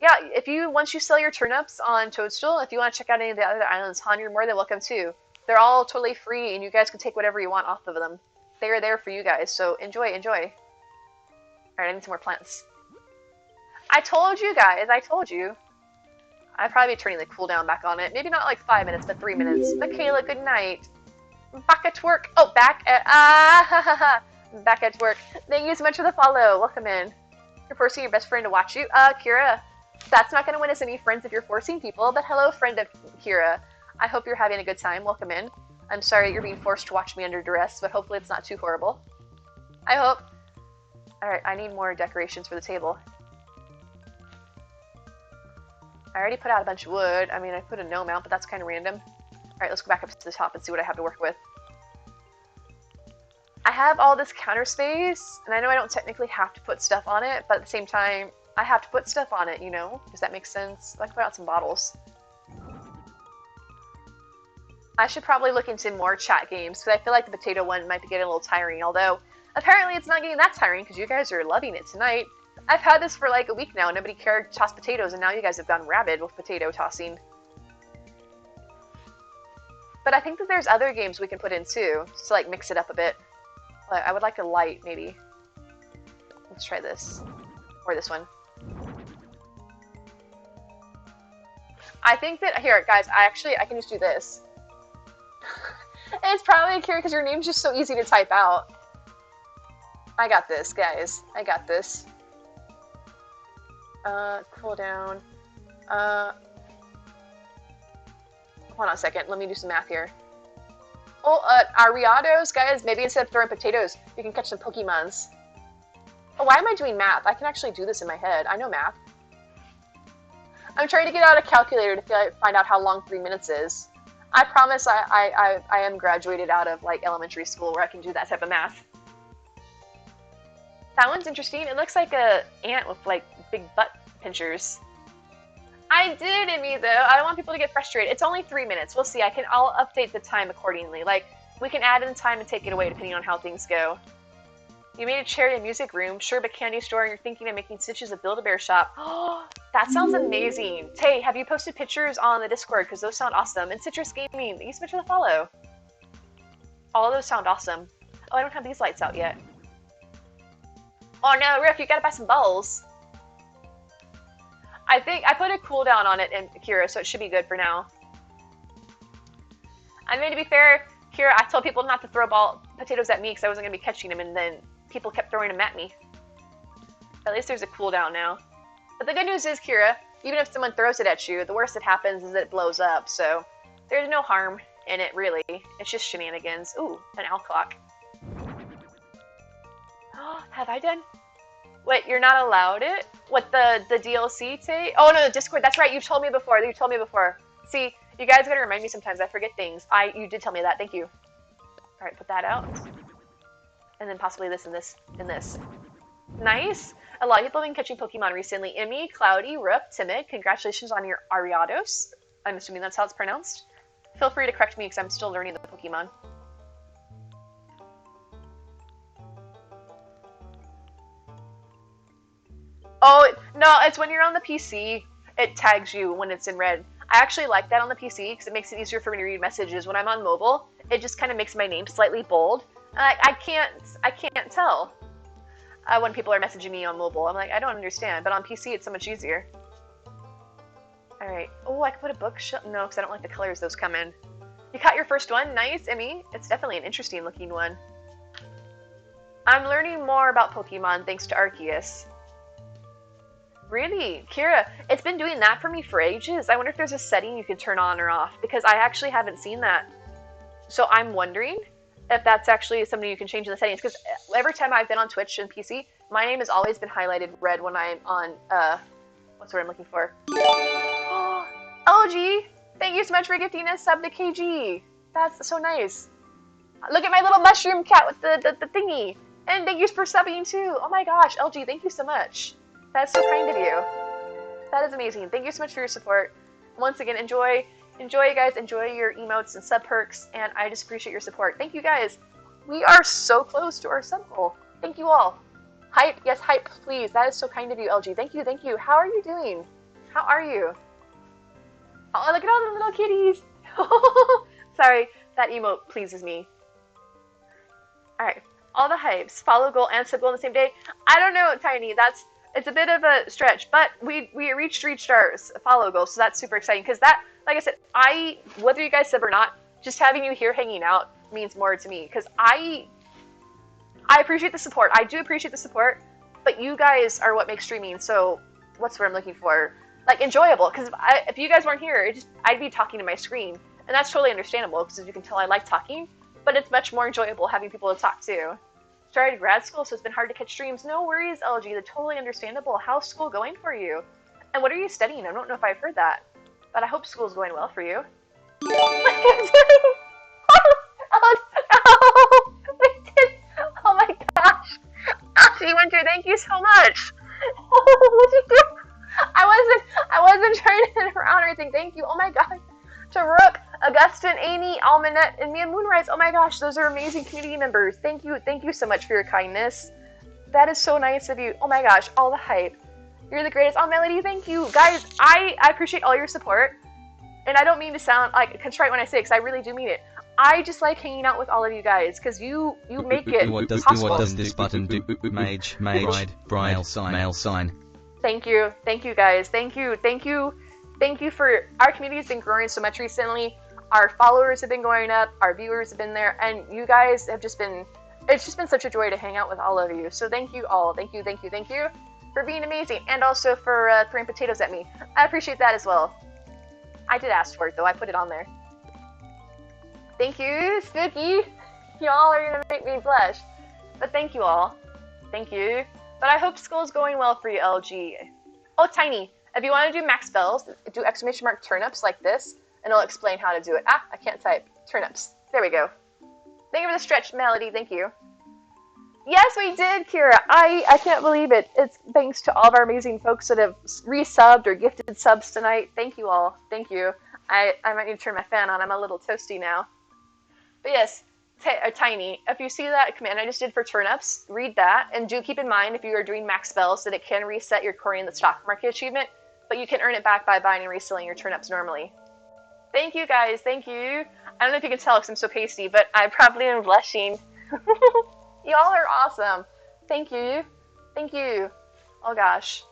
Yeah, if you, once you sell your turnips on Toadstool, if you want to check out any of the other islands, Han, you're more than welcome too. They're all totally free, and you guys can take whatever you want off of them. They are there for you guys, so enjoy. Alright, I need some more plants. I told you guys, I told you. I'd probably be turning the cooldown back on it. Maybe not like 5 minutes, but 3 minutes. Michaela, good night. Back at work. Oh, back at, back at work. Thank you so much for the follow. Welcome in. You're forcing your best friend to watch you. Kira, that's not going to win us any friends if you're forcing people, but hello, friend of Kira. I hope you're having a good time. Welcome in. I'm sorry you're being forced to watch me under duress, but hopefully it's not too horrible. I hope. Alright, I need more decorations for the table. I already put out a bunch of wood. I mean, I put a gnome out, but that's kind of random. Alright, let's go back up to the top and see what I have to work with. I have all this counter space, and I know I don't technically have to put stuff on it, but at the same time, I have to put stuff on it, you know? Does that make sense? I'd like to put out some bottles. I should probably look into more chat games, because I feel like the potato one might be getting a little tiring, although apparently it's not getting that tiring, because you guys are loving it tonight. I've had this for like a week now. Nobody cared to toss potatoes, and now you guys have gone rabid with potato tossing. But I think that there's other games we can put in too, to like mix it up a bit. But I would like a light, maybe. Let's try this. Or this one. I think that, here, guys, I can just do this. It's probably Kira because your name's just so easy to type out. I got this, guys. I got this. Cool down. Hold on a second. Let me do some math here. Oh, Ariados, guys, maybe instead of throwing potatoes, you can catch some Pokemons. Oh, why am I doing math? I can actually do this in my head. I know math. I'm trying to get out a calculator to find out how long 3 minutes is. I promise I am graduated out of, like, elementary school where I can do that type of math. That one's interesting. It looks like a ant with, like, big butt pinchers. I did, Emmy, though. I don't want people to get frustrated. It's only 3 minutes. We'll see. I'll update the time accordingly. Like, we can add in time and take it away depending on how things go. You made a cherry and music room. Sure, but candy store, and you're thinking of making Stitches a Build-A-Bear shop. Oh, that sounds amazing. Tay, have you posted pictures on the Discord? Because those sound awesome. And Citrus Gaming, thank you so much for the follow. All of those sound awesome. Oh, I don't have these lights out yet. Oh no, Rick, you gotta buy some bowls. I think I put a cooldown on it in Kira, so it should be good for now. I mean, to be fair, Kira, I told people not to throw potatoes at me because I wasn't going to be catching them, and then people kept throwing them at me. At least there's a cooldown now. But the good news is, Kira, even if someone throws it at you, the worst that happens is that it blows up, so there's no harm in it, really. It's just shenanigans. Ooh, an owl clock. Have I done? Wait, you're not allowed it? What, the DLC take? Oh, no, the Discord. That's right. You've told me before. You told me before. See, you guys gotta remind me sometimes. I forget things. You did tell me that. Thank you. All right, put that out. And then possibly this and this and this. Nice. A lot of people have been catching Pokemon recently. Emmy, Cloudy, Rook, Timid. Congratulations on your Ariados. I'm assuming that's how it's pronounced. Feel free to correct me because I'm still learning the Pokemon. Oh, no, it's when you're on the PC, it tags you when it's in red. I actually like that on the PC because it makes it easier for me to read messages. When I'm on mobile, it just kind of makes my name slightly bold. I can't tell when people are messaging me on mobile. I'm like, I don't understand. But on PC, it's so much easier. All right. Oh, I could put a bookshelf. No, because I don't like the colors those come in. You caught your first one. Nice, Emmy. It's definitely an interesting looking one. I'm learning more about Pokemon thanks to Arceus. Really? Kira, it's been doing that for me for ages. I wonder if there's a setting you can turn on or off, because I actually haven't seen that. So I'm wondering if that's actually something you can change in the settings, because every time I've been on Twitch and PC, my name has always been highlighted red when I'm on, what's the word I'm looking for? LG! Thank you so much for gifting us sub to KG! That's so nice. Look at my little mushroom cat with the thingy. And thank you for subbing too. Oh my gosh, LG, thank you so much. That's so kind of you. That is amazing. Thank you so much for your support. Once again, enjoy you guys. Enjoy your emotes and sub perks, and I just appreciate your support. Thank you guys. We are so close to our sub goal. Thank you all. Hype, yes, hype, please. That is so kind of you, LG. Thank you, thank you. How are you doing? How are you? Oh, look at all the little kitties. Sorry, that emote pleases me. Alright, all the hypes. Follow goal and sub goal on the same day. I don't know, Tiny. It's a bit of a stretch, but we reached our follow goal, so that's super exciting. Because that, like I said, whether you guys sub or not, just having you here hanging out means more to me. Because I appreciate the support. I do appreciate the support, but you guys are what makes streaming so, what's what I'm looking for? Like, enjoyable. Because if you guys weren't here, I'd be talking to my screen. And that's totally understandable, because as you can tell, I like talking. But it's much more enjoyable having people to talk to. Started grad school, so it's been hard to catch streams. No worries, LG. They're totally understandable. How's school going for you? And what are you studying? I don't know if I've heard that. But I hope school's going well for you. Oh my gosh. Ashley Winter, thank you so much. What'd you do? I wasn't trying to hit around or anything. Thank you. Oh my gosh. To Rook, Augustine, Amy, Almanette, and Mia Moonrise. Oh my gosh, those are amazing community members. Thank you so much for your kindness. That is so nice of you. Oh my gosh, all the hype. You're the greatest. Oh, Melody, thank you. Guys, I appreciate all your support. And I don't mean to sound like contrite when I say it, because I really do mean it. I just like hanging out with all of you guys, because you make it possible. What does this button do? Mage, bride, male sign. Thank you guys. Thank you for, our community has been growing so much recently. Our followers have been going up, our viewers have been there, and you guys have just been, it's just been such a joy to hang out with all of you. So thank you all. Thank you for being amazing, and also for throwing potatoes at me. I appreciate that as well. I did ask for it though, I put it on there. Thank you, Spooky. Y'all are gonna make me blush. But thank you all. Thank you. But I hope school's going well for you, LG. Oh, Tiny, if you want to do max spells, do exclamation mark turnips like this, and it'll explain how to do it. Ah, I can't type. Turnips. There we go. Thank you for the stretch, Melody. Thank you. Yes, we did, Kira. I can't believe it. It's thanks to all of our amazing folks that have resubbed or gifted subs tonight. Thank you all. Thank you. I might need to turn my fan on. I'm a little toasty now. But yes, Tiny, if you see that command I just did for turnips, read that, and do keep in mind if you are doing max spells that it can reset your Cory in the stock market achievement, but you can earn it back by buying and reselling your turnips normally. Thank you guys, thank you. I don't know if you can tell because I'm so pasty, but I probably am blushing. Y'all are awesome. Thank you. Thank you. Oh gosh.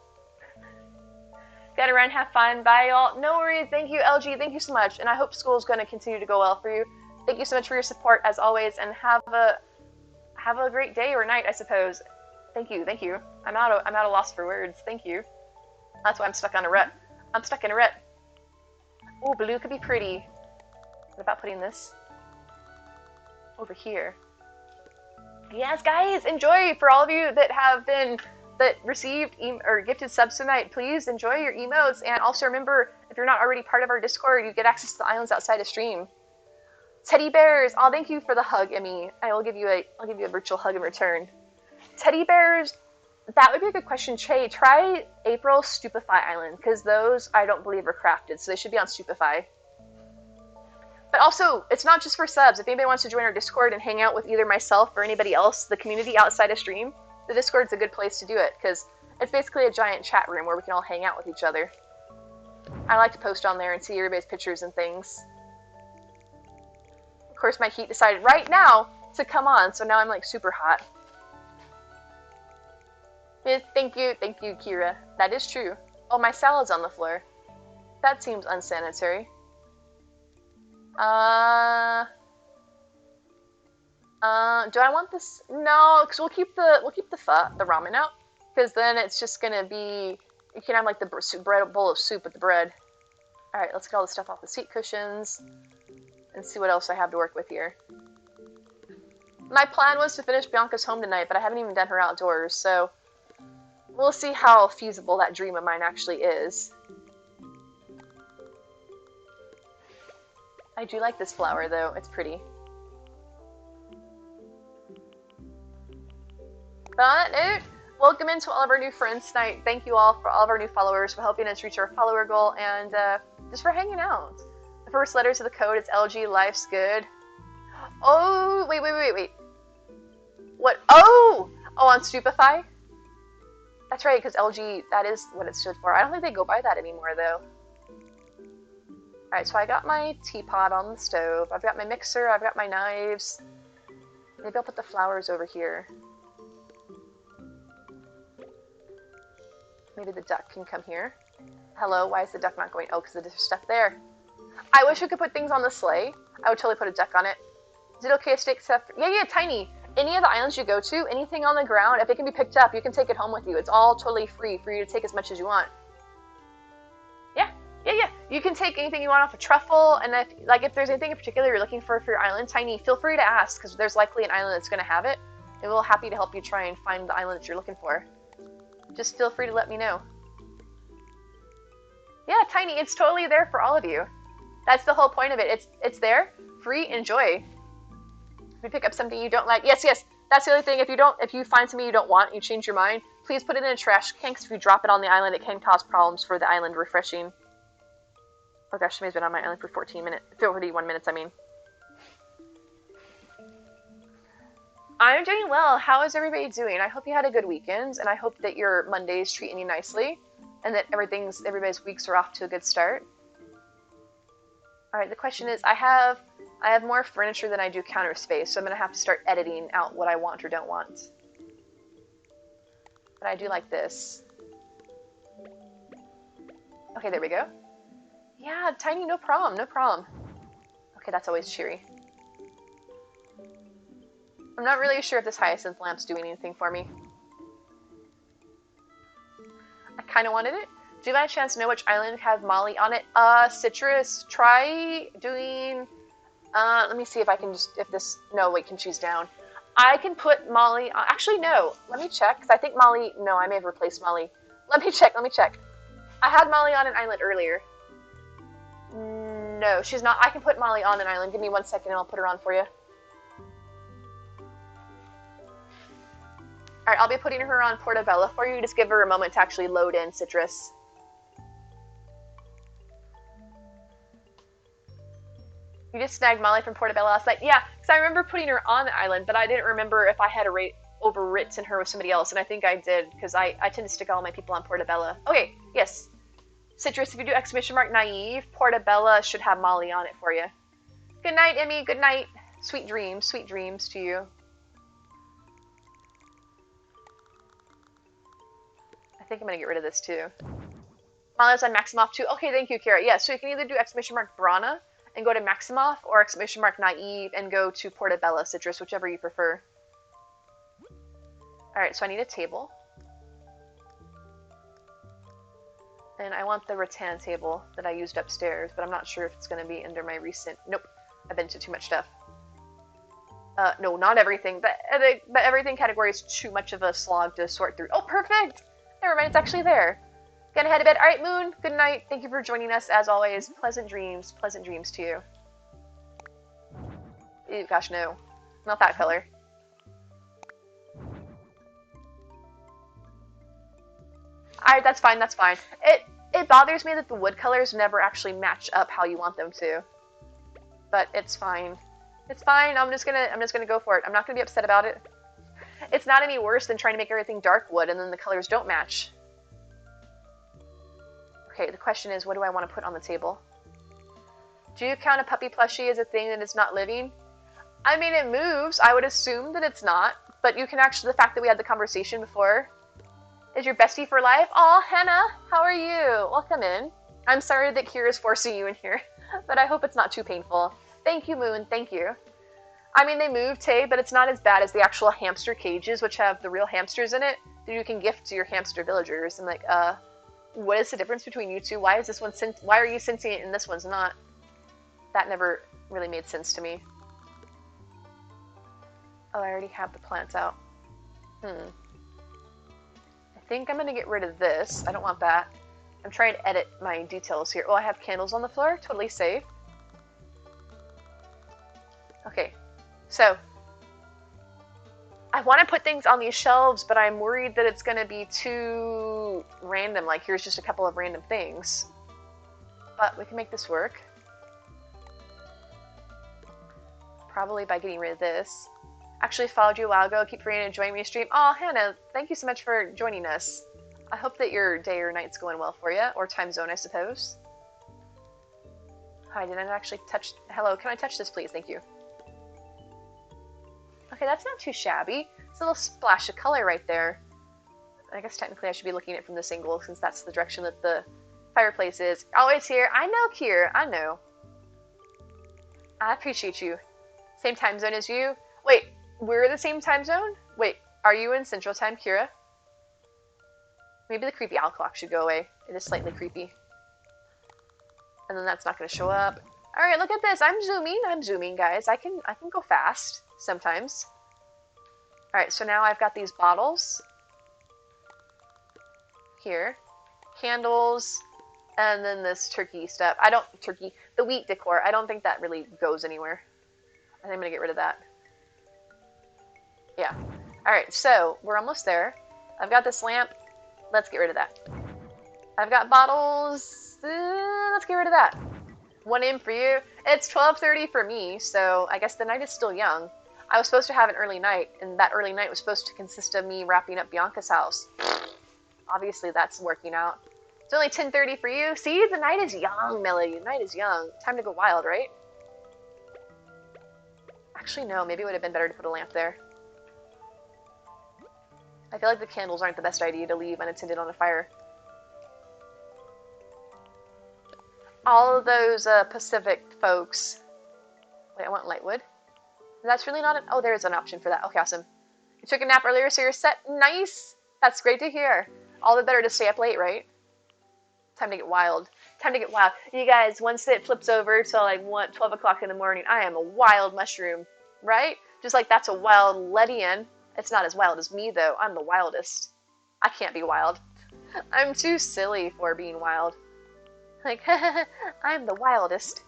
Gotta run, have fun. Bye y'all. No worries. Thank you, LG. Thank you so much. And I hope school's gonna continue to go well for you. Thank you so much for your support as always, and have a great day or night, I suppose. Thank you. I'm at a loss for words. Thank you. That's why I'm stuck on a rut. I'm stuck in a rut. Ooh, blue could be pretty. What about putting this over here? Yes, guys, enjoy. For all of you that received or gifted subs tonight, please enjoy your emotes, and also remember, if you're not already part of our Discord, you get access to the islands outside of stream. Teddy bears. Oh, thank you for the hug, Emmy. I'll give you a virtual hug in return. Teddy bears. That would be a good question, Che. Try April's Stupefy Island, because those I don't believe are crafted, so they should be on Stupefy. But also, it's not just for subs. If anybody wants to join our Discord and hang out with either myself or anybody else, the community outside of stream, the Discord's a good place to do it, because it's basically a giant chat room where we can all hang out with each other. I like to post on there and see everybody's pictures and things. Of course, my heat decided right now to come on, so now I'm like super hot. Yes, thank you, Kira. That is true. Oh, my salad's on the floor. That seems unsanitary. Do I want this? No, because we'll keep the ramen out, because then it's just gonna be, you can have like the bowl of soup with the bread. All right, let's get all the stuff off the seat cushions and see what else I have to work with here. My plan was to finish Bianca's home tonight, but I haven't even done her outdoors, so we'll see how feasible that dream of mine actually is. I do like this flower, though. It's pretty. But on that note, welcome into all of our new friends tonight. Thank you all for all of our new followers for helping us reach our follower goal and just for hanging out. The first letters of the code, it's LG, life's good. Oh, wait. What? Oh, on Stupefy? That's right, because LG, that is what it stood for. I don't think they go by that anymore, though. Alright, so I got my teapot on the stove. I've got my mixer, I've got my knives. Maybe I'll put the flowers over here. Maybe the duck can come here. Hello, why is the duck not going? Oh, because there's stuff there. I wish we could put things on the sleigh. I would totally put a duck on it. Is it okay to take stuff? Yeah, Tiny. Any of the islands you go to, anything on the ground, if it can be picked up, you can take it home with you. It's all totally free for you to take as much as you want. Yeah. You can take anything you want off a truffle, and if there's anything in particular you're looking for your island, Tiny, feel free to ask, because there's likely an island that's going to have it, and we'll happy to help you try and find the island that you're looking for. Just feel free to let me know. Yeah, Tiny, it's totally there for all of you. That's the whole point of it. It's there, free, enjoy. If you pick up something you don't like, yes, that's the other thing. If you find something you don't want, you change your mind, please put it in a trash can, because if you drop it on the island, it can cause problems for the island refreshing. Oh gosh, somebody's been on my island for 41 minutes, I mean. I'm doing well. How is everybody doing? I hope you had a good weekend, and I hope that your Monday's treating you nicely, and that everybody's weeks are off to a good start. Alright, the question is, I have more furniture than I do counter space, so I'm going to have to start editing out what I want or don't want. But I do like this. Okay, there we go. Yeah, Tiny, no problem. Okay, that's always cheery. I'm not really sure if this hyacinth lamp's doing anything for me. I kind of wanted it. Do you by chance know which island have Molly on it? Citrus, try doing... let me see if I can no, wait, can choose down. I can put Molly on... Actually, no. Let me check, because I think Molly... No, I may have replaced Molly. Let me check. I had Molly on an island earlier. No, she's not. I can put Molly on an island. Give me 1 second and I'll put her on for you. Alright, I'll be putting her on Portobello for you. Just give her a moment to actually load in Citrus. You just snagged Molly from Portobello last night? Yeah, because I remember putting her on the island, but I didn't remember if I had overwritten her with somebody else, and I think I did, because I tend to stick all my people on Portobello. Okay, yes. Citrus, if you do ! naive, Portobello should have Molly on it for you. Good night, Emmy. Good night. Sweet dreams to you. I think I'm going to get rid of this too. Molly's on Maximoff too. Okay, thank you, Kara. Yeah, so you can either do ! Brana and go to Maximoff, or ! Naive and go to Portobello Citrus, whichever you prefer. Alright, so I need a table. And I want the rattan table that I used upstairs, but I'm not sure if it's going to be under my recent... Nope, I've been to too much stuff. No, not everything. The everything category is too much of a slog to sort through. Oh, perfect! Never mind, it's actually there. Gonna head to bed. Alright, Moon, good night. Thank you for joining us, as always. Pleasant dreams to you. Ew, gosh, no. Not that color. Alright, that's fine. It bothers me that the wood colors never actually match up how you want them to. But it's fine. It's fine. I'm just gonna go for it. I'm not gonna be upset about it. It's not any worse than trying to make everything dark wood and then the colors don't match. Okay, the question is, what do I want to put on the table? Do you count a puppy plushie as a thing that is not living? I mean, it moves. I would assume that it's not. But you can actually, the fact that we had the conversation before... Is your bestie for life? Aw, Hannah, how are you? Welcome in. I'm sorry that Kira's forcing you in here, but I hope it's not too painful. Thank you, Moon, thank you. I mean, they moved, hey, but it's not as bad as the actual hamster cages, which have the real hamsters in it, that you can gift to your hamster villagers. I'm like, what is the difference between you two? Why is this one why are you sentient and this one's not? That never really made sense to me. Oh, I already have the plants out. I think I'm going to get rid of this. I don't want that. I'm trying to edit my details here. Oh, I have candles on the floor. Totally safe. Okay. So, I want to put things on these shelves, but I'm worried that it's going to be too random. Like, here's just a couple of random things. But we can make this work. Probably by getting rid of this. Actually followed you a while ago. Keep free and enjoying me stream. Oh, Hannah, thank you so much for joining us. I hope that your day or night's going well for you. Or time zone, I suppose. Hi, did I actually touch... Hello, can I touch this, please? Thank you. Okay, that's not too shabby. It's a little splash of color right there. I guess technically I should be looking at it from this angle since that's the direction that the fireplace is. Always here. I know, Kier. I know. I appreciate you. Same time zone as you. Wait, we're the same time zone? Wait, are you in Central Time, Kira? Maybe the creepy owl clock should go away. It is slightly creepy. And then that's not going to show up. Alright, look at this. I'm zooming, guys. I can go fast sometimes. Alright, so now I've got these bottles. Here. Candles. And then this turkey stuff. The wheat decor. I don't think that really goes anywhere. I think I'm going to get rid of that. Yeah. Alright, so we're almost there. I've got this lamp. Let's get rid of that. I've got bottles. Let's get rid of that. 1 AM for you. It's 12:30 for me, so I guess the night is still young. I was supposed to have an early night, and that early night was supposed to consist of me wrapping up Bianca's house. Obviously, that's working out. It's only 10:30 for you. See, the night is young, Melody. The night is young. Time to go wild, right? Actually, no. Maybe it would have been better to put a lamp there. I feel like the candles aren't the best idea to leave unattended on a fire. All of those Pacific folks. Wait, I want Lightwood. That's really not an... Oh, there is an option for that. Okay, awesome. You took a nap earlier, so you're set. Nice! That's great to hear. All the better to stay up late, right? Time to get wild. Time to get wild. You guys, once it flips over till like 12 o'clock in the morning, I am a wild mushroom, right? Just like that's a wild Ledian. It's not as wild as me, though. I'm the wildest. I can't be wild. I'm too silly for being wild. Like, I'm the wildest.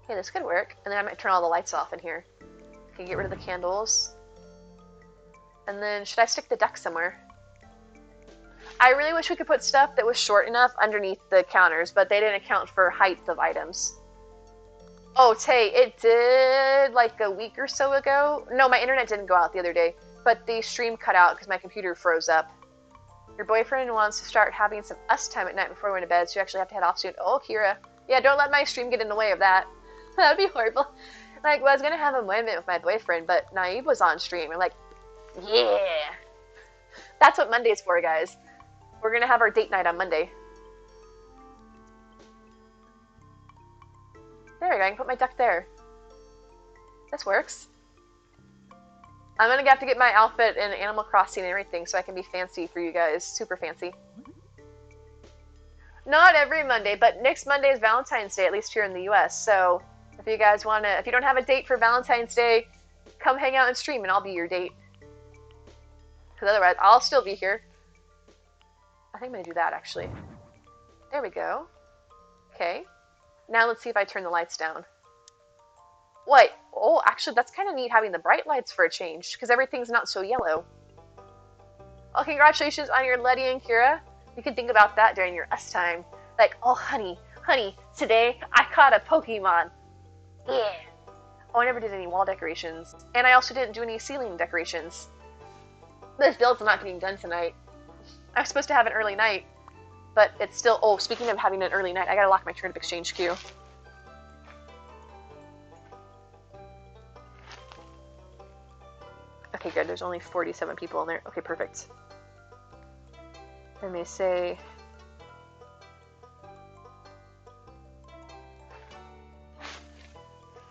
Okay, this could work. And then I might turn all the lights off in here. Okay, get rid of the candles. And then, should I stick the duck somewhere? I really wish we could put stuff that was short enough underneath the counters, but they didn't account for height of items. Oh, Tay, it did like a week or so ago. No, my internet didn't go out the other day, but the stream cut out because my computer froze up. Your boyfriend wants to start having some us time at night before we went to bed, so you actually have to head off soon. Oh, Kira. Yeah, don't let my stream get in the way of that. That'd be horrible. Like, well, I was going to have a moment with my boyfriend, but Naive was on stream. I'm like, yeah. That's what Monday's for, guys. We're going to have our date night on Monday. There we go, I can put my duck there. This works. I'm gonna have to get my outfit in Animal Crossing and everything so I can be fancy for you guys. Super fancy. Not every Monday, but next Monday is Valentine's Day, at least here in the US. So if you guys want to, if you don't have a date for Valentine's Day, come hang out and stream and I'll be your date. Because otherwise, I'll still be here. I think I'm gonna do that actually. There we go. Okay. Now let's see if I turn the lights down. What? Oh, actually, that's kind of neat having the bright lights for a change, because everything's not so yellow. Well, congratulations on your Letty and Kira. You can think about that during your us time. Like, oh, honey, today I caught a Pokemon. Yeah. Oh, I never did any wall decorations. And I also didn't do any ceiling decorations. This build's not getting done tonight. I was supposed to have an early night. But it's still... Oh, speaking of having an early night, I gotta lock my turnip exchange queue. Okay, good. There's only 47 people in there. Okay, perfect. Let me say...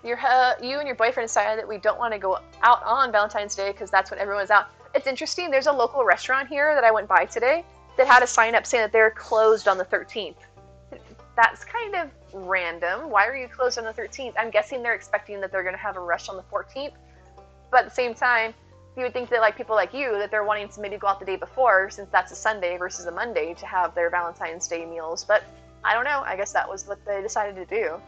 You and your boyfriend decided that we don't want to go out on Valentine's Day because that's when everyone's out. It's interesting. There's a local restaurant here that I went by today that had a sign up saying that they're closed on the 13th. That's kind of random. Why are you closed on the 13th? I'm guessing they're expecting that they're going to have a rush on the 14th. But at the same time, you would think that like people like you, that they're wanting to maybe go out the day before, since that's a Sunday versus a Monday, to have their Valentine's Day meals. But I don't know. I guess that was what they decided to do.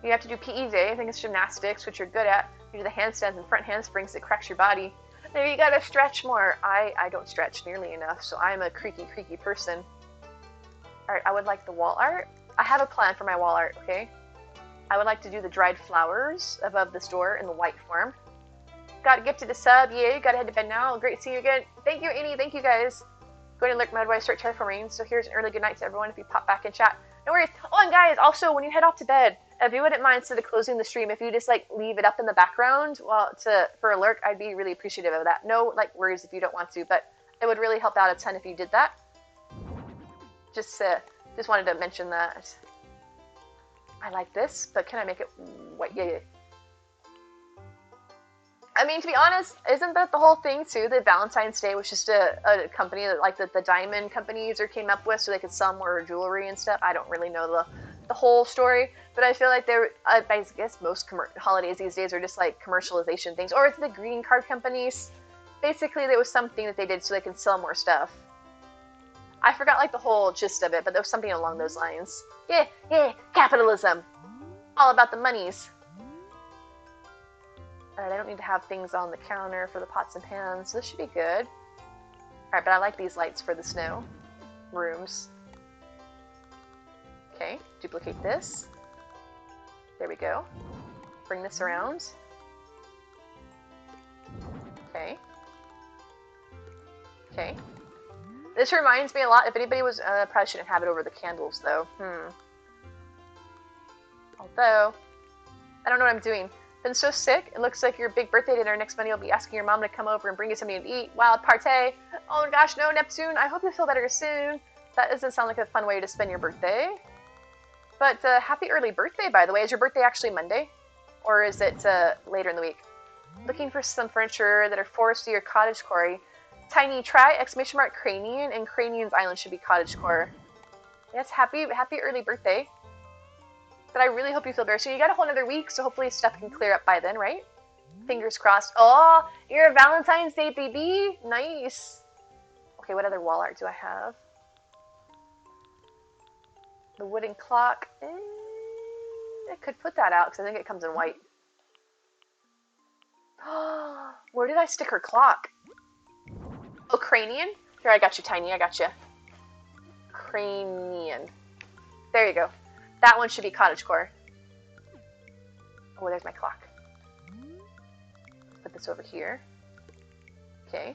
You have to do PE day. I think it's gymnastics, which you're good at. You do the handstands and front handsprings that cracks your body. Maybe you gotta stretch more. I don't stretch nearly enough, so I'm a creaky person. Alright, I would like the wall art. I have a plan for my wall art, okay? I would like to do the dried flowers above this door in the white form. Got gifted a sub, yay, gotta head to bed now. Great seeing you again. Thank you, Annie, thank you guys. Going to lurk mode while I start terraforming, so here's an early good night to everyone if you pop back in chat. No worries. Oh, and guys, also, when you head off to bed, if you wouldn't mind, instead of closing the stream, if you just, like, leave it up in the background for a lurk, I'd be really appreciative of that. No, like, worries if you don't want to, but it would really help out a ton if you did that. Just wanted to mention that. I like this, but can I make it white? Yeah. I mean, to be honest, isn't that the whole thing, too? That Valentine's Day was just a company that, like, the diamond company user came up with so they could sell more jewelry and stuff? I don't really know the whole story, but I feel like I guess most holidays these days are just, like, commercialization things. Or it's the greeting card companies. Basically, there was something that they did so they could sell more stuff. I forgot, like, the whole gist of it, but there was something along those lines. Yeah, capitalism. All about the monies. Alright, I don't need to have things on the counter for the pots and pans, so this should be good. Alright, but I like these lights for the snow rooms. Okay, duplicate this. There we go. Bring this around. Okay. Okay. This reminds me a lot, if anybody was, probably shouldn't have it over the candles, though. Although, I don't know what I'm doing. Been so sick, it looks like your big birthday dinner next Monday you'll be asking your mom to come over and bring you something to eat. Wild partay. Oh my gosh, no, Neptune, I hope you feel better soon. That doesn't sound like a fun way to spend your birthday. But, happy early birthday, by the way. Is your birthday actually Monday? Or is it, later in the week? Looking for some furniture that are foresty or cottagecore. Tiny, try exclamation mark Cranian, and Cranian's Island should be cottagecore. Yes, happy early birthday. But I really hope you feel better. So you got a whole another week, so hopefully stuff can clear up by then, right? Fingers crossed. Oh, you're a Valentine's Day baby. Nice. Okay, what other wall art do I have? The wooden clock. I could put that out because I think it comes in white. Where did I stick her clock? Oh, Cranian? Here, I got you, Tiny. I got you. Cranian. There you go. That one should be cottagecore. Oh, there's my clock. Put this over here. Okay.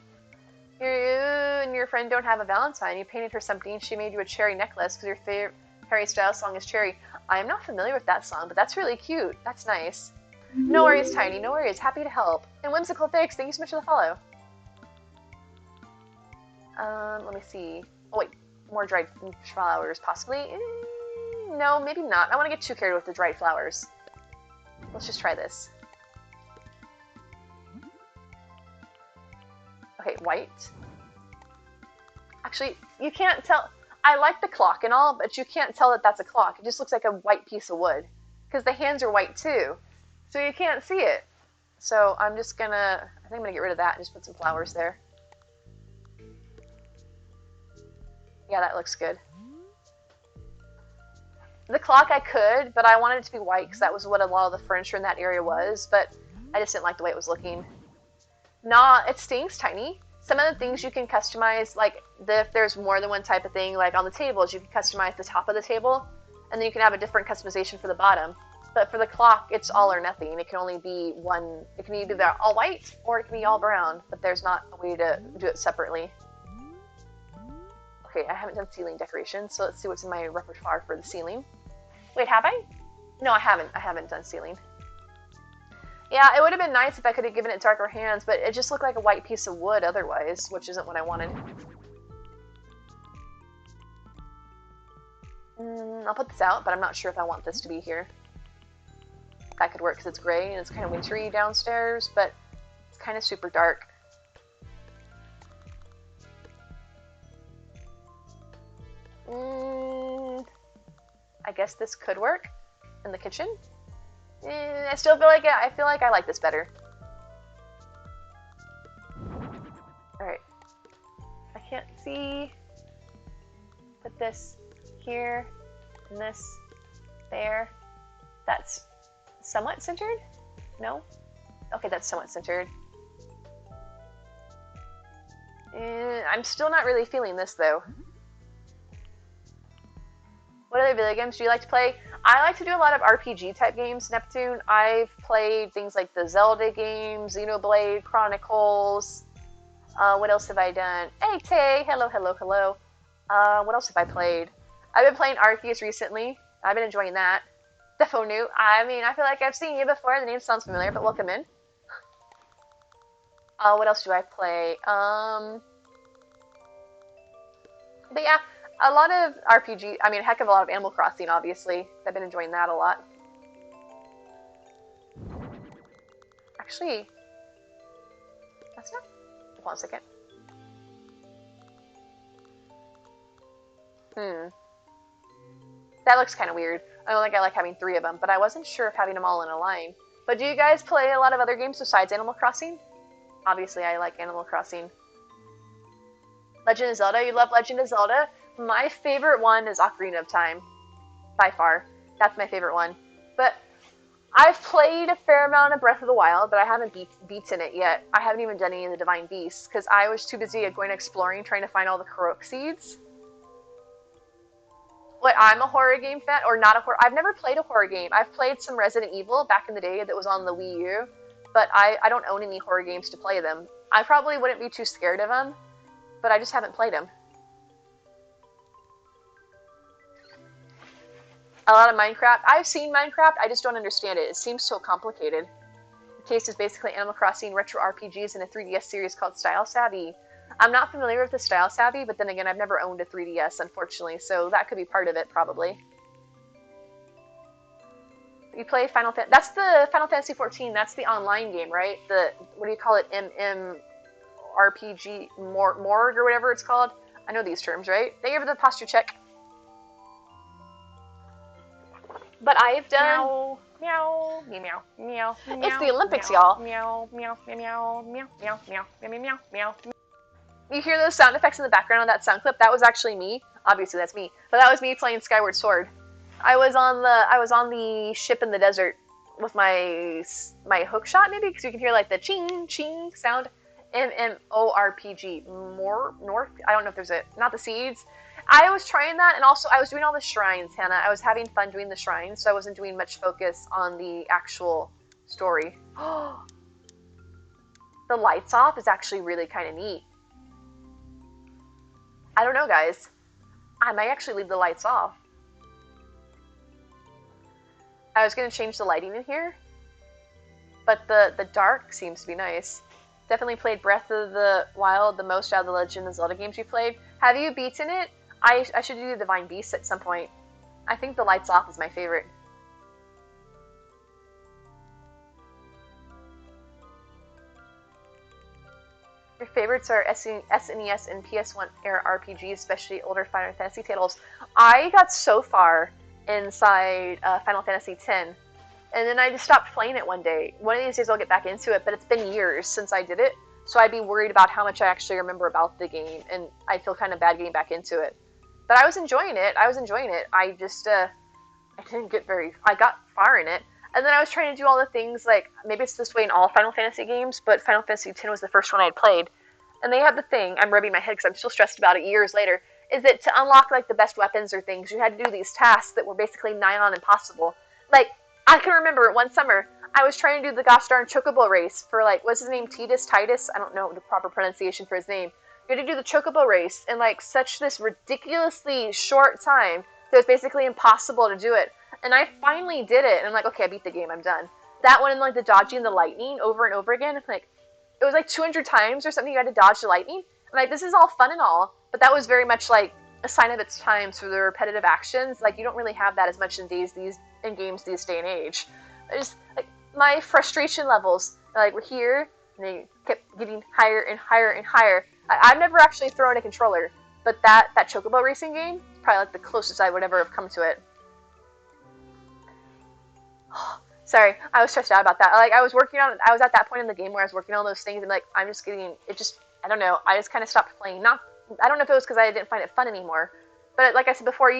You and your friend don't have a Valentine. You painted her something. She made you a cherry necklace because your favorite Harry Styles song is Cherry. I am not familiar with that song, but that's really cute. That's nice. No worries, Tiny. No worries. Happy to help. And Whimsical Fix, thank you so much for the follow. Let me see. Oh, wait. More dried flowers, possibly. No, maybe not. I want to get too carried with the dried flowers. Let's just try this. Okay, white. Actually, you can't tell. I like the clock and all, but you can't tell that that's a clock. It just looks like a white piece of wood. Because the hands are white too. So you can't see it. So I'm just gonna, I think I'm gonna get rid of that and just put some flowers there. Yeah, that looks good. The clock I could, but I wanted it to be white because that was what a lot of the furniture in that area was, but I just didn't like the way it was looking. Nah, it stinks, Tiny. Some of the things you can customize, like if there's more than one type of thing, like on the tables, you can customize the top of the table, and then you can have a different customization for the bottom. But for the clock, it's all or nothing. It can only be one, it can either be all white, or it can be all brown, but there's not a way to do it separately. Okay, I haven't done ceiling decoration, so let's see what's in my repertoire for the ceiling. Wait, have I? No, I haven't. I haven't done ceiling. Yeah, it would have been nice if I could have given it darker hands, but it just looked like a white piece of wood otherwise, which isn't what I wanted. I'll put this out, but I'm not sure if I want this to be here. That could work because it's gray and it's kind of wintry downstairs, but it's kind of super dark. I guess this could work in the kitchen. I still feel like I like this better. Alright. I can't see. Put this here and this there. That's somewhat centered? No? Okay, that's somewhat centered. I'm still not really feeling this though. What other video games do you like to play? I like to do a lot of RPG type games, Neptune. I've played things like the Zelda games, Xenoblade Chronicles. What else have I done? Hey Tay, hello, hello, hello. What else have I played? I've been playing Arceus recently. I've been enjoying that. Defo new. I mean, I feel like I've seen you before. The name sounds familiar, but welcome in. What else do I play? But yeah, a lot of RPG. I mean, a heck of a lot of Animal Crossing, obviously. I've been enjoying that a lot. Actually, that's not. Hold on a second. That looks kind of weird. I don't think I like having 3 of them, but I wasn't sure of having them all in a line. But do you guys play a lot of other games besides Animal Crossing? Obviously, I like Animal Crossing. Legend of Zelda? You love Legend of Zelda? My favorite one is Ocarina of Time. By far. That's my favorite one. But I've played a fair amount of Breath of the Wild, but I haven't beaten it yet. I haven't even done any of the Divine Beasts, because I was too busy going exploring, trying to find all the Korok seeds. What, I'm a horror game fan, or not a horror. I've never played a horror game. I've played some Resident Evil back in the day that was on the Wii U, but I don't own any horror games to play them. I probably wouldn't be too scared of them, but I just haven't played them. A lot of Minecraft. I've seen Minecraft, I just don't understand it. It seems so complicated. The case is basically Animal Crossing retro RPGs in a 3DS series called Style Savvy. I'm not familiar with the Style Savvy, but then again, I've never owned a 3DS, unfortunately, so that could be part of it, probably. You play Final Fantasy. That's the Final Fantasy 14. That's the online game, right? The, what do you call it? MMORPG, Morg, or whatever it's called. I know these terms, right? Thank you for the posture check. But I've done... Meow, meow, meow, meow. It's the Olympics, y'all. Meow, meow, meow, meow, meow, meow, meow, meow, meow. You hear those sound effects in the background of that sound clip? That was actually me. Obviously, that's me. But that was me playing Skyward Sword. I was on the ship in the desert with my hook shot, maybe, because you can hear like the ching ching sound. MMORPG, North. I don't know if there's not the seeds. I was trying that, and also I was doing all the shrines, Hannah. I was having fun doing the shrines, so I wasn't doing much focus on the actual story. The lights off is actually really kind of neat. I don't know, guys. I might actually leave the lights off. I was going to change the lighting in here, but the dark seems to be nice. Definitely played Breath of the Wild the most out of the Legend of Zelda games you played. Have you beaten it? I should do the Divine Beasts at some point. I think the lights off is my favorite. Your favorites are SNES and PS1 era RPGs, especially older Final Fantasy titles. I got so far inside Final Fantasy X, and then I just stopped playing it one day. One of these days I'll get back into it, but it's been years since I did it, so I'd be worried about how much I actually remember about the game, and I feel kind of bad getting back into it. But I was enjoying it. I just, I didn't get I got far in it. And then I was trying to do all the things, like, maybe it's this way in all Final Fantasy games, but Final Fantasy X was the first one I had played. And they had the thing, I'm rubbing my head because I'm still stressed about it years later, is that to unlock, like, the best weapons or things, you had to do these tasks that were basically nigh on impossible. Like, I can remember one summer, I was trying to do the gosh darn Chocobo race for, like, what's his name, Titus? I don't know the proper pronunciation for his name. You had to do the Chocobo race in, like, such this ridiculously short time that it was basically impossible to do it. And I finally did it, and I'm like, okay, I beat the game, I'm done. That one and, like, the dodging the lightning over and over again, like, it was, like, 200 times or something you had to dodge the lightning. And, like, this is all fun and all, but that was very much, like, a sign of its times for the repetitive actions. Like, you don't really have that as much in games these day and age. Just, like, my frustration levels, like, were here, and they kept getting higher and higher and higher. I've never actually thrown a controller, but that Chocobo racing game is probably, like, the closest I would ever have come to it. Sorry, I was stressed out about that. Like, I was at that point in the game where I was working on those things, and, like, I don't know, I just kind of stopped playing. I don't know if it was because I didn't find it fun anymore, but like I said before,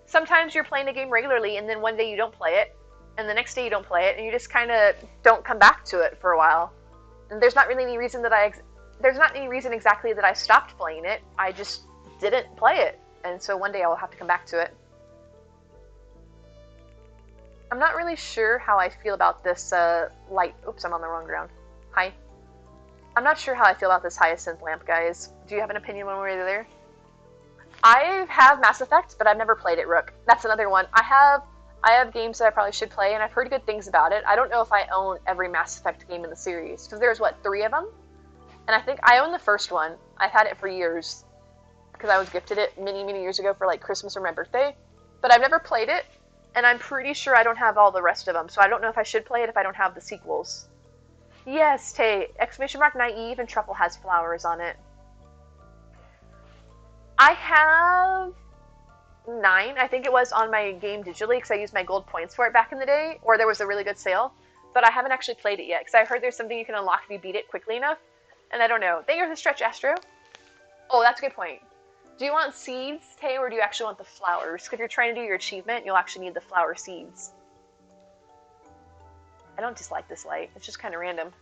sometimes you're playing a game regularly, and then one day you don't play it, and the next day you don't play it, and you just kind of don't come back to it for a while. And there's not really any reason exactly that I stopped playing it. I just didn't play it, and so one day I will have to come back to it. I'm not really sure how I feel about this light. Oops, I'm on the wrong ground. Hi. I'm not sure how I feel about this hyacinth lamp, guys. Do you have an opinion one way or the other? I have Mass Effect, but I've never played it, Rook. That's another one. I have games that I probably should play, and I've heard good things about it. I don't know if I own every Mass Effect game in the series, because there's, what, 3 of them? And I think I own the first one. I've had it for years, because I was gifted it many, many years ago for, like, Christmas or my birthday. But I've never played it, and I'm pretty sure I don't have all the rest of them, so I don't know if I should play it if I don't have the sequels. Yes, Tay! Exclamation mark naive and truffle has flowers on it. I have 9, I think it was, on my game digitally, because I used my gold points for it back in the day, or there was a really good sale, but I haven't actually played it yet, because I heard there's something you can unlock if you beat it quickly enough, and I don't know. Thank you for the stretch, Astro. Oh, that's a good point. Do you want seeds, Tay, or do you actually want the flowers? Because if you're trying to do your achievement, you'll actually need the flower seeds. I don't dislike this light. It's just kind of random.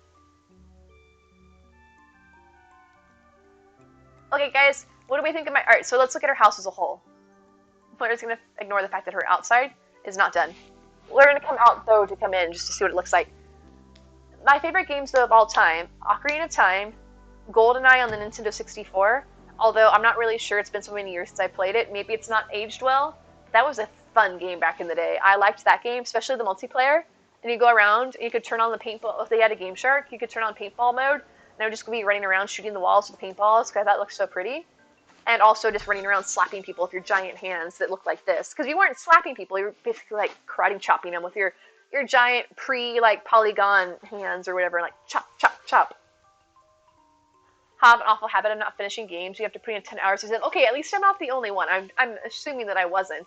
Okay, guys, what do we think of my... Alright, so let's look at her house as a whole. We're just going to ignore the fact that her outside is not done. We're going to come out, though, to come in just to see what it looks like. My favorite games, though, of all time, Ocarina of Time, GoldenEye on the Nintendo 64, although I'm not really sure, it's been so many years since I played it. Maybe it's not aged well. That was a fun game back in the day. I liked that game, especially the multiplayer. And you go around, and you could turn on the paintball. If they had a Game Shark, you could turn on paintball mode, and I would just be running around shooting the walls with paintballs, because that looks so pretty. And also just running around slapping people with your giant hands that look like this. Because you weren't slapping people, you were basically like karate chopping them with your giant polygon hands or whatever, like chop, chop, chop. Have an awful habit of not finishing games. You have to put in 10 hours. Okay, at least I'm not the only one. I'm assuming that I wasn't.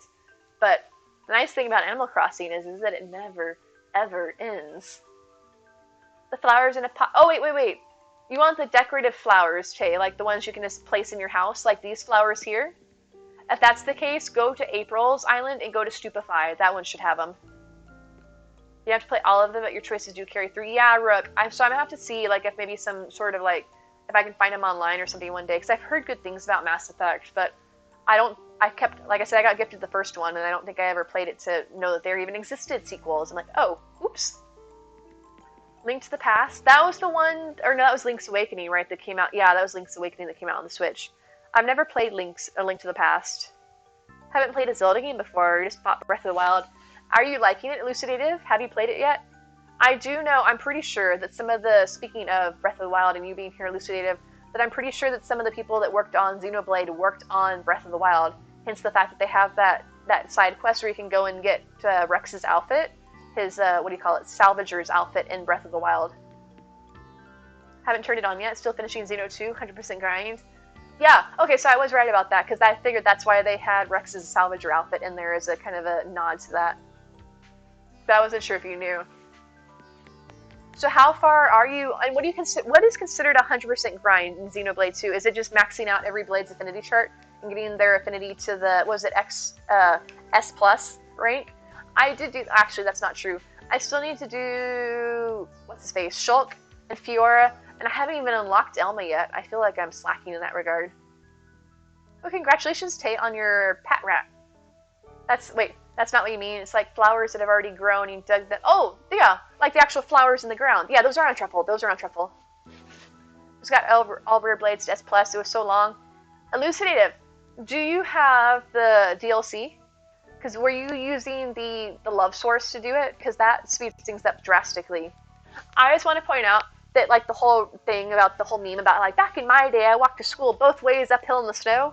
But the nice thing about Animal Crossing is that it never, ever ends. The flowers in a pot. Oh, wait. You want the decorative flowers, Tay, like the ones you can just place in your house, like these flowers here? If that's the case, go to April's Island and go to Stupefy. That one should have them. You have to play all of them, but your choices do carry through. Yeah, Rook. So I'm going to have to see, like, if maybe some sort of, like, if I can find them online or something one day, because I've heard good things about Mass Effect, but like I said, I got gifted the first one, and I don't think I ever played it to know that there even existed sequels. I'm like, oh, oops. Link to the Past. That was the one, or no, that was Link's Awakening, right, that came out. Yeah, that was Link's Awakening that came out on the Switch. I've never played Link to the Past. Haven't played a Zelda game before, just bought Breath of the Wild. Are you liking it, Elucidative? Have you played it yet? I do know, I'm pretty sure that speaking of Breath of the Wild and you being here, Elucidative, that I'm pretty sure that some of the people that worked on Xenoblade worked on Breath of the Wild, hence the fact that they have that side quest where you can go and get Rex's outfit. His, salvager's outfit in Breath of the Wild. Haven't turned it on yet, still finishing Xeno 2, 100% grind. Yeah, okay, so I was right about that, because I figured that's why they had Rex's salvager outfit in there as a kind of a nod to that. But I wasn't sure if you knew. So how far are you, and what is considered 100% grind in Xenoblade 2? Is it just maxing out every Blade's affinity chart and getting their affinity to the, S plus rank? I did do, actually that's not true. I still need to do, Shulk and Fiora, and I haven't even unlocked Elma yet. I feel like I'm slacking in that regard. Oh, congratulations, Tay, on your pat rat. That's not what you mean. It's like flowers that have already grown and you dug them. Oh, yeah, like the actual flowers in the ground. Yeah, those are on truffle. It's got all rare blades to S+. It was so long. Elucidative, do you have the DLC? Because were you using the love source to do it? Because that speeds things up drastically. I just want to point out that, like, the whole thing about the whole meme about, like, back in my day, I walked to school both ways uphill in the snow.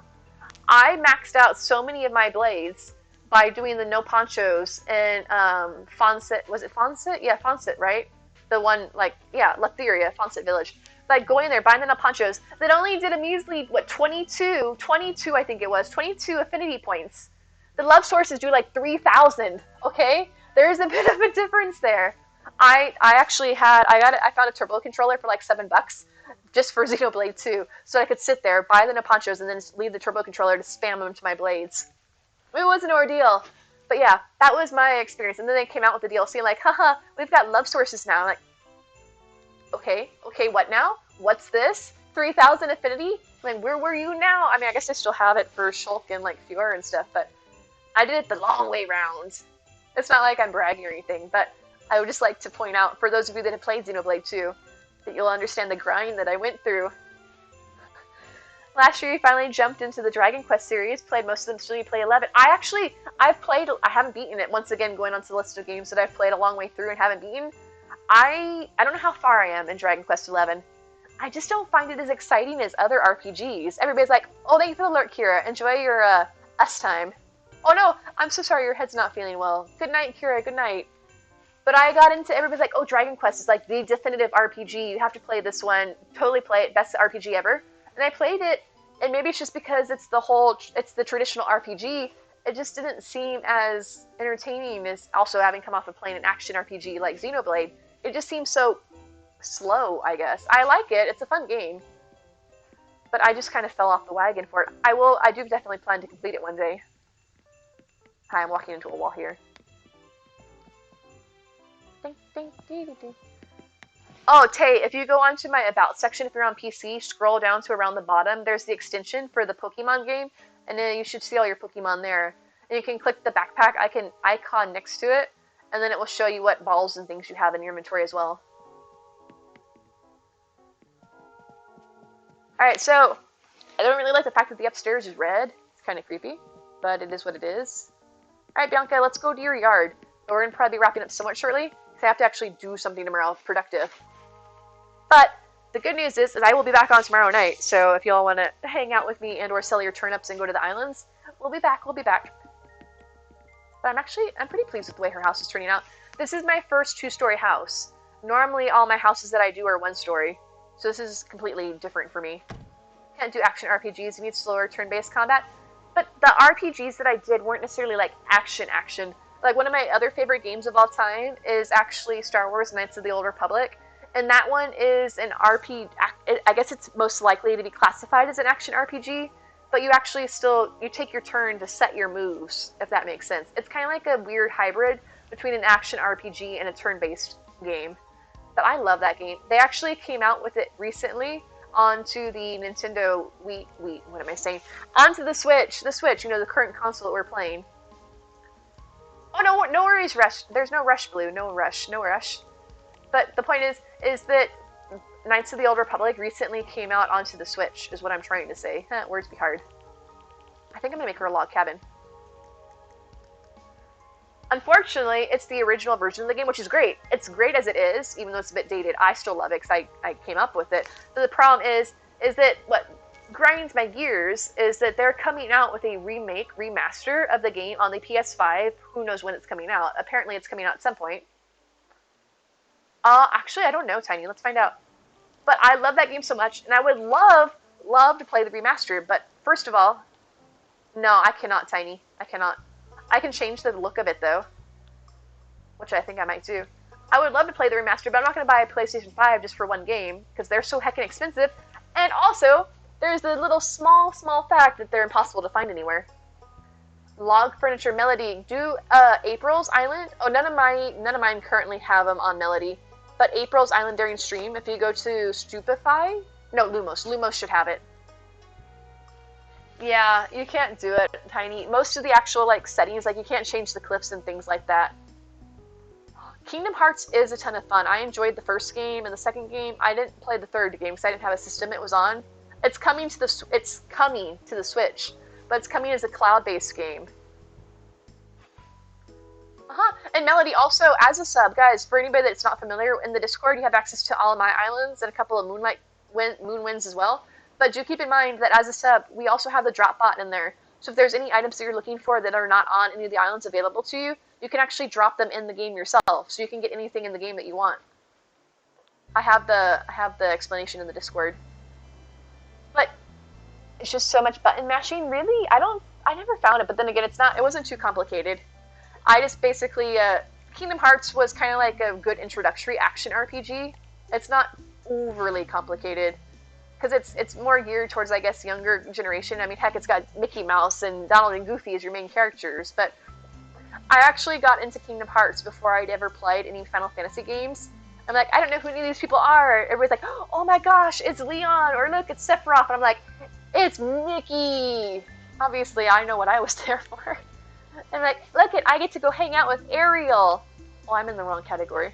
I maxed out so many of my blades by doing the no ponchos and Fonset. Was it Fonset? Yeah, Fonset, right? The one, Letheria, Fonset Village. Like, going there, buying the no ponchos, that only did a measly, 22, I think it was, 22 affinity points. The love sources do like 3,000, okay? There's a bit of a difference there. I found a turbo controller for like $7 just for Xenoblade 2, so I could sit there, buy the no ponchos, and then just leave the turbo controller to spam them to my blades. It was an ordeal. But yeah, that was my experience. And then they came out with the DLC like, haha, we've got love sources now. I'm like, okay, what now? What's this? 3,000 affinity? Like, where were you now? I mean, I guess I still have it for Shulk and like Fiora and stuff, but I did it the long way round. It's not like I'm bragging or anything, but I would just like to point out, for those of you that have played Xenoblade 2, that you'll understand the grind that I went through. Last year, we finally jumped into the Dragon Quest series, played most of them, still need to play 11. I haven't beaten it, once again, going onto the list of games that I've played a long way through and haven't beaten. I don't know how far I am in Dragon Quest 11. I just don't find it as exciting as other RPGs. Everybody's like, oh, thank you for the alert, Kira. Enjoy your, us time. Oh no, I'm so sorry, your head's not feeling well. Good night, Kira, good night. But I got into, everybody's like, oh, Dragon Quest is like the definitive RPG. You have to play this one. Totally play it. Best RPG ever. And I played it, and maybe it's just because it's the traditional RPG. It just didn't seem as entertaining as also having come off of playing an action RPG like Xenoblade. It just seems so slow, I guess. I like it. It's a fun game. But I just kind of fell off the wagon for it. I do definitely plan to complete it one day. Hi, I'm walking into a wall here. Ding, ding, dee, dee, dee. Oh, Tay, if you go onto my About section, if you're on PC, scroll down to around the bottom, there's the extension for the Pokemon game, and then you should see all your Pokemon there. And you can click the backpack icon next to it, and then it will show you what balls and things you have in your inventory as well. Alright, so, I don't really like the fact that the upstairs is red. It's kind of creepy, but it is what it is. Alright, Bianca, let's go to your yard. We're going to probably be wrapping up somewhat shortly, because I have to actually do something tomorrow productive. But the good news is I will be back on tomorrow night, so if y'all want to hang out with me and or sell your turnips and go to the islands, we'll be back. But I'm pretty pleased with the way her house is turning out. This is my first 2-story house. Normally all my houses that I do are 1-story, so this is completely different for me. Can't do action RPGs, you need slower turn-based combat. But the RPGs that I did weren't necessarily like action. Like one of my other favorite games of all time is actually Star Wars Knights of the Old Republic. And that one is an RPG, I guess it's most likely to be classified as an action RPG, but you actually you take your turn to set your moves, if that makes sense. It's kind of like a weird hybrid between an action RPG and a turn-based game. But I love that game. They actually came out with it recently onto the Nintendo what am I saying? Onto the Switch, the current console that we're playing. Oh no, no worries, Rush. There's no rush, Blue. No rush. But the point is that Knights of the Old Republic recently came out onto the Switch, is what I'm trying to say. Words be hard. I think I'm gonna make her a log cabin. Unfortunately, it's the original version of the game, which is great. It's great as it is, even though it's a bit dated. I still love it because I came up with it. But the problem is that what grinds my gears is that they're coming out with a remaster of the game on the PS5. Who knows when it's coming out? Apparently it's coming out at some point. Actually, I don't know, Tiny. Let's find out. But I love that game so much, and I would love to play the remaster. But first of all, no, I cannot, Tiny. I cannot. I can change the look of it, though, which I think I might do. I would love to play the remaster, but I'm not going to buy a PlayStation 5 just for one game, because they're so heckin' expensive. And also, there's the little small fact that they're impossible to find anywhere. Log Furniture Melody. Do April's Island? Oh, none of mine currently have them on Melody. But April's Island during stream, if you go to Stupefy, no, Lumos should have it. Yeah, you can't do it, Tiny. Most of the actual like settings, like you can't change the cliffs and things like that. Kingdom Hearts is a ton of fun. I enjoyed the first game and the second game. I didn't play the third game because I didn't have a system it was on. It's coming to the Switch, but it's coming as a cloud-based game. And Melody also, as a sub, guys, for anybody that's not familiar, in the Discord you have access to all of my islands and a couple of moon winds as well. But do keep in mind that as a sub, we also have the drop bot in there. So if there's any items that you're looking for that are not on any of the islands available to you, you can actually drop them in the game yourself, so you can get anything in the game that you want. I have the explanation in the Discord. But it's just so much button mashing. Really, I never found it. But then again, it wasn't too complicated. I just basically, Kingdom Hearts was kind of like a good introductory action RPG. It's not overly complicated, because it's more geared towards, I guess, younger generation. I mean, heck, it's got Mickey Mouse and Donald and Goofy as your main characters, but I actually got into Kingdom Hearts before I'd ever played any Final Fantasy games. I'm like, I don't know who any of these people are. Everybody's like, oh my gosh, it's Leon, or look, it's Sephiroth. And I'm like, it's Mickey. Obviously, I know what I was there for. I'm like, look, I get to go hang out with Ariel. Oh, I'm in the wrong category.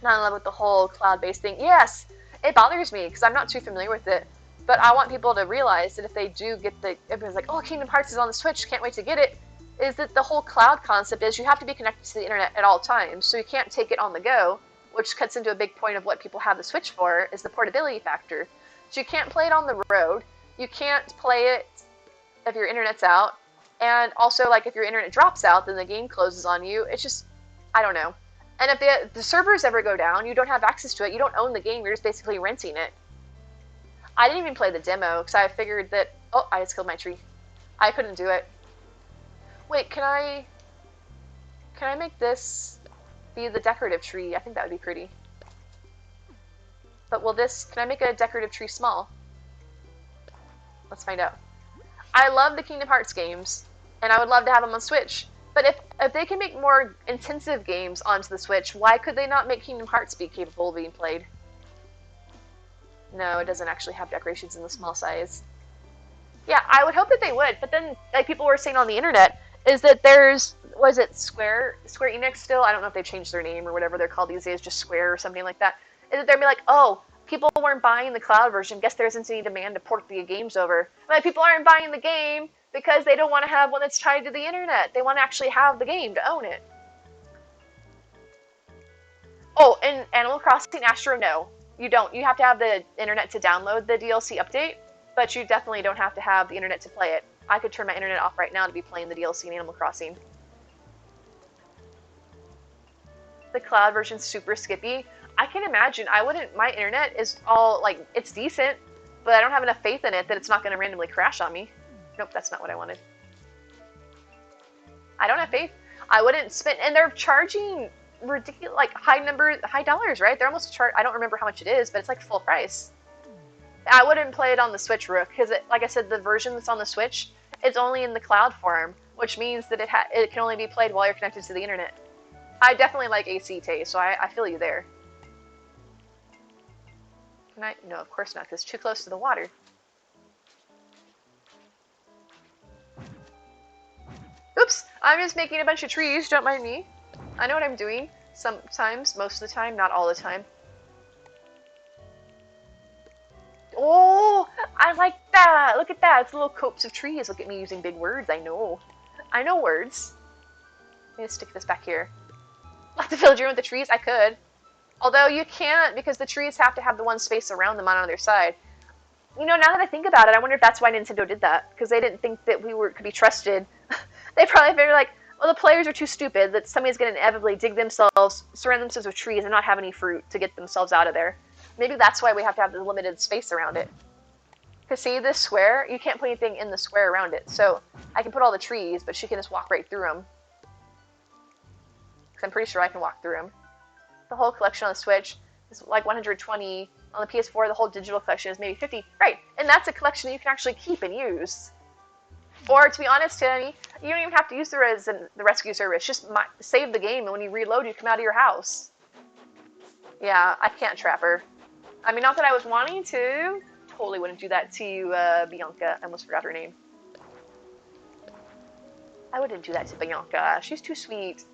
Not in love with the whole cloud-based thing. Yes, it bothers me because I'm not too familiar with it. But I want people to realize that if they do get everyone's like, oh, Kingdom Hearts is on the Switch, can't wait to get it, is that the whole cloud concept is you have to be connected to the internet at all times, so you can't take it on the go, which cuts into a big point of what people have the Switch for, is the portability factor. So you can't play it on the road, you can't play it if your internet's out, and also, like, if your internet drops out, then the game closes on you. It's just, I don't know. And if the servers ever go down, you don't have access to it, you don't own the game, you're just basically renting it. I didn't even play the demo, because I figured that, oh, I just killed my tree. I couldn't do it. Wait, can I make this be the decorative tree? I think that would be pretty. But can I make a decorative tree small? Let's find out. I love the Kingdom Hearts games, and I would love to have them on Switch. But if they can make more intensive games onto the Switch, why could they not make Kingdom Hearts be capable of being played? No, it doesn't actually have decorations in the small size. Yeah, I would hope that they would, but then, like people were saying on the internet, is that was it Square Enix still? I don't know if they changed their name or whatever they're called these days, just Square or something like that. Is that they're be like, oh, people weren't buying the cloud version, guess there isn't any demand to port the games over. Like, people aren't buying the game because they don't want to have one that's tied to the internet. They want to actually have the game to own it. Oh, and Animal Crossing Astro, no. You don't. You have to have the internet to download the DLC update, but you definitely don't have to have the internet to play it. I could turn my internet off right now to be playing the DLC in Animal Crossing. The cloud version's super skippy. I can imagine. My internet is all, like, it's decent, but I don't have enough faith in it that it's not going to randomly crash on me. Nope, that's not what I wanted. I don't have faith. I wouldn't spend, and they're charging ridiculous, like, high dollars, right? They're almost I don't remember how much it is, but it's like full price. I wouldn't play it on the Switch, Rook, because, like I said, the version that's on the Switch, it's only in the cloud form, which means that it can only be played while you're connected to the internet. I definitely like AC taste, so I feel you there. No, of course not, because it's too close to the water. Oops, I'm just making a bunch of trees, don't mind me. I know what I'm doing. Sometimes, most of the time, not all the time. Oh, I like that! Look at that, it's little copes of trees. Look at me using big words, I know. I know words. Let me stick this back here. Like to fill your room with the trees? I could. Although you can't, because the trees have to have the one space around them on either side. You know, now that I think about it, I wonder if that's why Nintendo did that. Because they didn't think that could be trusted. They probably figured, like, well, the players are too stupid, that somebody's going to inevitably dig themselves, surround themselves with trees, and not have any fruit to get themselves out of there. Maybe that's why we have to have the limited space around it. Because see, this square, you can't put anything in the square around it. So I can put all the trees, but she can just walk right through them. Because I'm pretty sure I can walk through them. The whole collection on the Switch is like 120. On the PS4, the whole digital collection is maybe 50. Right, and that's a collection that you can actually keep and use. Or, to be honest, Tammy, you don't even have to use the rescue service. Just save the game, and when you reload, you come out of your house. Yeah, I can't trap her. I mean, not that I was wanting to. Totally wouldn't do that to you, Bianca. I almost forgot her name. I wouldn't do that to Bianca. She's too sweet.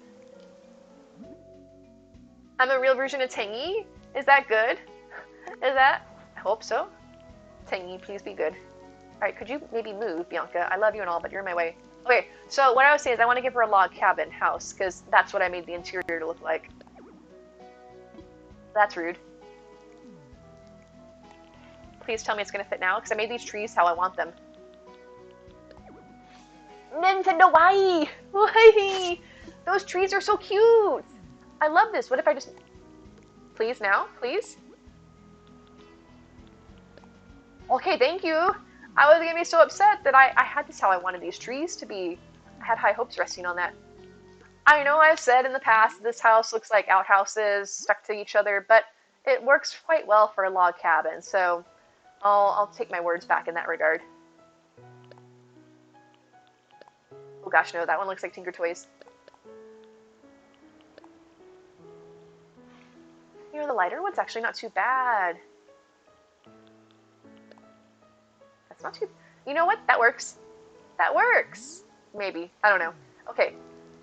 I'm a real version of Tangy. Is that good? Is that? I hope so. Tangy, please be good. Alright, could you maybe move, Bianca? I love you and all, but you're in my way. Okay, so what I was saying is I want to give her a log cabin house, because that's what I made the interior to look like. That's rude. Please tell me it's going to fit now, because I made these trees how I want them. Nintendo, why? Why? Those trees are so cute! I love this. What if I just... Please now? Please? Okay, thank you. I was going to be so upset that I had this how I wanted these trees to be. I had high hopes resting on that. I know I've said in the past this house looks like outhouses stuck to each other, but it works quite well for a log cabin, so I'll take my words back in that regard. Oh gosh, no, that one looks like Tinker Toys. You know, the lighter one's actually not too bad. That's not too... You know what? That works. That works. Maybe. I don't know. Okay.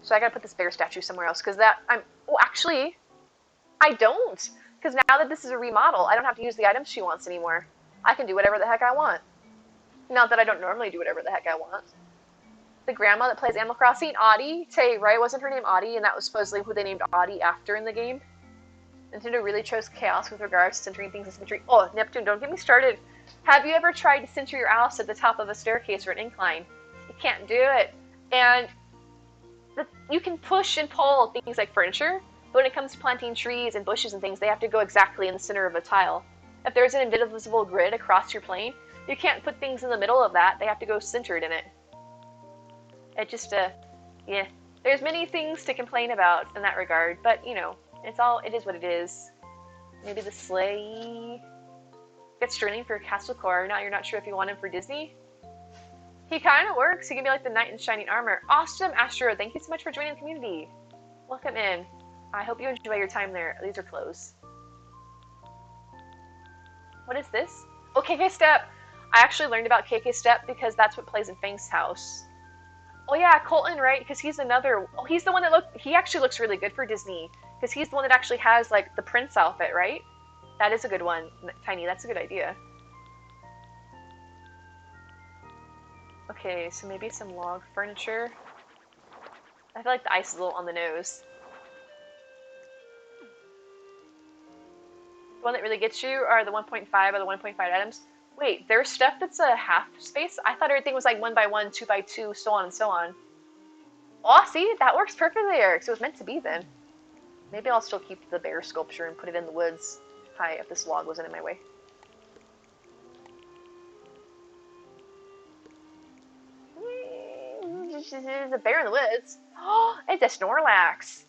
So I gotta put this bear statue somewhere else, because that... Oh, actually, I don't. Because now that this is a remodel, I don't have to use the items she wants anymore. I can do whatever the heck I want. Not that I don't normally do whatever the heck I want. The grandma that plays Animal Crossing, Audie, Tay, right? Wasn't her name Audie? And that was supposedly who they named Audie after in the game. Nintendo really chose chaos with regards to centering things in symmetry. Oh, Neptune, don't get me started. Have you ever tried to center your house at the top of a staircase or an incline? You can't do it. And you can push and pull things like furniture, but when it comes to planting trees and bushes and things, they have to go exactly in the center of a tile. If there's an invisible grid across your plane, you can't put things in the middle of that. They have to go centered in it. It just, yeah. There's many things to complain about in that regard, but, you know, it is what it is. Maybe the sleigh gets Sterling for Castle Core. Now you're not sure if you want him for Disney. He kind of works. He can be like the knight in shining armor. Awesome, Astro. Thank you so much for joining the community. Welcome in. I hope you enjoy your time there. These are clothes. What is this? Oh, KK Step. I actually learned about KK Step because that's what plays in Fang's house. Oh yeah, Colton, right? Because he's another... Oh, he's the one that he actually looks really good for Disney. Because he's the one that actually has, like, the prince outfit, right? That is a good one. Tiny, that's a good idea. Okay, so maybe some log furniture. I feel like the ice is a little on the nose. The one that really gets you are the 1.5 or the 1.5 items. Wait, there's stuff that's a half space? I thought everything was like 1 by 1, 2 by 2, so on and so on. Oh, see? That works perfectly there, because it was meant to be then. Maybe I'll still keep the bear sculpture and put it in the woods. Hi, if this log wasn't in my way. There's a bear in the woods. Oh, it's a Snorlax.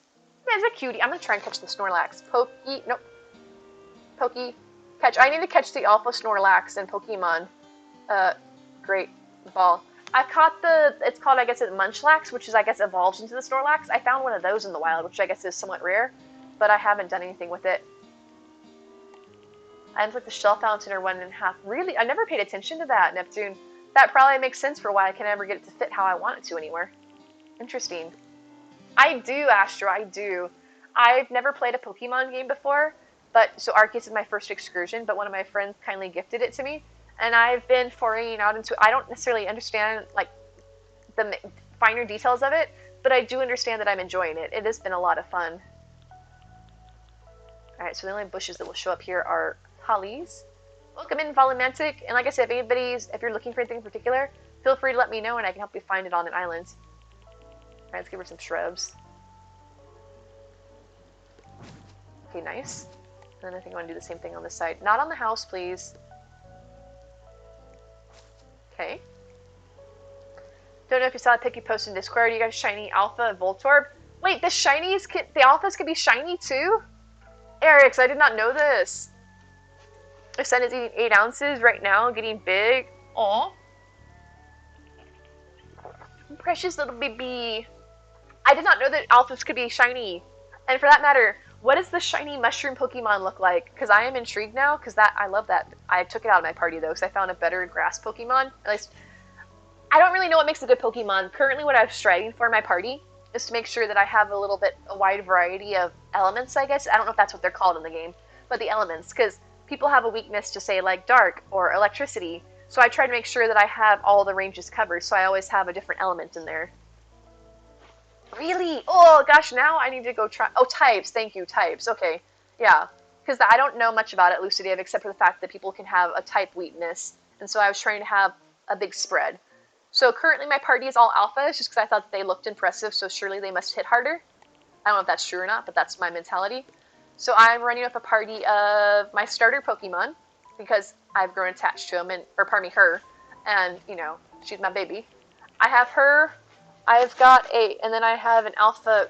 It's a cutie. I'm gonna try and catch the Snorlax. Pokey, nope. Pokey, catch. I need to catch the Alpha Snorlax in Pokemon. Great ball. I caught it's called, I guess, it's Munchlax, which is, I guess, evolves into the Snorlax. I found one of those in the wild, which I guess is somewhat rare, but I haven't done anything with it. Items like the shell fountain are 1.5. Really? I never paid attention to that, Neptune. That probably makes sense for why I can never get it to fit how I want it to anywhere. Interesting. I do, Astro, I do. I've never played a Pokemon game before, so Arceus is my first excursion, but one of my friends kindly gifted it to me, and I've been foraying out into... I don't necessarily understand, like, the finer details of it, but I do understand that I'm enjoying it. It has been a lot of fun. Alright, so the only bushes that will show up here are hollies. Welcome in, Volumantic, and like I said, if you're looking for anything in particular, feel free to let me know and I can help you find it on an island. Alright, let's give her some shrubs. Okay, nice. And then I think I want to do the same thing on this side. Not on the house, please. Okay. Don't know if you saw the pic you posted in Discord. You got a shiny alpha and Voltorb. Wait, the alphas can be shiny too? Eric, I did not know this. My son is eating 8 ounces right now, getting big. Aw. Precious little baby. I did not know that alphas could be shiny. And for that matter, what does the shiny mushroom Pokemon look like? Because I am intrigued now, because I love that. I took it out of my party, though, because I found a better grass Pokemon. At least, I don't really know what makes a good Pokemon. Currently, what I'm striving for in my party is to make sure that I have a wide variety of elements, I guess. I don't know if that's what they're called in the game, but the elements, because people have a weakness to, say, like dark or electricity. So I try to make sure that I have all the ranges covered, so I always have a different element in there. Really? Oh, gosh, now I need to go try... Oh, types. Thank you, types. Okay. Yeah. Because I don't know much about it, Lucidative, except for the fact that people can have a type weakness. And so I was trying to have a big spread. So currently my party is all alphas, just because I thought that they looked impressive, so surely they must hit harder. I don't know if that's true or not, but that's my mentality. So I'm running up a party of my starter Pokemon, because I've grown attached to him, or pardon me, her. And, you know, she's my baby. I have her... I've got and then I have an alpha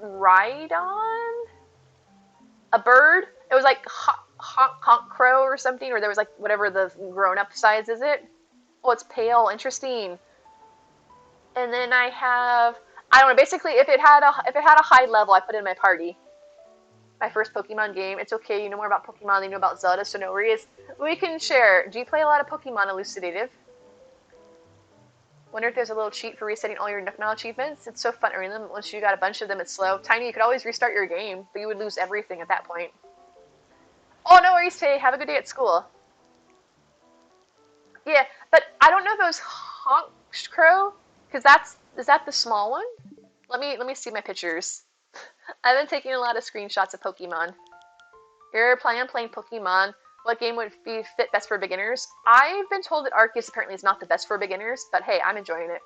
Rhydon? A bird? It was like honk crow or something, or there was like whatever the grown-up size is it. Oh, it's pale. Interesting. And then I don't know, basically if it had a high level, I put it in my party. My first Pokemon game. It's okay, you know more about Pokemon than you know about Zelda, so no worries. We can share. Do you play a lot of Pokemon Elucidative? Wonder if there's a little cheat for resetting all your Nook Mile achievements. It's so fun earning them. Once you got a bunch of them, it's slow. Tiny, you could always restart your game, but you would lose everything at that point. Oh, no worries, Tay. Have a good day at school. Yeah, but I don't know if it was Honk Crow, because is that the small one? Let me see my pictures. I've been taking a lot of screenshots of Pokemon. You're planning on playing Pokemon. What game would be fit best for beginners? I've been told that Arceus apparently is not the best for beginners, but hey, I'm enjoying it.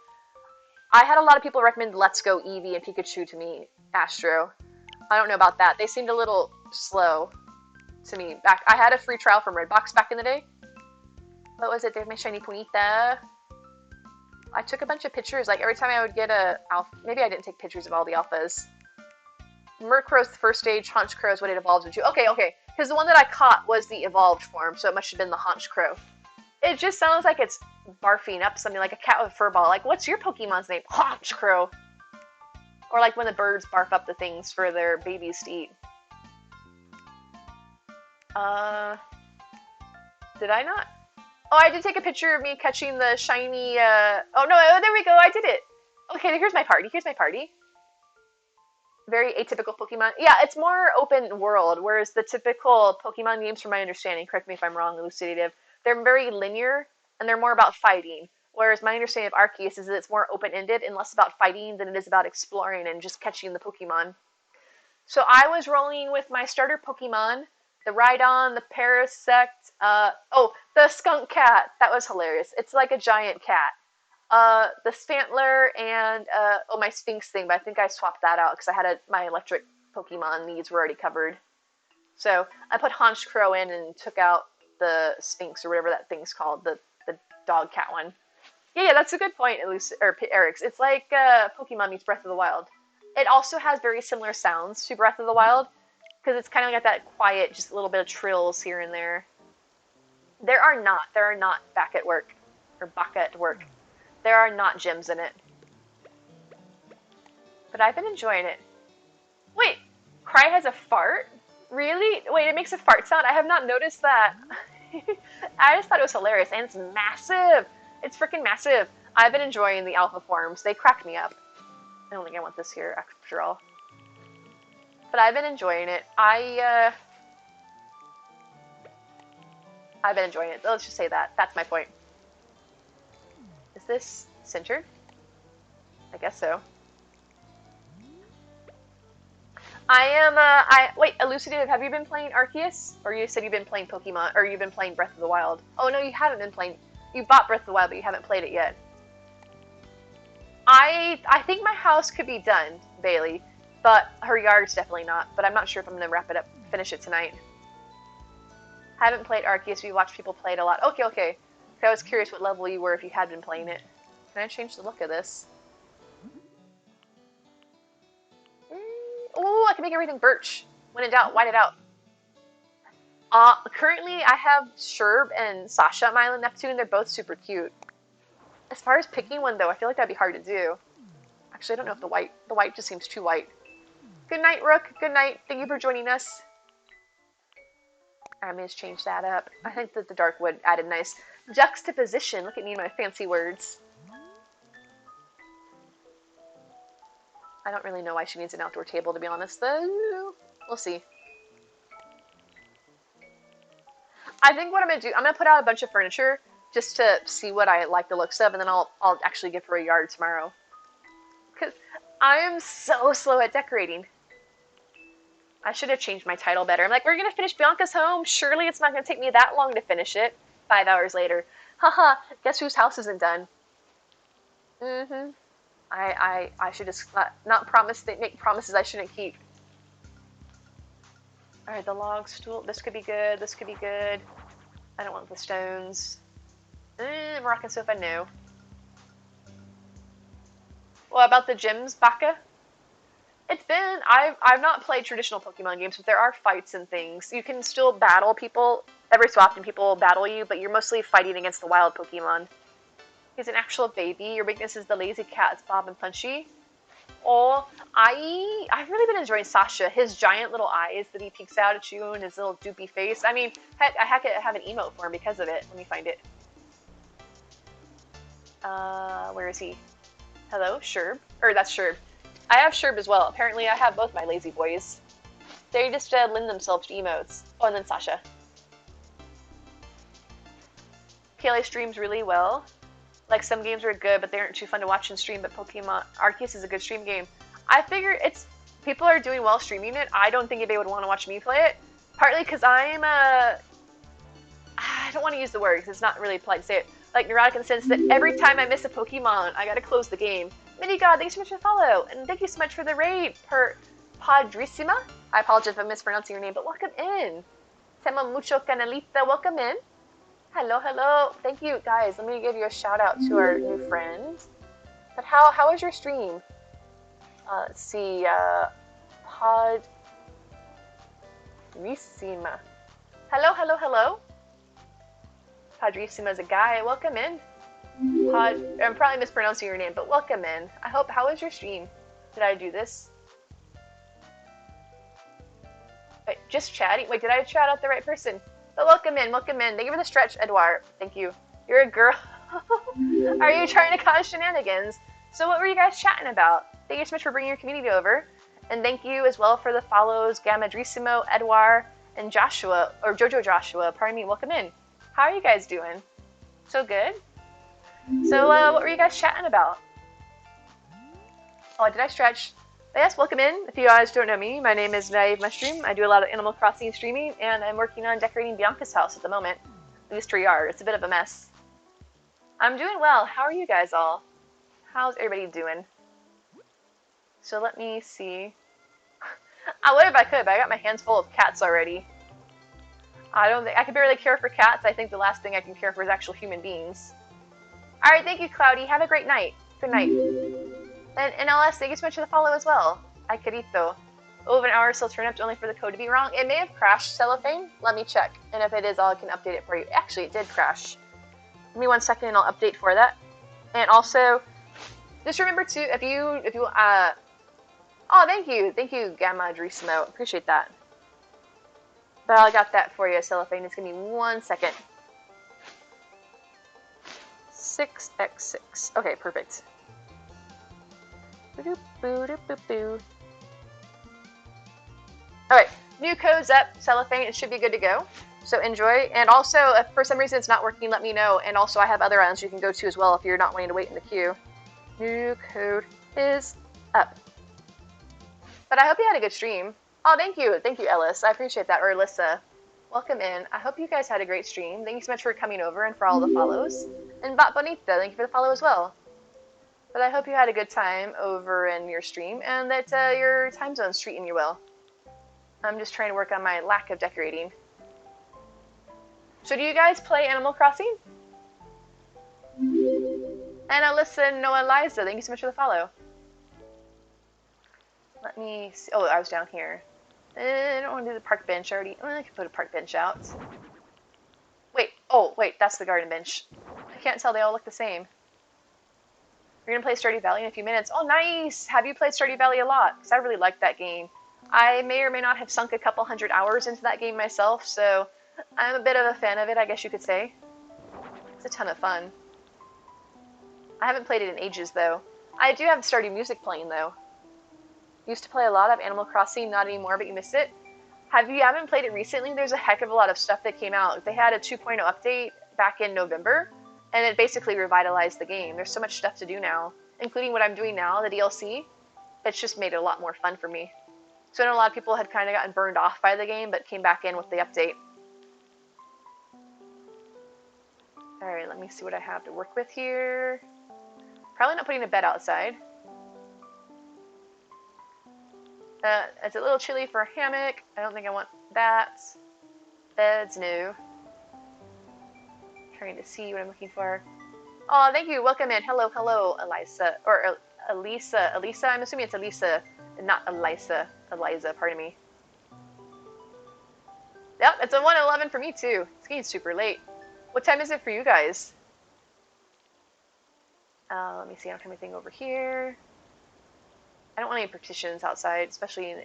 I had a lot of people recommend Let's Go Eevee and Pikachu to me, Astro. I don't know about that. They seemed a little slow to me. I had a free trial from Redbox back in the day. What was it? There's my shiny Ponyta. I took a bunch of pictures. Like every time I would get a alpha, maybe I didn't take pictures of all the alphas. Murkrow's the first stage. Haunch Crow is what it evolves into. Okay. Because the one that I caught was the evolved form, so it must have been the Haunch Crow. It just sounds like it's barfing up something like a cat with a fur ball. Like, what's your Pokemon's name? Haunch Crow. Or like when the birds barf up the things for their babies to eat. Did I not? Oh, I did take a picture of me catching the shiny, oh no, there we go, I did it. Okay, here's my party. Very atypical Pokemon. Yeah, it's more open world, whereas the typical Pokemon games, from my understanding, correct me if I'm wrong, Elucidative, they're very linear, and they're more about fighting. Whereas my understanding of Arceus is that it's more open-ended and less about fighting than it is about exploring and just catching the Pokemon. So I was rolling with my starter Pokemon, the Rhydon, the Parasect, the skunk cat. That was hilarious. It's like a giant cat. The Stantler and my Sphinx thing, but I think I swapped that out because I had my electric Pokemon needs were already covered. So I put Haunch Crow in and took out the Sphinx or whatever that thing's called, the dog cat one. Yeah, that's a good point, Eric's. It's like Pokemon meets Breath of the Wild. It also has very similar sounds to Breath of the Wild because it's kind of got that quiet, just a little bit of trills here and there. There are not back at work or Baka at work. There are not gyms in it. But I've been enjoying it. Wait, Cry has a fart? Really? Wait, it makes a fart sound? I have not noticed that. I just thought it was hilarious, and it's massive. It's freaking massive. I've been enjoying the alpha forms. They crack me up. I don't think I want this here, after all. But I've been enjoying it. I've been enjoying it. Let's just say that. That's my point. Is this centered? I guess so. Wait, Elucidative, have you been playing Arceus? Or you said you've been playing Pokemon, or you've been playing Breath of the Wild? Oh no, you haven't been playing, you bought Breath of the Wild, but you haven't played it yet. I think my house could be done, Bailey, but her yard's definitely not, but I'm not sure if I'm gonna finish it tonight. Haven't played Arceus, we watched people play it a lot. Okay. I was curious what level you were if you had been playing it. Can I change the look of this? Oh, I can make everything birch. When in doubt, white it out. Currently, I have Sherb and Sasha on my island Neptune. They're both super cute. As far as picking one, though, I feel like that'd be hard to do. Actually, I don't know if the white just seems too white. Good night, Rook. Good night. Thank you for joining us. I'm going to change that up. I think that the dark wood added nice juxtaposition. Look at me and my fancy words. I don't really know why she needs an outdoor table, to be honest, though. We'll see. I think what I'm going to do, I'm going to put out a bunch of furniture just to see what I like the looks of, and then I'll actually give her a yard tomorrow. Because I am so slow at decorating. I should have changed my title better. I'm like, we're going to finish Bianca's home. Surely it's not going to take me that long to finish it. 5 hours later. Haha, guess whose house isn't done? I should just not make promises I shouldn't keep. Alright, the log stool. This could be good. This could be good. I don't want the stones. Moroccan sofa, no. What about the gyms, Baka? It's been, I've not played traditional Pokemon games, but there are fights and things. You can still battle people. Every so often people will battle you, but you're mostly fighting against the wild Pokemon. He's an actual baby. Your weakness is the lazy cats, Bob and Punchy. Oh, I've really been enjoying Sasha. His giant little eyes that he peeks out at you and his little doopy face. I mean, heck, I have an emote for him because of it. Let me find it. Where is he? Hello, Sherb. Or that's Sherb. I have Sherb as well. Apparently, I have both my lazy boys. They just lend themselves to emotes. Oh, and then Sasha. PLA streams really well. Like, some games are good, but they aren't too fun to watch and stream, but Pokemon Arceus is a good stream game. I figure people are doing well streaming it. I don't think anybody would want to watch me play it. Partly because I don't want to use the word because it's not really polite to say it. Like, neurotic in the sense that every time I miss a Pokemon, I gotta close the game. Minigod, thanks so much for the follow, and thank you so much for the raid per Padrissima. I apologize if I'm mispronouncing your name, but welcome in. Tema mucho canalita, welcome in. Hello, hello. Thank you, guys. Let me give you a shout out to our new friend. But how was your stream? Let's see. Padrissima. Hello, hello, hello. Padrissima is a guy. Welcome in. I'm probably mispronouncing your name, but welcome in. How was your stream? Did I do this? Wait, just chatting? Wait, did I chat out the right person? But welcome in, welcome in. Thank you for the stretch, Edouard. Thank you. You're a girl. Are you trying to cause shenanigans? So what were you guys chatting about? Thank you so much for bringing your community over. And thank you as well for the follows, Gamadrissimo, Edouard, and Joshua, or Jojo Joshua, pardon me, welcome in. How are you guys doing? So good? So what were you guys chatting about? Oh, did I stretch? But yes, welcome in. If you guys don't know me, my name is Naive Mushroom. I do a lot of Animal Crossing streaming, and I'm working on decorating Bianca's house at the moment. At least her yard. It's a bit of a mess. I'm doing well. How are you guys all? How's everybody doing? So let me see. I would if I could, but I got my hands full of cats already. I can barely care for cats. I think the last thing I can care for is actual human beings. Alright, thank you, Cloudy. Have a great night. Good night. And LS, thank you so much for the follow as well. Ay, querido. Over an hour still turned up only for the code to be wrong. It may have crashed, Cellophane. Let me check. And if it is, I can update it for you. Actually, it did crash. Give me 1 second and I'll update for that. And also, just remember too, if you, oh, thank you, Gamadrissimo. Appreciate that. But I got that for you, Cellophane. It's gonna be 1 second. 6x6. Okay, perfect. Alright, new code's up, Cellophane. It should be good to go. So enjoy. And also, if for some reason it's not working, let me know. And also, I have other islands you can go to as well if you're not wanting to wait in the queue. New code is up. But I hope you had a good stream. Oh, thank you. Thank you, Ellis. I appreciate that. Or Alyssa. Welcome in. I hope you guys had a great stream. Thank you so much for coming over and for all the follows. And Bat Bonita, thank you for the follow as well. But I hope you had a good time over in your stream and that your time zone's treating you well. I'm just trying to work on my lack of decorating. So do you guys play Animal Crossing? And Alyssa, Noah, Liza, thank you so much for the follow. Let me see. Oh, I was down here. I don't want to do the park bench already. I can put a park bench out. Wait. Oh, wait. That's the garden bench. I can't tell. They all look the same. You're going to play Stardew Valley in a few minutes. Oh, nice. Have you played Stardew Valley a lot? Because I really like that game. I may or may not have sunk a couple 100 hours into that game myself, so I'm a bit of a fan of it, I guess you could say. It's a ton of fun. I haven't played it in ages, though. I do have Stardew music playing, though. Used to play a lot of Animal Crossing, not anymore, but you missed it. If you haven't played it recently, there's a heck of a lot of stuff that came out. They had a 2.0 update back in November, and it basically revitalized the game. There's so much stuff to do now, including what I'm doing now, the DLC. It's just made it a lot more fun for me. So I know a lot of people had kind of gotten burned off by the game, but came back in with the update. Alright, let me see what I have to work with here. Probably not putting a bed outside. It's a little chilly for a hammock. I don't think I want that. Beds, no. Trying to see what I'm looking for. Oh, thank you. Welcome in. Hello, hello, Elisa. Or Elisa. Elisa, I'm assuming it's Elisa, and not Elisa. Eliza, pardon me. Yep, it's a 1:11 for me, too. It's getting super late. What time is it for you guys? Let me see. I don't have anything over here. I don't want any partitions outside, especially in...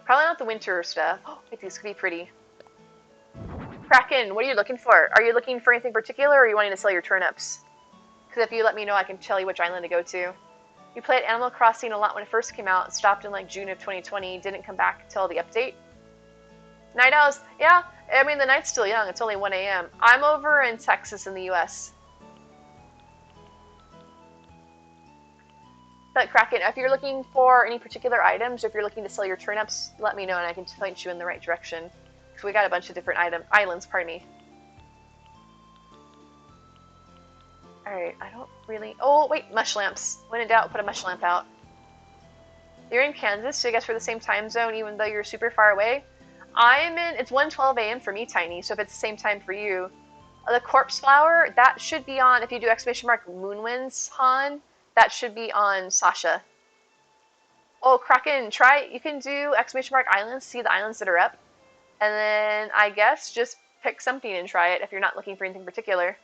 Probably not the winter stuff. Oh, wait, these could be pretty. Kraken, what are you looking for? Are you looking for anything particular, or are you wanting to sell your turnips? Because if you let me know, I can tell you which island to go to. You played Animal Crossing a lot when it first came out. Stopped in like June of 2020. Didn't come back till the update. Night owls, yeah. I mean, the night's still young. It's only 1 a.m. I'm over in Texas in the U.S. But Kraken, if you're looking for any particular items, or if you're looking to sell your turnips, let me know and I can point you in the right direction. Because we got a bunch of different islands, pardon me. Alright, I don't really... Oh, wait, mush lamps. When in doubt, put a mush lamp out. You're in Kansas, so I guess we're the same time zone, even though you're super far away. I'm in... It's 1:12 a.m. for me, Tiny, so if it's the same time for you. The corpse flower, that should be on, if you do exclamation mark Moonwinds, Han, that should be on Sasha. Oh, Kraken, try... You can do exclamation mark islands, see the islands that are up. And then, I guess, just pick something and try it if you're not looking for anything particular.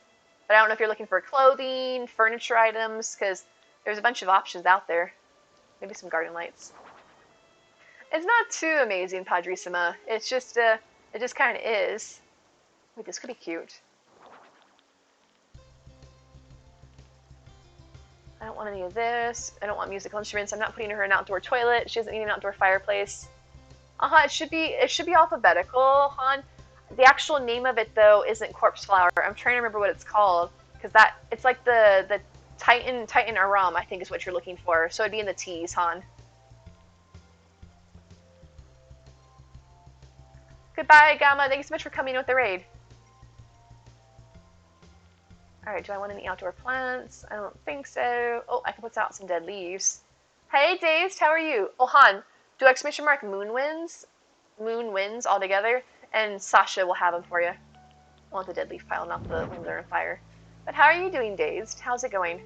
But I don't know if you're looking for clothing, furniture items, because there's a bunch of options out there. Maybe some garden lights. It's not too amazing, Padrissima. It's just, it just kind of is. Wait, this could be cute. I don't want any of this. I don't want musical instruments. I'm not putting her in an outdoor toilet. She doesn't need an outdoor fireplace. It should be alphabetical, Han. The actual name of it though isn't corpse flower. I'm trying to remember what it's called because it's like the Titan Aram, I think is what you're looking for. So it'd be in the T's, Han. Goodbye, Gamma. Thank you so much for coming with the raid. Alright, do I want any outdoor plants? I don't think so. Oh, I can put out some dead leaves. Hey, Dazed, how are you? Oh, Han, do exclamation mark Moonwinds all together, and Sasha will have them for you. I want the dead leaf pile, not the ones that are on fire. But how are you doing, Dazed? How's it going?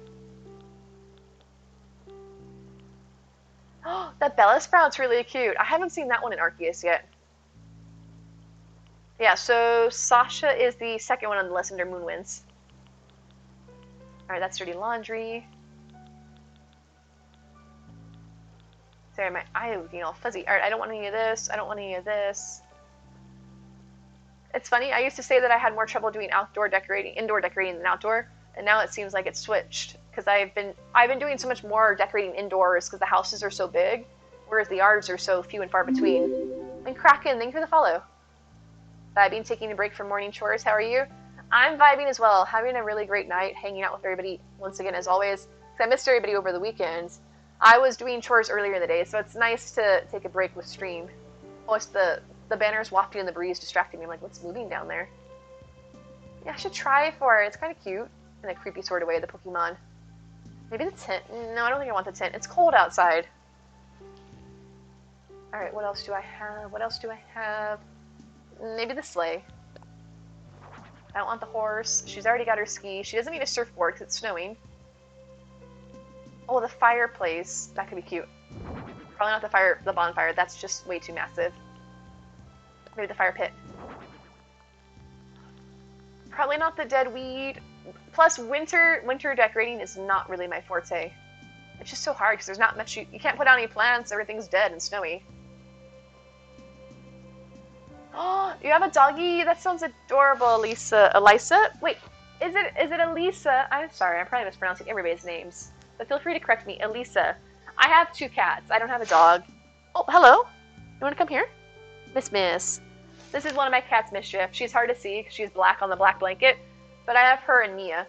Oh, that Bella Sprout's really cute. I haven't seen that one in Arceus yet. Yeah, so Sasha is the second one on the list under Moonwinds. Alright, that's dirty laundry. Sorry, my eye was getting all fuzzy. Alright, I don't want any of this. I don't want any of this. It's funny, I used to say that I had more trouble doing indoor decorating than outdoor, and now it seems like it's switched. Because I've been doing so much more decorating indoors because the houses are so big, whereas the yards are so few and far between. And Kraken, thank you for the follow. Vibing, taking a break from morning chores. How are you? I'm vibing as well, having a really great night, hanging out with everybody once again as always. Because I missed everybody over the weekends. I was doing chores earlier in the day, so it's nice to take a break with stream. Oh, it's the banners wafting in the breeze distracting me. I'm like, what's moving down there? Yeah, I should try for it. It's kind of cute in a creepy sort of way, the Pokemon. Maybe the tent. No, I don't think I want the tent. It's cold outside. Alright, what else do I have? What else do I have? Maybe the sleigh. I don't want the horse. She's already got her ski. She doesn't need a surfboard because it's snowing. Oh, the fireplace. That could be cute. Probably not the bonfire. That's just way too massive. Maybe the fire pit. Probably not the dead weed. Plus, winter decorating is not really my forte. It's just so hard because there's not much. You can't put out any plants. Everything's dead and snowy. Oh, you have a doggy? That sounds adorable, Elisa? Wait, is it Elisa? I'm sorry, I'm probably mispronouncing everybody's names. But feel free to correct me. Elisa. I have 2 cats. I don't have a dog. Oh, hello. You want to come here? Miss. This is one of my cats, Mischief. She's hard to see because she's black on the black blanket. But I have her and Mia.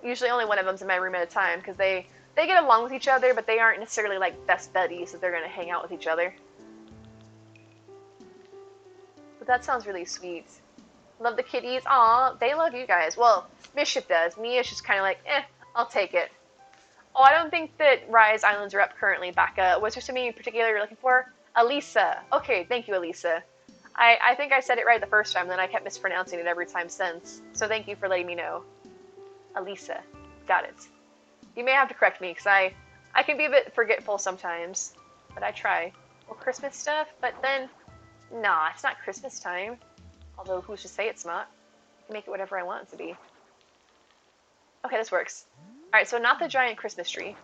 Usually only one of them's in my room at a time because they get along with each other, but they aren't necessarily like best buddies that they're going to hang out with each other. But that sounds really sweet. Love the kitties. Aw, they love you guys. Well, Mischief does. Mia's just kind of like, I'll take it. Oh, I don't think that Rise Islands are up currently, Becca. Was there something in particular you're looking for? Elisa. Okay, thank you, Elisa. I think I said it right the first time, then I kept mispronouncing it every time since. So thank you for letting me know. Elisa. Got it. You may have to correct me, because I can be a bit forgetful sometimes. But I try. Well, Christmas stuff, but then... Nah, it's not Christmas time. Although, who's to say it's not? I can make it whatever I want it to be. Okay, this works. Alright, so not the giant Christmas tree.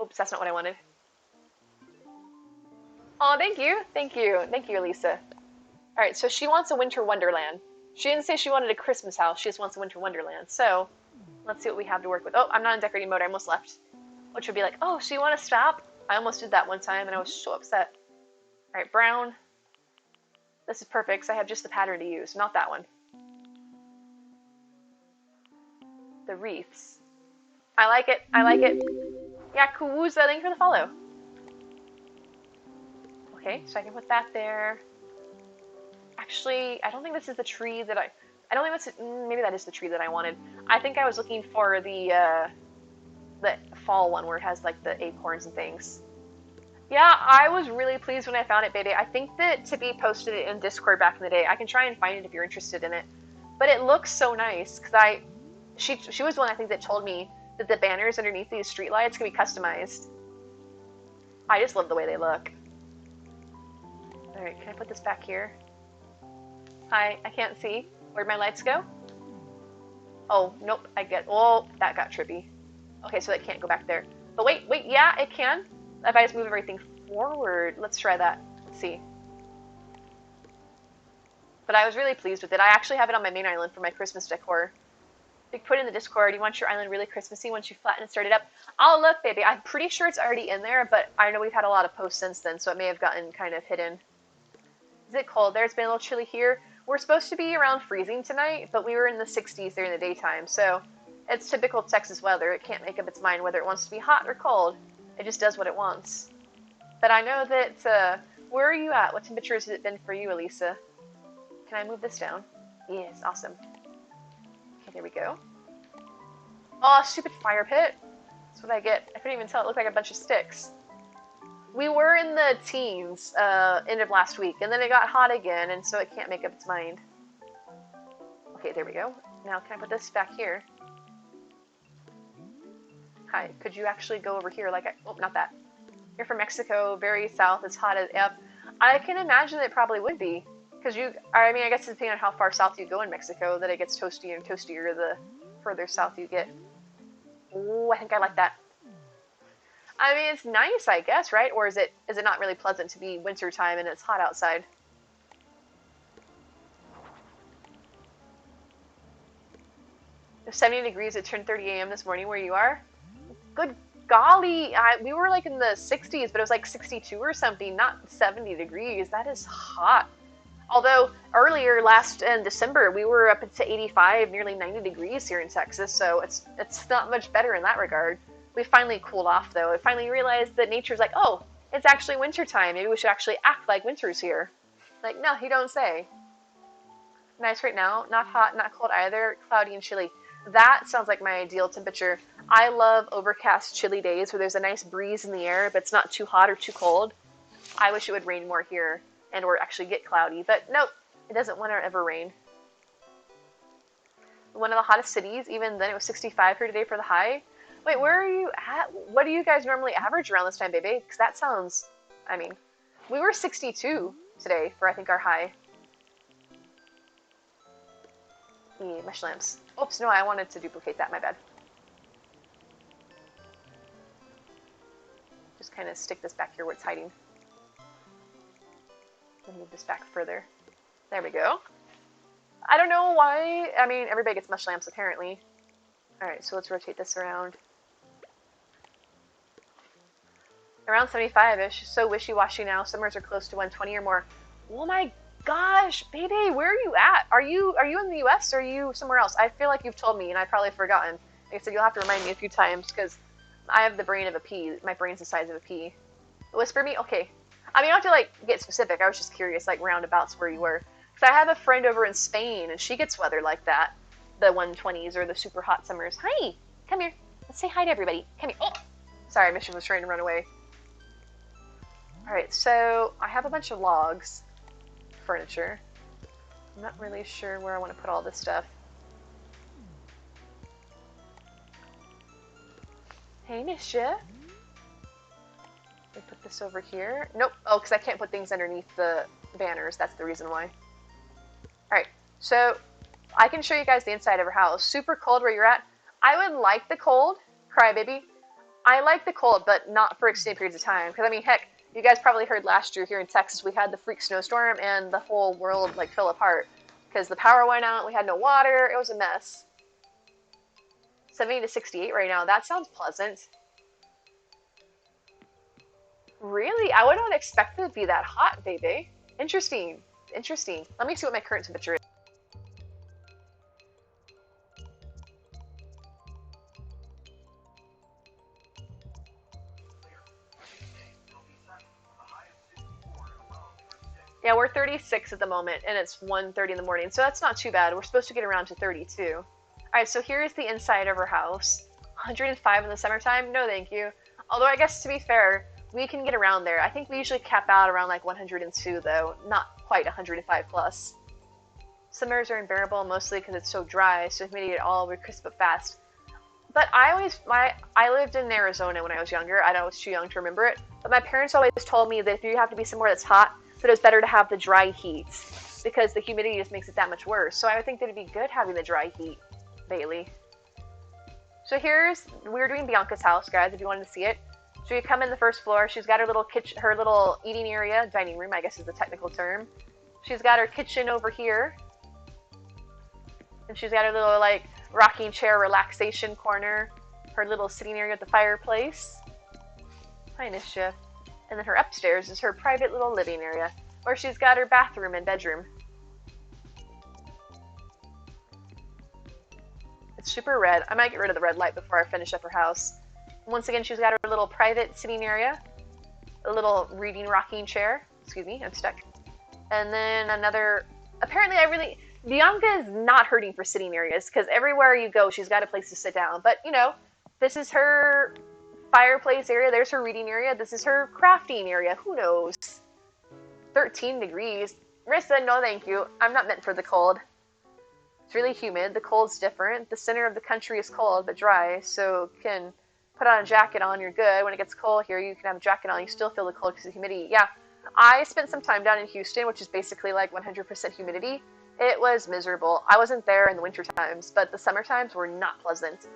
Oops, that's not what I wanted. Oh, thank you. Thank you. Thank you, Lisa. Alright, so she wants a winter wonderland. She didn't say she wanted a Christmas house, she just wants a winter wonderland. So, let's see what we have to work with. Oh, I'm not in decorating mode, I almost left. Which would be like, oh, so you want to stop? I almost did that one time and I was so upset. Alright, brown. This is perfect because I have just the pattern to use, not that one. The wreaths. I like it. I like it. Yeah, Kuwuza, thank you for the follow. Okay, so I can put that there. Actually, I don't think this is the tree that I don't think that's maybe that is the tree that I wanted. I think I was looking for the fall one where it has like the acorns and things. Yeah, I was really pleased when I found it, baby. I think that Tippy posted it in Discord back in the day. I can try and find it if you're interested in it. But it looks so nice because she was the one I think that told me that the banners underneath these streetlights can be customized. I just love the way they look. All right, can I put this back here? Hi, I can't see. Where'd my lights go? Oh, nope, oh, that got trippy. Okay, so it can't go back there. But wait, yeah, it can. If I just move everything forward, let's try that. Let's see. But I was really pleased with it. I actually have it on my main island for my Christmas decor. Like, put it in the Discord. You want your island really Christmassy once you flatten and start it up? I'll look, baby. I'm pretty sure it's already in there, but I know we've had a lot of posts since then, so it may have gotten kind of hidden. Is it cold there? It's been a little chilly here. We're supposed to be around freezing tonight, but we were in the 60s during the daytime, so it's typical Texas weather. It can't make up its mind whether it wants to be hot or cold. It just does what it wants. But I know that, where are you at? What temperatures has it been for you, Elisa? Can I move this down? Yes, awesome. Okay, there we go. Oh, stupid fire pit. That's what I get. I couldn't even tell. It looked like a bunch of sticks. We were in the teens end of last week, and then it got hot again, and so it can't make up its mind. Okay, there we go. Now, can I put this back here? Hi, could you actually go over here like oh, not that. You're from Mexico, very south, it's hot as F. I can imagine it probably would be. Because I mean, I guess depending on how far south you go in Mexico, that it gets toastier and toastier the further south you get. Ooh, I think I like that. I mean, it's nice, I guess, right? Or is it not really pleasant to be wintertime and it's hot outside? It's 70 degrees, it turned 30 a.m. this morning where you are. Good golly, we were like in the 60s, but it was like 62 or something, not 70 degrees. That is hot. Although earlier in December, we were up to 85, nearly 90 degrees here in Texas, so it's not much better in that regard. We finally cooled off, though. I finally realized that nature's like, oh, it's actually wintertime. Maybe we should actually act like winter's here. Like, no, you don't say. Nice right now. Not hot, not cold either. Cloudy and chilly. That sounds like my ideal temperature. I love overcast, chilly days where there's a nice breeze in the air, but it's not too hot or too cold. I wish it would rain more here and or actually get cloudy, but nope, it doesn't want to ever rain. One of the hottest cities, even then it was 65 here today for the high. Wait, where are you at? What do you guys normally average around this time, baby? Because that sounds, I mean, we were 62 today for I think our high. Yeah, mesh lamps. Oops, no, I wanted to duplicate that, my bad. Just kind of stick this back here where it's hiding. Move this back further. There we go. I don't know why. I mean, everybody gets mesh lamps apparently. Alright, so let's rotate this around. Around 75-ish. So wishy-washy now. Summers are close to 120 or more. Oh my gosh, baby, where are you at? Are you in the US or are you somewhere else? I feel like you've told me and I've probably forgotten. Like I said, you'll have to remind me a few times because I have the brain of a pea. My brain's the size of a pea. Whisper me? Okay. I mean, you don't have to, like, get specific. I was just curious, like, roundabouts where you were. Because I have a friend over in Spain, and she gets weather like that. The 120s or the super hot summers. Hi! Come here. Let's say hi to everybody. Come here. Oh! Sorry, Mission was trying to run away. Alright, so I have a bunch of logs. Furniture. I'm not really sure where I want to put all this stuff. Hey, Misha. Let me put this over here. Nope. Oh, because I can't put things underneath the banners. That's the reason why. Alright, so I can show you guys the inside of our house. Super cold where you're at. I would like the cold, crybaby. I like the cold, but not for extended periods of time. Because, I mean, heck, you guys probably heard last year here in Texas, we had the freak snowstorm and the whole world, like, fell apart. Because the power went out, we had no water, it was a mess. 70 to 68 right now, that sounds pleasant. Really? I would not expect it to be that hot, baby. Interesting. Interesting. Let me see what my current temperature is. Yeah, we're 36 at the moment, and it's 1:30 in the morning, so that's not too bad. We're supposed to get around to 32. All right, so here's the inside of our house. 105 in the summertime? No, thank you. Although I guess to be fair, we can get around there. I think we usually cap out around like 102, though, not quite 105 plus. Summers are unbearable mostly because it's so dry, so humidity at all we crisp up fast. But I lived in Arizona when I was younger. I was too young to remember it. But my parents always told me that if you have to be somewhere that's hot, that it was better to have the dry heat because the humidity just makes it that much worse. So I would think that it'd be good having the dry heat, Bailey. So we're doing Bianca's house, guys, if you wanted to see it. So you come in the first floor. She's got her little kitchen, her little eating area, dining room, I guess is the technical term. She's got her kitchen over here. And she's got her little, like, rocking chair relaxation corner, her little sitting area at the fireplace. Hi, Mischief. And then her upstairs is her private little living area, where she's got her bathroom and bedroom. It's super red. I might get rid of the red light before I finish up her house. Once again, she's got her little private sitting area, a little reading rocking chair. Excuse me, I'm stuck. And then another, apparently Bianca is not hurting for sitting areas, because everywhere you go, she's got a place to sit down. But, you know, this is her fireplace area. There's her reading area. This is her crafting area. Who knows? 13 degrees. Rissa, no thank you. I'm not meant for the cold. It's really humid. The cold's different. The center of the country is cold but dry, so you can put on a jacket on, you're good. When it gets cold here, you can have a jacket on. You still feel the cold because of humidity. Yeah, I spent some time down in Houston, which is basically like 100% humidity. It was miserable. I wasn't there in the winter times, but the summer times were not pleasant.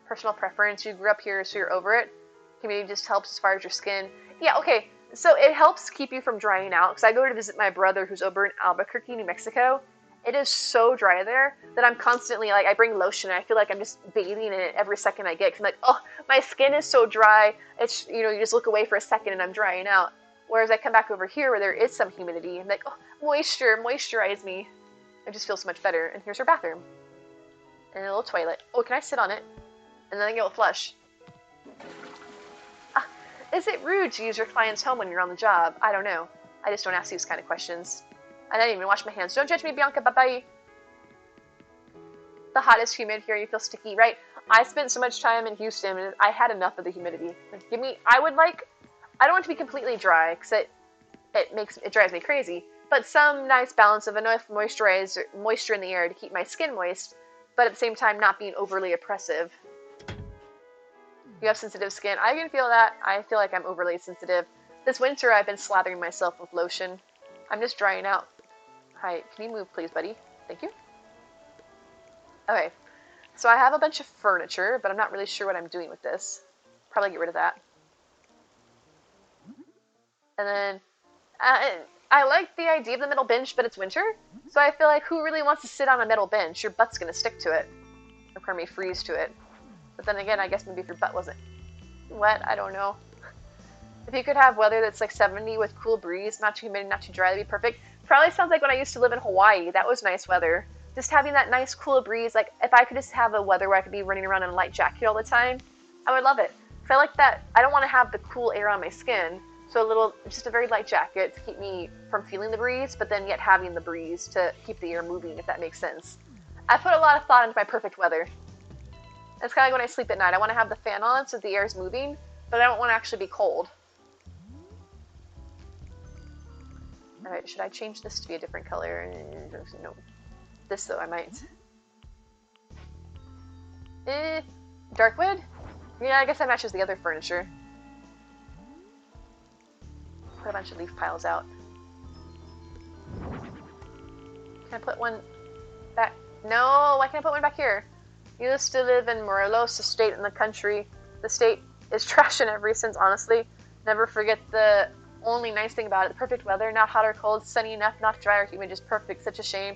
Personal preference. You grew up here, so you're over it. Humidity just helps as far as your skin. Yeah, okay. So it helps keep you from drying out, because I go to visit my brother who's over in Albuquerque, New Mexico. It is so dry there that I'm constantly, like, I bring lotion and I feel like I'm just bathing in it every second I get. Because I'm like, oh, my skin is so dry. It's, you know, you just look away for a second and I'm drying out. Whereas I come back over here where there is some humidity. I'm like, oh, moisturize me. I just feel so much better. And here's her bathroom. And a little toilet. Oh, can I sit on it? And then I go flush. Is it rude to use your client's home when you're on the job? I don't know. I just don't ask these kind of questions. I didn't even wash my hands. Don't judge me, Bianca. Bye-bye. The hot is humid here. You feel sticky, right? I spent so much time in Houston, and I had enough of the humidity. Like, I don't want it to be completely dry, because it drives me crazy. But some nice balance of enough moisture in the air to keep my skin moist, but at the same time not being overly oppressive. You have sensitive skin. I can feel that. I feel like I'm overly sensitive. This winter, I've been slathering myself with lotion. I'm just drying out. Hi, can you move, please, buddy? Thank you. Okay, so I have a bunch of furniture, but I'm not really sure what I'm doing with this. Probably get rid of that. And then, I like the idea of the metal bench, but it's winter, so I feel like who really wants to sit on a metal bench? Your butt's gonna stick to it. Or pardon me, freeze to it. But then again, I guess maybe if your butt wasn't wet, I don't know. If you could have weather that's like 70 with cool breeze, not too humid, not too dry, that'd be perfect. Probably sounds like when I used to live in Hawaii. That was nice weather. Just having that nice cool breeze, like if I could just have a weather where I could be running around in a light jacket all the time, I would love it. Because I like that. I don't want to have the cool air on my skin, so just a very light jacket to keep me from feeling the breeze, but then yet having the breeze to keep the air moving, if that makes sense. I put a lot of thought into my perfect weather. It's kind of like when I sleep at night. I want to have the fan on so the air is moving, but I don't want to actually be cold. Alright, should I change this to be a different color? No. This, though, I might. Dark wood? Yeah, I guess that matches the other furniture. Put a bunch of leaf piles out. Can I put one back? No, why can't I put one back here? Used to live in Morelos, a state in the country. The state is trash in every sense, honestly. Never forget the only nice thing about it, the perfect weather, not hot or cold, sunny enough, not dry or humid, just perfect. Such a shame.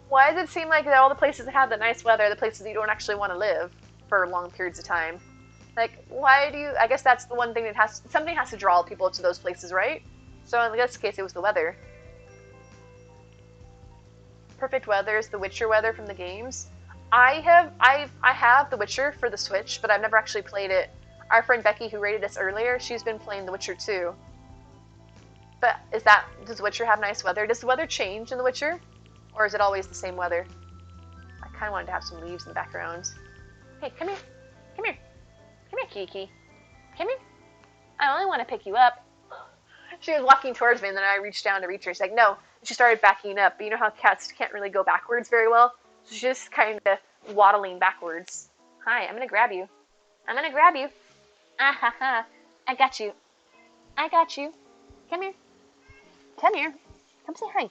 Why does it seem like all the places that have the nice weather are the places that you don't actually want to live for long periods of time? Like, why do you... I guess that's the one thing that something has to draw people to those places, right? So in this case, it was the weather. Perfect weather is the Witcher weather from the games. I have The Witcher for the Switch, but I've never actually played it. Our friend Becky, who rated us earlier, she's been playing The Witcher 2. But does The Witcher have nice weather? Does the weather change in The Witcher? Or is it always the same weather? I kind of wanted to have some leaves in the background. Hey, come here. Come here. Come here, Kiki. Come here. I only want to pick you up. She was walking towards me, and then I reached down to reach her. She's like, no. She started backing up. But you know how cats can't really go backwards very well? So she's just kind of waddling backwards. Hi, I'm going to grab you. I'm going to grab you. Ah ha ha. I got you. I got you. Come here. Come here. Come say hi.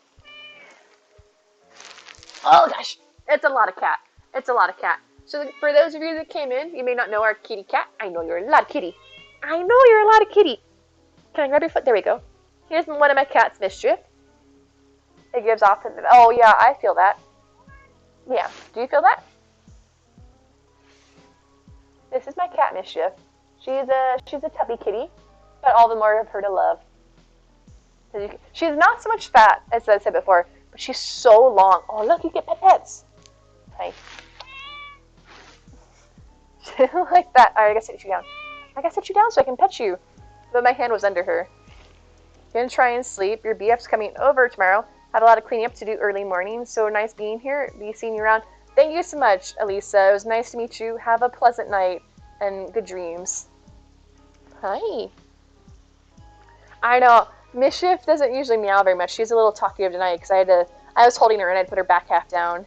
Oh gosh, it's a lot of cat. It's a lot of cat. So for those of you that came in, you may not know our kitty cat. I know you're a lot of kitty. I know you're a lot of kitty. Can I grab your foot? There we go. Here's one of my cat's, Mischief. It gives off. Oh yeah, I feel that. Yeah, do you feel that? This is my cat, Mischief. She's a tubby kitty, but all the more of her to love. She's not so much fat, as I said before, but she's so long. Oh, look, you get pets. Hi. Like that. Alright, I gotta sit you down. I gotta sit you down so I can pet you. But my hand was under her. Gonna try and sleep. Your BF's coming over tomorrow. Have a lot of cleaning up to do early morning. So nice being here. Be seeing you around. Thank you so much, Elisa. It was nice to meet you. Have a pleasant night and good dreams. Hi. I know. Mischief doesn't usually meow very much. She's a little talkative tonight because I was holding her and I'd put her back half down.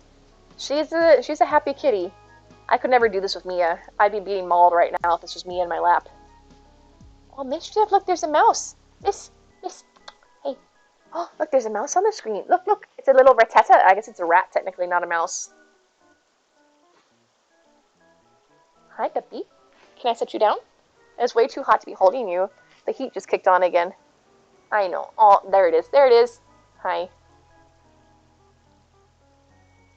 She's a happy kitty. I could never do this with Mia. I'd be being mauled right now if this was Mia in my lap. Oh, Mischief, look, there's a mouse. Miss, hey. Oh, look, there's a mouse on the screen. Look, it's a little ratata. I guess it's a rat, technically, not a mouse. Hi, puppy. Can I set you down? It's way too hot to be holding you. The heat just kicked on again. I know. Oh, there it is. There it is. Hi.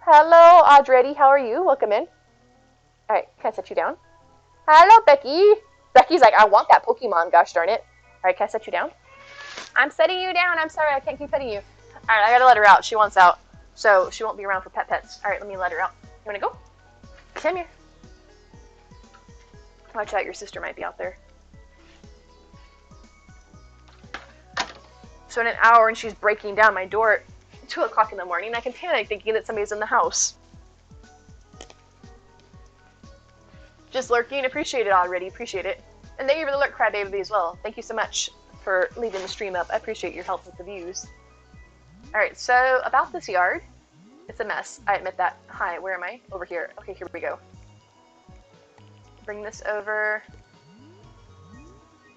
Hello, Audrey. How are you? Welcome in. Alright, can I set you down? Hello, Becky. Becky's like, I want that Pokemon, gosh darn it. Alright, can I set you down? I'm setting you down. I'm sorry, I can't keep petting you. Alright, I gotta let her out. She wants out. So, she won't be around for pets. Alright, let me let her out. You wanna go? Come here. Watch out, your sister might be out there. So in an hour, and she's breaking down my door at 2 o'clock in the morning, I can panic thinking that somebody's in the house. Just lurking, appreciate it already, appreciate it. And thank you for the lurk, Crybaby, as well. Thank you so much for leaving the stream up. I appreciate your help with the views. Alright, so about this yard, it's a mess. I admit that. Hi, where am I? Over here. Okay, here we go. Bring this over.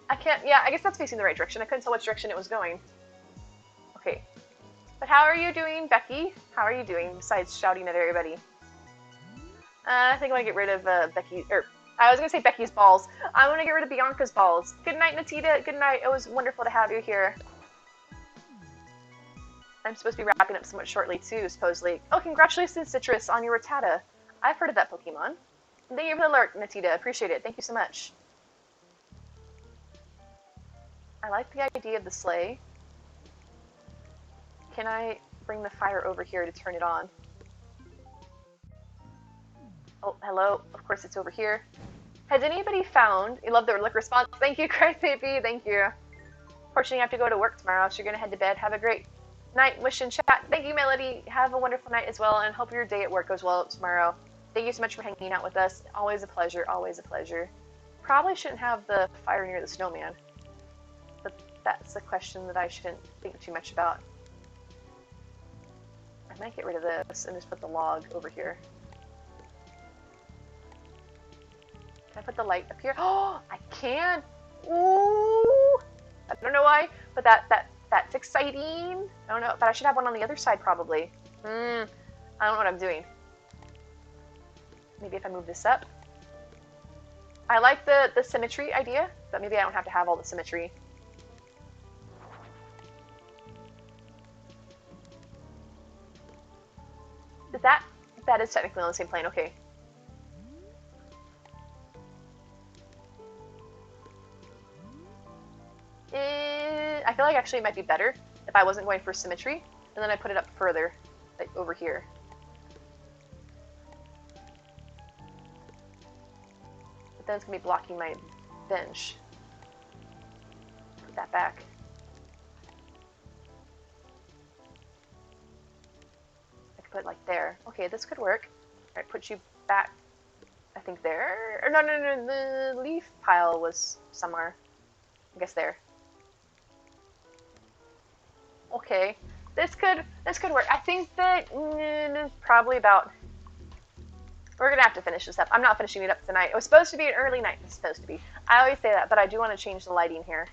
I can't, yeah, I guess that's facing the right direction. I couldn't tell which direction it was going. Okay. But how are you doing, Becky? How are you doing, besides shouting at everybody? I think I'm gonna get rid of Becky, I was gonna say Becky's balls. I'm gonna get rid of Bianca's balls. Good night, Natita. Good night. It was wonderful to have you here. I'm supposed to be wrapping up somewhat shortly, too, supposedly. Oh, congratulations, Citrus, on your Rattata. I've heard of that Pokemon. Thank you for the alert, Natita. Appreciate it. Thank you so much. I like the idea of the sleigh. Can I bring the fire over here to turn it on? Oh, hello. Of course it's over here. Has anybody found... You love the look response. Thank you, Crybaby. Thank you. Fortunately, you have to go to work tomorrow, so you're going to head to bed. Have a great night, wish, and chat. Thank you, Melody. Have a wonderful night as well, and hope your day at work goes well tomorrow. Thank you so much for hanging out with us. Always a pleasure. Always a pleasure. Probably shouldn't have the fire near the snowman. But that's a question that I shouldn't think too much about. I might get rid of this and just put the log over here. Can I put the light up here? Oh, I can! Ooh! I don't know why, but that's exciting. I don't know, but I should have one on the other side probably. I don't know what I'm doing. maybe if I move this up. I like the symmetry idea, but maybe I don't have to have all the symmetry. That is technically on the same plane, okay. I feel like actually it might be better if I wasn't going for symmetry, and then I put it up further, like over here. But then it's going to be blocking my bench. Put that back. I could put it like there. Okay, this could work. Alright, put you back, I think there. Or no, the leaf pile was somewhere. I guess there. Okay, this could work. I think that probably about. We're gonna have to finish this up. I'm not finishing it up tonight. It was supposed to be an early night. It's supposed to be. I always say that, but I do want to change the lighting here.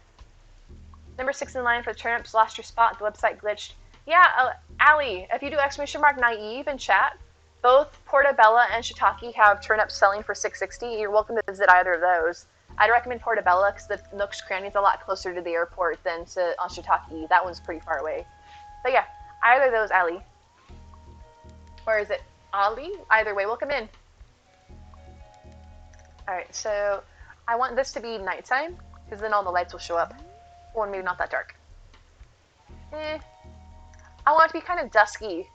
Number 6 in line for the turnips. Lost your spot. The website glitched. Yeah, Allie, if you do !naive in chat, both Portobello and Shiitake have turnips selling for $6.60. You're welcome to visit either of those. I'd recommend Portobello because the Nook's Cranny is a lot closer to the airport than to Shiitake. That one's pretty far away. But yeah, either of those, Ali. Or is it Ali? Either way, welcome in. Alright, so I want this to be nighttime because then all the lights will show up. Or maybe not that dark. I want it to be kind of dusky.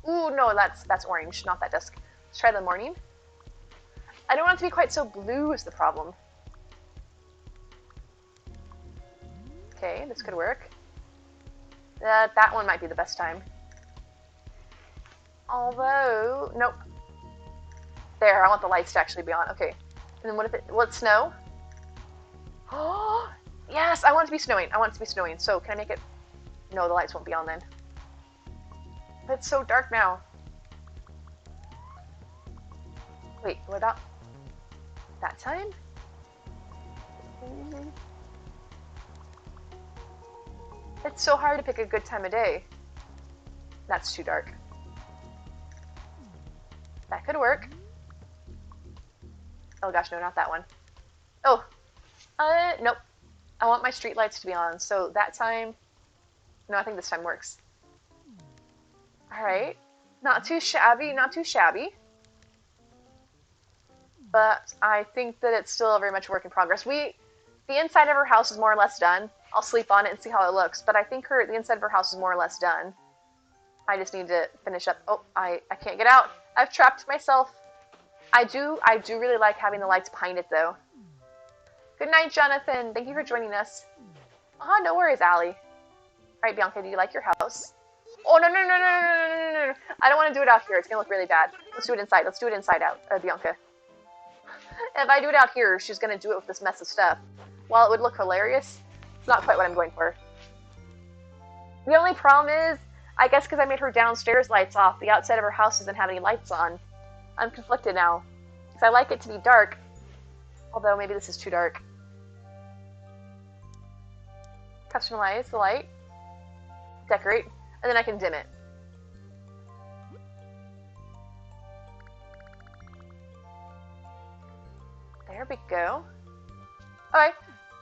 Ooh, no, that's orange, not that dusk. Let's try the morning. I don't want it to be quite so blue is the problem. Okay, this could work. That one might be the best time. Although, nope. There, I want the lights to actually be on. Okay. And then what if will it snow? Oh, yes, I want it to be snowing. I want it to be snowing. So can I make it? No, the lights won't be on then. It's so dark now. Wait, what about that time? It's so hard to pick a good time of day. That's too dark. That could work. Oh gosh, no, not that one. Oh, nope. I want my street lights to be on, so that time... No, I think this time works. Alright. Not too shabby, not too shabby. But I think that it's still very much a work in progress. The inside of her house is more or less done. I'll sleep on it and see how it looks, but I think the inside of her house is more or less done. I just need to finish up. Oh, I can't get out. I've trapped myself. I do really like having the lights behind it, though. Good night, Jonathan. Thank you for joining us. No worries, Allie. Alright, Bianca, do you like your house? Oh, no. I don't want to do it out here. It's going to look really bad. Let's do it inside. Let's do it inside out, Bianca. If I do it out here, she's going to do it with this mess of stuff. While it would look hilarious, it's not quite what I'm going for. The only problem is, I guess because I made her downstairs lights off, the outside of her house doesn't have any lights on. I'm conflicted now. Because I like it to be dark. Although, maybe this is too dark. Customize the light. Decorate. And then I can dim it. There we go. Okay.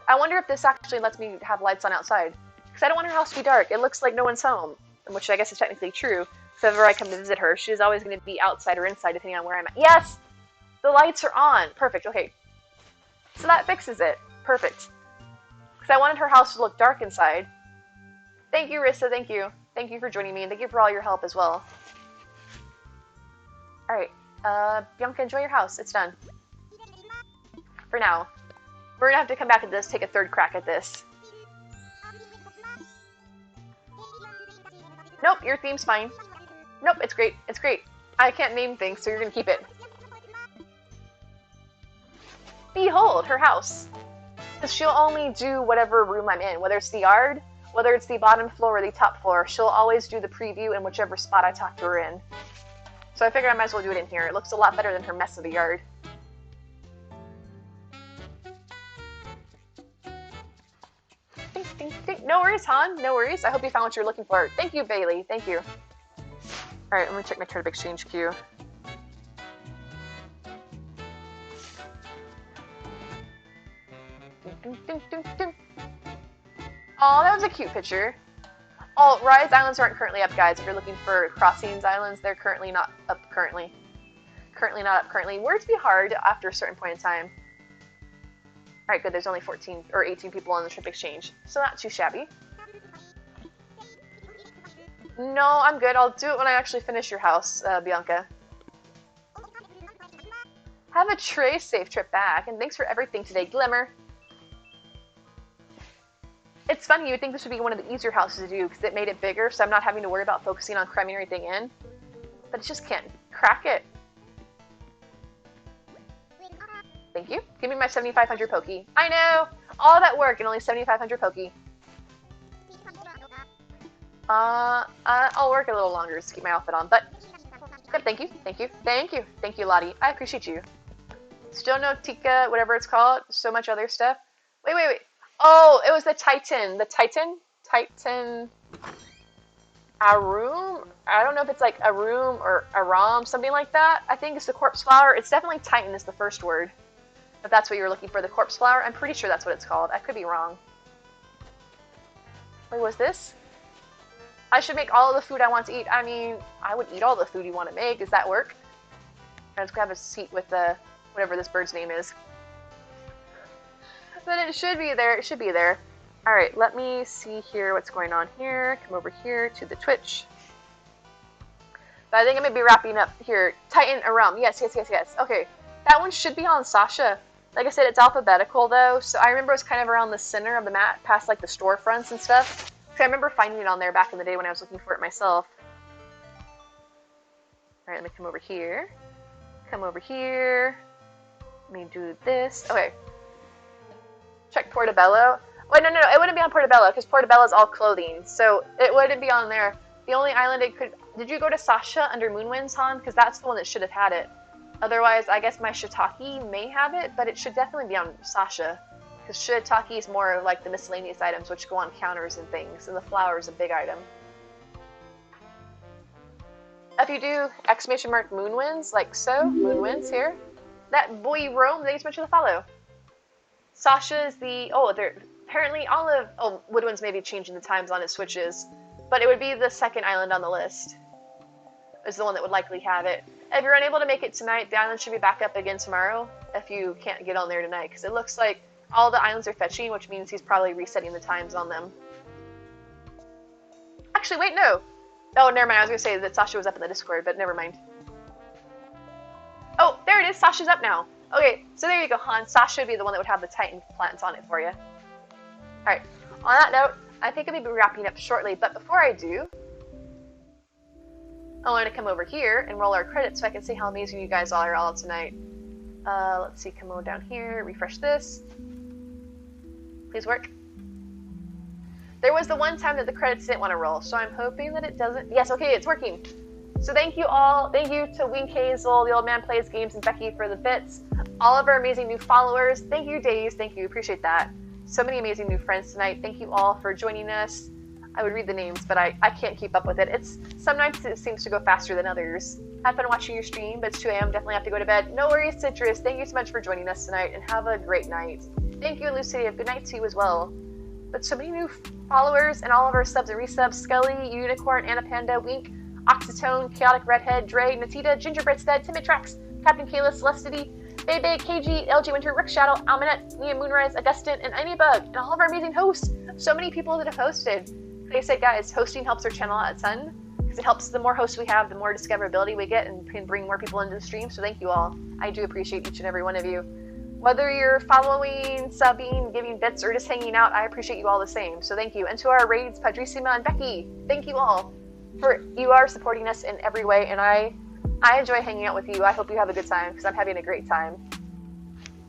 I wonder if this actually lets me have lights on outside. Because I don't want her house to be dark. It looks like no one's home. Which I guess is technically true. So if ever I come to visit her, she's always going to be outside or inside depending on where I'm at. Yes! The lights are on. Perfect. Okay. So that fixes it. Perfect. Because I wanted her house to look dark inside. Thank you, Rissa. Thank you. Thank you for joining me. And thank you for all your help as well. Alright. Bianca, enjoy your house. It's done. For now. We're going to have to come back at this, take a third crack at this. Nope, your theme's fine. Nope, it's great. It's great. I can't name things, so you're going to keep it. Behold, her house. Because she'll only do whatever room I'm in, whether it's the yard, whether it's the bottom floor or the top floor. She'll always do the preview in whichever spot I talk to her in. So I figured I might as well do it in here. It looks a lot better than her mess of the yard. Ding, ding, ding. No worries, Han. No worries. I hope you found what you're looking for. Thank you, Bailey. Thank you. Alright, let me check my turnip exchange queue. Oh, that was a cute picture. Oh, Rise Islands aren't currently up, guys. If you're looking for Crossings Islands, they're currently not up currently. Currently not up currently. Words be hard after a certain point in time. Alright, good. There's only 14 or 18 people on the trip exchange. So not too shabby. No, I'm good. I'll do it when I actually finish your house, Bianca. Have a safe trip back, and thanks for everything today, Glimmer. It's funny, you would think this would be one of the easier houses to do because it made it bigger, so I'm not having to worry about focusing on cramming everything in. But it just can't crack it. Thank you. Give me my 7,500 pokey. I know! All that work and only 7,500 pokey. I'll work a little longer to keep my outfit on, but yep, thank you, thank you, thank you, thank you, Lottie. I appreciate you. Still no Tika, whatever it's called. So much other stuff. Wait. Oh, it was the Titan. The Titan? Arum? I don't know if it's like Arum or Aram, something like that. I think it's the corpse flower. It's definitely Titan is the first word. If that's what you were looking for, the corpse flower. I'm pretty sure that's what it's called. I could be wrong. Wait, was this? I should make all of the food I want to eat. I mean, I would eat all the food you want to make. Does that work? Let's grab a seat with the whatever this bird's name is. Then it should be there. It should be there. All right, let me see here what's going on here. Come over here to the Twitch. But I think I'm gonna be wrapping up here. Titan Aram. Yes. Okay, that one should be on Sasha. Like I said, it's alphabetical though, so I remember it was kind of around the center of the map, past like the storefronts and stuff. I remember finding it on there back in the day when I was looking for it myself. Alright, let me come over here. Come over here. Let me do this. Okay. Check Portobello. Wait, no. It wouldn't be on Portobello, because Portobello is all clothing. So it wouldn't be on there. The only island it could... Did you go to Sasha under Moonwinds, Han? Because that's the one that should have had it. Otherwise, I guess my shiitake may have it, but it should definitely be on Sasha. Because shiitake is more like the miscellaneous items, which go on counters and things, and the flower is a big item. If you do exclamation mark Moonwinds, like so, Moonwinds here, that boy Rome, thanks so much for the follow. Sasha is the, they're apparently all of, Woodwinds may be changing the times on its switches, but it would be the second island on the list, is the one that would likely have it. If you're unable to make it tonight, the island should be back up again tomorrow, if you can't get on there tonight, because it looks like all the islands are fetching, which means he's probably resetting the times on them. Actually, wait, no. Oh, never mind. I was going to say that Sasha was up in the Discord, but never mind. Oh, there it is. Sasha's up now. Okay, so there you go, Han. Sasha would be the one that would have the Titan plants on it for you. Alright, on that note, I think I'll be wrapping up shortly, but before I do, I want to come over here and roll our credits so I can see how amazing you guys are all tonight. Let's see, come on down here, refresh this. Please work. There was the one time that the credits didn't want to roll, so I'm hoping that it doesn't. Yes, okay, it's working. So thank you all. Thank you to Wink Hazel, The Old Man Plays Games, and Becky for the bits. All of our amazing new followers. Thank you, Days. Thank you. Appreciate that. So many amazing new friends tonight. Thank you all for joining us. I would read the names, but I can't keep up with it. Sometimes it seems to go faster than others. I've been watching your stream, but it's 2 a.m. Definitely have to go to bed. No worries, Citrus. Thank you so much for joining us tonight, and have a great night. Thank you, Lucia. Good night to you as well. But so many new followers and all of our subs and resubs. Skelly, Unicorn, Anna Panda, Wink, Oxytone, Chaotic Redhead, Dre, Natita, Gingerbread Stead, Timid Tracks, Captain Kayla, Celestity, Bebe, KG, LG Winter, Rick Shadow, Almanet, Nia Moonrise, Augustin, and Anybug, and all of our amazing hosts. So many people that have hosted. Like I said, guys, hosting helps our channel a ton, because it helps the more hosts we have, the more discoverability we get, and can bring more people into the stream. So thank you all. I do appreciate each and every one of you. Whether you're following, subbing, giving bits, or just hanging out, I appreciate you all the same. So thank you. And to our raids, Padrissima and Becky, thank you all. You are supporting us in every way, and I enjoy hanging out with you. I hope you have a good time, because I'm having a great time.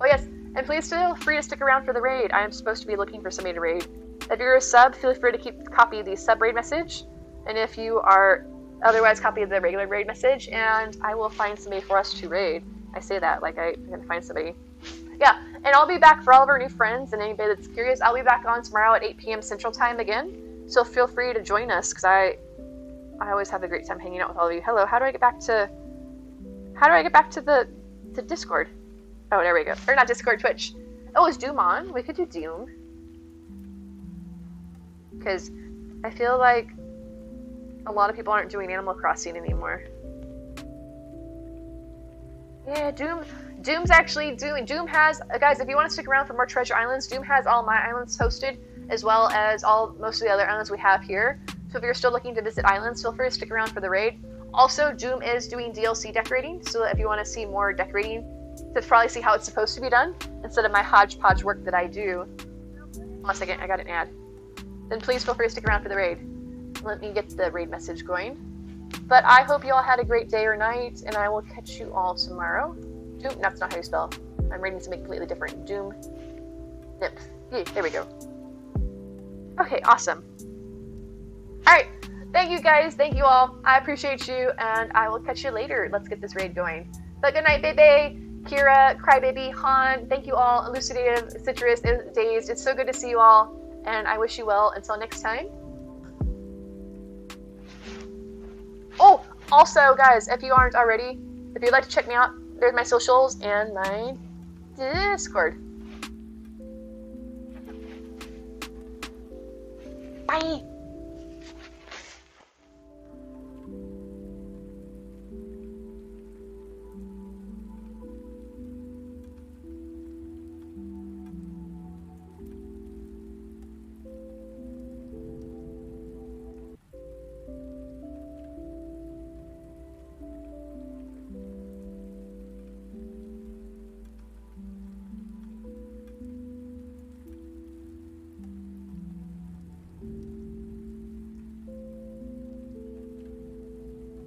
Oh yes, and please feel free to stick around for the raid. I am supposed to be looking for somebody to raid. If you're a sub, feel free to copy the sub raid message, and if you are otherwise, copy the regular raid message, and I will find somebody for us to raid. I say that like I'm going to find somebody. Yeah, and I'll be back for all of our new friends, and anybody that's curious, I'll be back on tomorrow at 8 p.m. Central Time again, so feel free to join us, because I always have a great time hanging out with all of you. Hello, how do I get back to the Discord? Oh, there we go. Or not Discord, Twitch. Oh, is Doom on? We could do Doom. Because I feel like a lot of people aren't doing Animal Crossing anymore. Yeah, Doom's actually doing. Doom has, guys, if you want to stick around for more Treasure Islands, Doom has all my islands hosted, as well as most of the other islands we have here. So if you're still looking to visit islands, feel free to stick around for the raid. Also, Doom is doing DLC decorating, so if you want to see more decorating, to probably see how it's supposed to be done, instead of my hodgepodge work that I do. One second, I got an ad. Then please feel free to stick around for the raid. Let me get the raid message going. But I hope you all had a great day or night, and I will catch you all tomorrow. Doom, that's not how you spell. I'm reading something completely different. Doom. Nymph. Yeah, there we go. Okay, awesome. Alright, thank you guys, thank you all. I appreciate you, and I will catch you later. Let's get this raid going. But good night, Bebe, Kira, Crybaby, Han, thank you all, Elucidative, Citrus, Dazed. It's so good to see you all, and I wish you well. Until next time. Oh, also, guys, if you aren't already, if you'd like to check me out, there's my socials and my Discord. Bye!